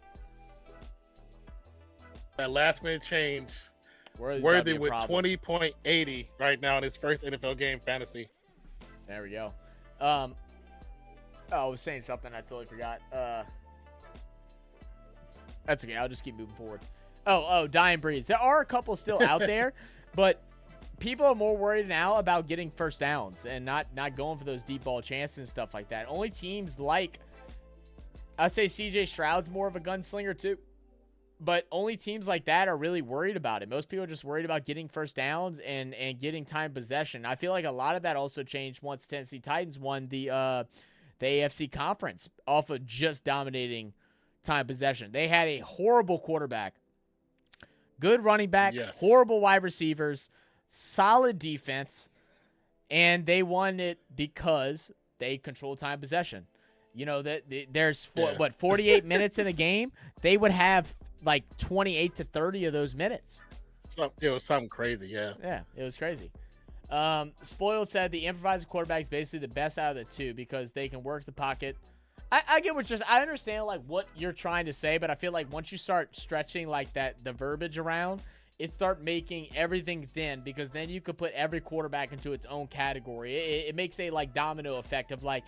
That last minute change. Worthy with 20.80 right now in his first NFL game fantasy. There we go. I was saying something I totally forgot. That's okay. I'll just keep moving forward. Dying breeds. There are a couple still out there, but people are more worried now about getting first downs and not going for those deep ball chances and stuff like that. Only teams like, I'd say CJ Stroud's more of a gunslinger too, but only teams like that are really worried about it. Most people are just worried about getting first downs and getting time possession. I feel like a lot of that also changed once Tennessee Titans won the AFC conference off of just dominating time possession. They had a horrible quarterback, good running back, horrible wide receivers, solid defense, and they won it because they controlled time possession. You know, that there's 48 minutes in a game, they would have like 28 to 30 of those minutes. It was something crazy, yeah. Yeah, it was crazy. Spoiled said the improviser quarterback is basically the best out of the two because they can work the pocket. I get I understand like what you're trying to say, but I feel like once you start stretching like that, the verbiage around, it start making everything thin because then you could put every quarterback into its own category. It makes a like domino effect of like,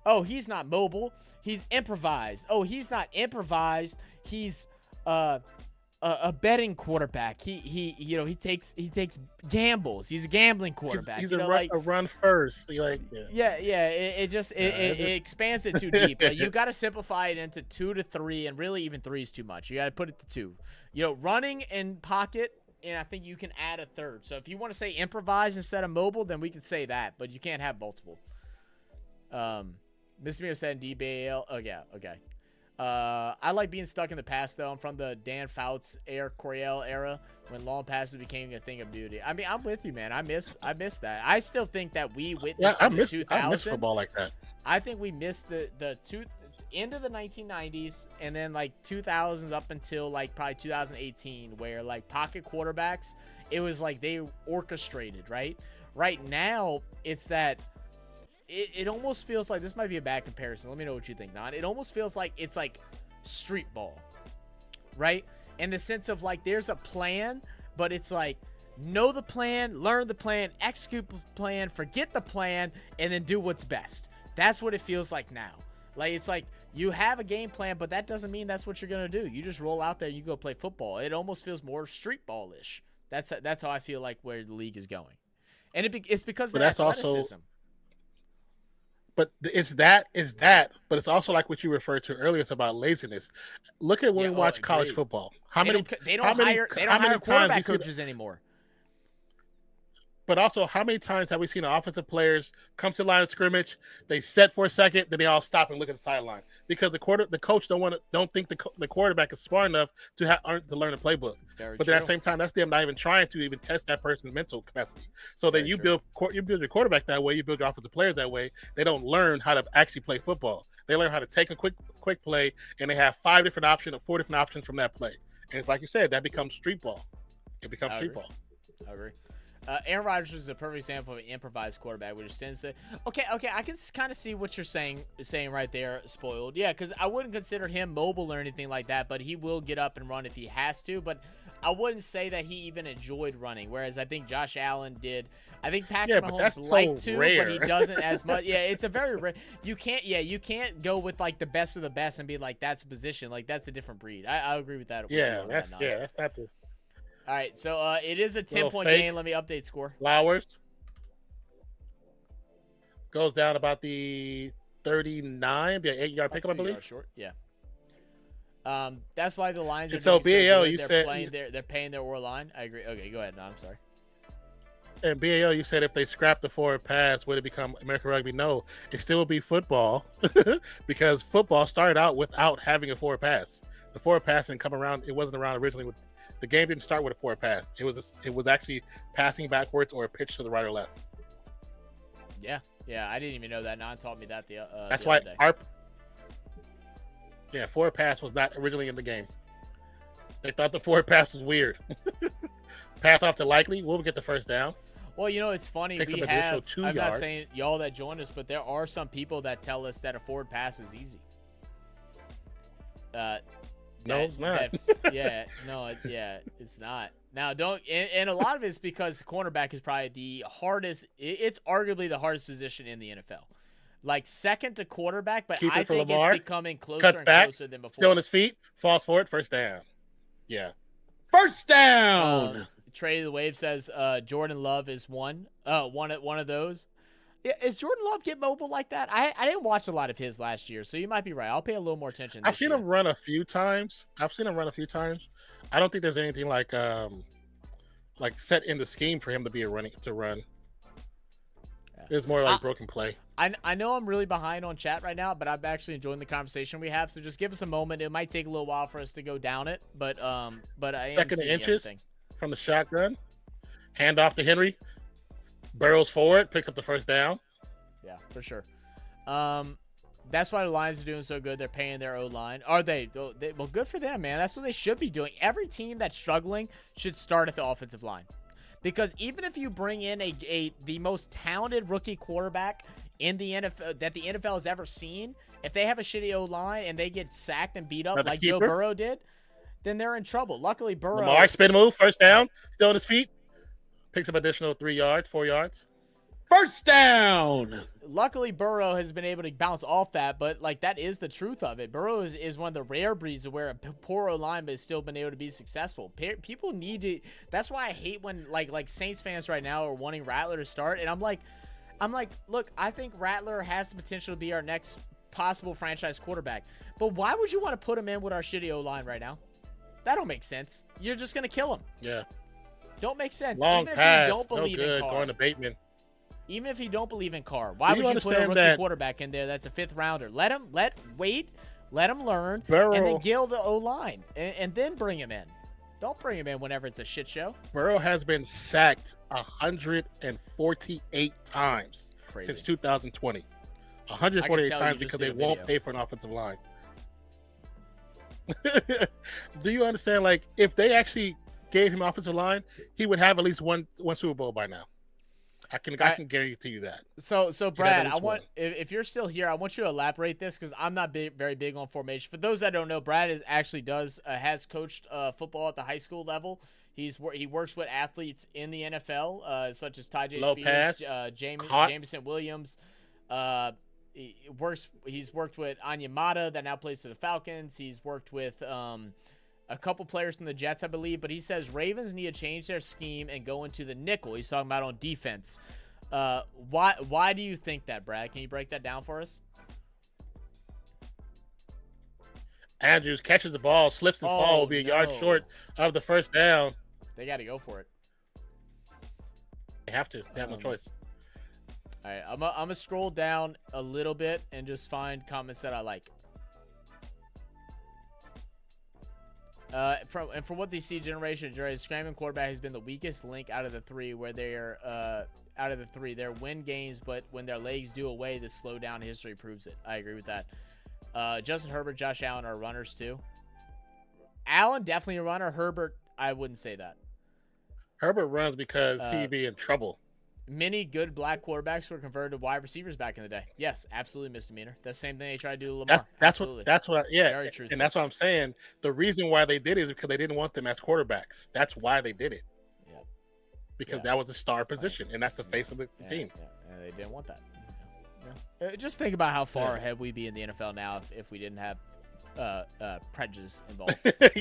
oh, he's not mobile, he's improvised. Oh, he's not improvised, he's a betting quarterback. He takes gambles. He's a gambling quarterback. He's a run first. It expands it too deep. You got to simplify it into 2 to 3, and really even 3 is too much. You got to put it to 2. Running and pocket, and I think you can add a third. So if you want to say improvise instead of mobile, then we can say that, but you can't have multiple. Mr. Mio said DBAL. Oh yeah, okay. I like being stuck in the past, though. I'm from the Dan Fouts, Coryell era when long passes became a thing of beauty. I mean, I'm with you, man. I miss that. I still think that we witnessed in 2000. I miss football like that. I think we missed the end of the 1990s and then like 2000s up until like probably 2018 where like pocket quarterbacks, it was like they orchestrated, right? Right now, it's that it almost feels like, this might be a bad comparison. Let me know what you think, Non. It almost feels like it's like street ball, right? In the sense of like there's a plan, but it's like know the plan, learn the plan, execute the plan, forget the plan, and then do what's best. That's what it feels like now. Like it's like you have a game plan, but that doesn't mean that's what you're gonna do. You just roll out there, and you go play football. It almost feels more street ball-ish. That's how I feel like where the league is going, and it's because of the athleticism. But it's but it's also like what you referred to earlier. It's about laziness. Look at when we watch college football. They don't hire quarterback coaches anymore. But also, how many times have we seen offensive players come to the line of scrimmage, they set for a second, then they all stop and look at the sideline because the coach don't think the quarterback is smart enough to learn the playbook. But then at the same time, that's them not even trying to even test that person's mental capacity. So then you build your quarterback that way, you build your offensive players that way. They don't learn how to actually play football. They learn how to take a quick play, and they have 5 different options or 4 different options from that play. And it's like you said, that becomes street ball. It becomes street ball. I agree. Aaron Rodgers is a perfect example of an improvised quarterback, which tends to. Okay, I can kind of see what you're saying right there, Spoiled. Yeah, because I wouldn't consider him mobile or anything like that, but he will get up and run if he has to. But I wouldn't say that he even enjoyed running, whereas I think Josh Allen did. I think Patrick Mahomes liked to, but he doesn't as much. Yeah, it's a very rare. You can't go with like the best of the best and be like that's a position. Like that's a different breed. I agree with that. That's not the. All right, so it is a 10-point game. Let me update score. Flowers goes down about the 39, the 8-yard pickup, I believe. Short, yeah. That's why the lines are so doing BAL. So You they're said they're paying their war line. I agree. Okay, go ahead. No, I'm sorry. And BAL, you said if they scrap the forward pass, would it become American rugby? No, it still would be football because football started out without having a forward pass. The forward pass didn't come around. It wasn't around originally. The game didn't start with a forward pass. It was actually passing backwards or a pitch to the right or left. Yeah, I didn't even know that. Non taught me that That's the why other day. forward pass was not originally in the game. They thought the forward pass was weird. Pass off to Likely, we'll get the first down. Well, it's funny. I'm not saying y'all that joined us, but there are some people that tell us that a forward pass is easy. No, it's not. It's not. Now, and a lot of it's because cornerback is probably the hardest. It's arguably the hardest position in the NFL. Like second to quarterback, but I think Lamar, it's becoming closer and closer than before. Still on his feet, falls forward, first down. Yeah. First down. Trey the Wave says Jordan Love is one of those. Yeah, is Jordan Love get mobile like that? I didn't watch a lot of his last year, so you might be right. I'll pay a little more attention. I've seen him run a few times. I don't think there's anything like set in the scheme for him to run. Yeah. It's more like broken play. I know I'm really behind on chat right now, but I'm actually enjoying the conversation we have. So just give us a moment. It might take a little while for us to go down it, but I second am inches everything. From the shotgun, hand off to Henry. Burrows forward, picks up the first down. Yeah, for sure. That's why the Lions are doing so good. They're paying their O-line. Are they? Well, good for them, man. That's what they should be doing. Every team that's struggling should start at the offensive line. Because even if you bring in the most talented rookie quarterback in the NFL that the NFL has ever seen, if they have a shitty O-line and they get sacked and beat up like Joe Burrow did, then they're in trouble. Luckily, Burrow... Lamar, spin move, first down, still on his feet. Picks up additional 4 yards. First down. Luckily, Burrow has been able to bounce off that, but like that is the truth of it. Burrow is one of the rare breeds where a poor O-line has still been able to be successful. People need to. That's why I hate when like Saints fans right now are wanting Rattler to start, and I'm like, look, I think Rattler has the potential to be our next possible franchise quarterback, but why would you want to put him in with our shitty O-line right now? That don't make sense. You're just gonna kill him. Yeah. Don't make sense. Long even pass. If you don't believe in Carr. Going to Bateman. Even if you don't believe in Carr, why would you put a rookie quarterback in there that's a 5th rounder? Let him learn, Burrow, and then gill the O-line, and then bring him in. Don't bring him in whenever it's a shit show. Burrow has been sacked 148 times since 2020. 148 times because they won't pay for an offensive line. Do you understand? Like, if they actually gave him offensive line, he would have at least one Super Bowl by now. I can guarantee you that. So Brad, if you're still here, I want you to elaborate this because I'm not very big on formation. For those that don't know, Brad has coached football at the high school level. He works with athletes in the NFL, such as Ty J. Spears, Jameson Williams. He's worked with Anya Mata that now plays for the Falcons. He's worked with a couple players from the Jets, I believe, but he says Ravens need to change their scheme and go into the nickel. He's talking about on defense. Why do you think that, Brad? Can you break that down for us? Andrews catches the ball, slips and falls, will be a yard short of the first down. They got to go for it. They have to. They have no choice. All right, I'm gonna scroll down a little bit and just find comments that I like. From what they see, scrambling quarterback has been the weakest link out of the three. They're win games, but when their legs do away, the slow down history proves it. I agree with that. Justin Herbert, Josh Allen are runners too. Allen definitely a runner. Herbert, I wouldn't say that. Herbert runs because he'd be in trouble. Many good black quarterbacks were converted to wide receivers back in the day. Yes, absolutely misdemeanor. That's the same thing they tried to do to Lamar. That's what Very truthful. And that's what I'm saying. The reason why they did it is because they didn't want them as quarterbacks. That's why they did it. Yeah. Because that was the star position, and that's the face of the team. Yeah. And they didn't want that. Yeah. Just think about how far ahead we'd be in the NFL now if we didn't have prejudice involved.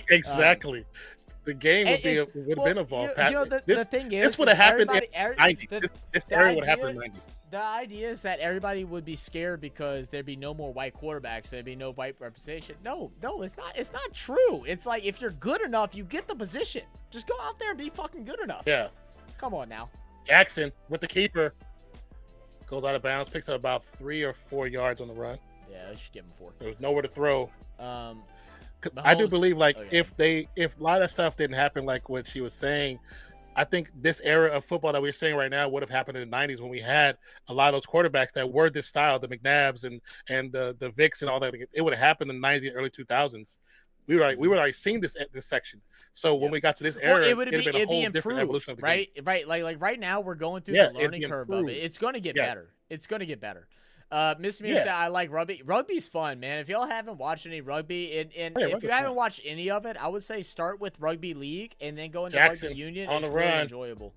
Exactly. The game would have been involved. The thing is, this would have happened in the 90s. This area would happen in the 90s. The idea is that everybody would be scared because there'd be no more white quarterbacks. There'd be no white representation. No, it's not. It's not true. It's like if you're good enough, you get the position. Just go out there and be fucking good enough. Yeah. Come on now. Jackson with the keeper goes out of bounds, picks up about 3 or 4 yards on the run. Yeah, they should give him 4. There was nowhere to throw. Mahomes, I do believe, like, if a lot of stuff didn't happen, like what she was saying, I think this era of football that we're seeing right now would have happened in the 90s when we had a lot of those quarterbacks that were this style, the McNabbs and the Vicks and all that. It would have happened in the 90s and early 2000s. We were already seeing this section. So when we got to this era, it would have been a whole different evolution of the game. Right. Like right now, we're going through the learning curve of it. It's going to get better. It's going to get better. Mr. Mia said, I like rugby. Rugby's fun, man. If y'all haven't watched any rugby, and if you haven't watched any of it, I would say start with rugby league and then go into rugby union. On the it's run. really enjoyable.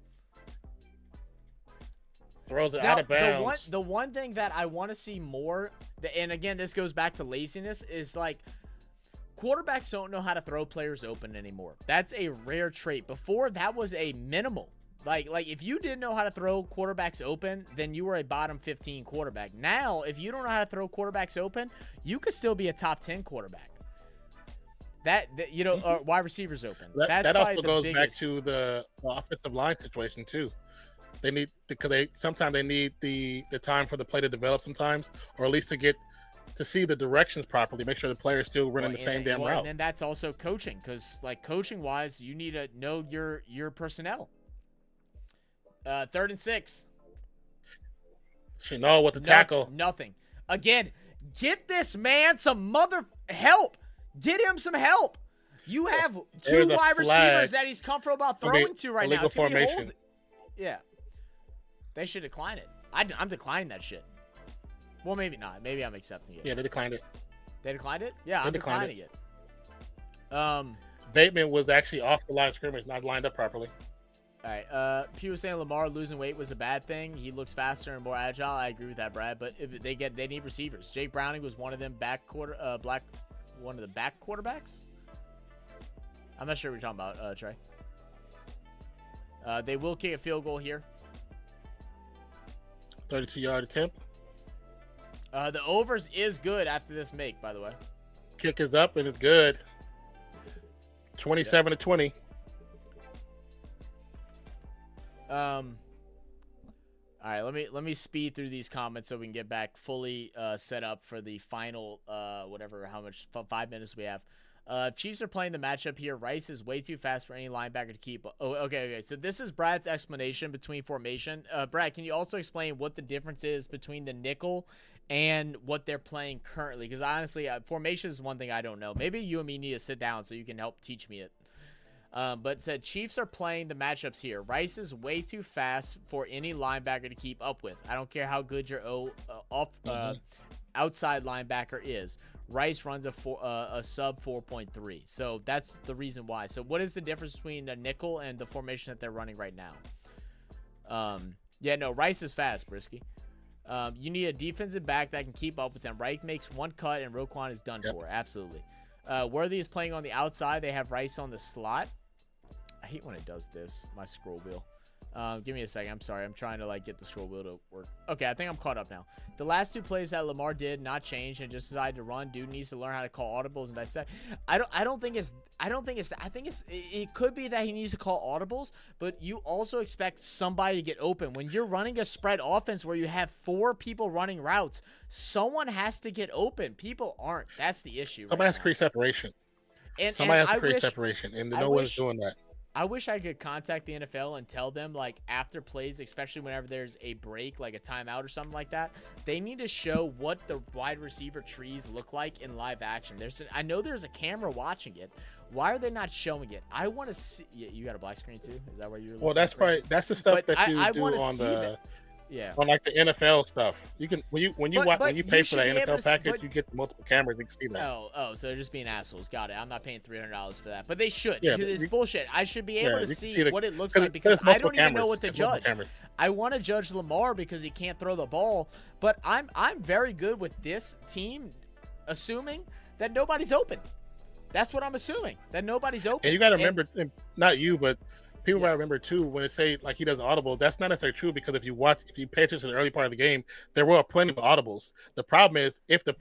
Throws it out of bounds. The one thing that I want to see more, and again, this goes back to laziness, is like quarterbacks don't know how to throw players open anymore. That's a rare trait. Before, that was a minimal. Like if you didn't know how to throw quarterbacks open, then you were a bottom 15 quarterback. Now, if you don't know how to throw quarterbacks open, you could still be a top 10 quarterback. Or wide receivers open. That also goes back to the offensive line situation too. They need sometimes they need the time for the play to develop sometimes, or at least to see the directions properly, make sure the player is still running the same damn route. And then that's also coaching, because like coaching wise, you need to know your personnel. 3rd and 6. Chenot with the tackle. Nothing. Again, get this man some help. Get him some help. You have 2 wide receivers that he's comfortable about throwing to right now. It's formation. Yeah. They should decline it. I'm declining that shit. Well, maybe not. Maybe I'm accepting it. Yeah, they declined it. They declined it? Yeah, I'm declining it. Bateman was actually off the line of scrimmage, not lined up properly. All right. People were saying Lamar losing weight was a bad thing. He looks faster and more agile. I agree with that, Brad. But if they need receivers. Jake Browning was one of them one of the back quarterbacks. I'm not sure what you're talking about, Trey. They will kick a field goal here. 32-yard attempt. The overs is good after this make, by the way. Kick is up and it's good. 27-20. All right, let me speed through these comments so we can get back fully set up for the final 5 minutes we have. Chiefs are playing the matchup here. Rice is way too fast for any linebacker to keep. Oh, okay. So this is Brad's explanation between formation. Brad, can you also explain what the difference is between the nickel and what they're playing currently? Because honestly, formation is one thing I don't know. Maybe you and me need to sit down so you can help teach me it. But said Chiefs are playing the matchups here. Rice is way too fast for any linebacker to keep up with. I don't care how good your outside linebacker is. Rice runs a sub 4.3. So that's the reason why. So what is the difference between the nickel and the formation that they're running right now? Rice is fast, Brisky. You need a defensive back that can keep up with them. Rice makes one cut and Roquan is done for. Absolutely. Worthy is playing on the outside. They have Rice on the slot. I hate when it does this, my scroll wheel. Give me a second. I'm sorry. I'm trying to get the scroll wheel to work. Okay, I think I'm caught up now. The last 2 plays that Lamar did not change and just decided to run. Dude needs to learn how to call audibles and dissect. I think it could be that he needs to call audibles, but you also expect somebody to get open. When you're running a spread offense where you have 4 people running routes, someone has to get open. People aren't. That's the issue. Somebody has to create separation. Somebody has to create separation, and no one's doing that. I wish I could contact the NFL and tell them, like, after plays, especially whenever there's a break, like a timeout or something like that, they need to show what the wide receiver trees look like in live action. I know there's a camera watching it. Why are they not showing it? I want to see. You got a black screen too? Is that where you're? Well, that's the stuff that you do on the. Yeah. On like the NFL stuff, you can when you pay for that NFL package, you get multiple cameras. You can see that. Oh, so they're just being assholes. Got it. I'm not paying $300 for that, but they should. Yeah, because it's bullshit. I should be able to see what it looks like because I don't even know what to judge. I want to judge Lamar because he can't throw the ball, but I'm very good with this team, assuming that nobody's open. That's what I'm assuming, that nobody's open. And you got to remember, not you, but. People might remember too when they say like he does audible. That's not necessarily true because if you pay attention to the early part of the game, there were plenty of audibles. The problem is if the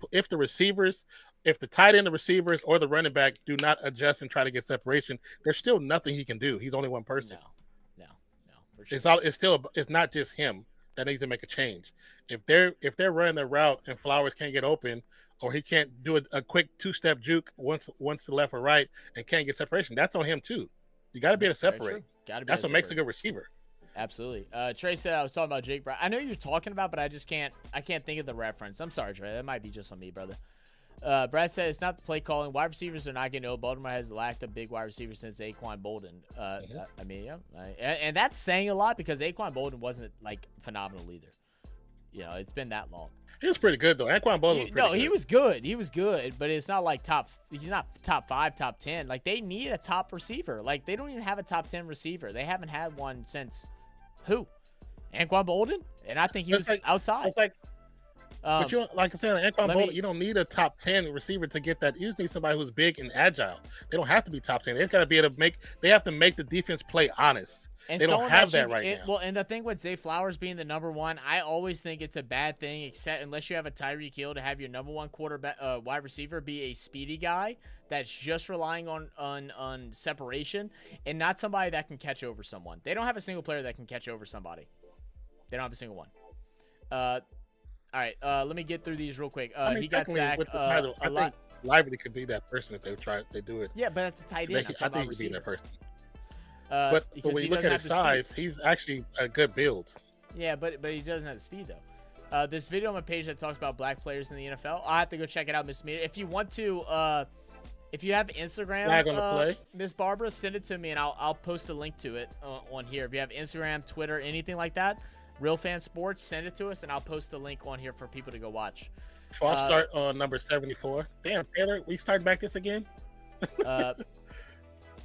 tight end, the receivers, or the running back do not adjust and try to get separation, there's still nothing he can do. He's only one person. No, for sure. It's not just him that needs to make a change. If they're running their route and Flowers can't get open, or he can't do a quick 2-step juke once to left or right and can't get separation, that's on him too. You got to be able to separate. That's what makes a good receiver. Absolutely. Trey said I was talking about Jake Brown. I know you're talking about, but I can't think of the reference. I'm sorry, Trey. That might be just on me, brother. Brad said it's not the play calling. Wide receivers are not getting old. Baltimore has lacked a big wide receiver since Anquan Bolden. I mean, yeah. And that's saying a lot because Anquan Bolden wasn't like phenomenal either. You know, it's been that long. He was pretty good though. Anquan Bolden was pretty good. He was good. He was good, but it's not like he's not top 5, top 10. Like they need a top receiver. Like they don't even have a top 10 receiver. They haven't had one since who? Anquan Bolden? And I think he was outside. It's like but you like I said, Anquan Bolden, you don't need a top 10 receiver to get that. You just need somebody who's big and agile. They don't have to be top 10. They've got to be able to they have to make the defense play honest. And they don't have that right now. Well, and the thing with Zay Flowers being the number one, I always think it's a bad thing, except unless you have a Tyreek Hill, to have your number one quarterback, wide receiver be a speedy guy that's just relying on separation and not somebody that can catch over someone. They don't have a single player that can catch over somebody. They don't have a single one. All right, let me get through these real quick. He got sacked. I think Lively could be that person if they do it. Yeah, but that's a tight end. I think he could be that person. But when you look at his size, he's actually a good build. Yeah, but he doesn't have the speed though. This video on my page that talks about black players in the NFL, I'll have to go check it out, Miss Meter. If you want to, if you have Instagram, flag on the play, Miss Barbara, send it to me and I'll post a link to it on here. If you have Instagram, Twitter, anything like that, Real Fan Sports, send it to us and I'll post the link on here for people to go watch. False start on number 74. Damn, Taylor, we starting back this again?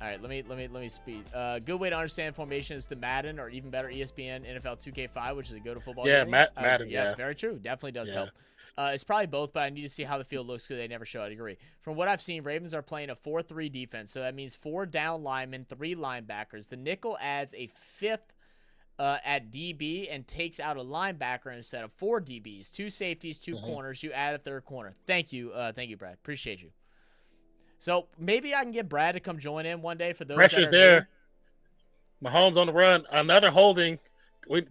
All right, let me speed. Good way to understand formation is the Madden or even better ESPN NFL 2K5, which is a go-to football game. Madden, yeah, very true. Definitely does help. It's probably both, but I need to see how the field looks because they never show it. I agree. From what I've seen, Ravens are playing a 4-3 defense, so that means 4 down linemen, 3 linebackers. The nickel adds a 5th at DB and takes out a linebacker instead of 4 DBs, 2 safeties, 2 corners. You add a 3rd corner. Thank you, Brad. Appreciate you. So maybe I can get Brad to come join in one day for those. Pressure's there. Mahomes on the run. Another holding.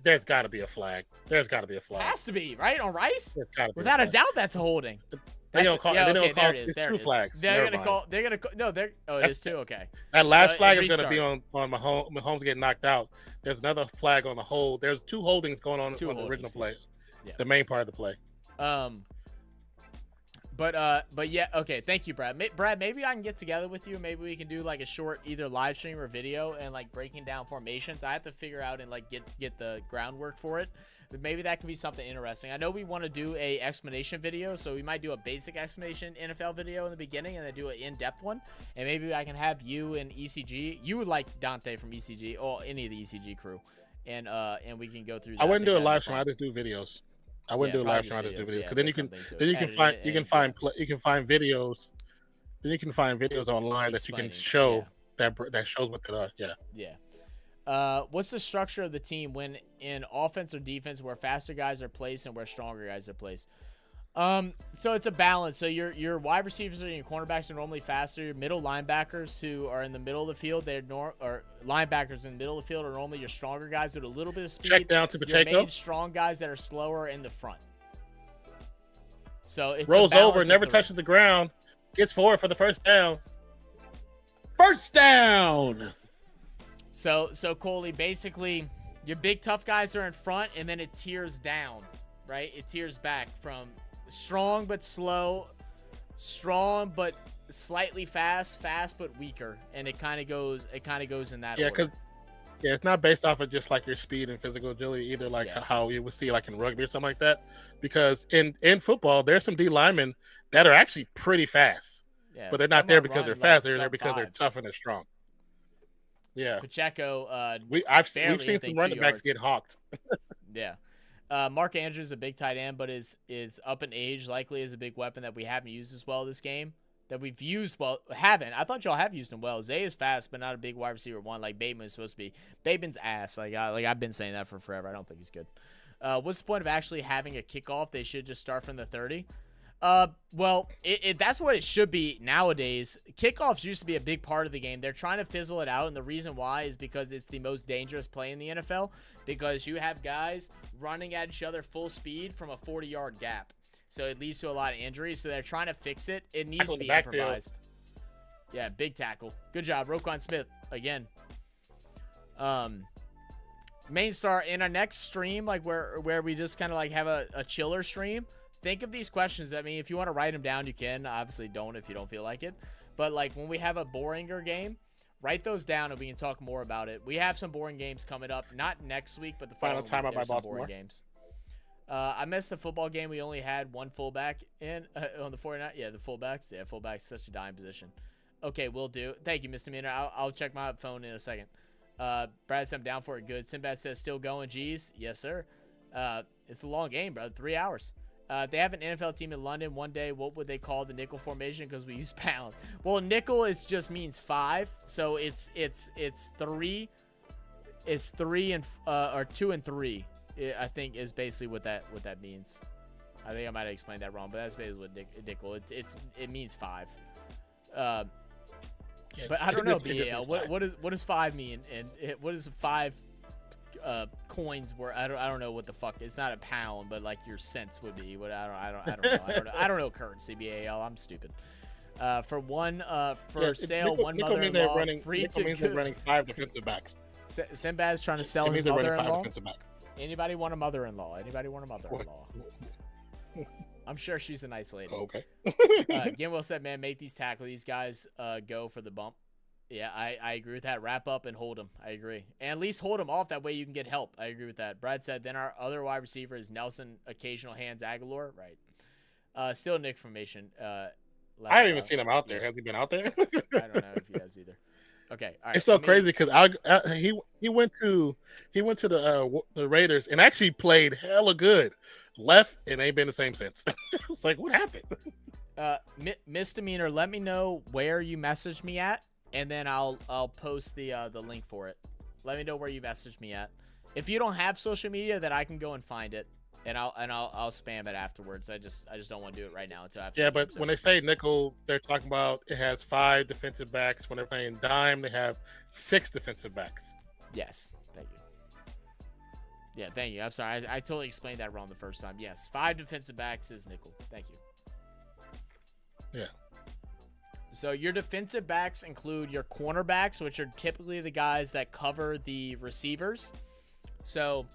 There's got to be a flag. Has to be, right? On Rice? Without a doubt, that's a holding. They don't call. Yeah, they don't call. It's there 2 flags. They're gonna call. No, they're. Oh, it is 2. Okay. That last flag is gonna be on Mahomes. Mahomes getting knocked out. There's another flag on the hold. There's 2 holdings going on the original play. Yeah. The main part of the play. But yeah, okay. Thank you, Brad. Brad, maybe I can get together with you. Maybe we can do like a short either live stream or video and like breaking down formations. I have to figure out and like get the groundwork for it. But maybe that can be something interesting. I know we want to do a explanation video, so we might do a basic explanation NFL video in the beginning and then do an in-depth one. And maybe I can have you and ECG. You would like Dante from ECG or any of the ECG crew, and we can go through that. I wouldn't do a live stream. I just do videos. I wouldn't do a live stream. I just do videos because then you can find videos. Then you can find videos online that you can show that shows what they are. Yeah. Yeah. What's the structure of the team when in offense or defense where faster guys are placed and where stronger guys are placed? So it's a balance. So your wide receivers and your cornerbacks are normally faster. Your middle linebackers who are in the middle of the field, or linebackers in the middle of the field are normally your stronger guys with a little bit of speed. Check down to Pacheco. Your main strong guys that are slower in the front. So it rolls over, never touches the ground, gets forward for the first down. First down. So Coley, basically, your big tough guys are in front, and then it tiers down, right? It tiers back from strong but slow, strong but slightly fast, fast but weaker, and it kind of goes in that order. Because it's not based off of just like your speed and physical agility either, like how you would see like in rugby or something like that. Because in football, there's some D linemen that are actually pretty fast, but they're not there because they're fast. They're there because they're tough and they're strong. Yeah, Pacheco. We've seen some running backs get hawked. Yeah. Mark Andrews, a big tight end, but is up in age, likely is a big weapon that we haven't used as well this game. That we've used well. Haven't. I thought y'all have used him well. Zay is fast, but not a big wide receiver one like Bateman is supposed to be. Bateman's ass. Like I've been saying that for forever. I don't think he's good. What's the point of actually having a kickoff? They should just start from the 30. Well, that's what it should be nowadays. Kickoffs used to be a big part of the game. They're trying to fizzle it out, and the reason why is because it's the most dangerous play in the NFL, because you have guys running at each other full speed from a 40-yard gap. So it leads to a lot of injuries, so they're trying to fix it. It needs to be improvised. Yeah, big tackle. Good job, Roquan Smith, again. Main star, in our next stream, like where we just kind of like have a chiller stream, think of these questions. I mean, if you want to write them down, you can. Obviously, don't if you don't feel like it. But, like, when we have a boringer game, write those down and we can talk more about it. We have some boring games coming up. Not next week, but the final time out by Baltimore games. I missed the football game. We only had one fullback in on the 49. Yeah, the fullbacks. Yeah, fullback's such a dying position. Okay, we'll do. Thank you, Misdemeanor. I'll check my phone in a second. Brad said I'm down for it. Good. Sinbad says still going. Geez. Yes, sir. It's a long game, bro. 3 hours. They have an NFL team in London one day. What would they call the nickel formation? Because we use pound. Well, nickel just means 5, so it's 3. It's 3 and or 2 and 3. I think is basically what that means. I think I might have explained that wrong, but that's basically what nickel. It means 5. But I don't know, BAL. What does 5 mean? And what does 5 coins were? I don't know what the fuck. It's not a pound, but like your cents would be. What I don't know. I don't know currency, BAL. I'm stupid. For sale, one mother-in-law free to means they're running 5 defensive backs. Sinbad's trying to sell his mother-in-law. Anybody want a mother-in-law? I'm sure she's a nice lady. Okay. Gimwell said, man, make these tackle. These guys go for the bump. Yeah, I agree with that. Wrap up and hold them. I agree. And at least hold them off. That way you can get help. I agree with that. Brad said, then our other wide receiver is Nelson, occasional hands Aguilar. Right. Still Nick formation. I haven't even seen him out there. Has he been out there? I don't know if he has either. Okay, all right. It's so crazy because he went to the Raiders and actually played hella good. Left and ain't been the same since. It's like, what happened? Misdemeanor, let me know where you messaged me at, and then I'll post the link for it. Let me know where you messaged me at. If you don't have social media, then I can go and find it, and I'll spam it afterwards. I just don't want to do it right now until after. Yeah, but when they say nickel, they're talking about it has 5 defensive backs. When they're playing dime, they have 6 defensive backs. Yes, thank you. Yeah, thank you. I'm sorry, I totally explained that wrong the first time. Yes, 5 defensive backs is nickel. Thank you. Yeah. So your defensive backs include your cornerbacks, which are typically the guys that cover the receivers. So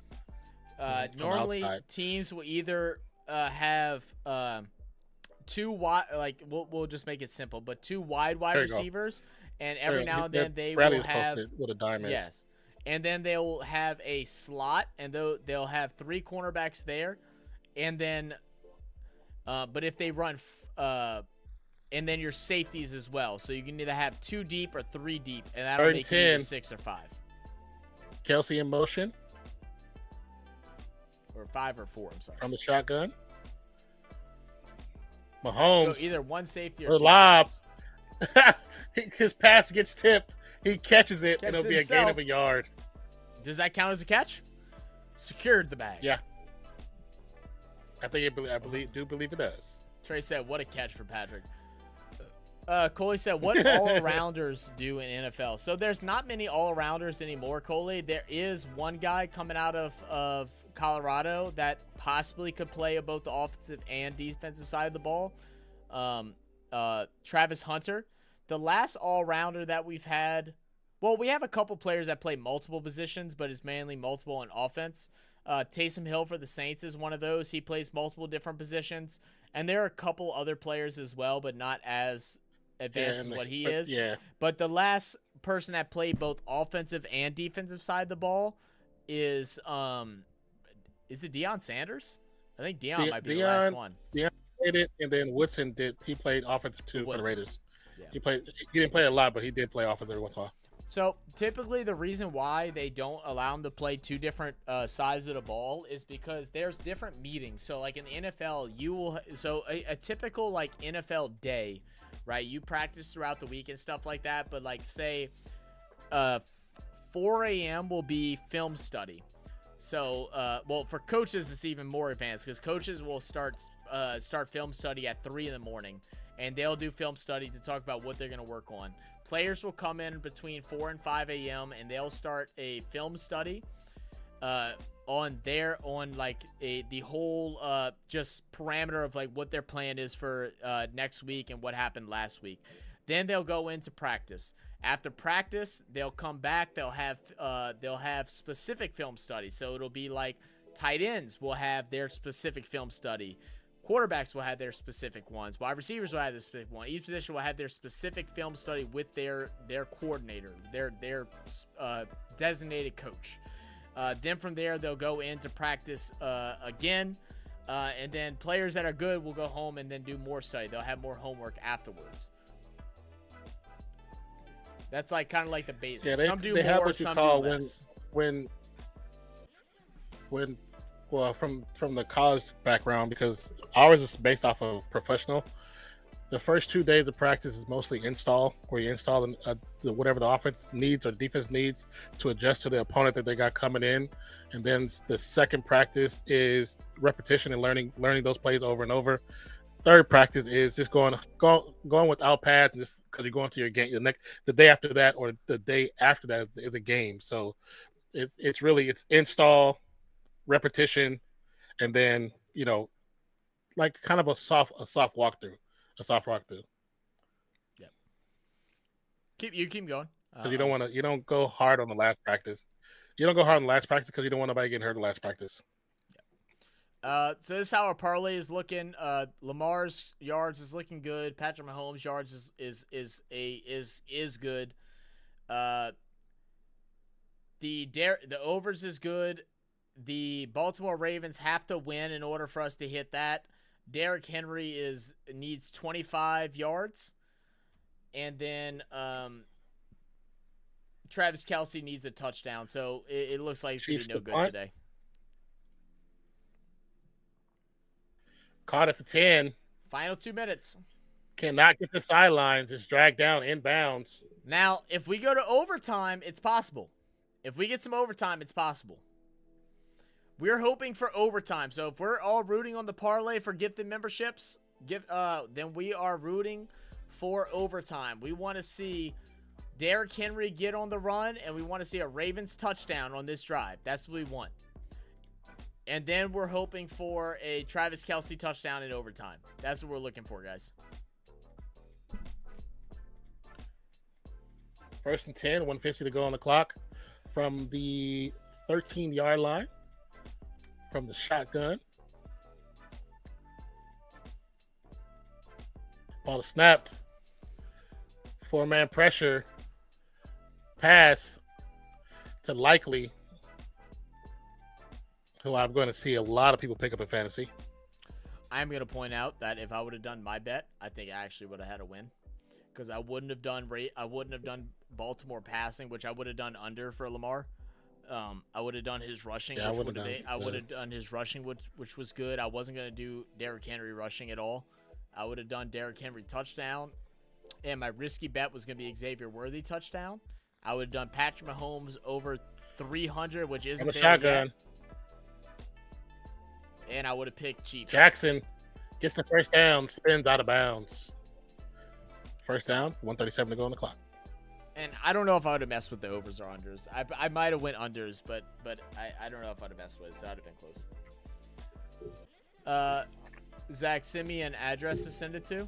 normally teams will either have 2 wide, like we'll just make it simple, but 2 wide receivers, and every now and then they will have what a dime is. Yes, and then they'll have a slot, and they'll have 3 cornerbacks there, and then but if they run and then your safeties as well, so you can either have 2 deep or 3 deep, and that'll make you either 6 or 5. Kelsey in motion. Or 5 or 4, I'm sorry. From the shotgun. Mahomes. So either 1 safety or the lob. His pass gets tipped. He catches it, and it'll be a gain of a yard. Does that count as a catch? Secured the bag. Yeah. I do believe it does. Trey said, what a catch for Patrick. Coley said, what all-arounders do in NFL? So there's not many all-arounders anymore, Coley. There is one guy coming out of Colorado that possibly could play both the offensive and defensive side of the ball. Travis Hunter. The last all-rounder that we've had, Well, we have a couple players that play multiple positions, but it's mainly multiple on offense. Taysom Hill for the Saints is one of those. He plays multiple different positions. And there are a couple other players as well, but not as advanced as what he is. Yeah. But the last person that played both offensive and defensive side of the ball is it Deion Sanders? I think Deion might be the last one. Deion played it, and then Woodson did. He played offensive too for the Raiders. Yeah. He didn't play a lot, but he did play offensive every once in a while. So typically the reason why they don't allow them to play two different sides of the ball is because there's different meetings. So like in the NFL, a typical like NFL day, right? You practice throughout the week and stuff like that. But like say 4 a.m. will be film study. So, well, for coaches, it's even more advanced because coaches will start film study at 3 in the morning, and they'll do film study to talk about what they're going to work on. Players will come in between 4 and 5 a.m. and they'll start a film study on the whole just parameter of like what their plan is for next week and what happened last week. Then they'll go into practice. After practice, they'll come back. They'll have specific film study. So it'll be like tight ends will have their specific film study. Quarterbacks will have their specific ones. Wide receivers will have their specific one. Each position will have their specific film study with their coordinator, their designated coach. Then from there, they'll go into practice again. And then players that are good will go home and then do more study. They'll have more homework afterwards. That's like kind of like the basics. Yeah, some do they more, have what you some call do less. Well, from the college background, because ours is based off of professional. The first 2 days of practice is mostly install, where you install whatever the offense needs or defense needs to adjust to the opponent that they got coming in. And then the second practice is repetition and learning those plays over and over. Third practice is just going without pads, and just because you're going to your game. The day after that or the day after that is a game. So it's really install, repetition, and then like kind of a soft walkthrough. Yeah. Keep going. Because you don't go hard on the last practice. You don't go hard on the last practice because you don't want nobody getting hurt in the last practice. So this is how our parlay is looking. Lamar's yards is looking good. Patrick Mahomes' yards is good. The overs is good. The Baltimore Ravens have to win in order for us to hit that. Derrick Henry needs 25 yards, and then Travis Kelce needs a touchdown. So it looks like it's gonna be no good today. Caught at the 10. Final 2 minutes. Cannot get the sideline. Just dragged down inbounds. Now, if we go to overtime, it's possible. If we get some overtime, it's possible. We're hoping for overtime. So if we're all rooting on the parlay for gifted memberships, then we are rooting for overtime. We want to see Derrick Henry get on the run, and we want to see a Ravens touchdown on this drive. That's what we want. And then we're hoping for a Travis Kelce touchdown in overtime. That's what we're looking for, guys. 1st and 10, 150 to go on the clock from the 13-yard line, from the shotgun. Ball snapped. 4-man pressure. Pass to Likely, who I'm going to see a lot of people pick up in fantasy. I'm going to point out that if I would have done my bet, I think I actually would have had a win, because I wouldn't have done Baltimore passing, which I would have done under for Lamar. I would have done his rushing. Yeah, I would have done his rushing, which was good. I wasn't going to do Derrick Henry rushing at all. I would have done Derrick Henry touchdown, and my risky bet was going to be Xavier Worthy touchdown. I would have done Patrick Mahomes over 300, which isn't there shotgun. yet. And I would have picked Chiefs. Jackson gets the first down, spins out of bounds. First down, 1:37 to go on the clock. And I don't know if I would have messed with the overs or unders. I might have went unders, but I don't know if I'd have messed with it. So that would have been close. Zach, send me an address to send it to.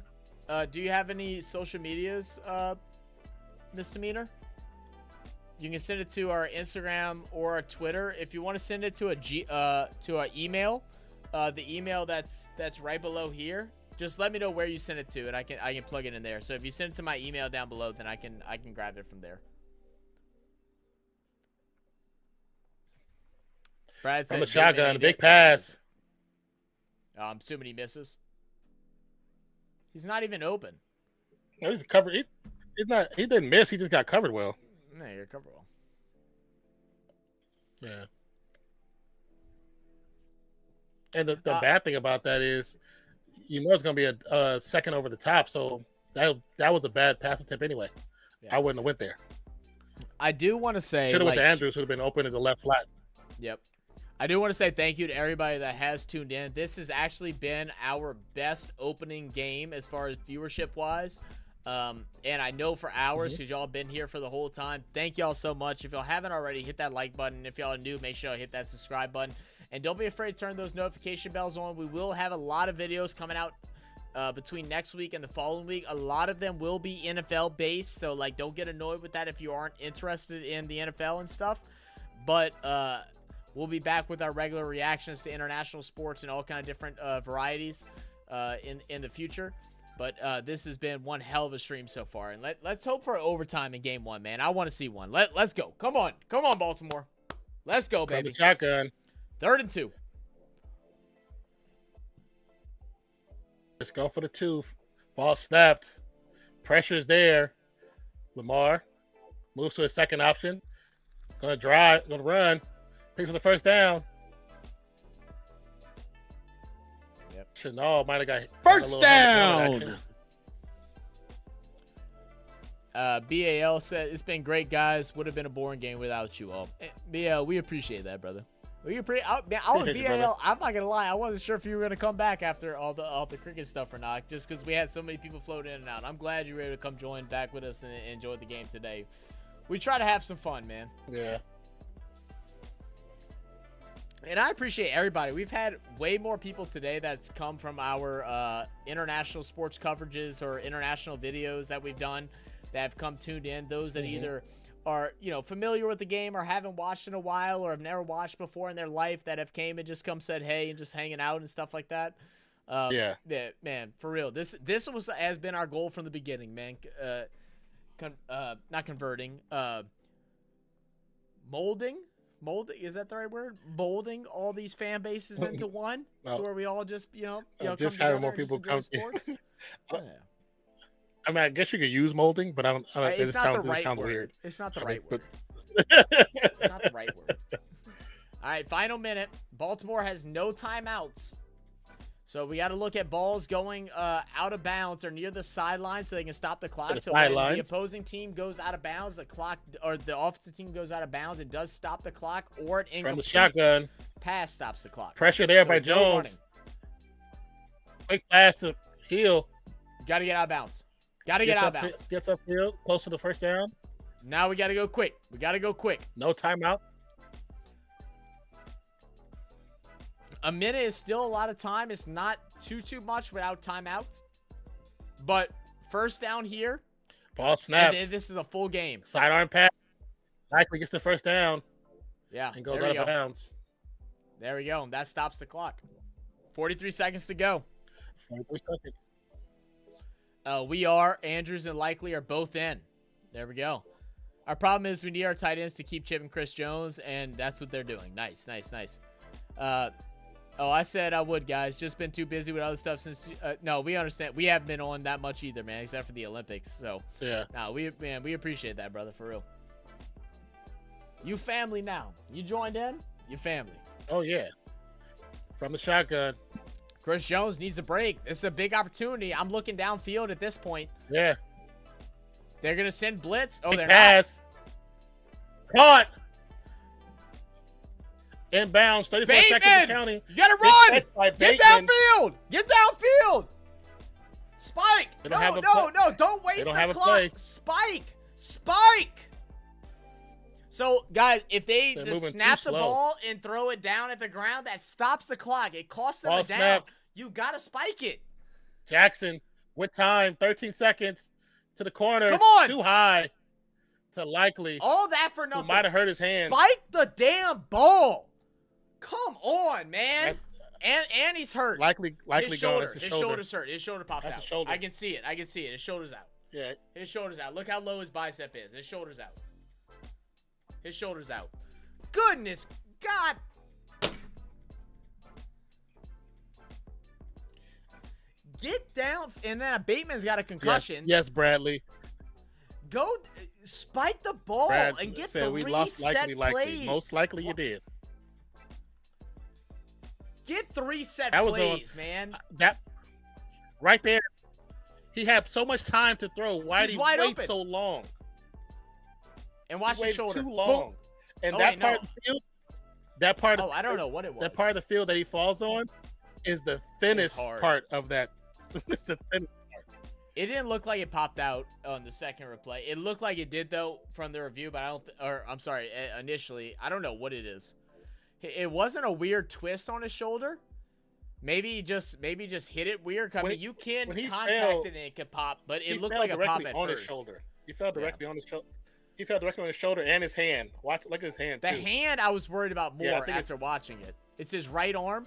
Do you have any social medias, Misdemeanor? You can send it to our Instagram or our Twitter. If you want to send it to an email, the email that's right below here, just let me know where you send it to, and I can plug it in there. So if you send it to my email down below, then I can grab it from there. Brad said From the shotgun, big pass. I'm assuming he misses. He's not even open. No, he's covered. He didn't miss. He just got covered well. No, you're covered well. Yeah. And the bad thing about that is, you know, it's going to be a second over the top. So that was a bad pass attempt anyway. Yeah. I wouldn't have went there. I do want to say, should have went to Andrews. Would have been open as a left flat. Yep. I do want to say thank you to everybody that has tuned in. This has actually been our best opening game as far as viewership wise. And I know for hours, because y'all been here for the whole time. Thank y'all so much. If y'all haven't already, hit that like button. If y'all are new, make sure y'all hit that subscribe button. And don't be afraid to turn those notification bells on. We will have a lot of videos coming out between next week and the following week. A lot of them will be NFL based. So like, don't get annoyed with that if you aren't interested in the NFL and stuff. But we'll be back with our regular reactions to international sports and all kind of different varieties in the future. But this has been one hell of a stream so far. And let's hope for overtime in game one, man. I want to see one. Let's go. Come on, Baltimore. Let's go, baby. Shotgun. 3rd and 2. Let's go for the 2. Ball snapped. Pressure's there. Lamar moves to his second option. Gonna drive. Gonna run. Picks for the first down. Yep. Chanel might have got first down. BAL said, it's been great, guys. Would have been a boring game without you all. BAL, we appreciate that, brother. I was BAL. I'm not gonna lie. I wasn't sure if you were gonna come back after all the cricket stuff or not, just because we had so many people float in and out. I'm glad you were able to come join back with us and enjoy the game today. We try to have some fun, man. Yeah. And I appreciate everybody. We've had way more people today that's come from our international sports coverages or international videos that we've done that have come tuned in. Those that either are, familiar with the game or haven't watched in a while or have never watched before in their life that have came and just come said hey and just hanging out and stuff like that. Yeah, man, for real. This has been our goal from the beginning, man. Not converting. Molding, is that the right word? Molding all these fan bases into one, to where we all just, just having more people come. Yeah. I mean, I guess you could use molding, but I don't. It's not the right word. Weird. It's not the right word. It's not the right word. All right, final minute. Baltimore has no timeouts. So we got to look at balls going out of bounds or near the sideline so they can stop the clock. So when the opposing team goes out of bounds, the clock or the offensive team goes out of bounds, it does stop the clock, or an incomplete from the shotgun pass stops the clock. Pressure there by Jones. Quick pass to Hill. Got to get out of bounds. Got to get out of bounds. Gets upfield, close to the first down. Now we got to go quick. No timeout. A minute is still a lot of time. It's not too much without timeouts. But first down here. Ball snaps. And this is a full game. Sidearm pass. Likely gets the first down. Yeah. And goes out of bounds. There we go. And that stops the clock. 43 seconds to go. 43 seconds. We are. Andrews and Likely are both in. There we go. Our problem is we need our tight ends to keep chipping Chris Jones, and that's what they're doing. Nice. I said I would, guys. Just been too busy with other stuff since. No, we understand. We haven't been on that much either, man, except for the Olympics. So yeah. No, we appreciate that, brother, for real. You family now. You joined in. You family. Oh yeah. From the shotgun. Chris Jones needs a break. This is a big opportunity. I'm looking downfield at this point. Yeah. They're gonna send blitz. Oh, they're pass. Caught. Inbounds, 34 seconds to counting. You gotta run! Get downfield! Spike! No, don't waste the clock. Spike! So, guys, if they just snap the ball and throw it down at the ground, that stops the clock. It costs them a down. You gotta spike it. Jackson with time, 13 seconds to the corner. Come on! Too high. likely. All that for nothing. Might have hurt his hand. Spike the damn ball. Come on, man. And he's hurt. Likely his shoulder. His shoulder's hurt. His shoulder popped That's out. his shoulder. I can see it. His shoulder's out. Yeah. His shoulder's out. Look how low his bicep is. His shoulder's out. His shoulder's out. Goodness God. Get down. And then Bateman's got a concussion. Yes, Bradley. Go spike the ball and get the we reset lost likely. plays. Most likely you did. Get 3 set That was plays, man. That right there. He had so much time to throw. Why did he wait open. so long? And watch his shoulder. Too long. Boom. And that part of the field, that part of I don't know what it was. That part of the field that he falls on is the thinnest part of that. It's the thinnest part. It didn't look like it popped out on the second replay. It looked like it did though from the review, but I don't. I'm sorry. Initially, I don't know what it is. It wasn't a weird twist on his shoulder. Maybe just hit it weird. I mean, you can contact it and it could pop, but it looked like a pop at on first. His shoulder. He fell directly on his shoulder. He fell directly on his shoulder and his hand. Look at his hand. The hand I was worried about more after watching it. It's his right arm.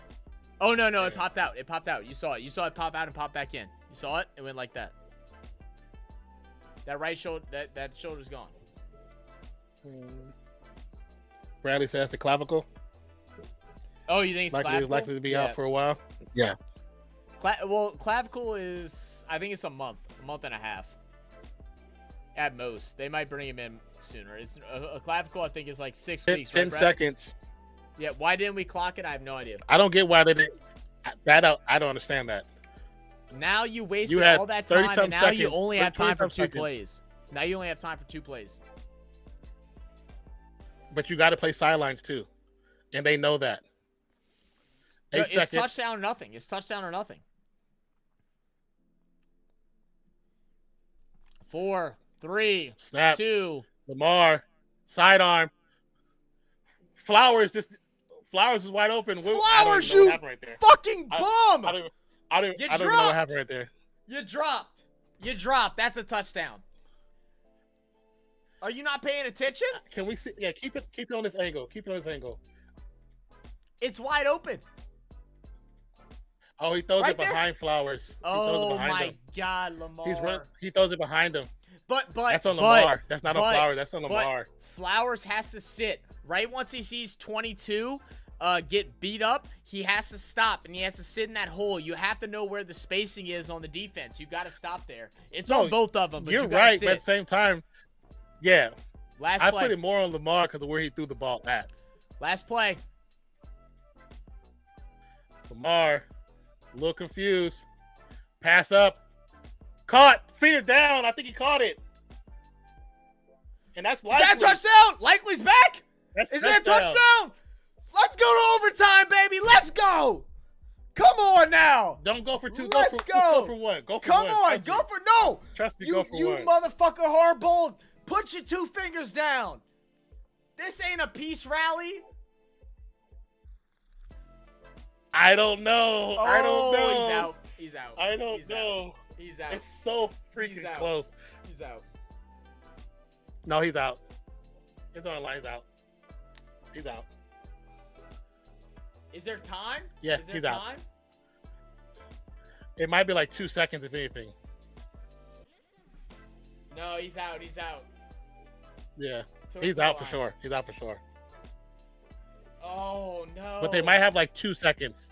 Oh no, it popped out. It popped out. You saw it. You saw it pop out and pop back in. You saw it? It went like that. That right shoulder, that shoulder's gone. Bradley says the clavicle. Oh, you think it's clavicle? Likely to be out for a while? Yeah. Well, clavicle is, I think it's a month and a half. At most. They might bring him in sooner. It's a clavicle, I think, is like 6 weeks. 10 seconds. Yeah, why didn't we clock it? I have no idea. I don't get why they didn't. I don't understand that. Now you wasted all that time, and now you only have time for 2 plays. Now you only have time for 2 plays. But you got to play sidelines, too. And they know that. No, it's touchdown or nothing. It's touchdown or nothing. 4, 3, Snap. 2. Lamar, sidearm. Flowers is wide open. Flowers, you right there. fucking bum! I don't even know what happened right there. You dropped. You dropped. That's a touchdown. Are you not paying attention? Can we see? Yeah, keep it on this angle. Keep it on this angle. It's wide open. Oh, he throws it behind Flowers. Oh my God, Lamar. He throws it behind him. But that's on Lamar. That's not on Flowers. That's on Lamar. Flowers has to sit right once he sees 22 get beat up. He has to stop and he has to sit in that hole. You have to know where the spacing is on the defense. You got to stop there. It's on both of them. But you're you right. sit. But at the same time, yeah. Last I play. put it more on Lamar because of where he threw the ball at. Last play. Lamar, a little confused. Pass up. Caught. Feeder down. I think he caught it. And that's likely. Is that a touchdown? Likely's back? Is that a touchdown? Let's go to overtime, baby. Let's go. Come on now. Don't go for 2. Let's Just go for 1. Go for 1. Come on. Go for no. Trust me, go for 1. You motherfucker hardball. Put your 2 fingers down. This ain't a peace rally. I don't know. Oh, I don't know. He's out. He's out. I don't know. He's out. It's so freaking close. He's out. No, he's out. It's on the line. He's out. He's out. Is there time? Yeah, Is there he's time? out. It might be like 2 seconds, if anything. No, he's out. He's out. Yeah, he's out for sure. He's out for sure. Oh, no. But they might have like 2 seconds.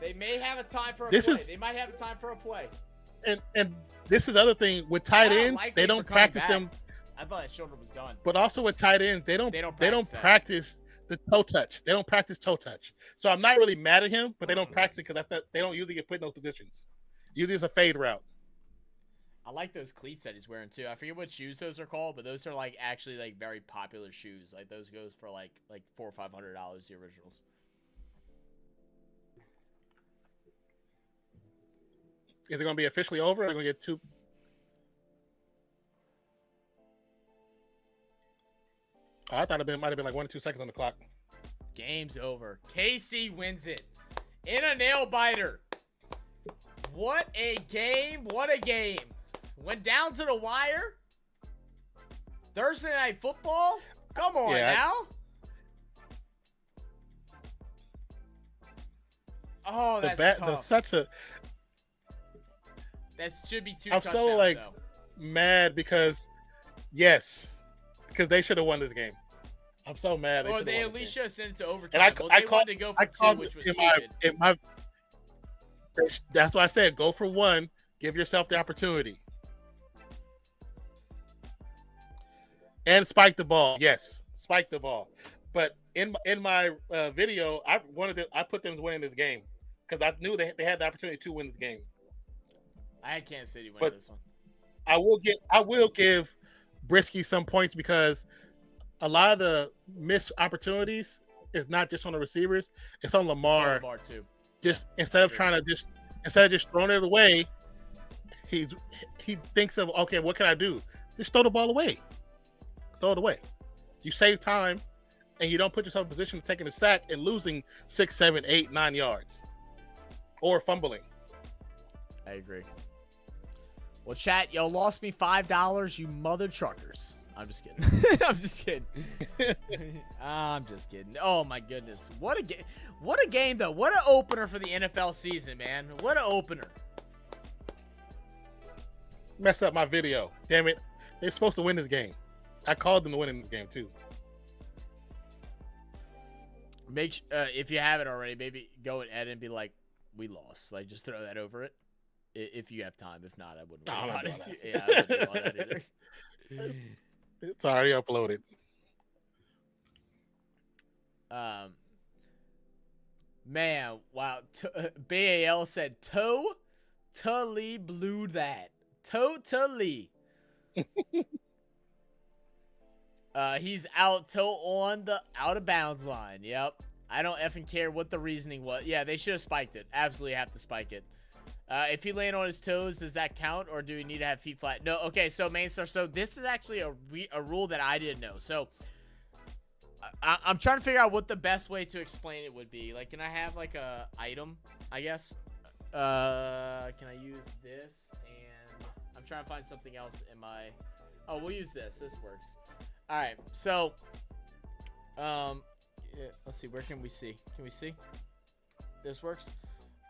They may have a time for a play. They might have a time for a play. And this is the other thing with tight ends, they don't practice them. I thought that shoulder was done. But also with tight ends, they don't practice the toe touch. They don't practice toe touch. So I'm not really mad at him, but they don't practice it because they don't usually get put in those positions. Usually it's a fade route. I like those cleats that he's wearing too. I forget what shoes those are called, but those are like actually like very popular shoes. Like those goes for like $400 or $500, the originals. Is it going to be officially over? Or are we going to get 2? Oh, I thought it might have been like 1 or 2 seconds on the clock. Game's over. KC wins it in a nail biter. What a game. What a game. Went down to the wire. Thursday Night Football? Come on now. Oh, that's tough. That should be 2 touchdowns. I'm so like mad because they should have won this game. I'm so mad. Or they at least should have sent it to overtime. And they wanted to go for 2, which was stupid. That's why I said go for 1. Give yourself the opportunity. And spike the ball. Yes, spike the ball. But in my video, I put them to winning this game because I knew they had the opportunity to win this game. I had Kansas City winning this one. I will give Brisky some points because a lot of the missed opportunities is not just on the receivers; it's on Lamar. It's on Lamar too. Just instead of just throwing it away, he thinks of, okay, what can I do? Just throw the ball away. Throw it away. You save time, and you don't put yourself in a position of taking a sack and losing 6, 7, 8, 9 yards, or fumbling. I agree. Well, chat, y'all lost me $5, you mother truckers. I'm just kidding. I'm just kidding. I'm just kidding. Oh my goodness, what a game! What a game, though. What an opener for the NFL season, man. What an opener. Messed up my video. Damn it! They're supposed to win this game. I called them to win in this game too. If you haven't already, maybe go and edit and be like, "We lost." Like, just throw that over it. If you have time. If not, I wouldn't worry about it. Yeah, I wouldn't do all that either. It's already uploaded. Man, wow. BAL said, totally blew that. Totally. He's out on the out of bounds line. Yep. I don't effing care what the reasoning was. Yeah, they should have spiked it. Absolutely have to spike it. If he land on his toes, does that count, or do we need to have feet flat? No. Okay, so Mainstar, so this is actually a rule that I didn't know. So I'm trying to figure out what the best way to explain it would be. Like, can I have like a item? I guess. Can I use this? And I'm trying to find something else in my. Oh, we'll use this. This works. All right. So, yeah, let's see. Where can we see? Can we see? This works.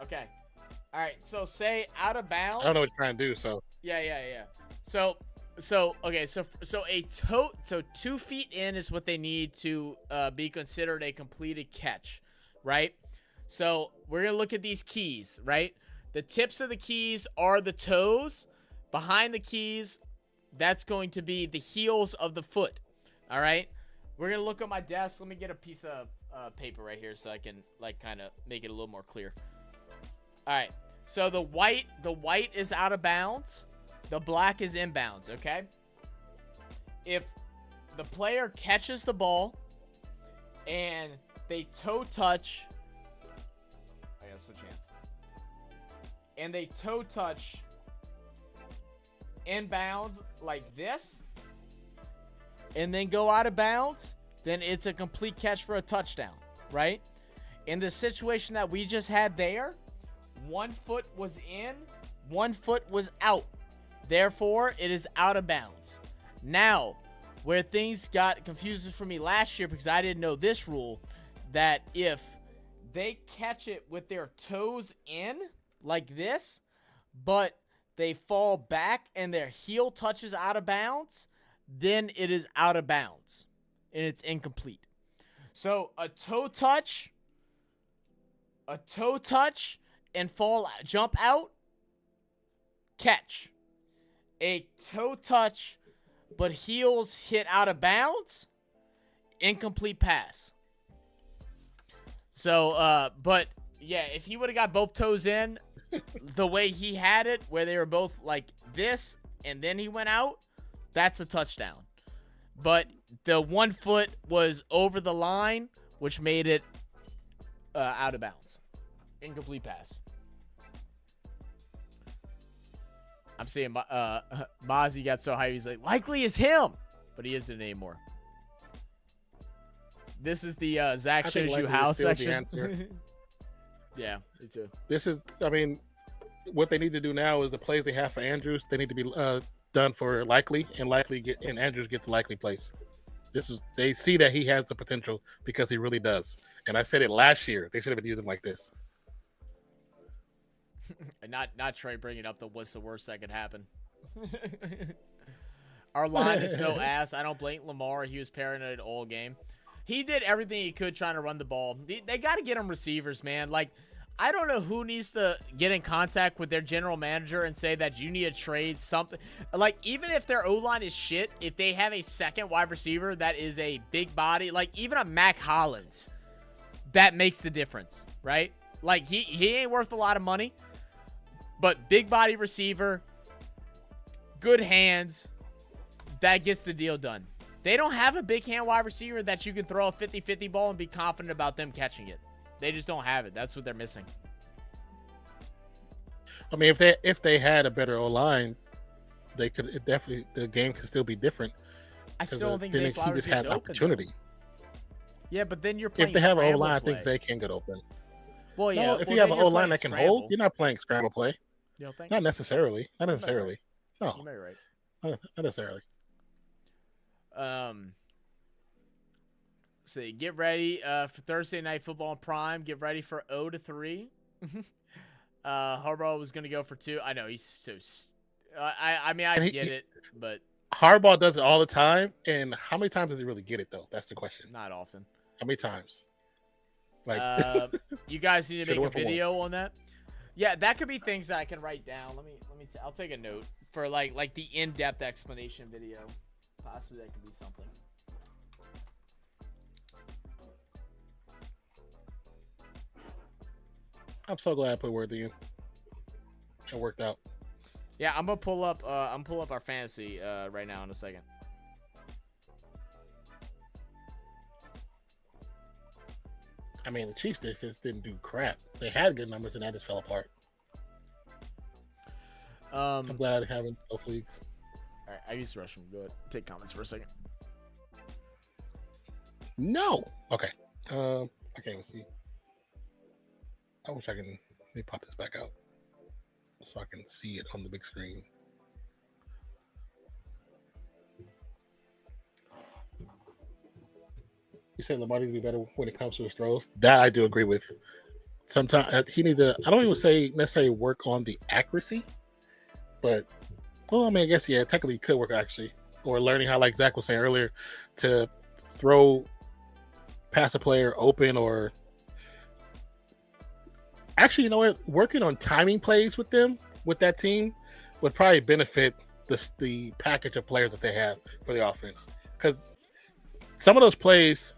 Okay. All right, so say out of bounds. I don't know what you're trying to do, so. Yeah. So okay, so 2 feet in is what they need to be considered a completed catch, right? So we're gonna look at these keys, right? The tips of the keys are the toes. Behind the keys, that's going to be the heels of the foot. All right. We're gonna look at my desk. Let me get a piece of paper right here so I can like kind of make it a little more clear. All right, so the white is out of bounds. The black is inbounds, okay? If the player catches the ball and they toe touch, I gotta switch hands. And they toe touch inbounds like this, and then go out of bounds, then it's a complete catch for a touchdown, right? In the situation that we just had there, 1 foot was in, 1 foot was out. Therefore, it is out of bounds. Now, where things got confusing for me last year because I didn't know this rule, that if they catch it with their toes in like this, but they fall back and their heel touches out of bounds, then it is out of bounds and it's incomplete. So a toe touch and jump out, catch. A toe touch, but heels hit out of bounds, incomplete pass. So, but yeah, if he would have got both toes in the way he had it, where they were both like this, and then he went out, that's a touchdown. But the 1 foot was over the line, which made it out of bounds. Incomplete pass. I'm seeing Mozzie got so high, he's like, likely is him, but he isn't anymore. This is the Zach shows you how section. Yeah, me too. This is, I mean, what they need to do now is the plays they have for Andrews, they need to be done for Likely, and Andrews get the Likely place. They see that he has the potential because he really does. And I said it last year. They should have been using him like this. And not Trey bringing up what's the worst that could happen. Our line is so ass. I don't blame Lamar. He was paranoid all game. He did everything he could trying to run the ball. They got to get him receivers, man. Like, I don't know who needs to get in contact with their general manager and say that you need to trade something. Like, even if their O-line is shit, if they have a second wide receiver that is a big body, like even a Mac Hollins, that makes the difference, right? Like, he ain't worth a lot of money, but big body receiver, good hands, that gets the deal done. They don't have a big hand wide receiver that you can throw a 50-50 ball and be confident about them catching it. They just don't have it. That's what they're missing. I mean, if they had a better O-line, they could the game could still be different. I still don't think Zay Flowers just had opportunity. Though. Yeah, but then you're playing. If they have an O-line, I play. think Zay can get open. Well, yeah. No, if you have an O-line that can hold, you're not playing scramble play. You don't think? Not necessarily. Not necessarily. No. You may be right. Not necessarily. So get ready for Thursday Night Football in Prime. Get ready for 0-3. Harbaugh was going to go for 2. I know he's so. I mean, I get it, but Harbaugh does it all the time. And how many times does he really get it though? That's the question. Not often. How many times? Like, you guys need to make a video on that. Yeah, that could be things that I can write down. Let me. I'll take a note for like the in-depth explanation video. Possibly that could be something. I'm so glad I put Worthy in. It worked out. Yeah, I'm gonna pull up our fantasy right now in a second. I mean, the Chiefs defense didn't do crap. They had good numbers, and that just fell apart. I'm glad I haven't both leagues. All right, I used the restroom. Go ahead. Take comments for a second. No. Okay. I can't even see. I wish I can. Let me pop this back out so I can see it on the big screen. You said Lamar needs to be better when it comes to his throws. That I do agree with. Sometimes he needs to. I don't even say necessarily work on the accuracy, but well, I mean, I guess yeah, technically he could work actually, or learning how, like Zach was saying earlier, to throw pass a player open, or actually, you know what, working on timing plays with that team would probably benefit the package of players that they have for the offense, because some of those plays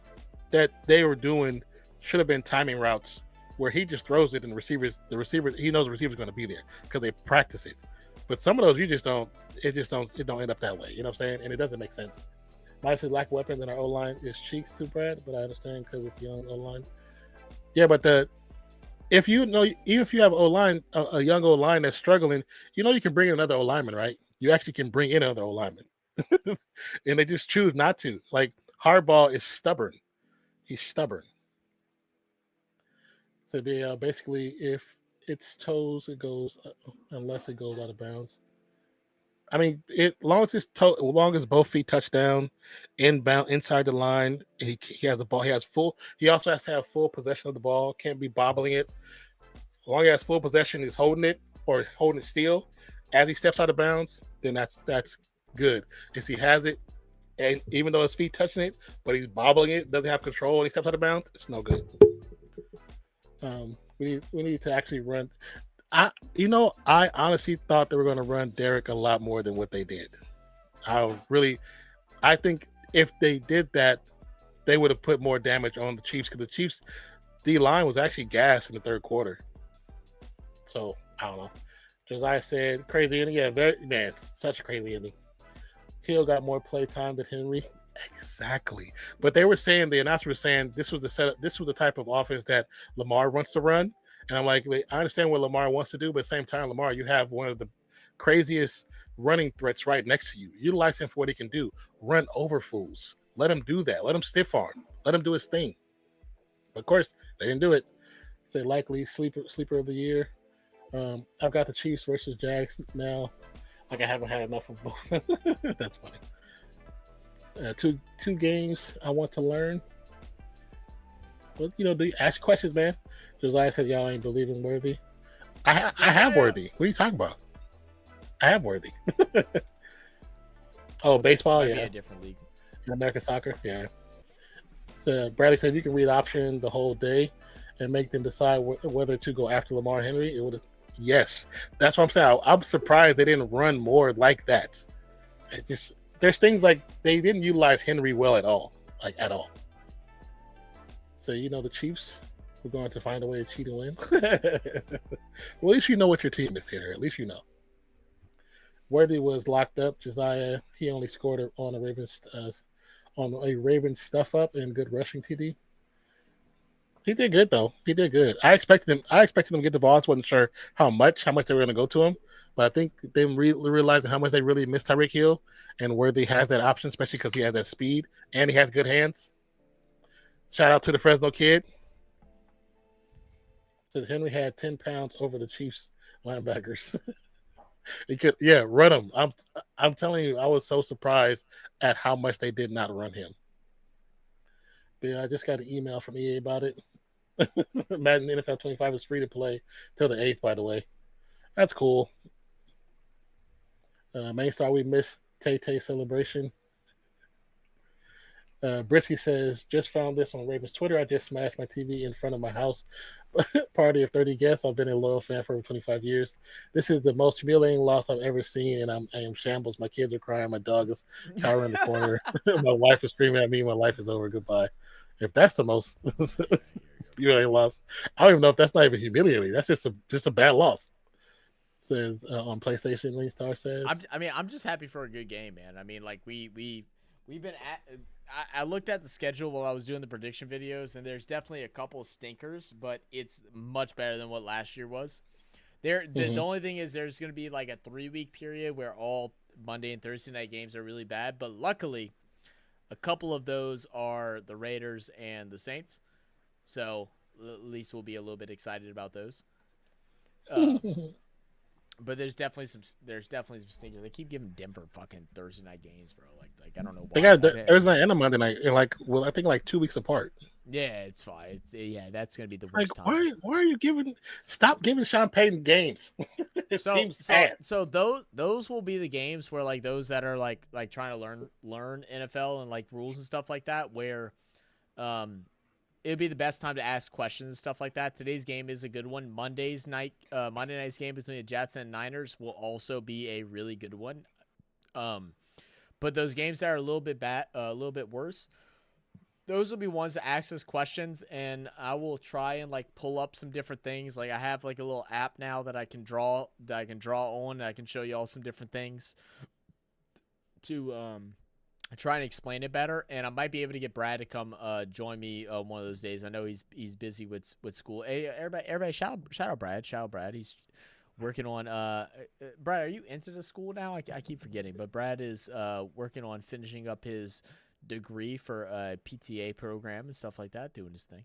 that they were doing should have been timing routes where he just throws it and the receiver he knows the receiver's going to be there because they practice it. But some of those it don't end up that way. You know what I'm saying? And it doesn't make sense. Might say lack of weapons in our O-line is cheeks too, Brad, but I understand because it's young O-line. Yeah, but even if you have a young O-line that's struggling, you can bring in another O-lineman, right? You actually can bring in another O-lineman. And they just choose not to. Like, Harbaugh is stubborn. He's stubborn. So basically, if it's toes, it goes unless it goes out of bounds. I mean, long as both feet touch down, inbound inside the line, he has the ball. He also has to have full possession of the ball. Can't be bobbling it. As long as he has full possession, he's holding it or holding it still. As he steps out of bounds, then that's good. If he has it, and even though his feet touching it, but he's bobbling it, doesn't have control, and he steps out of bounds, it's no good. We need to actually run. I honestly thought they were going to run Derek a lot more than what they did. I think if they did that, they would have put more damage on the Chiefs, because the Chiefs D line was actually gassed in the third quarter. So I don't know. Josiah said crazy ending. Yeah, such a crazy ending. Hill got more play time than Henry. Exactly. But the announcer was saying this was the setup. This was the type of offense that Lamar wants to run. And I'm like, I understand what Lamar wants to do, but at the same time, Lamar, you have one of the craziest running threats right next to you. Utilize him for what he can do. Run over fools. Let him do that. Let him stiff arm. Let him do his thing. But of course, they didn't do it. Say likely sleeper of the year. I've got the Chiefs versus Jags now. Like I haven't had enough of both. That's funny. Two games I want to learn. Well, do you ask questions, man? Josiah said y'all ain't believing Worthy. I have Worthy. What are you talking about? I have Worthy. Oh, baseball, Might be yeah. a different league. American soccer, yeah. So Bradley said you can read option the whole day and make them decide whether to go after Lamar Henry. It would. Yes, that's what I'm saying. I'm surprised they didn't run more like that. It's just there's things like they didn't utilize Henry well at all, like at all. So the Chiefs were going to find a way to cheat and win. Well, at least you know what your team is here. At least you know. Worthy was locked up. Josiah, he only scored on a Ravens stuff up and good rushing TD. He did good though. He did good. I expected him to get the ball. I wasn't sure how much they were going to go to him, but I think them realizing how much they really missed Tyreek Hill and Worthy has that option, especially because he has that speed and he has good hands. Shout out to the Fresno kid. So Henry had 10 pounds over the Chiefs linebackers. He could, run him. I'm telling you, I was so surprised at how much they did not run him. But I just got an email from EA about it. Madden NFL 25 is free to play till the 8th, by the way. That's cool. Main Star, we missed Tay celebration. Brisky says, just found this on Ravens Twitter. I just smashed my TV in front of my house. Party of 30 guests. I've been a loyal fan for over 25 years. This is the most humiliating loss I've ever seen, and I am shambles. My kids are crying. My dog is cowering in the corner. My wife is screaming at me. My life is over. Goodbye. If that's the most humiliating loss, I don't even know if that's not even humiliating. That's just a bad loss. Says on PlayStation, Lean Star says. I'm just happy for a good game, man. I mean, like we've been at. I looked at the schedule while I was doing the prediction videos, and there's definitely a couple stinkers, but it's much better than what last year was. The only thing is there's going to be like a 3-week period where all Monday and Thursday night games are really bad, but luckily a couple of those are the Raiders and the Saints, so at least we'll be a little bit excited about those. But there's definitely some stinkers. They keep giving Denver fucking Thursday night games, bro. Like I don't know why. They got Thursday night and a Monday night, and I think 2 weeks apart. Yeah, it's fine. That's gonna be the worst time. Why are you stop giving Sean Payton games? His team's sad. So those will be the games where like those that are like trying to learn NFL and like rules and stuff like that, where it'd be the best time to ask questions and stuff like that. Today's game is a good one. Monday night's game between the Jets and Niners will also be a really good one. But those games that are a little bit worse, those will be ones to ask us questions, and I will try and like pull up some different things. Like I have like a little app now that I can draw on, and I can show you all some different things to try and explain it better, and I might be able to get Brad to come join me one of those days. I know he's busy with school. Hey, everybody, shout out Brad. He's working on Brad, are you into the school now? I keep forgetting, but Brad is working on finishing up his degree for a PTA program and stuff like that, doing his thing.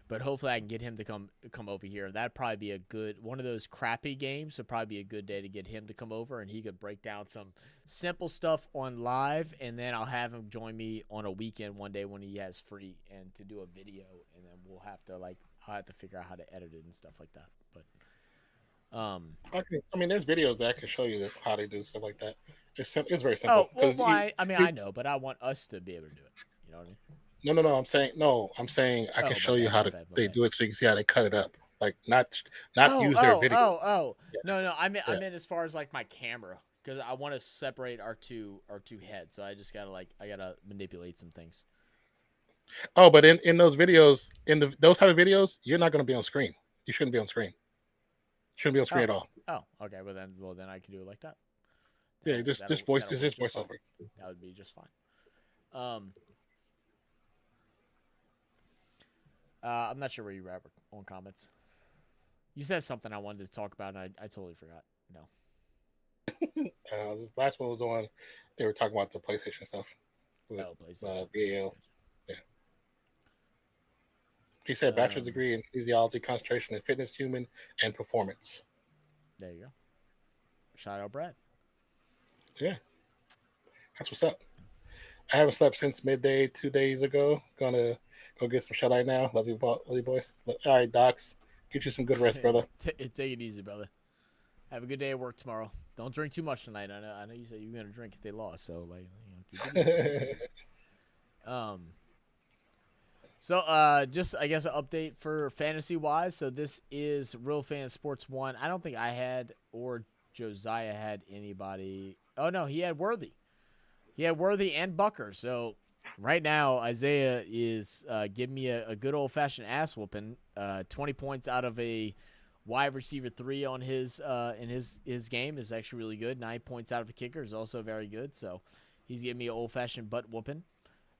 But hopefully I can get him to come over here. That'd probably be a good one of those crappy games. Would probably be a good day to get him to come over, and he could break down some simple stuff on live, and then I'll have him join me on a weekend one day when he has free and to do a video, and then I'll have to figure out how to edit it and stuff like that. But there's videos that I can show you how they do stuff like that. It's very simple. I know, but I want us to be able to do it. You know what I mean? No. I'm saying I can show you how they do it so you can see how they cut it up. Like not use their video. Yeah. No. I meant as far as like my camera, because I want to separate our two heads. So I just gotta manipulate some things. Oh, but in those videos, those type of videos, you're not gonna be on screen. You shouldn't be on screen. Shouldn't be on screen at all. Oh, okay. Well then I can do it like that. Yeah, just voiceover. That would be just fine. I'm not sure where you were at on comments. You said something I wanted to talk about, and I totally forgot. No. This last one was on. They were talking about the PlayStation stuff. PlayStation. Yeah. He said bachelor's degree in physiology, concentration, and fitness, human, and performance. There you go. Shout out, Brad. Yeah, that's what's up. I haven't slept since midday 2 days ago. Gonna go get some shut eye now. Love you, boys. All right, Docs. Get you some good rest, brother. Take it easy, brother. Have a good day at work tomorrow. Don't drink too much tonight. I know you said you were gonna drink if they lost, so like keep it easy. So just I guess an update for fantasy wise. So this is Real Fan Sports 1. I don't think I had or Josiah had anybody. Oh no, he had Worthy. He had Worthy and Bucker. So right now Isaiah is giving me a good old fashioned ass whooping. 20 points out of a wide receiver 3 on his in his game is actually really good. 9 points out of a kicker is also very good. So he's giving me an old fashioned butt whooping.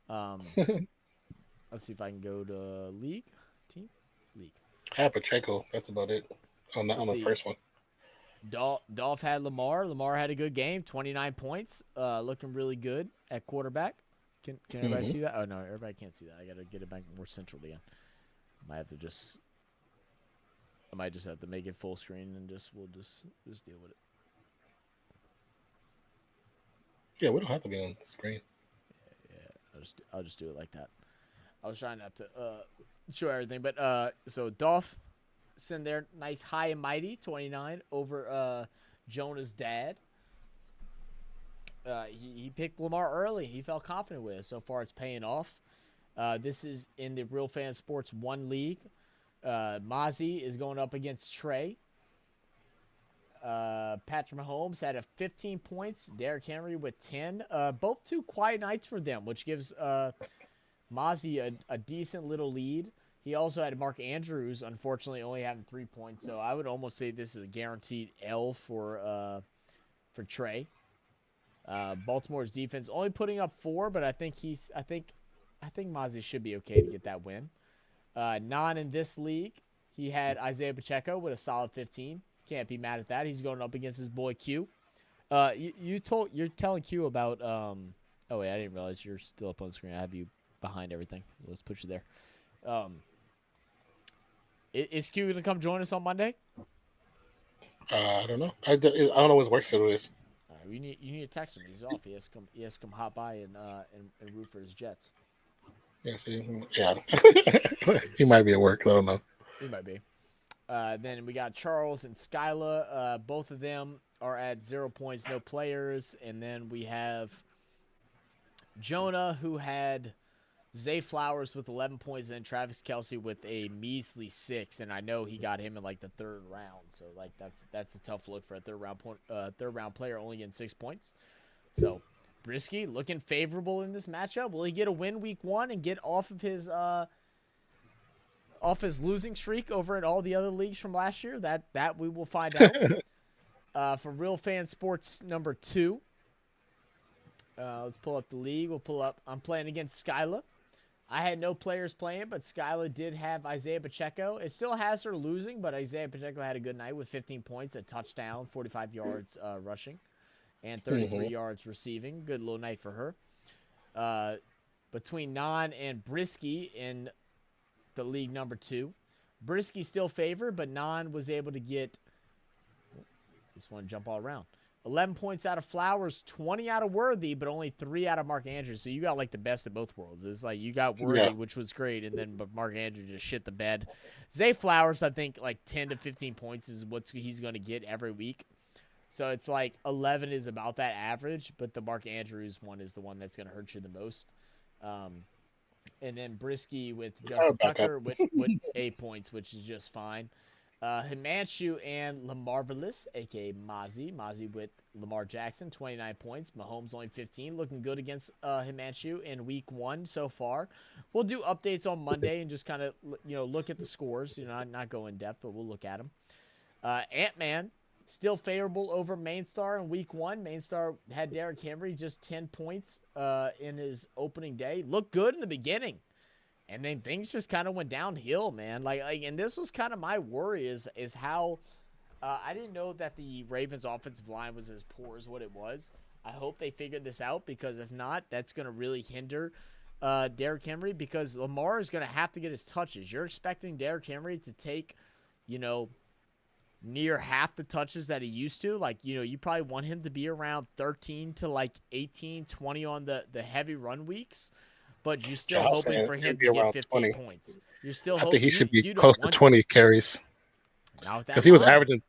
Let's see if I can go to league. I have Pacheco. That's about it on the first one. Dolph had Lamar. Lamar had a good game. 29 points. Looking really good at quarterback. Can everybody see that? Oh no, everybody can't see that. I gotta get it back more central again. I might just have to make it full screen and we'll just deal with it. Yeah, we don't have to be on the screen. Yeah, I'll just do it like that. I was trying not to show everything, but so Dolph send there, nice high and mighty 29 over Jonah's dad. He picked Lamar early. He felt confident with it. So far, it's paying off. This is in the Real Fan Sports 1 league. Mozzie is going up against Trey. Patrick Mahomes had 15 points. Derrick Henry with 10. Both 2 quiet nights for them, which gives Mozzie a decent little lead. He also had Mark Andrews, unfortunately, only having 3 points. So I would almost say this is a guaranteed L for Trey. Baltimore's defense only putting up 4, but I think Mozzie should be okay to get that win. Non in this league, he had Isaiah Pacheco with a solid 15. Can't be mad at that. He's going up against his boy Q. You're telling Q about oh wait, I didn't realize you're still up on the screen. I have you behind everything. Let's put you there. Is Q gonna come join us on Monday? I don't know. I don't know what his work schedule is. All right, you need to text him. He's off. He has to come hop by and root for his Jets. Yeah, he might be at work. I don't know. He might be. Then we got Charles and Skyla. Both of them are at 0 points, no players. And then we have Jonah, who had Zay Flowers with 11 points, and then Travis Kelce with a measly 6. And I know he got him in like the 3rd round, so like that's a tough look for a third round player only getting 6 points. So Brisky looking favorable in this matchup. Will he get a win week 1 and get off of his losing streak over in all the other leagues from last year? That we will find out. For Real Fan Sports number 2, let's pull up the league. I'm playing against Skyla. I had no players playing, but Skyla did have Isaiah Pacheco. It still has her losing, but Isaiah Pacheco had a good night with 15 points, a touchdown, 45 yards rushing, and 33 yards receiving. Good little night for her. Between Non and Brisky in the league number 2. Brisky still favored, but Non was able to get this one jump all around. 11 points out of Flowers, 20 out of Worthy, but only 3 out of Mark Andrews. So you got like the best of both worlds. It's like you got Worthy, which was great, and then but Mark Andrews just shit the bed. Zay Flowers, I think like 10 to 15 points is what he's going to get every week. So it's like 11 is about that average, but the Mark Andrews one is the one that's going to hurt you the most. And then Brisky with Justin Tucker with 8 points, which is just fine. Himanshu and Lamarvelous, a.k.a. Mozzie with Lamar Jackson, 29 points. Mahomes only 15, looking good against Himanshu in week 1 so far. We'll do updates on Monday and just kind of look at the scores. Not go in depth, but we'll look at them. Ant-Man still favorable over Mainstar in week 1. Mainstar had Derrick Henry just 10 points in his opening day. Looked good in the beginning. And then things just kind of went downhill, man. And this was kind of my worry is how I didn't know that the Ravens offensive line was as poor as what it was. I hope they figured this out, because if not, that's going to really hinder Derrick Henry, because Lamar is going to have to get his touches. You're expecting Derrick Henry to take, near half the touches that he used to. Like, you probably want him to be around 13 to like 18, 20 on the heavy run weeks, but you're still hoping for him to get 15 points. You're still hoping. I think he should be you close to 20 carries. Because he was averaging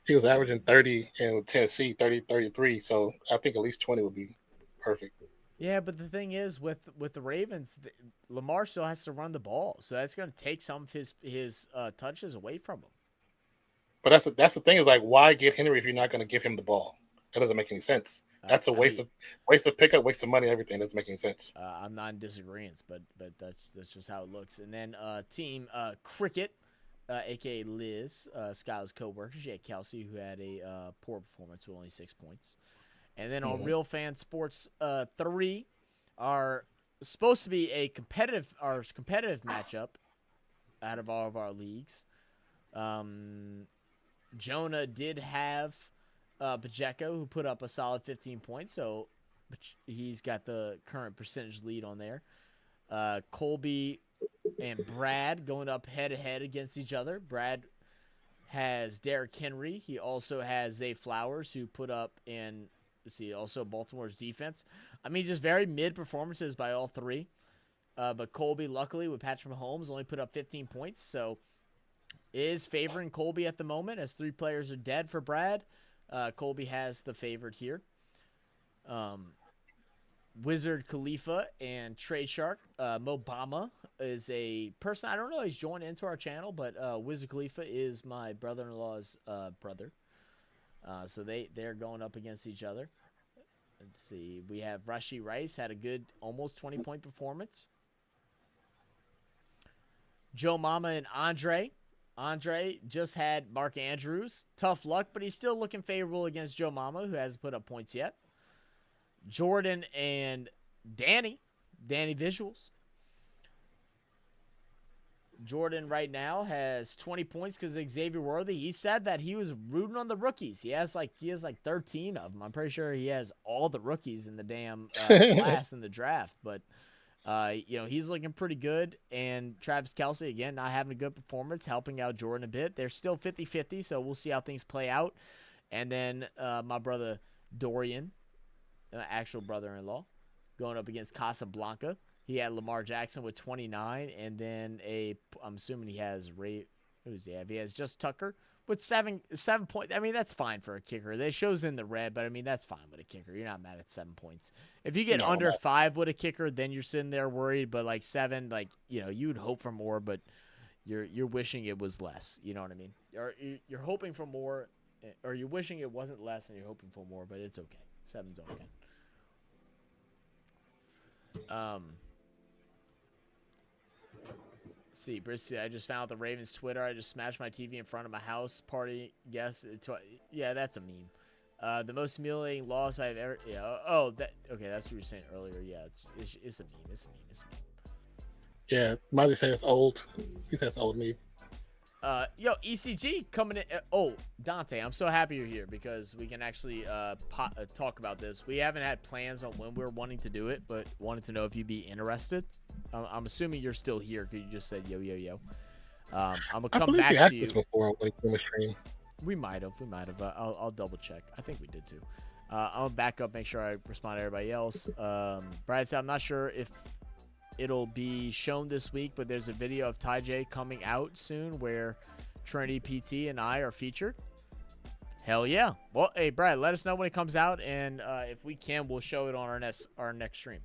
30 in Tennessee, 30, 33. So I think at least 20 would be perfect. Yeah, but the thing is, with the Ravens, Lamar still has to run the ball, so that's going to take some of his touches away from him. But that's the thing is, like, why get Henry if you're not going to give him the ball? That doesn't make any sense. That's a waste of pickup, waste of money, everything. Doesn't make any sense. I'm not in disagreement, but that's just how it looks. And then team Cricket, aka Liz, Skylar's coworker, she had Kelsey, who had a poor performance with only 6 points. And then on Real Fan Sports 3 are supposed to be a competitive matchup out of all of our leagues. Jonah did have Pacheco, who put up a solid 15 points, so he's got the current percentage lead on there. Colby and Brad going up head-to-head against each other. Brad has Derrick Henry. He also has Zay Flowers, who put up in – also Baltimore's defense. I mean, just very mid performances by all three. But Colby, luckily, with Patrick Mahomes, only put up 15 points. So is favoring Colby at the moment, as 3 players are dead for Brad. Colby has the favorite here. Wizard Khalifa and Trade Shark. Mobama is a person, I don't know, he's joined into our channel, but Wizard Khalifa is my brother-in-law's brother. So they're going up against each other. Let's see. We have Rashi Rice, had a good almost 20-point performance. Joe Mama and Andre. Andre just had Mark Andrews. Tough luck, but he's still looking favorable against Joe Mama, who hasn't put up points yet. Jordan and Danny. Danny Visuals. Jordan right now has 20 points because of Xavier Worthy. He said that he was rooting on the rookies. He has like 13 of them. I'm pretty sure he has all the rookies in the damn class in the draft. But he's looking pretty good. And Travis Kelce, again, not having a good performance, helping out Jordan a bit. They're still 50-50, so we'll see how things play out. And then my brother Dorian, actual brother-in-law, going up against Casablanca. He had Lamar Jackson with 29, and then I'm assuming he has who does he have? He has just Tucker with 7 points. I mean, that's fine for a kicker. They shows in the red, but I mean, that's fine with a kicker. You're not mad at 7 points. If you get under 5 with a kicker, then you're sitting there worried. But like 7, like you would hope for more, but you're wishing it was less. You know what I mean? Or you're hoping for more, or you're wishing it wasn't less, and you're hoping for more. But it's okay. 7's okay. See, Brissy, I just found the Ravens Twitter. I just smashed my TV in front of my house. Party, yes. Yeah, that's a meme. The most humiliating loss I've ever. Yeah. Oh, okay. That's what you were saying earlier. Yeah, it's a meme. It's a meme. Yeah, Miley says it's old. He says it's old meme. Yo, ECG coming in. Oh, Dante, I'm so happy you're here because we can actually talk about this. We haven't had plans on when we're wanting to do it, but wanted to know if you'd be interested. I'm assuming you're still here because you just said yo. I'm gonna come back to you. This before when we stream. We might have. I'll double check. I think we did too. I'm gonna back up, make sure I respond to everybody else. Brad said, I'm not sure if it'll be shown this week, but there's a video of Ty J coming out soon where Trinity PT and I are featured. Hell yeah. Well, hey, Brad, let us know when it comes out, and if we can, we'll show it on our next stream.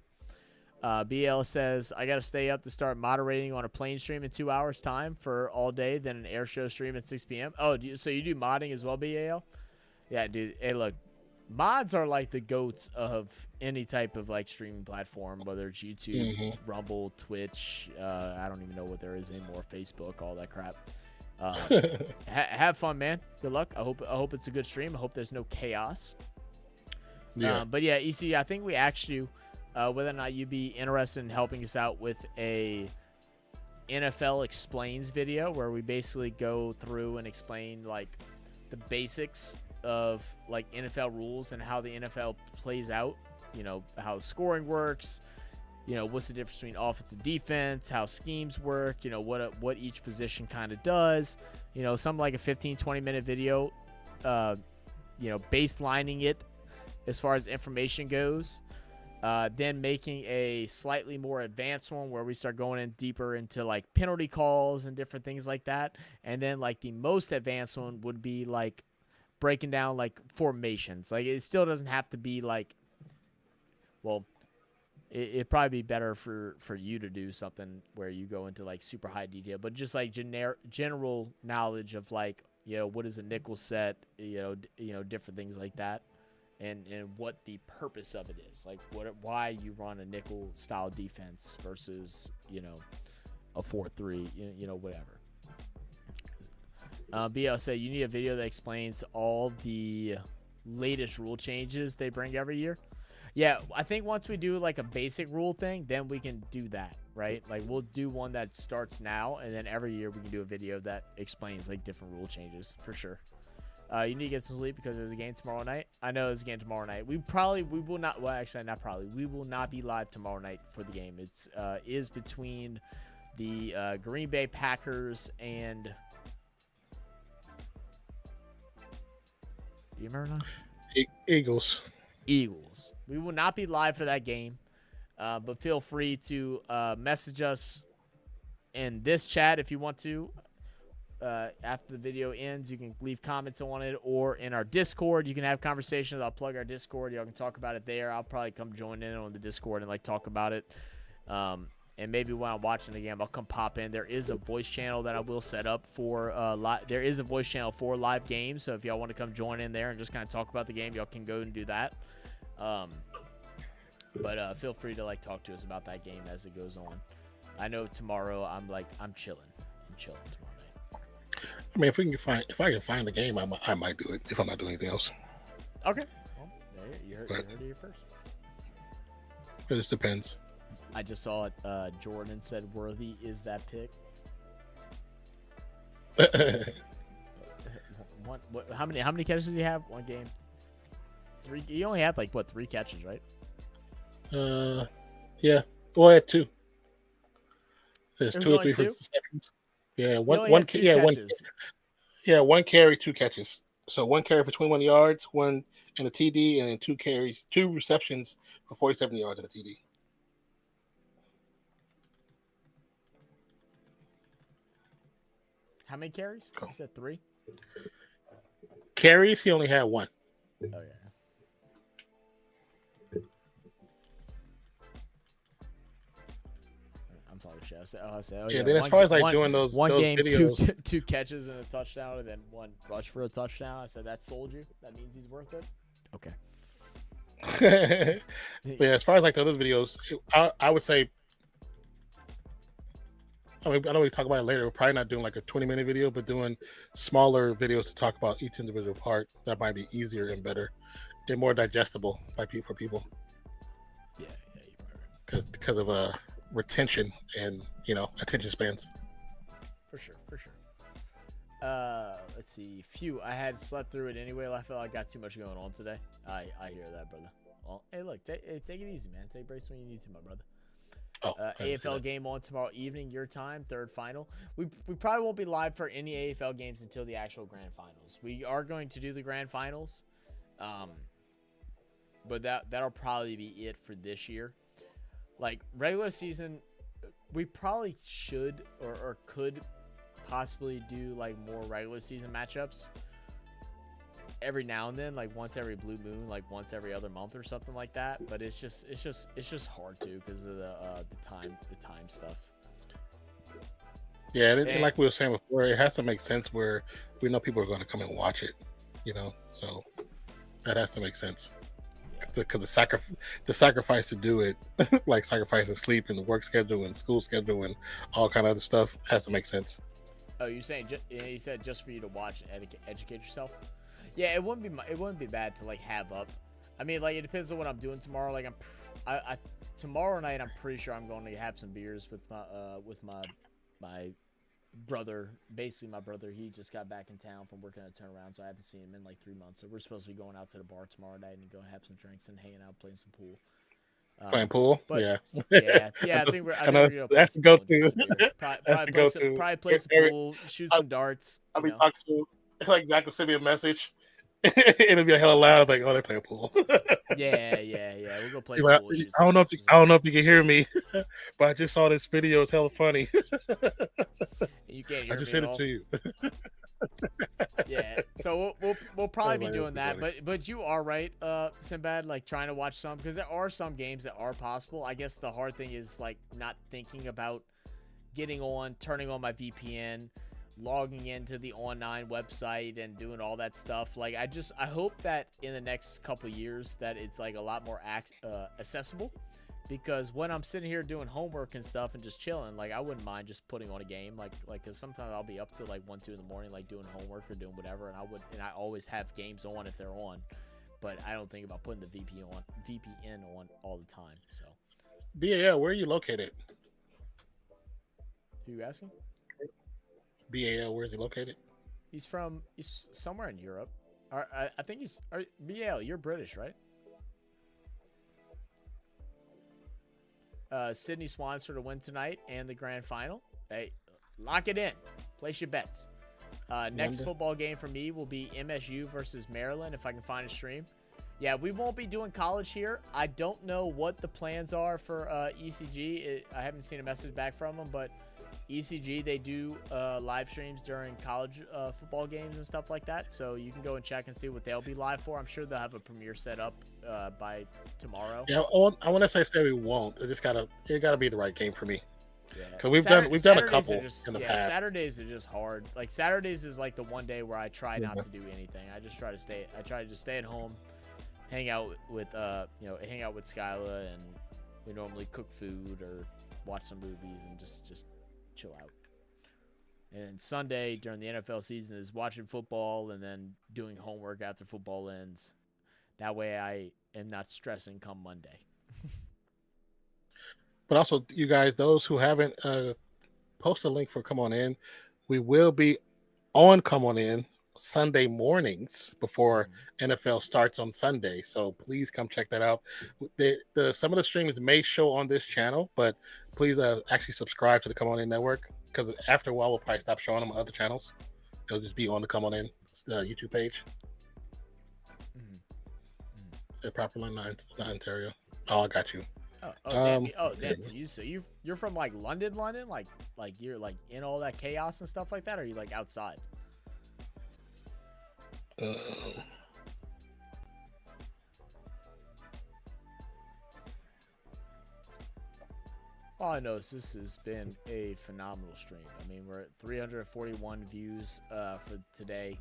BL says, I got to stay up to start moderating on a plane stream in 2 hours' time for all day, then an air show stream at 6 p.m. Oh, so you do modding as well, BAL? Yeah, dude. Hey, look. Mods are like the goats of any type of like streaming platform, whether it's YouTube, Rumble, Twitch. I don't even know what there is anymore. Facebook, all that crap. Have fun, man. Good luck. I hope it's a good stream. I hope there's no chaos. Yeah. But yeah, EC, I think we asked you whether or not you'd be interested in helping us out with a NFL Explains video where we basically go through and explain like the basics of like NFL rules and how the NFL plays out, how scoring works, what's the difference between offense and defense, how schemes work, what each position kind of does, something like a 15-20 minute video, baselining it as far as information goes. Then making a slightly more advanced one where we start going in deeper into like penalty calls and different things like that. And then like the most advanced one would be like breaking down like formations. Like it still doesn't have to be like, well, it'd probably be better for you to do something where you go into like super high detail, but just like general knowledge of like, what is a nickel set, different things like that. And what the purpose of it is, like why you run a nickel style defense versus a 4-3, whatever. I'll say you need a video that explains all the latest rule changes they bring every year. Yeah, I think once we do like a basic rule thing, then we can do that, right? Like we'll do one that starts now, and then every year we can do a video that explains like different rule changes for sure. You need to get some sleep because there's a game tomorrow night. I know there's a game tomorrow night. We will not. Well, actually, not probably. We will not be live tomorrow night for the game. It's is between the Green Bay Packers and. Do you remember now? Eagles. Eagles. We will not be live for that game, but feel free to message us in this chat if you want to. After the video ends, you can leave comments on it, or in our Discord, you can have conversations. I'll plug our Discord. Y'all can talk about it there. I'll probably come join in on the Discord and like talk about it. And maybe when I'm watching the game, I'll come pop in. There is a voice channel that I will set up for there is a voice channel for live games. So if y'all want to come join in there and just kind of talk about the game, y'all can go and do that. But feel free to like talk to us about that game as it goes on. I know tomorrow I'm chilling. I'm chilling tomorrow. I mean, if I can find the game, I might do it if I'm not doing anything else. Okay. Well, you heard it here first. It just depends. I just saw it. Jordan said worthy is that pick. How many catches did he have? One game. 3. He only had 3 catches, right? Yeah. Well, I had 2. There's 2 or 3 2? receptions. Yeah, one carry, 2 catches. So 1 carry for 21 yards, 1 in a TD, and then 2 carries, 2 receptions for 47 yards in a TD. How many carries? You said 3? Carries, he only had 1. Oh, yeah. I'm sorry, Chef. I said, yeah. Then as far as doing those game, videos, 2 catches and a touchdown, and then 1 rush for a touchdown. I said that sold you. That means he's worth it. Okay. Yeah, as far as those videos, I would say. I mean, I know we talk about it later. We're probably not doing a 20-minute video, but doing smaller videos to talk about each individual part. That might be easier and better and more digestible for people. Yeah, you're right. Because of retention and attention spans. For sure. Let's see. Phew, I had slept through it anyway. I felt like I got too much going on today. I hear that, brother. Well, hey, look, take it easy, man. Take breaks when you need to, my brother. AFL game on tomorrow evening, your time, 3rd final. We probably won't be live for any AFL games until the actual grand finals. We are going to do the grand finals, but that'll probably be it for this year. Regular season, we probably should or could possibly do more regular season matchups every now and then, once every blue moon, once every other month or something like that. But it's just hard to because of the time stuff. Yeah, and like we were saying before, it has to make sense where we know people are going to come and watch it, so that has to make sense. Because the sacrifice to do it, like sacrificing sleep and the work schedule and school schedule and all kind of other stuff, has to make sense. Oh, you said just for you to watch and educate yourself? Yeah, it wouldn't be bad to have up. I mean, it depends on what I'm doing tomorrow. I tomorrow night I'm pretty sure I'm going to have some beers with my brother. Basically, my brother, he just got back in town from working at a turnaround, so I haven't seen him in 3 months. So we're supposed to be going out to the bar tomorrow night and go have some drinks and hanging out, playing some pool. Playing pool, but yeah. I think we're gonna play that's the some pool go-to. and get some beer. That's the go-to. Probably play some pool, shoot some darts. I'll be talking to like Zach will send me a message. It'll be a hella loud. Like, oh, they're playing pool. yeah. We'll go play some Like, pool. I don't know if you can hear me, but I just saw this video. It's hella funny. You can't hear me. I just sent it to you. Yeah, so we'll probably be doing that, but you are right, Sinbad, like trying to watch some, because there are some games that are possible. I guess the hard thing is like not thinking about turning on my VPN, logging into the online website and doing all that stuff. Like I hope that in the next couple years that it's like a lot more accessible. Because when I'm sitting here doing homework and stuff and just chilling, like I wouldn't mind just putting on a game, like because sometimes I'll be up to like 1, 2 in the morning, like doing homework or doing whatever, and I always have games on if they're on, but I don't think about putting the VPN on all the time. So, BAL, where are you located? Who you asking? BAL, where is he located? He's somewhere in Europe. I think BAL. You're British, right? Sydney Swans for the win tonight and the grand final. Hey, lock it in. Place your bets. Next football game for me will be MSU versus Maryland if I can find a stream. Yeah, we won't be doing college here. I don't know what the plans are for ECG. I haven't seen a message back from them, but ECG, they do live streams during college football games and stuff like that. So you can go and check and see what they'll be live for. I'm sure they'll have a premiere set up by tomorrow. Yeah, I want to say we won't. It gotta be the right game for me. Yeah, because we've done a couple in the past. Saturdays are just hard. Like Saturdays is like the one day where I try not to do anything. I just try to stay. I try to just stay at home, hang out with Skyla, and we normally cook food or watch some movies and just chill out. And Sunday during the NFL season is watching football and then doing homework after football ends. That way I am not stressing come Monday. But also, you guys, those who haven't post a link for Come On In, we will be on Come On In Sunday mornings before NFL starts on Sunday. So please come check that out. Some of the streams may show on this channel, but please actually subscribe to the Come On In network, because after a while we'll probably stop showing them on other channels. It'll just be on the Come On In YouTube page. Say properly, not Ontario. Oh, I got you. Dan, for you, so you're from like London, like you're like in all that chaos and stuff like that, or are you like outside? All I know is this has been a phenomenal stream. I mean, we're at 341 views for today.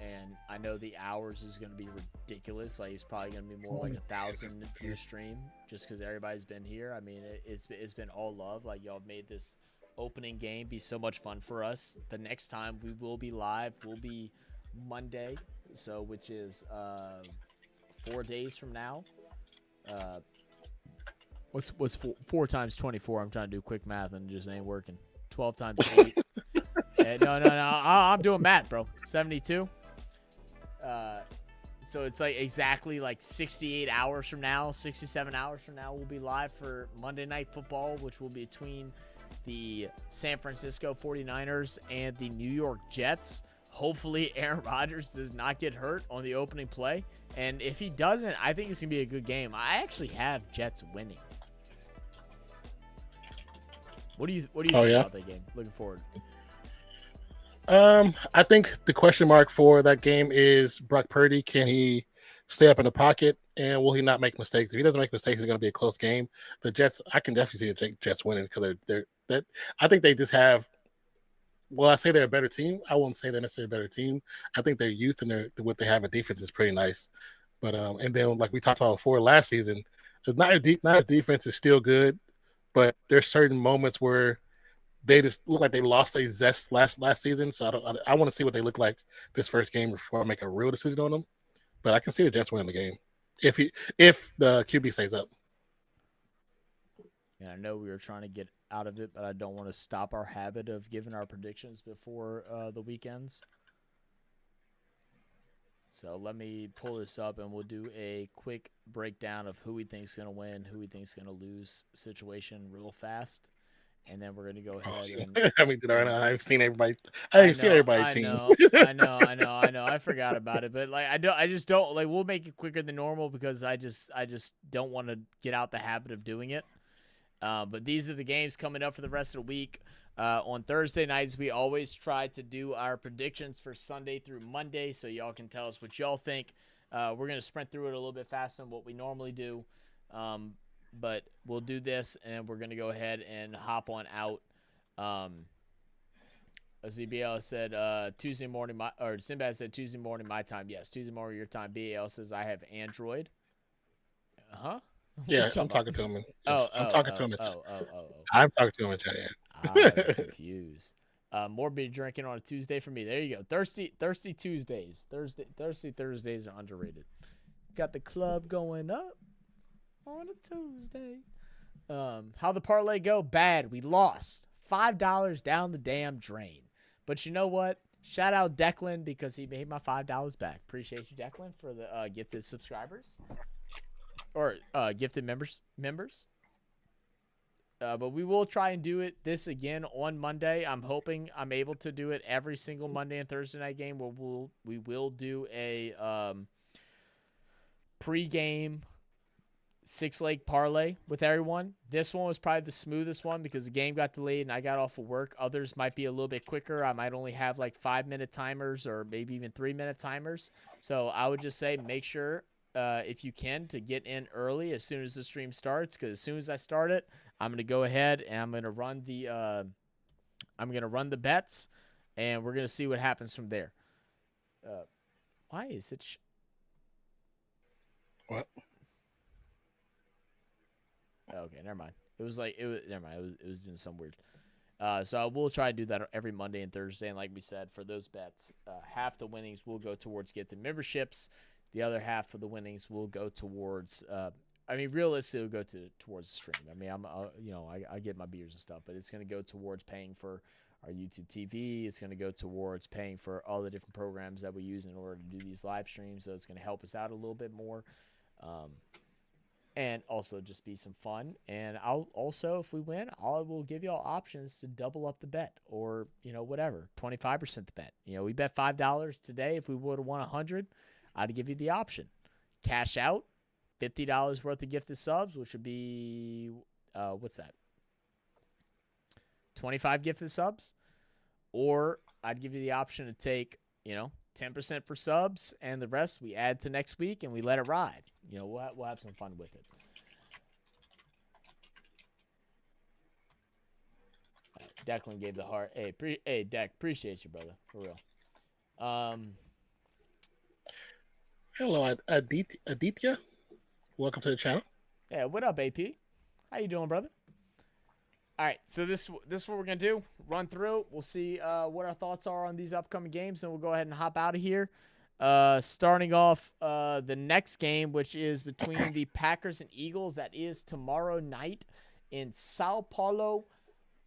And I know the hours is going to be ridiculous. Like, it's probably going to be more like 1,000 view stream just because everybody's been here. I mean, it's been all love. Like, y'all made this opening game be so much fun for us. The next time we will be live will be Monday, which is 4 days from now. What's 4 times 24? I'm trying to do quick math and it just ain't working. 12 times 8. No. I'm doing math, bro. 72. So it's like exactly like 68 hours from now, 67 hours from now, we'll be live for Monday Night Football, which will be between the San Francisco 49ers and the New York Jets. Hopefully Aaron Rodgers does not get hurt on the opening play. And if he doesn't, I think it's going to be a good game. I actually have Jets winning. What do you think about that game? Looking forward. I think the question mark for that game is Brock Purdy. Can he stay up in the pocket, and will he not make mistakes? If he doesn't make mistakes, it's going to be a close game. The Jets, I can definitely see the Jets winning because I think they just have. Well, I say they're a better team. I won't say they're necessarily a better team. I think their youth and what they have at defense is pretty nice. But and then like we talked about before last season, not defense is still good, but there's certain moments where they just look like they lost their zest last season. So I want to see what they look like this first game before I make a real decision on them. But I can see the Jets winning the game if the QB stays up. And I know we were trying to get out of it, but I don't want to stop our habit of giving our predictions before the weekends. So let me pull this up, and we'll do a quick breakdown of who we think is going to win, who we think is going to lose situation real fast. And then we're going to go ahead and I mean, I've seen everybody. I've seen everybody team. I know. I forgot about it, but like I just don't like. We'll make it quicker than normal because I just don't want to get out the habit of doing it. But these are the games coming up for the rest of the week. On Thursday nights, we always try to do our predictions for Sunday through Monday, so y'all can tell us what y'all think. We're going to sprint through it a little bit faster than what we normally do, but we'll do this, and we're going to go ahead and hop on out. ZBL said Tuesday morning, or Sinbad said Tuesday morning my time. Yes, Tuesday morning your time. BAL says I have Android. Yeah, I'm talking to him. I'm talking to him. I'm talking to him in chat. I was confused. More beer drinking on a Tuesday for me. There you go. Thirsty Tuesdays. Thirsty Thursdays are underrated. Got the club going up on a Tuesday. How the parlay go? Bad. We lost $5 down the damn drain. But you know what? Shout out Declan because he made my $5 back. Appreciate you, Declan, for the gifted subscribers or gifted members. But we will try and do this again on Monday. I'm hoping I'm able to do it every single Monday and Thursday night game. We will do a pre-game 6-leg parlay with everyone. This one was probably the smoothest one because the game got delayed and I got off of work. Others might be a little bit quicker. I might only have like 5-minute timers or maybe even 3-minute timers. So I would just say make sure if you can to get in early as soon as the stream starts, because as soon as I start it, I'm going to go ahead and I'm going to run the bets, and we're going to see what happens from there. Why is it? What? Okay, never mind. Never mind. It was doing something weird. So I will try to do that every Monday and Thursday. And like we said, for those bets, half the winnings will go towards gifted memberships. The other half of the winnings will go towards. Realistically, it'll go towards the stream. I mean, I get my beers and stuff, but it's going to go towards paying for our YouTube TV. It's going to go towards paying for all the different programs that we use in order to do these live streams. So it's going to help us out a little bit more. And also just be some fun. And I'll also, if we win, I will give you all options to double up the bet or, whatever, 25% the bet. We bet $5 today. If we would have won 100, I'd give you the option. Cash out, $50 worth of gifted subs, which would be, what's that? 25 gifted subs. Or I'd give you the option to take, 10% for subs, and the rest we add to next week and we let it ride. We'll have some fun with it. Declan gave the heart. Hey, Deck, appreciate you, brother, for real. Hello, Aditya. Welcome to the channel. Yeah, what up, AP? How you doing, brother? All right, so this is what we're going to do. Run through. We'll see what our thoughts are on these upcoming games, and we'll go ahead and hop out of here. Starting off the next game, which is between the Packers and Eagles. That is tomorrow night in Sao Paulo,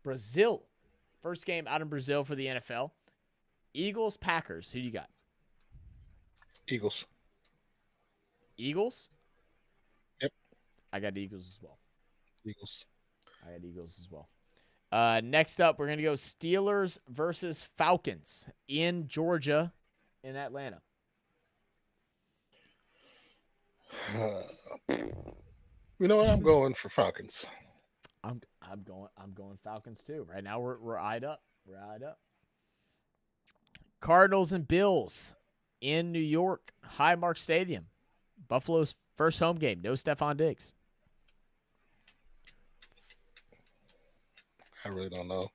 Brazil. First game out in Brazil for the NFL. Eagles, Packers. Who do you got? Eagles. Eagles? Yep. I got Eagles as well. Eagles. I got Eagles as well. Next up, we're going to go Steelers versus Falcons in Georgia in Atlanta. You know what? I'm going for Falcons. I'm going Falcons too. Right now we're eyed up. We're eyed up. Cardinals and Bills in New York, Highmark Stadium. Buffalo's first home game. No Stephon Diggs. I really don't know.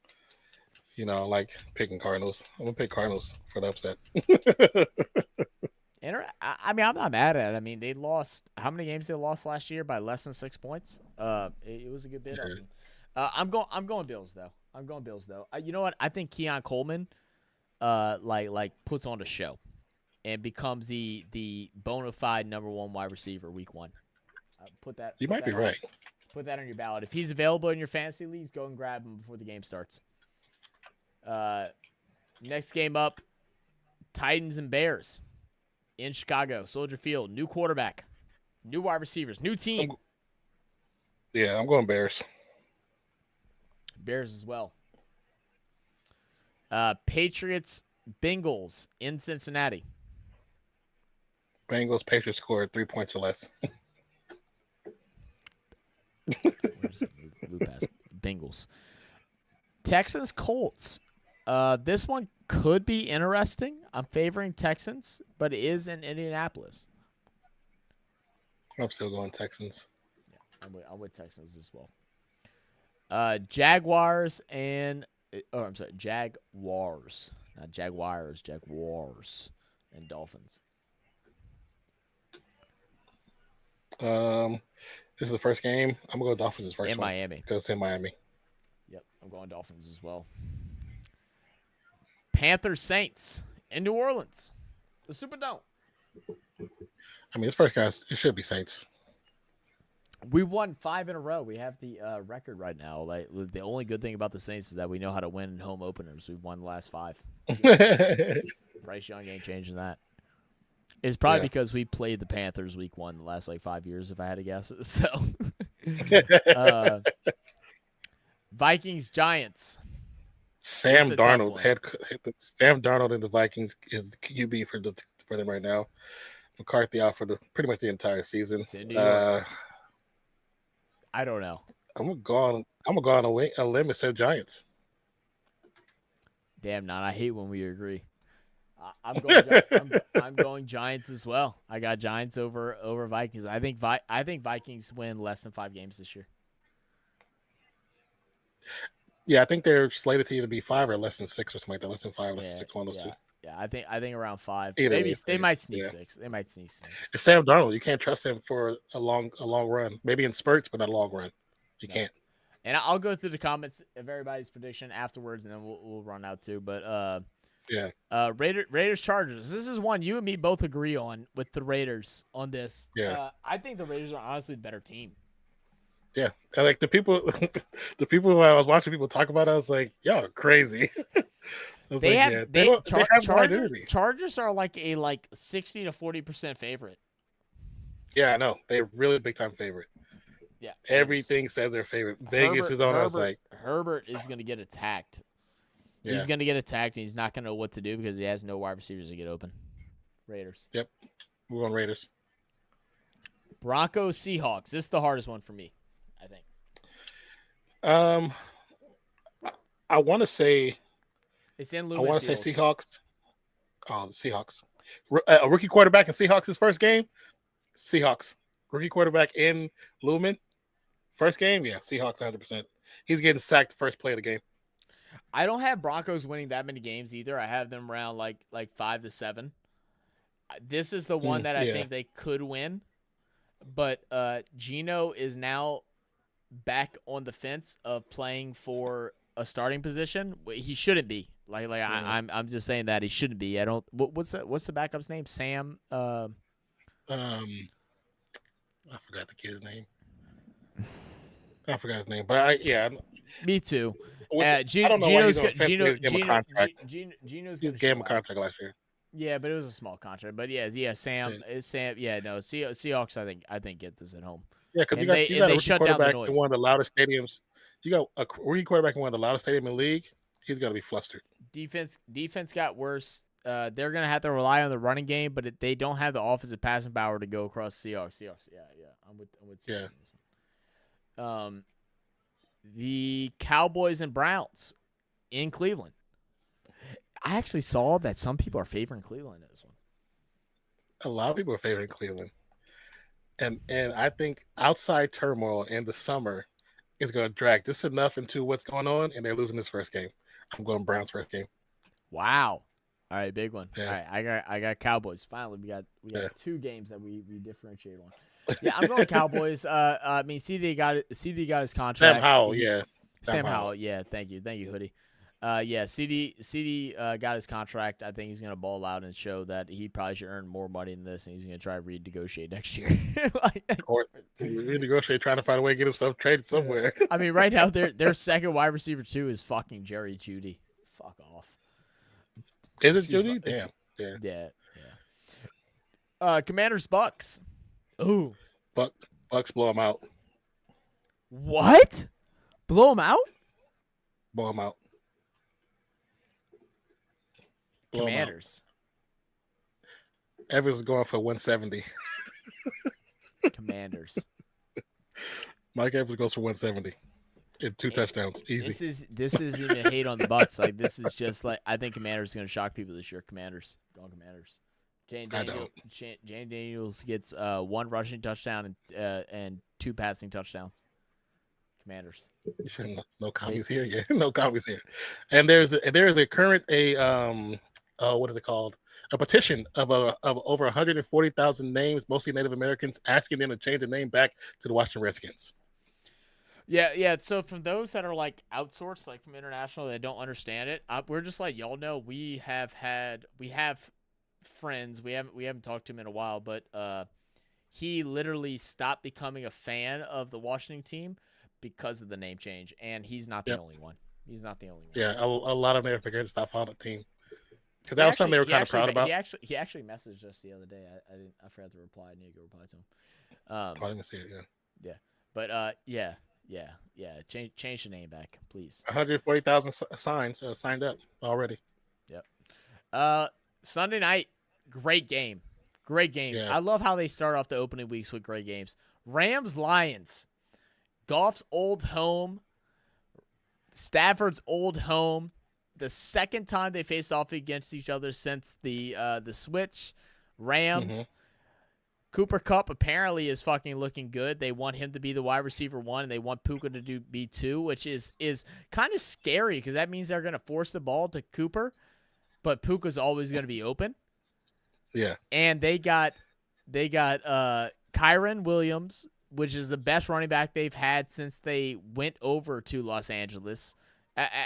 I like picking Cardinals. I'm going to pick Cardinals for the upset. I'm not mad at it. I mean, they lost – how many games they lost last year by less than 6 points? It was a good bit of them. I'm going Bills, though. You know what? I think Keon Coleman puts on a show and becomes the bona fide number one wide receiver week one. You might be right. Put that on your ballot. If he's available in your fantasy leagues, go and grab him before the game starts. Next game up, Titans and Bears. in Chicago, Soldier Field. New quarterback, new wide receivers, new team. I'm going Bears. Bears as well. Patriots, Bengals in Cincinnati. Bengals, Patriots scored 3 points or less. Move past Bengals. Texans, Colts. This one could be interesting. I'm favoring Texans, but it is in Indianapolis. I'm still going Texans. Yeah, I'm with Texans as well. Jaguars, not Jaguars, Jaguars and Dolphins. This is the first game. I'm gonna go Dolphins first. In Miami. Because it's in Miami. Yep, I'm going Dolphins as well. Panthers, Saints in New Orleans. The Superdome. I mean, this first guy, it should be Saints. We won 5 in a row. We have the record right now. Like, the only good thing about the Saints is that we know how to win in home openers. We've won the last 5. Bryce Young ain't changing that. It's probably because we played the Panthers week 1 the last 5 years, if I had to guess. So, Vikings, Giants. Sam Darnold and the Vikings is QB for them right now. McCarthy out for pretty much the entire season. I don't know. I'm gonna go on a limb and say Giants. Damn, I hate when we agree. I'm going Giants as well. I got Giants over Vikings. I think Vikings win less than 5 games this year. Yeah, I think they're slated to either be 5 or less than 6 or something like that. Less than 5 or 6, one of those two. Yeah, I think around 5. Either Maybe way, they might sneak 6. They might sneak 6. It's Sam Darnold. You can't trust him for a long run. Maybe in spurts, but not a long run. You can't. And I'll go through the comments of everybody's prediction afterwards, and then we'll run out too. But Raiders Chargers. This is one you and me both agree on with the Raiders on this. Yeah. I think the Raiders are honestly the better team. Yeah, and like the people who I was watching people talk about, I was like, y'all are crazy. Chargers are like a 60 to 40% favorite. Yeah, I know. They're really big time favorite. Yeah. Everything says they're favorite. Vegas is on. I was like, Herbert is going to get attacked. Yeah. He's going to get attacked, and he's not going to know what to do because he has no wide receivers to get open. Raiders. Yep. We're going Raiders. Broncos, Seahawks. This is the hardest one for me, I think. I want to say it's in Lumen I want to Field. say Seahawks. Oh, the Seahawks. A rookie quarterback in Seahawks' first game? Seahawks. Rookie quarterback in Lumen. First game? Yeah, Seahawks 100%. He's getting sacked the first play of the game. I don't have Broncos winning that many games either. I have them around like 5 to 7. This is the one that I think they could win. But Geno is now back on the fence of playing for a starting position. He shouldn't be. I'm just saying that he shouldn't be. I don't. What's the backup's name? Sam. I forgot the kid's name. But Me too. Geno's going gave him a contract last year. Yeah, but it was a small contract. But Sam. Yeah, no. Seahawks. I think get this at home. Yeah, because you got a rookie quarterback in one of the loudest stadiums. You got a rookie quarterback in one of the loudest stadiums in the league. He's gonna be flustered. Defense got worse. They're gonna have to rely on the running game, but they don't have the offensive passing power to go across Seahawks. Yeah. I'm with Seahawks. Yeah. The Cowboys and Browns in Cleveland. I actually saw that some people are favoring Cleveland in this one. A lot of people are favoring Cleveland. And I think outside turmoil in the summer is going to drag just enough into what's going on, and they're losing this first game. I'm going Browns first game. Wow. All right, big one. Yeah. All right, I got Cowboys. Finally, we got 2 games that we differentiate on. Yeah, I'm going Cowboys. CD got his contract. Sam Howell, Sam Howell, yeah. Thank you, Hoodie. CD got his contract. I think he's gonna ball out and show that he probably should earn more money than this, and he's gonna try to renegotiate next year. Or renegotiate, trying to find a way to get himself traded somewhere. I mean, right now their second wide receiver too is fucking Jerry Jeudy. Fuck off. Is it Jeudy? Damn. Yeah. Commanders Bucks. Ooh. Bucks blow them out. What? Blow them out? Blow them out. Blow 'em out. Commanders. Evans is going for 170. Commanders. Mike Evans goes for 170 and 2 touchdowns. Easy. This is even hate on the Bucks. Like, this is just like, I think Commanders is going to shock people this year. Commanders. Going Commanders. Jane Daniels gets 1 rushing touchdown and 2 passing touchdowns. Commanders. You said no commies here. Yeah, no commies here. And there's a current what is it called? A petition of over 140,000 names, mostly Native Americans, asking them to change the name back to the Washington Redskins. Yeah. So from those that are like outsourced, like from international, that don't understand it, we're just like, y'all know we have friends. We haven't talked to him in a while, but he literally stopped becoming a fan of the Washington team because of the name change, and he's not the only one. He's not the only one. Yeah, a lot of Native Americans stopped following the team because that was something they were kind of proud about. He actually messaged us the other day. I forgot to reply. I need to go reply to him. I didn't see it. Yeah, but yeah. Change the name back, please. 140,000 signed up already. Yep. Sunday night, great game. Yeah. I love how they start off the opening weeks with great games. Rams Lions. Goff's old home. Stafford's old home. The second time they faced off against each other since the switch. Rams. Mm-hmm. Cooper Kupp apparently is fucking looking good. They want him to be the wide receiver 1, and they want Puka to be 2, which is kind of scary because that means they're going to force the ball to Cooper, but Puka's always going to be open. Yeah. And they got Kyron Williams, which is the best running back they've had since they went over to Los Angeles.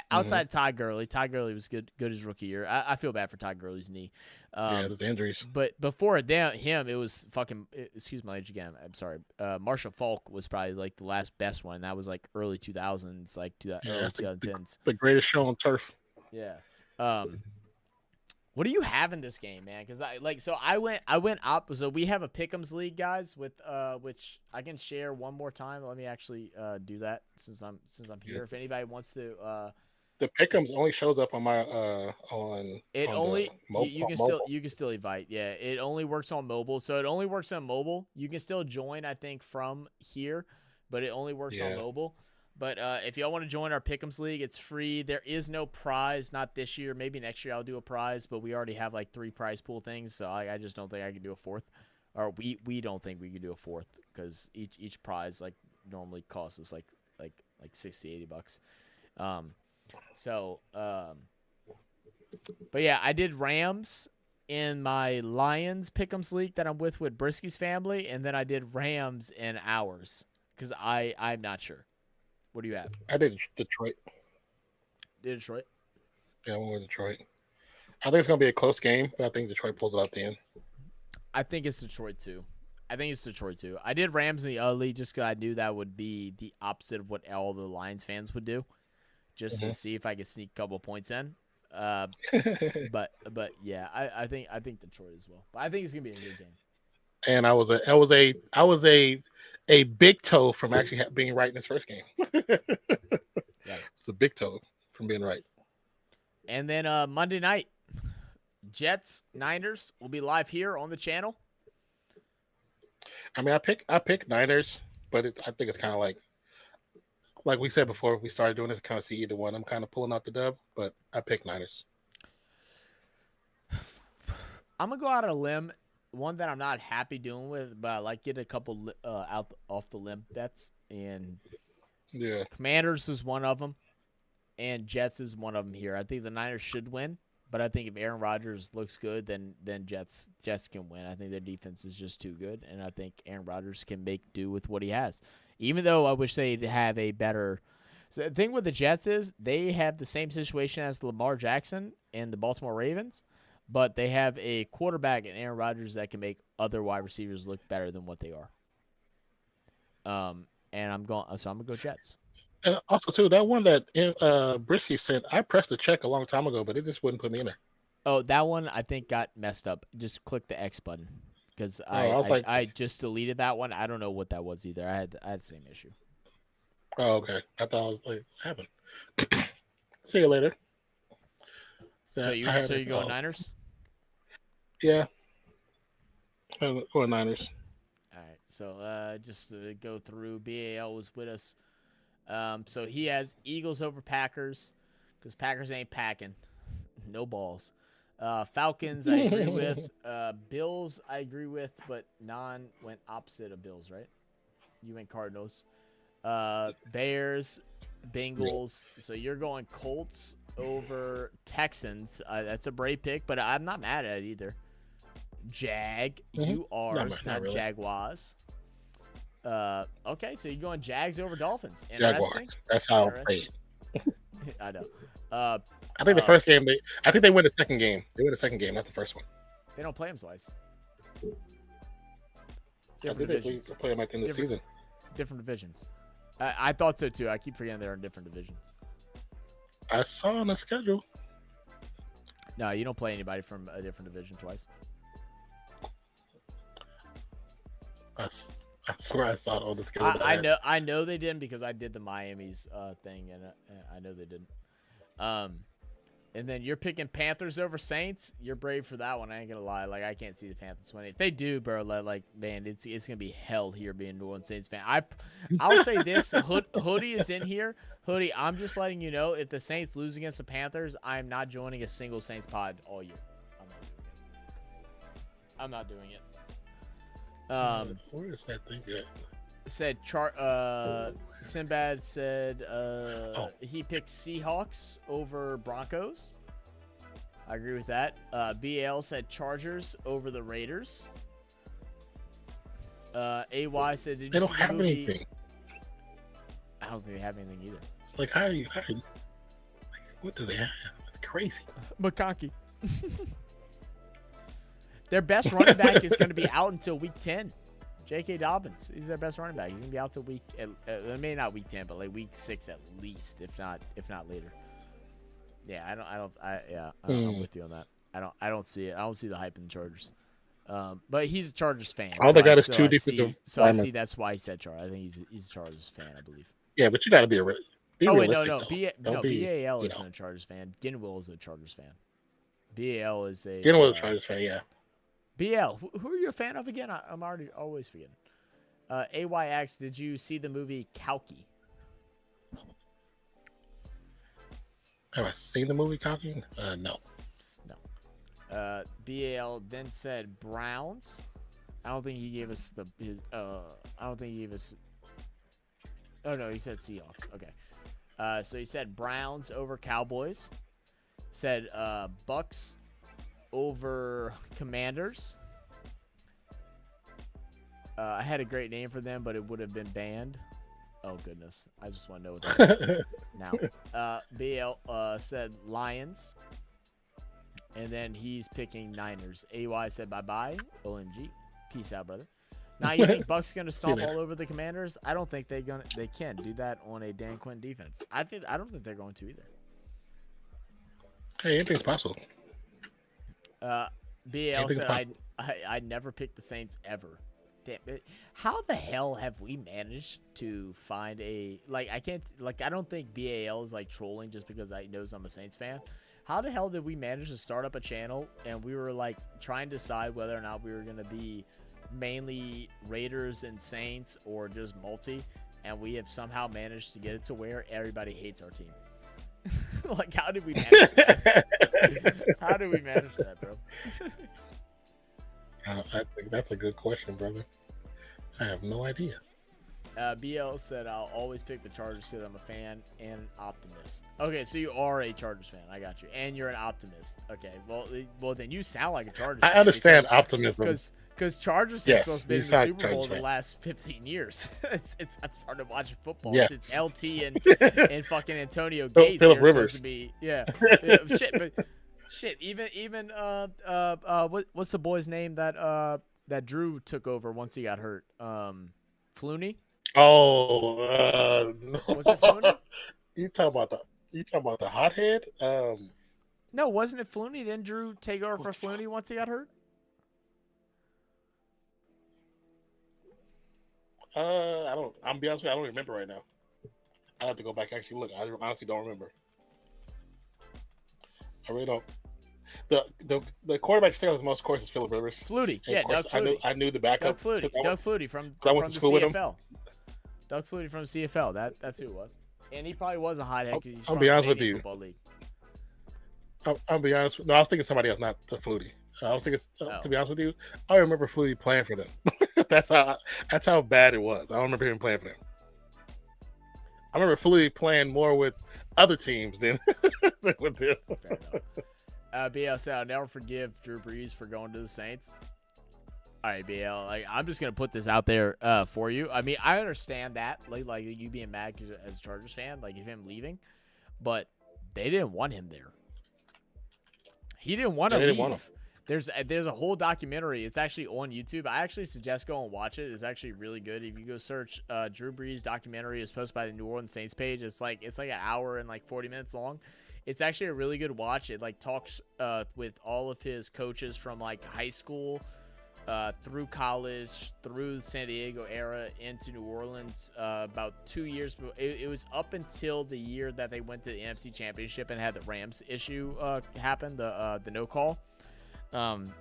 Outside of Todd Gurley. Todd Gurley was good his rookie year. I feel bad for Todd Gurley's knee. The injuries. But before him, it was fucking, excuse my age again, I'm sorry. Marshall Faulk was probably like the last best one. That was like early 2000s, like early 2010s. The greatest show on turf. Yeah. What do you have in this game, man? Because I went up. So we have a Pick'ems league, guys, with which I can share one more time. Let me actually do that since I'm here. Yeah. If anybody wants to, the Pick'ems only shows up on my on. It on only you can mobile. still invite. Yeah, it only works on mobile. So it only works on mobile. You can still join, I think, from here, but it only works on mobile. But if y'all want to join our Pick'ems League, it's free. There is no prize, not this year. Maybe next year I'll do a prize, but we already have like 3 prize pool things, so I just don't think I can do a 4th. Or we don't think we can do a 4th because each prize like normally costs us like $60-$80. But yeah, I did Rams in my Lions Pick'ems League that I'm with Brisky's family, and then I did Rams in ours because I'm not sure. What do you have? I did Detroit. Did Detroit? Yeah, I went with Detroit. I think it's going to be a close game, but I think Detroit pulls it out at the end. I think it's Detroit, too. I did Rams in the other league just because I knew that would be the opposite of what all the Lions fans would do, just to see if I could sneak a couple points in. But yeah, I think Detroit as well. But I think it's going to be a good game. And I was a big toe from actually being right in his first game. It's a big toe from being right. And then Monday night, Jets Niners will be live here on the channel. I mean, I pick Niners, but I think it's kind of like we said before we started doing this. Kind of see either one. I'm kind of pulling out the dub, but I pick Niners. I'm gonna go out on a limb. One that I'm not happy doing with, but I like get a couple off the limb bets, and Commanders is one of them, and Jets is one of them here. I think the Niners should win, but I think if Aaron Rodgers looks good, then Jets can win. I think their defense is just too good, and I think Aaron Rodgers can make do with what he has. Even though I wish they'd have a better. So the thing with the Jets is they have the same situation as Lamar Jackson and the Baltimore Ravens. But they have a quarterback in Aaron Rodgers that can make other wide receivers look better than what they are. And I'm gonna go Jets. And also too, that one that Brisky sent, I pressed the check a long time ago, but it just wouldn't put me in there. Oh, that one I think got messed up. Just click the X button. because I I just deleted that one. I don't know what that was either. I had the same issue. Oh, okay. I thought I was like, what happened? See you later. So you going Niners? Yeah. I'm going Niners. All right. So just to go through, BAL was with us. So he has Eagles over Packers because Packers ain't packing. No balls. Falcons, I agree with. Bills, I agree with, but went opposite of Bills, right? You went Cardinals. Bears, Bengals. So you're going Colts over Texans. That's a brave pick, but I'm not mad at it either. You are not really. Jaguars. Okay, so you're going Jags over Dolphins. Interesting. Jaguars. That's how I played. I know. I think the first game I think they win the second game. They win the second game, not the first one. They don't play them twice. I think they play them at the end of the season. Different divisions. I thought so too. I keep forgetting they're in different divisions. I saw on the schedule. No, you don't play anybody from a different division twice. I swear I saw it on the schedule. I know they didn't because I did the Miami's thing, and I know they didn't. And then you're picking Panthers over Saints. You're brave for that one. I ain't gonna lie. Like, I can't see the Panthers winning. If they do, bro, like, man, it's gonna be hell here being a New Orleans Saints fan. I'll say this: Hoodie is in here. Hoodie, I'm just letting you know, if the Saints lose against the Panthers, I'm not joining a single Saints pod all year. I'm not doing it. Where is that thing at? Said Sinbad said he picked Seahawks over Broncos. I agree with that. BL said Chargers over the Raiders. AY said they don't have anything. I don't think they have anything either. Like, how are you what do they have? It's crazy. McConkey. Their best running back is going to be out until week 10. J.K. Dobbins, he's their best running back. He's gonna be out till maybe not week 10, but like week 6 at least, if not later. Yeah, I'm with you on that. I don't see it. I don't see the hype in the Chargers. But he's a Chargers fan. All they got is two defensive. So I see that's why he said Chargers. I think he's a Chargers fan, I believe. Yeah, but you got to be realistic. BAL isn't a Chargers fan. Ginwell is a Chargers fan. BAL is a Chargers fan. Yeah. BL, who are you a fan of again? I'm always forgetting. AYX, did you see the movie Kalki? Have I seen the movie Kalki? No. BAL then said Browns. I don't think he gave us Oh no, he said Seahawks. Okay. So he said Browns over Cowboys. Said Bucks over Commanders. I had a great name for them, but it would have been banned. Oh goodness, I just want to know what that is now. BL said Lions, and then he's picking Niners. AY said bye bye. OMG, peace out, brother. Now you think Bucks gonna stomp all over the Commanders? I don't think they can do that on a Dan Quinn defense. I don't think they're going to either. Hey, anything's possible. BL said I never picked the Saints ever. Damn it. How the hell have we managed to find I don't think BAL is like trolling just because I knows I'm a Saints fan. How the hell did we manage to start up a channel and we were like trying to decide whether or not we were going to be mainly Raiders and Saints or just multi, and we have somehow managed to get it to where everybody hates our team. Like, how did we manage that? How did we manage that, bro? I think that's a good question, brother. I have no idea. BL said, I'll always pick the Chargers because I'm a fan and an optimist. Okay, so you are a Chargers fan. I got you. And you're an optimist. Okay, well then you sound like a Chargers fan. I understand optimism. Because Chargers have supposed to be in the Super Bowl the last 15 years. I've started watching football since LT and fucking Antonio Gates. Phillip Rivers. To be, shit. Even what's the boy's name that Drew took over once he got hurt? Flooney. Oh, no. Was it Flooney? You talking about the hothead? No, wasn't it Flooney? Didn't Drew take over for Flooney once he got hurt? I don't. I'm be honest with you, I don't remember right now. I have to go back and actually look. I honestly don't remember. I really don't. The quarterback still has most courses Phillip Rivers. Flutie. And Yeah, of course, Doug Flutie. I knew the backup. Doug Flutie from I went the to school with him. CFL. Doug Flutie from the CFL. That's who it was. And he probably was a hothead because he's I'll from be honest the with Canadian you. Football League. I'll be honest. No, I was thinking somebody else, not the Flutie. I was thinking, to be honest with you, I remember Flutie playing for them. that's how bad it was. I don't remember him playing for them. I remember Flutie playing more with other teams than with them. Fair enough. BL said, I'll never forgive Drew Brees for going to the Saints. All right, BL. I'm just gonna put this out there for you. I mean, I understand that, like you being mad as a Chargers fan, like him leaving, but they didn't want him there. He didn't want to leave. There's a whole documentary. It's actually on YouTube. I actually suggest go and watch it. It's actually really good. If you go search Drew Brees documentary, it's posted by the New Orleans Saints page. It's like an hour and 40 minutes long. It's actually a really good watch. It talks with all of his coaches from high school through college, through the San Diego era into New Orleans. About 2 years, it was up until the year that they went to the NFC Championship and had the Rams issue happen, the no call. And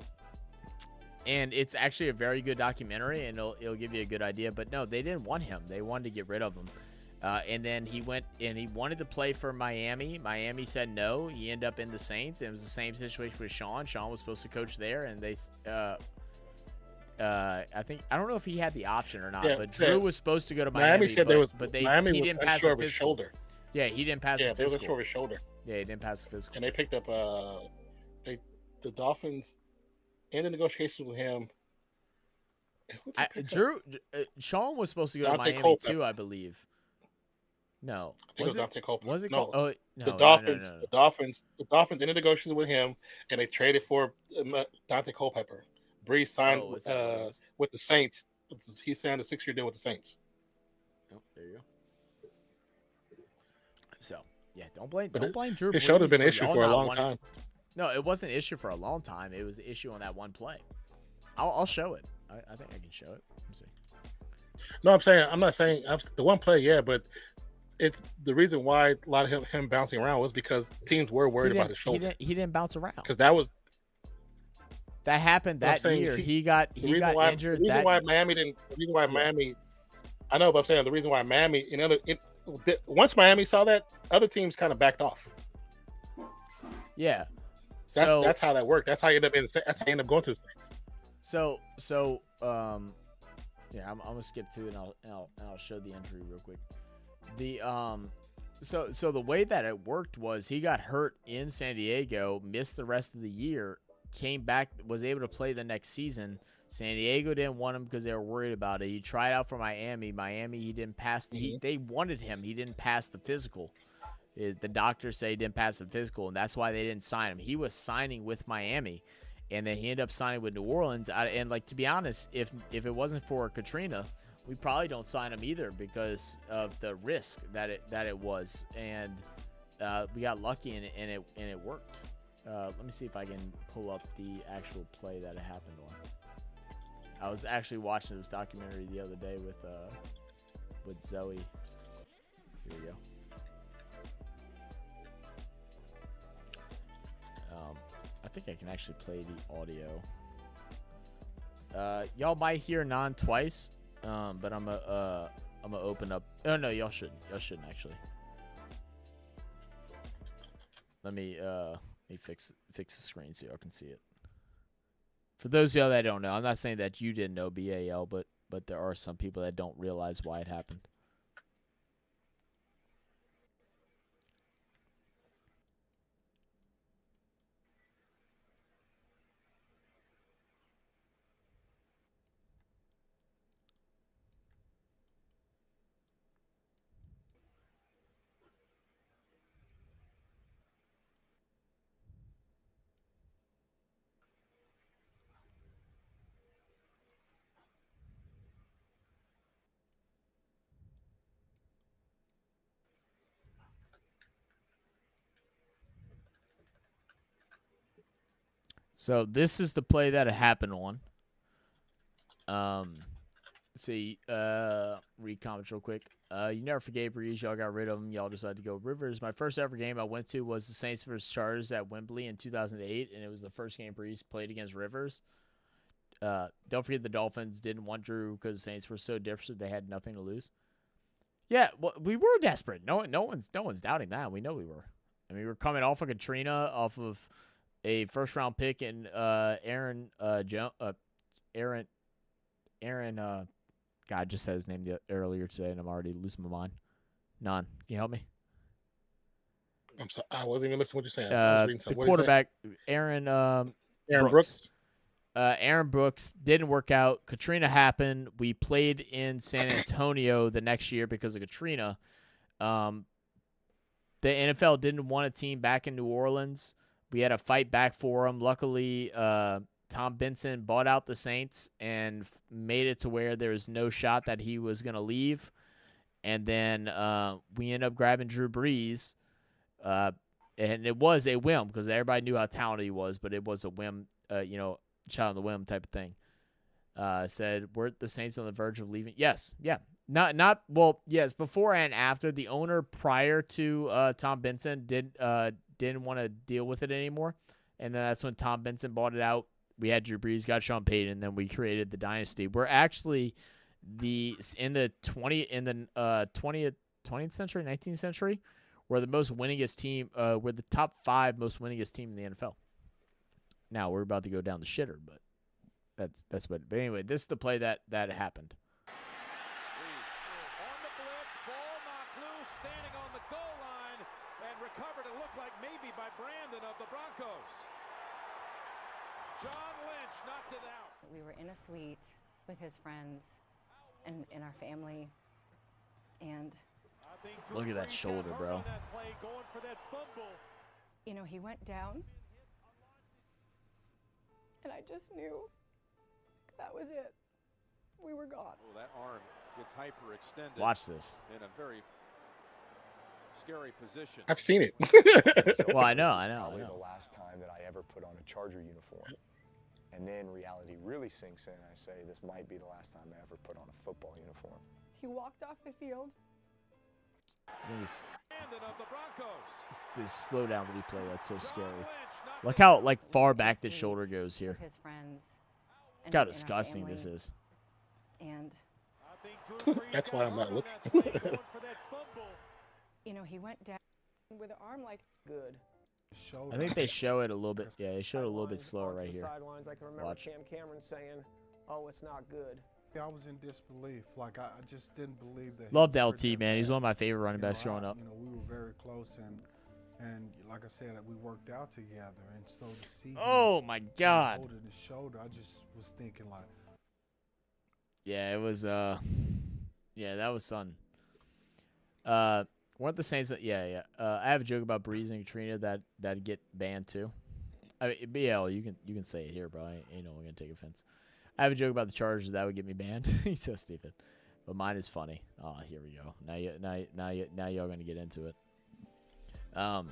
it's actually a very good documentary, and it'll give you a good idea. But no, they didn't want him. They wanted to get rid of him. And then he went and he wanted to play for Miami. Miami said no. He ended up in the Saints. It was the same situation with Sean. Sean was supposed to coach there, and they I don't know if he had the option or not, but Drew was supposed to go to Miami. Said he didn't pass the physical. Shoulder. Yeah, he didn't pass the physical. Yeah, they were sure of his shoulder. Yeah, he didn't pass the physical. And they picked up the Dolphins in the negotiations with him. Sean was supposed to go to Miami Culpepper. too, I believe. No, was it Culpepper. Was it? No, oh, no, the Dolphins. No. The Dolphins in the negotiations with him, and they traded for Dante Culpepper. Brees signed with the Saints. He signed a 6-year deal with the Saints. Oh, there you go. So yeah, don't blame Drew. It should have been an issue for a long time. No, it wasn't an issue for a long time. It was an issue on that one play. I'll show it. I think I can show it. Let me see. No, I'm not saying the one play, yeah, but it's the reason why a lot of him bouncing around was because teams were worried about his shoulder. He didn't bounce around because that happened that year. He got injured. The reason why Miami. I know, but I'm saying the reason why Miami. Once Miami saw that, other teams kind of backed off. Yeah. That's how that worked. That's how you end up going to the States. So yeah, I'm gonna skip to it and I'll show the injury real quick. So the way that it worked was he got hurt in San Diego, missed the rest of the year, came back, was able to play the next season. San Diego didn't want him because they were worried about it. He tried out for Miami. He didn't pass. They wanted him. He didn't pass the physical. The doctors say he didn't pass the physical, and that's why they didn't sign him. He was signing with Miami, and then he ended up signing with New Orleans. And to be honest, if it wasn't for Katrina, we probably don't sign him either because of the risk that it was. And we got lucky and it worked. Let me see if I can pull up the actual play that it happened on. I was actually watching this documentary the other day with Zoe. Here we go. I think I can actually play the audio. Y'all might hear Non twice, but I'm gonna open up. Oh no, y'all shouldn't. Y'all shouldn't actually. Let me fix the screen so y'all can see it. For those of y'all that don't know, I'm not saying that you didn't know BAL, but there are some people that don't realize why it happened. So this is the play that it happened on. see, read comments real quick. You never forgave Breeze. Y'all got rid of him. Y'all decided to go Rivers. My first ever game I went to was the Saints vs. Chargers at Wembley in 2008, and it was the first game Breeze played against Rivers. Don't forget the Dolphins didn't want Drew because the Saints were so desperate they had nothing to lose. Yeah, well, we were desperate. No one's doubting that. We know we were. I mean, we were coming off of Katrina, off of a first-round pick, and Aaron, God, I just said his name earlier today, and I'm already losing my mind. Can you help me? I'm sorry, I wasn't even listening to what you're saying. I was reading The something. What quarterback, Aaron Brooks. Aaron Brooks didn't work out. Katrina happened. We played in San Antonio the next year because of Katrina. The NFL didn't want a team back in New Orleans. We had to fight back for them. Luckily, Tom Benson bought out the Saints and made it to where there was no shot that he was going to leave. And then we ended up grabbing Drew Brees. And it was a whim because everybody knew how talented he was, but it was a whim, shot on the whim type of thing. Said, were the Saints on the verge of leaving? Yes. Yeah. Yes, before and after. The owner prior to Tom Benson didn't want to deal with it anymore. And then that's when Tom Benson bought it out. We had Drew Brees, got Sean Payton, and then we created the dynasty. We're actually in the 20th century, 19th century, we're the most winningest team. We're the top 5 most winningest team in the NFL. Now we're about to go down the shitter, but that's what. But anyway, this is the play that happened. On the blitz, ball knocked loose, standing on the goal line, and recovered. It looked like maybe by Brandon of the Broncos. John Lynch knocked it out. We were in a suite with his friends and our family, and look at that shoulder, bro. He went down, and I just knew that was it. We were gone. Well, that arm gets hyperextended. Watch this. In a very scary position. I've seen it. Well, I know. Probably the last time that I ever put on a Charger uniform. And then reality really sinks in. I say, this might be the last time I ever put on a football uniform. He walked off the field. This slow down replay, that's so scary. Look how far back the shoulder goes here. His friends. Look how disgusting this is. And that's why I'm not looking. He went down with an arm good. I think they show it a little bit. Yeah, they show it a little bit slower right here. Sidelines, I can remember Watch. Cam Cameron saying, "Oh, it's not good." Yeah, I was in disbelief. I just didn't believe that. Loved LT, man. He's one of my favorite running backs growing up. We were very close, and like I said, we worked out together, and so to see. Oh my God. Holding his shoulder, I just was thinking Yeah, it was. Yeah, that was something. Weren't the Saints? Yeah. I have a joke about Breeze and Katrina that'd get banned too. I mean, BL, you can say it here, bro. Ain't no one gonna take offense. I have a joke about the Chargers that would get me banned. He's so stupid, but mine is funny. Oh, here we go. Now y'all gonna get into it. But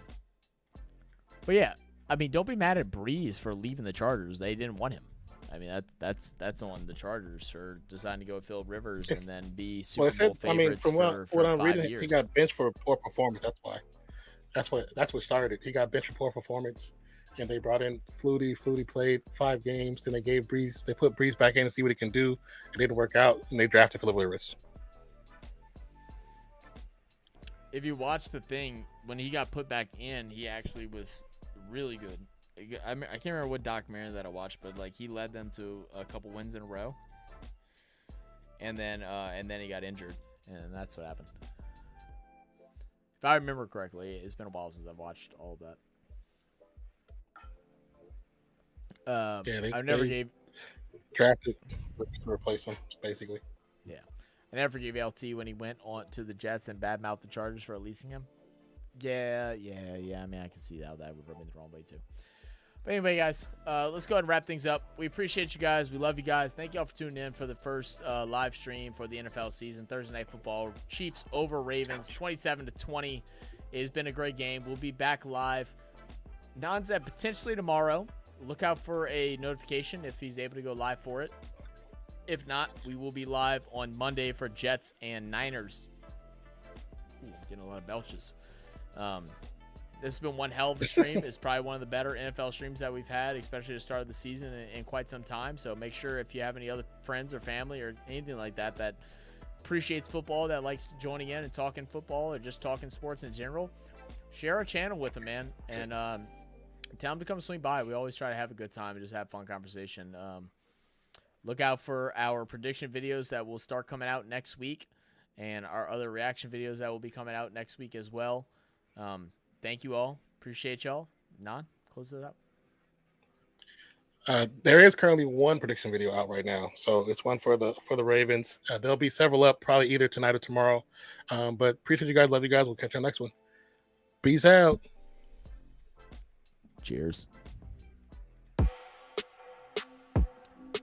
yeah, I mean, don't be mad at Breeze for leaving the Chargers. They didn't want him. I mean, that's on the Chargers for deciding to go with Phil Rivers and then be Super Bowl favorites from for what I'm 5 reading, years. he got benched for poor performance. That's why. That's what started. He got benched for poor performance, and they brought in Flutie. Flutie played 5 games, then they put Breeze back in to see what he can do. It didn't work out, and they drafted Philip Rivers. If you watch the thing, when he got put back in, he actually was really good. I can't remember what documentary that I watched, but he led them to a couple wins in a row, and then he got injured, and that's what happened. If I remember correctly, it's been a while since I've watched all of that. I never gave drafted to replace him, basically. Yeah, I never forgave LT when he went on to the Jets and badmouthed the Chargers for leasing him. Yeah. I mean, I can see how that would rub me the wrong way too. But anyway, guys, let's go ahead and wrap things up. We appreciate you guys. We love you guys. Thank you all for tuning in for the first live stream for the NFL season. Thursday Night Football. Chiefs over Ravens, 27-20. It has been a great game. We'll be back live. Non's at potentially tomorrow. Look out for a notification if he's able to go live for it. If not, we will be live on Monday for Jets and Niners. Ooh, I'm getting a lot of belches. This has been one hell of a stream. It's probably one of the better NFL streams that we've had, especially to start of the season in quite some time. So make sure if you have any other friends or family or anything like that that appreciates football, that likes joining in and talking football or just talking sports in general, share our channel with them, man. And tell them to come swing by. We always try to have a good time and just have fun conversation. Look out for our prediction videos that will start coming out next week and our other reaction videos that will be coming out next week as well. Thank you all. Appreciate y'all. Non, close it up. There is currently one prediction video out right now, so it's one for the Ravens. There'll be several up probably either tonight or tomorrow. But appreciate you guys. Love you guys. We'll catch you on the next one. Peace out. Cheers.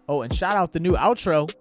Oh, and shout out the new outro.